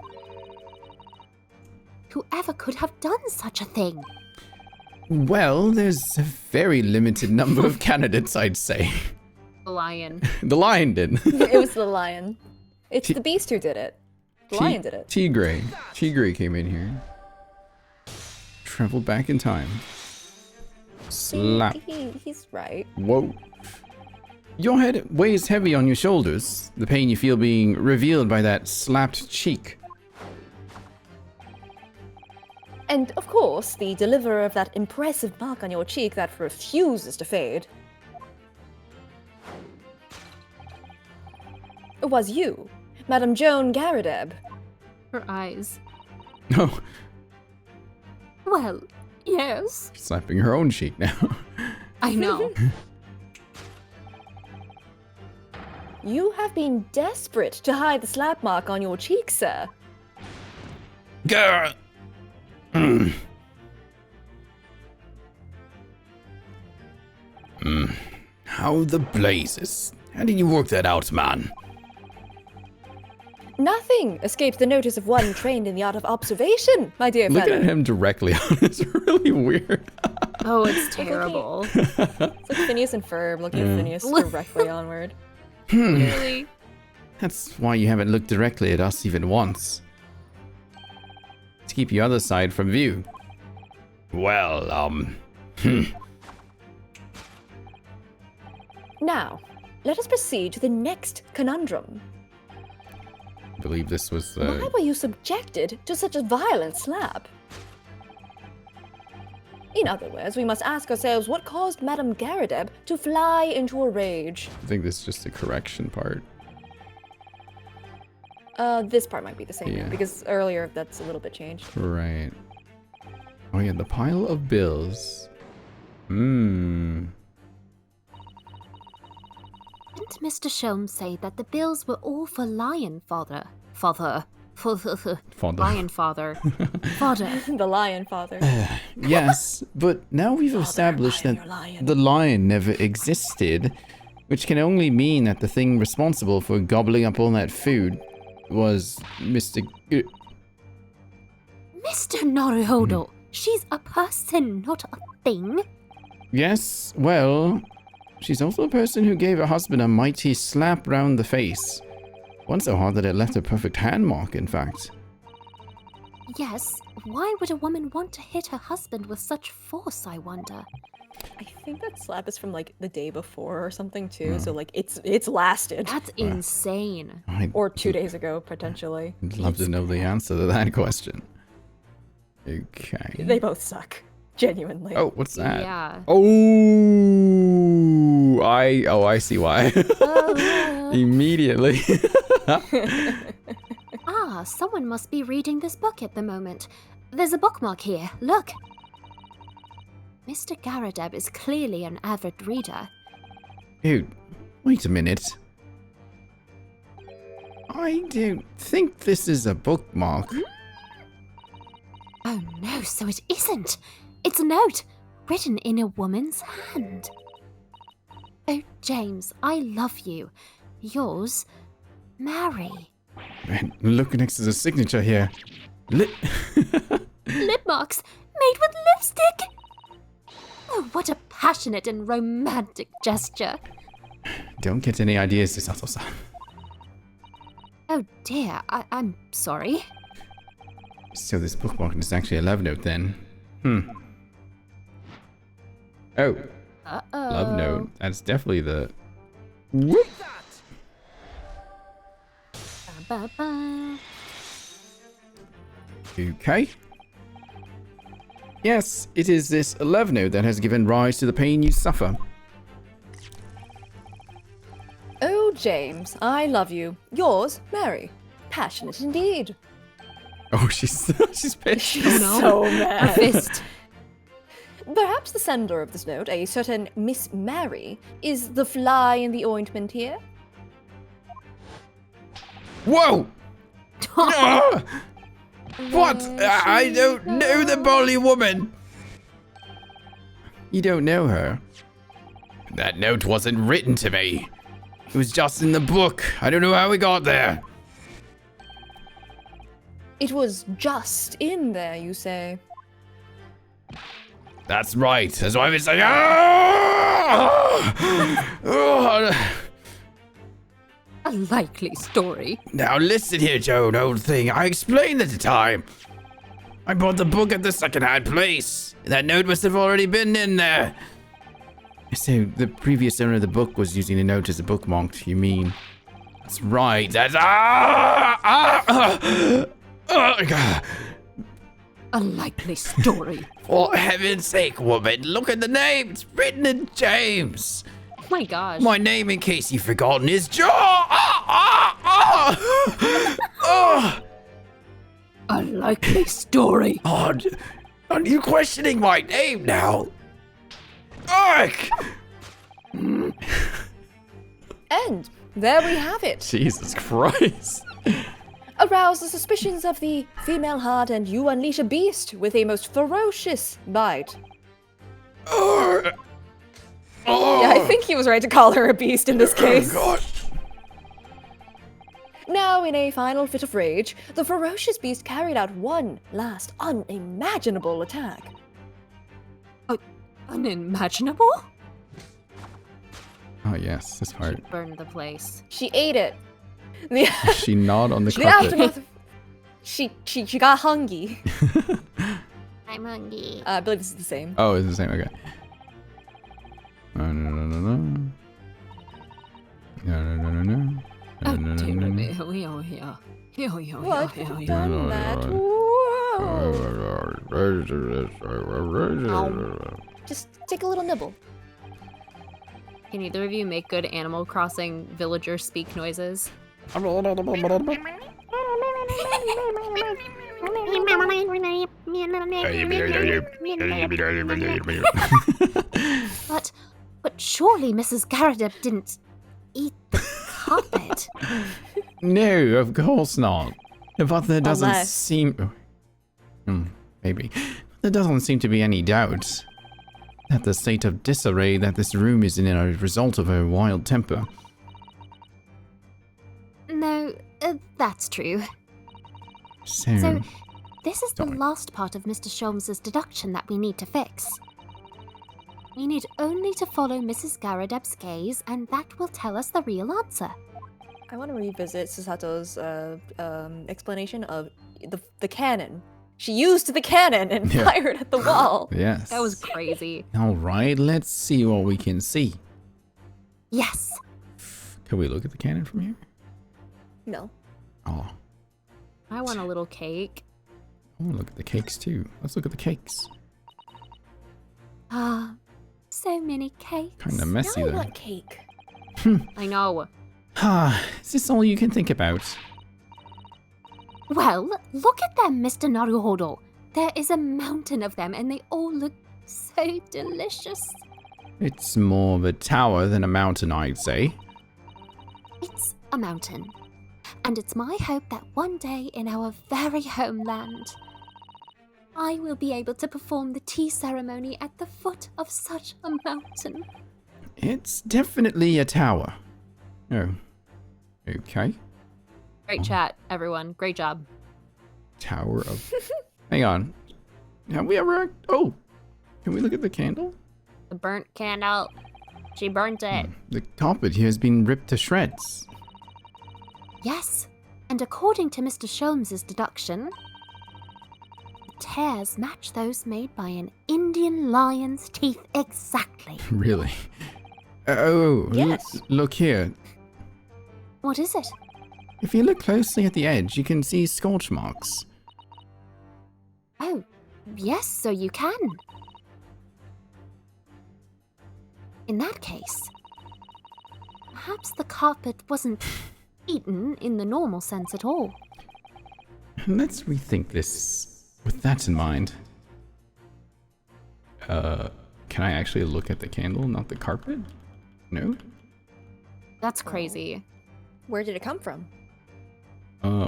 Whoever could have done such a thing? Well, there's a very limited number of candidates, I'd say. The lion. The lion did. It was the lion. It's the beast who did it. The lion did it. Tigray. Tigray came in here. Traveled back in time. Slap. He's right. Whoa. Your head weighs heavy on your shoulders, the pain you feel being revealed by that slapped cheek. And of course, the deliverer of that impressive mark on your cheek that refuses to fade was you, Madame Joan Garadeb. Her eyes. Oh, Well, yes. slapping her own cheek now. I know. You have been desperate to hide the slap mark on your cheek, sir. Grr. How the blazes? How did you work that out, man? Nothing escapes the notice of one trained in the art of observation, my dear Looking fellow. at him directly on is really weird. Oh, it's terrible. It's like Phineas and Ferb looking at Phineas directly onward. Really? That's why you haven't looked directly at us even once. To keep your other side from view. Well, Now, let us proceed to the next conundrum. I believe this was Why were you subjected to such a violent slap? In other words, we must ask ourselves what caused Madame Garadeb to fly into a rage. I think this is just the correction part. This part might be the same, Yeah. because earlier that's a little bit changed. Right. Oh yeah, the pile of bills. Didn't Mr. Sholmes say that the bills were all for Lion Father? Lion Father. Father. The Lion Father. Yes, but now we've established that the lion never existed, which can only mean that the thing responsible for gobbling up all that food was Mr. Mr. Naruhodo, she's a person, not a thing. Yes, well, she's also a person who gave her husband a mighty slap round the face. One so hard that it left a perfect hand mark, in fact. Yes, why would a woman want to hit her husband with such force, I wonder? I think that slap is from like the day before or something too, so like it's lasted. That's insane. Or 2 days ago, potentially. I'd love to know the answer to that question. Okay. They both suck. Genuinely. Oh, what's that? Yeah. Oh, I see why. Immediately. Ah, someone must be reading this book at the moment. There's a bookmark here, look. Mr. Garadeb is clearly an avid reader. Dude, wait a minute. I don't think this is a bookmark. Oh no, so it isn't. It's a note, written in a woman's hand. Oh, James, I love you. Yours, Mary. Man, look next to the signature here. Lip marks made with lipstick. Oh, what a passionate and romantic gesture. Don't get any ideas, Sato-san. Oh dear, I'm sorry. So this bookmark is actually a love note then. Oh. Uh-oh. Love note. That's definitely the... Ba-ba. Okay. Yes, it is this love note that has given rise to the pain you suffer. Oh, James, I love you. Yours, Mary. Passionate indeed. Oh, she's pissed. She's so mad. A fist. Perhaps the sender of this note, a certain Miss Mary, is the fly in the ointment here? Whoa! Ah! What? I don't know the bully woman. You don't know her? That note wasn't written to me. It was just in the book. I don't know how we got there. It was just in there, you say? That's right. That's why I've been saying. Ah! A likely story. Now listen here, Joan, old thing. I explained at the time. I bought the book at the second-hand place. That note must have already been in there. So the previous owner of the book was using the note as a bookmark, you mean? That's right. That's A likely story. For heaven's sake, woman, look at the name. It's written in James. Oh my gosh. My name, in case you've forgotten, is Joe. A likely story. Oh, are you questioning my name now? Ark! And there we have it. Jesus Christ. Arouse the suspicions of the female heart and you unleash a beast with a most ferocious bite. Yeah, I think he was right to call her a beast in this case. God. Now, in a final fit of rage, the ferocious beast carried out one last unimaginable attack. Unimaginable? Oh yes, this part. Burn the place. She ate it. She gnawed on the The carpet. aftermath of... She got hungry. I'm hungry. I believe this is the same. Oh, it's the same. Okay. No. Oh, dear me. What? Done that? Whoa. Just take a little nibble. Can either of you make good Animal Crossing villager speak noises? But surely Mrs. Garadeb didn't eat the carpet. No, of course not. But there doesn't Unless- seem... maybe. There doesn't seem to be any doubt that the state of disarray that this room is in a result of her wild temper. No, that's true. So, this is the last part of Mr. Sholmes's deduction that we need to fix. We need only to follow Mrs. Garadeb's gaze, and that will tell us the real answer. I want to revisit Susato's explanation of the cannon. She used the cannon and fired at the wall. Yes. That was crazy. Alright, let's see what we can see. Yes. Can we look at the cannon from here? No. Oh, I want a little cake. I want to look at the cakes too. Let's look at the cakes. Ah, so many cakes. Kind of messy Now I though. want cake. I know. Ah, is this all you can think about? Well, look at them, Mr. Naruhodo. There is a mountain of them, and they all look so delicious. It's more of a tower than a mountain, I'd say. It's a mountain. And it's my hope that one day in our very homeland, I will be able to perform the tea ceremony at the foot of such a mountain. It's definitely a tower. Oh. Okay. Great chat, everyone. Great job. Tower of... Hang on. Have we ever... Oh! Can we look at the candle? The burnt candle. She burnt it. The carpet here has been ripped to shreds. Yes, and according to Mr. Sholmes's deduction, the tears match those made by an Indian lion's teeth exactly. Really? Oh, Yes. Look here. What is it? If you look closely at the edge, you can see scorch marks. Oh, yes, so you can. In that case, perhaps the carpet wasn't eaten in the normal sense at all. Let's rethink this with that in mind. Can I actually look at the candle, not the carpet? No? That's crazy. Where did it come from?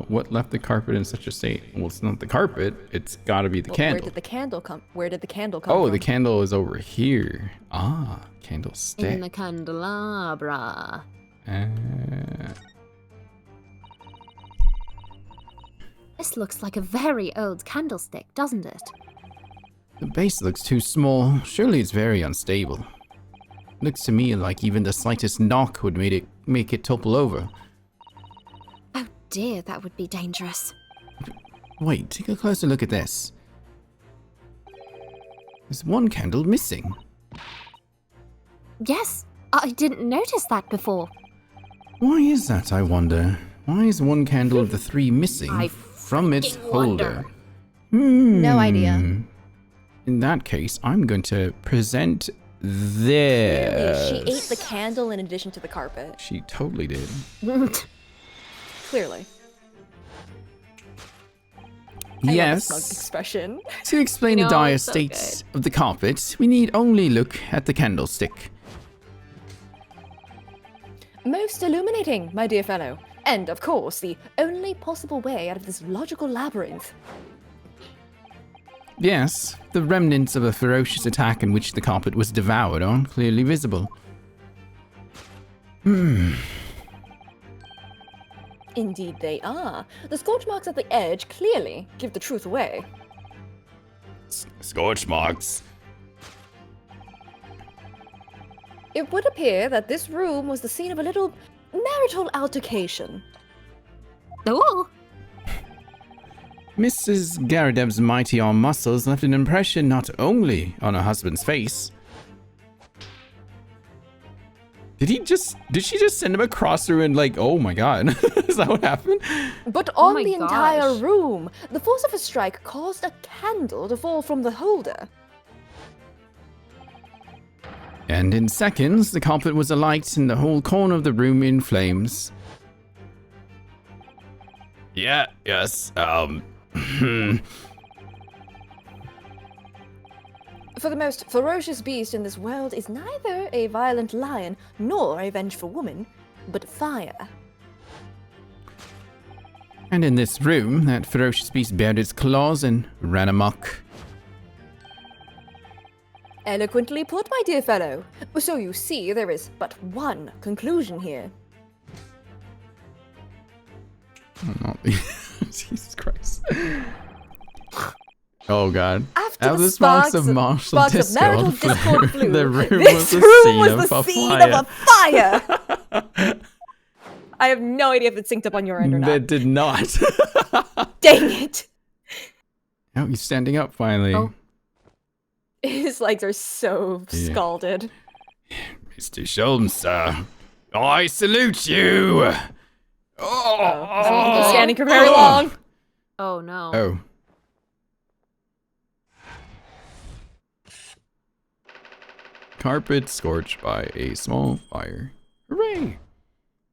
What left the carpet in such a state? Well, it's not the carpet. It's gotta be the candle. Where did the candle come? Where did the candle come Oh, from? the candle is over here. Ah, candlestick. In the candelabra. This looks like a very old candlestick, doesn't it? The base looks too small. Surely it's very unstable. Looks to me like even the slightest knock would make it topple over. Oh dear, that would be dangerous. Wait, take a closer look at this. There's one candle missing. Yes, I didn't notice that before. Why is that, I wonder? Why is one candle of the three missing from its holder? No idea. In that case, I'm going to present this. Clearly, she ate the candle in addition to the carpet. She totally did. Clearly. I love Yes. the smug expression. To explain You the know, dire it's so state of the carpet, we need only look at the candlestick. Most illuminating, my dear fellow. And, of course, the only possible way out of this logical labyrinth. Yes, the remnants of a ferocious attack in which the carpet was devoured are clearly visible. Indeed they are. The scorch marks at the edge clearly give the truth away. Scorch marks. It would appear that this room was the scene of a little marital altercation. Oh, Mrs. Garadeb's mighty arm muscles left an impression not only on her husband's face. Did she just send him across through and like, oh my god. Is that what happened? But Oh on my the entire gosh. room, the force of a strike caused a candle to fall from the holder. And in seconds, the carpet was alight and the whole corner of the room in flames. Yeah, yes, For the most ferocious beast in this world is neither a violent lion nor a vengeful woman, but fire. And in this room, that ferocious beast bared its claws and ran amok. Eloquently put, my dear fellow. So you see, there is but one conclusion here. Jesus Christ. Oh god. After As the the sparks of marital discord discord flew, the room this was room was a the scene scene of of a fire! I have no idea if it synced up on your end or not. That did not. Dang it! Oh, he's standing up finally. Oh. His legs are so Yeah. scalded. Mr. Sholmes, I salute you! He's standing for very long. Oh no. Oh. Carpet scorched by a small fire. Hooray!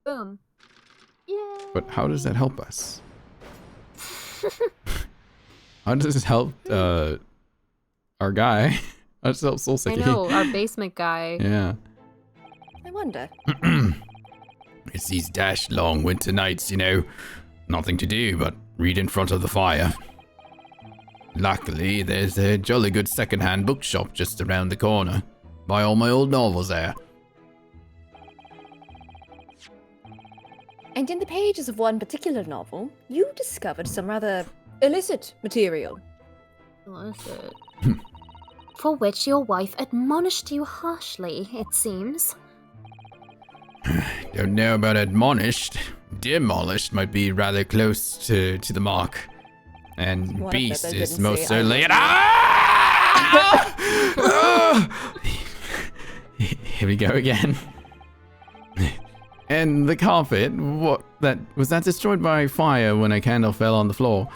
Boom. Yeah. But how does that help us? How does this help our guy? How does it help Soul I City? know, our basement guy. Yeah. I wonder. It's these dashed long winter nights, you know. Nothing to do but read in front of the fire. Luckily, there's a jolly good second-hand bookshop just around the corner. Buy all my old novels there. And in the pages of one particular novel, you discovered some rather illicit material. Illicit. For which your wife admonished you harshly, it seems. Don't know about admonished. Demolished might be rather close to the mark. And What if beast that is didn't most say certainly an Here we go again. And the carpet, was that destroyed by fire when a candle fell on the floor?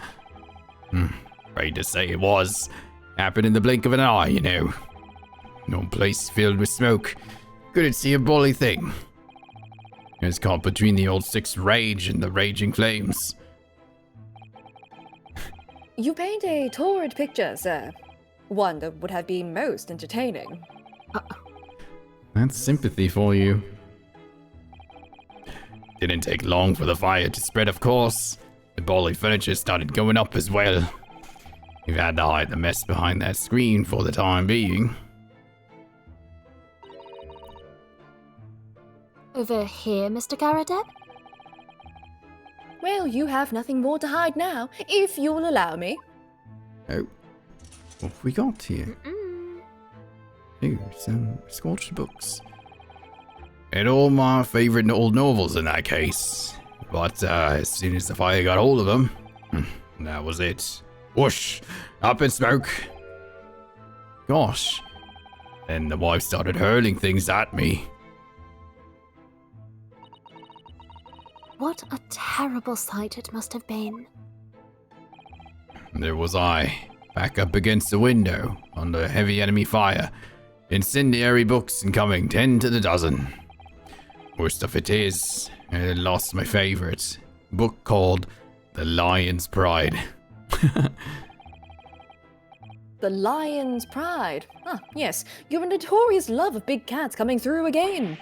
Afraid to say it was. Happened in the blink of an eye, you know. No place filled with smoke. Couldn't see a bully thing. It was caught between the old six rage and the raging flames. You paint a torrid picture, sir. One that would have been most entertaining. That's sympathy for you. Didn't take long for the fire to spread, of course. The bully furniture started going up as well. We've had to hide the mess behind that screen for the time being. Over here, Mr. Garadeb? Well, you have nothing more to hide now, if you'll allow me. Oh. What have we got here? Mm-mm. Oh, some scorched books. And all my favorite old novels in that case. But as soon as the fire got hold of them, that was it. Whoosh! Up in smoke. Gosh. Then the wife started hurling things at me. What a terrible sight it must have been. There was I, back up against the window, under heavy enemy fire. Incendiary books incoming, 10 to the dozen. Worst of it is, I lost my favorite. Book called The Lion's Pride. The Lion's Pride. Ah, yes, your notorious love of big cats coming through again.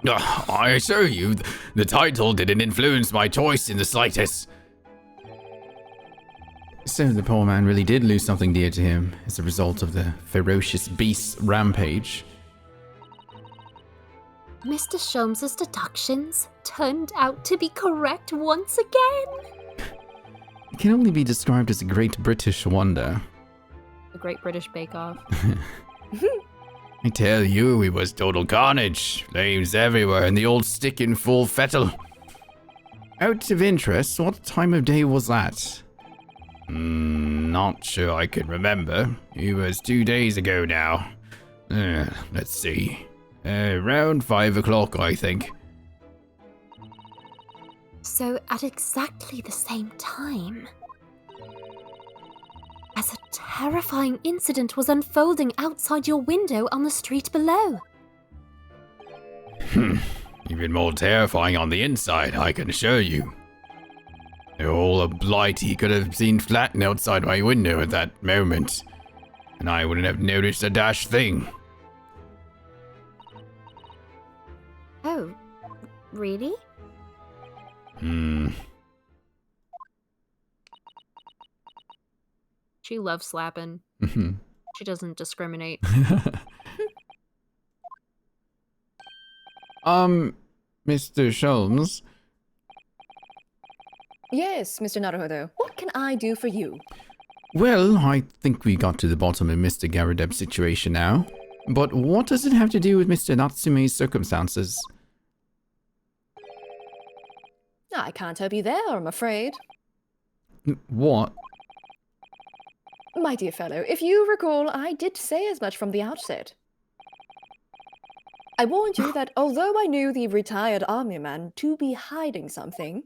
I assure you, the title didn't influence my choice in the slightest. So the poor man really did lose something dear to him as a result of the ferocious beast's rampage. Mr. Sholmes's deductions turned out to be correct once again. It can only be described as a great British wonder. The Great British Bake Off. I tell you, it was total carnage. Flames everywhere and the old stick in full fettle. Out of interest, what time of day was that? Not sure I can remember. It was 2 days ago now. Let's see. Around 5 o'clock, I think. So, at exactly the same time, as a terrifying incident was unfolding outside your window on the street below. Even more terrifying on the inside, I can assure you. All the blight he could have seen flattened outside my window at that moment, and I wouldn't have noticed a dash thing. Oh, really? She loves slapping. She doesn't discriminate. Mr. Sholmes. Yes, Mr. Naruhodo. What can I do for you? Well, I think we got to the bottom of Mr. Garadeb's situation now. But what does it have to do with Mr. Natsume's circumstances? I can't help you there, I'm afraid. What? My dear fellow, if you recall, I did say as much from the outset. I warned you that although I knew the retired army man to be hiding something,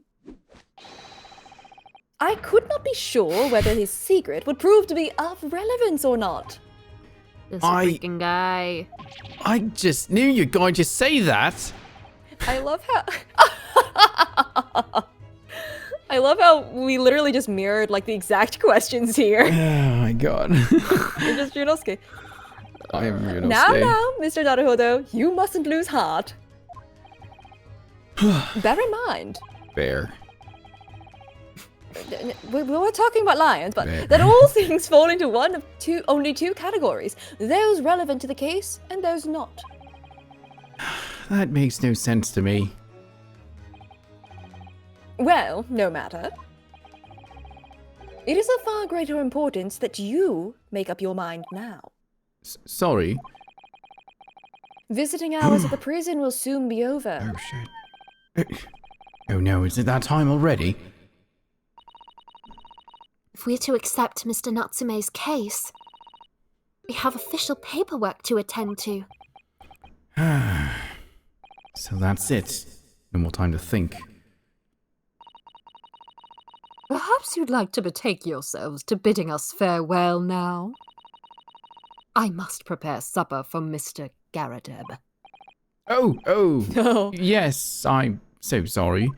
I could not be sure whether his secret would prove to be of relevance or not. This freaking guy. I just knew you were going to say that. I love how... I love how we literally just mirrored like the exact questions here. Oh my god. You're just Ryunosuke. I am Ryunosuke. Now, Mr. Naruhodo, you mustn't lose heart. Bear in mind. Fair. We're talking about lions, but that all things fall into only two categories. Those relevant to the case, and those not. That makes no sense to me. Well, no matter. It is of far greater importance that you make up your mind now. Sorry. Visiting hours at the prison will soon be over. Oh shit. Oh no, is it that time already? If we're to accept Mr. Natsume's case, we have official paperwork to attend to. So that's it. No more time to think. Perhaps you'd like to betake yourselves to bidding us farewell now. I must prepare supper for Mr. Garadeb. Oh, yes, I'm so sorry.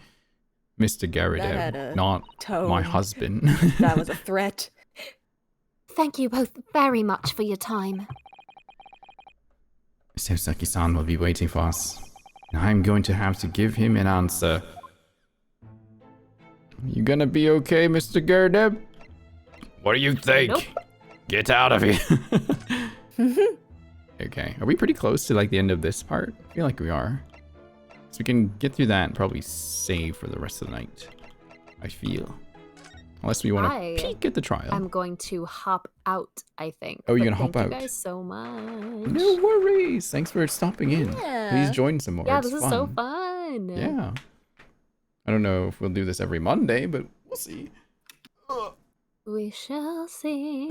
Mr. Garadeb, not my husband. That was a threat. Thank you both very much for your time. Soseki-san will be waiting for us. I'm going to have to give him an answer. You gonna be okay, Mr. Garadeb? What do you think? Nope. Get out of here. Okay, are we pretty close to like the end of this part? I feel like we are. So we can get through that and probably save for the rest of the night. I feel. Unless we want to peek at the trial. I'm going to hop out, I think. Oh, you're gonna hop out? Thank you guys so much. No worries. Thanks for stopping in. Yeah. Please join some more. Yeah, it's this fun. is so fun. Yeah. I don't know if we'll do this every Monday, but we'll see. We shall see.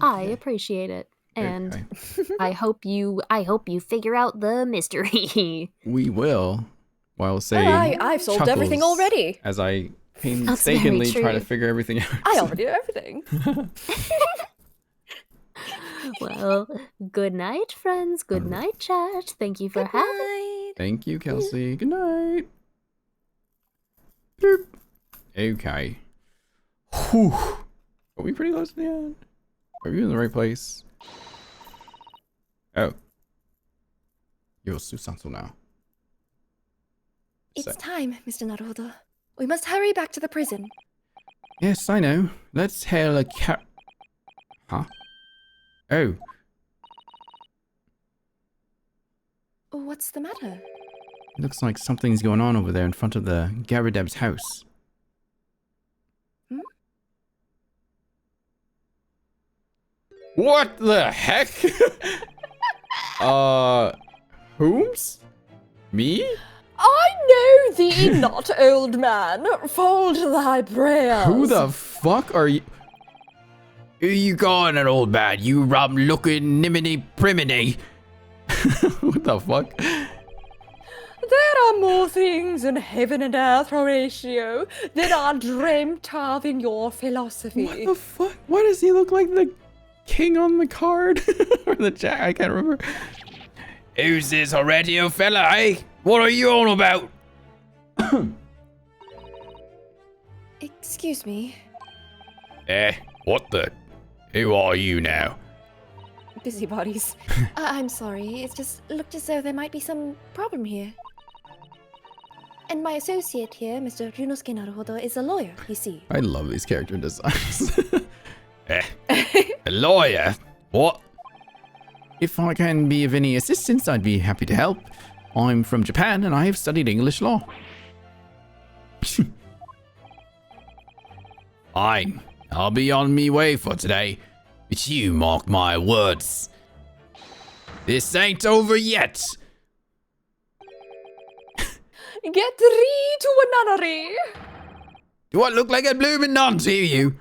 I appreciate it. And Okay. I hope you figure out the mystery. We will. While say I've solved everything chuckles already. As I painstakingly try to figure everything out. I already know everything. Well, good night, friends. Good night, chat. Thank you for having me. Thank you, Kelsey. Good night. Boop. Okay. Whew. Are we pretty close to the end? Are we in the right place? Oh. Yo, Susanto now. It's time, Mr. Naruhodo. We must hurry back to the prison. Yes, I know. Let's hail a cat. Huh? Oh. What's the matter? Looks like something's going on over there in front of the Garadeb's house. What the heck? Whom's? Me? I know thee not, old man. Fold thy prayers. Who the fuck are you? Who you calling an old man, you rum-looking niminy priminy? What the fuck? There are more things in heaven and earth, Horatio, than are dreamt of in your philosophy. What the fuck? Why does he look like the king on the card? Or the jack? I can't remember. Who's this Horatio fella, eh? What are you on about? Excuse me. What the? Who are you now? Busybodies. I'm sorry. It just looked as though there might be some problem here. And my associate here, Mr. Ryunosuke Naruhodo, is a lawyer, you see. I love these character designs. A lawyer? What? If I can be of any assistance, I'd be happy to help. I'm from Japan and I have studied English law. Fine. I'll be on me way for today. But you mark my words. This ain't over yet. Get thee to a nunnery. Do I look like a blooming nun to you?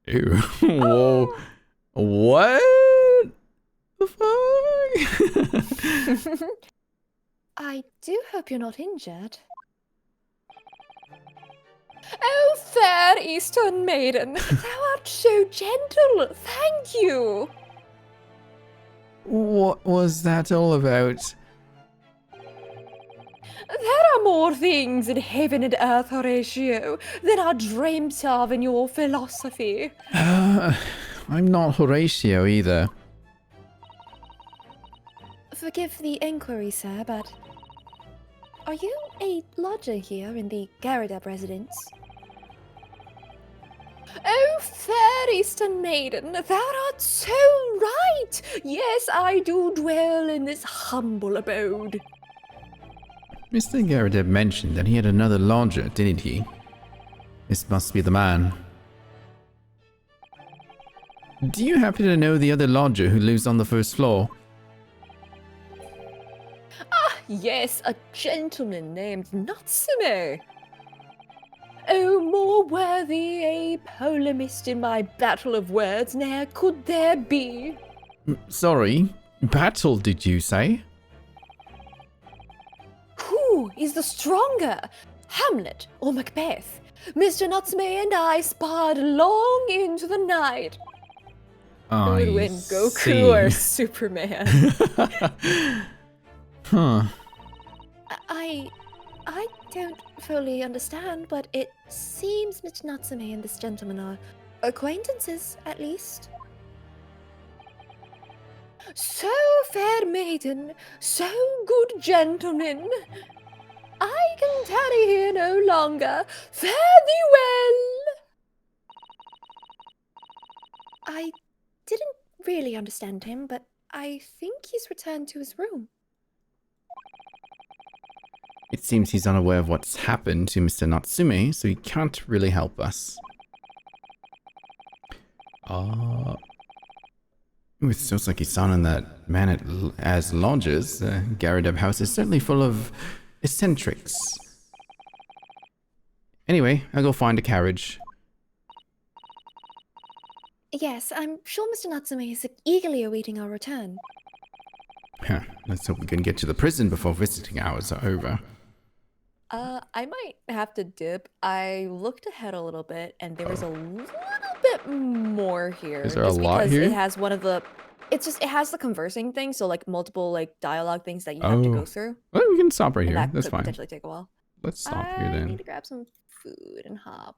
Ew. Whoa. What the fuck? I do hope you're not injured. Oh, fair Eastern maiden, thou art so gentle. Thank you. What was that all about? There are more things in heaven and earth, Horatio, than are dreamt of in your philosophy. I'm not Horatio either. Forgive the inquiry, sir, but are you a lodger here in the Garadab residence? Oh, fair Eastern maiden, thou art so right. Yes, I do dwell in this humble abode. Mr. Garadeb mentioned that he had another lodger, didn't he? This must be the man. Do you happen to know the other lodger who lives on the first floor? Ah, yes, a gentleman named Natsume. Oh, more worthy a polemist in my battle of words ne'er could there be. Sorry, battle did you say? Who is the stronger, Hamlet or Macbeth? Mr. Natsume and I sparred long into the night. Who would win, Goku or Superman? Huh. I don't fully understand, but it seems Mr. Natsume and this gentleman are acquaintances, at least. So fair maiden, so good gentleman, I can tarry here no longer. Fare thee well. I didn't really understand him, but I think he's returned to his room. It seems he's unaware of what's happened to Mr. Natsume, so he can't really help us. With Sosaki-san and that man as lodgers, Garadeb House is certainly full of eccentrics. Anyway, I'll go find a carriage. Yes, I'm sure Mr. Natsume is eagerly awaiting our return. Let's hope we can get to the prison before visiting hours are over. I might have to dip. I looked ahead a little bit, and there was a little bit more here. Is there a lot here? It has one of the. It has the conversing thing, so like multiple like dialogue things that you have to go through. Well, we can stop right And here. that That's could fine. potentially take a while. Let's stop here I then. need to grab some food and hop.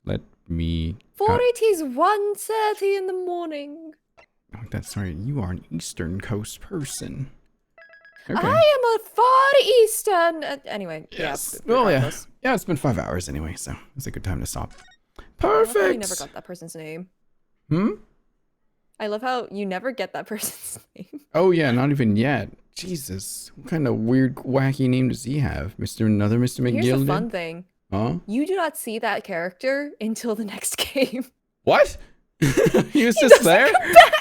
Let me. For it is 1:30 in the morning. Oh, that's right. You are an Eastern Coast person. Okay. I am a Far Eastern. Anyway, Yes. yeah. Well, yeah. regardless. Yeah, it's been 5 hours anyway, so it's a good time to stop. I love how Perfect. you never got that person's name. Hmm? I love how you never get that person's name. Oh, yeah, not even yet. Jesus. What kind of weird, wacky name does he have? Mr. McGill? Here's the fun thing. Huh? You do not see that character until the next game. What? He was He just doesn't there? come back.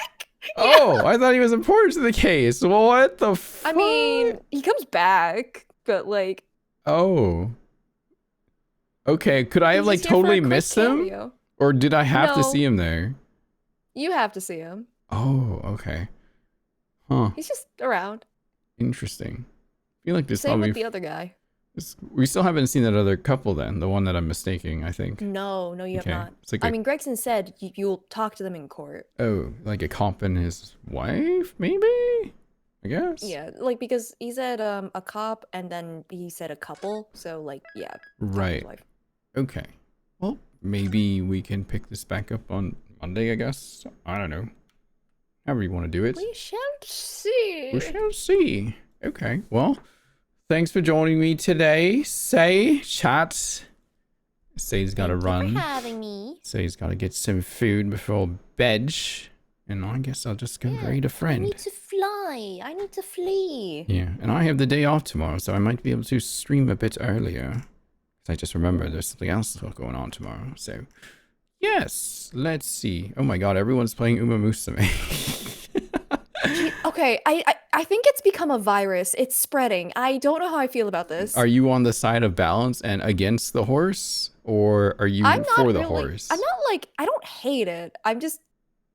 Oh, I thought he was important to the case. Well, what the fuck? I mean, he comes back, but like. Oh. Okay, could I have he's like just here for a totally quick missed him? cameo. Or did I have to No. see him there? You have to see him. Oh, okay. Huh. He's just around. Interesting. I feel like there's Same probably with the other guy. we still haven't seen that other couple then, the one that I'm mistaking, I think. No, you Okay. have not. It's like I a- mean, Gregson said you'll talk to them in court. Oh, like a cop and his wife, maybe? I guess. Yeah, like because he said a cop and then he said a couple. So like yeah. talk to his Right. wife. Okay. Well, maybe we can pick this back up on Monday, I guess. I don't know. However you want to do it. We shall see. We shall see. Okay. Well, thanks for joining me today. Say, chat. Say's got to Thank you run. for having me. Say's got to get some food before bed. And I guess I'll just go raid a I friend. need to fly. I need to flee. Yeah, and I have the day off tomorrow, so I might be able to stream a bit earlier. 'Cause I just remember there's something else going on tomorrow. So, yes, let's see. Oh my god, everyone's playing Uma Musume. Okay, I think it's become a virus. It's spreading. I don't know how I feel about this. Are you on the side of balance and against the horse? Or are you I'm not for the really, horse? I'm not like I don't hate it. I'm just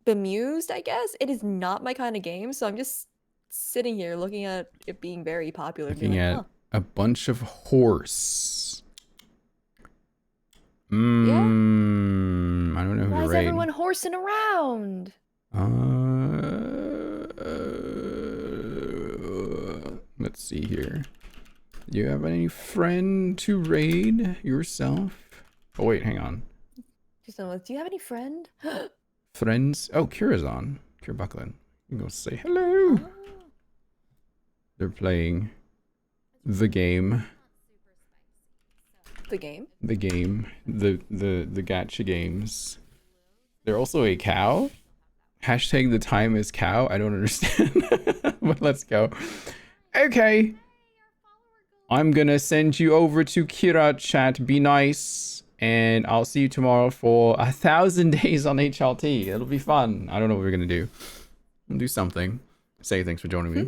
bemused, I guess. It is not my kind of game, so I'm just sitting here looking at it being very popular. and being Looking like, at a bunch of horse. I don't know who Why to is raid. everyone horsing around? Let's see here. Do you have any friend to raid yourself? Oh wait, hang on. Do you have any friend? Friends? Oh, Kira's on. Kira Buckland. You can go say hello. They're playing the game. The game? The game. The gacha games. They're also a cow. Hashtag the time is cow. I don't understand. But let's go. Okay. I'm gonna send you over to Kira chat. Be nice. And I'll see you tomorrow for 1,000 days on HLT. It'll be fun. I don't know what we're gonna do. We'll do something. Say thanks for joining me.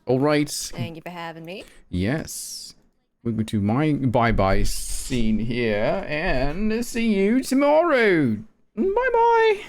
All right. Thank you for having me. Yes. We'll go to my bye-bye scene here and see you tomorrow. Bye-bye.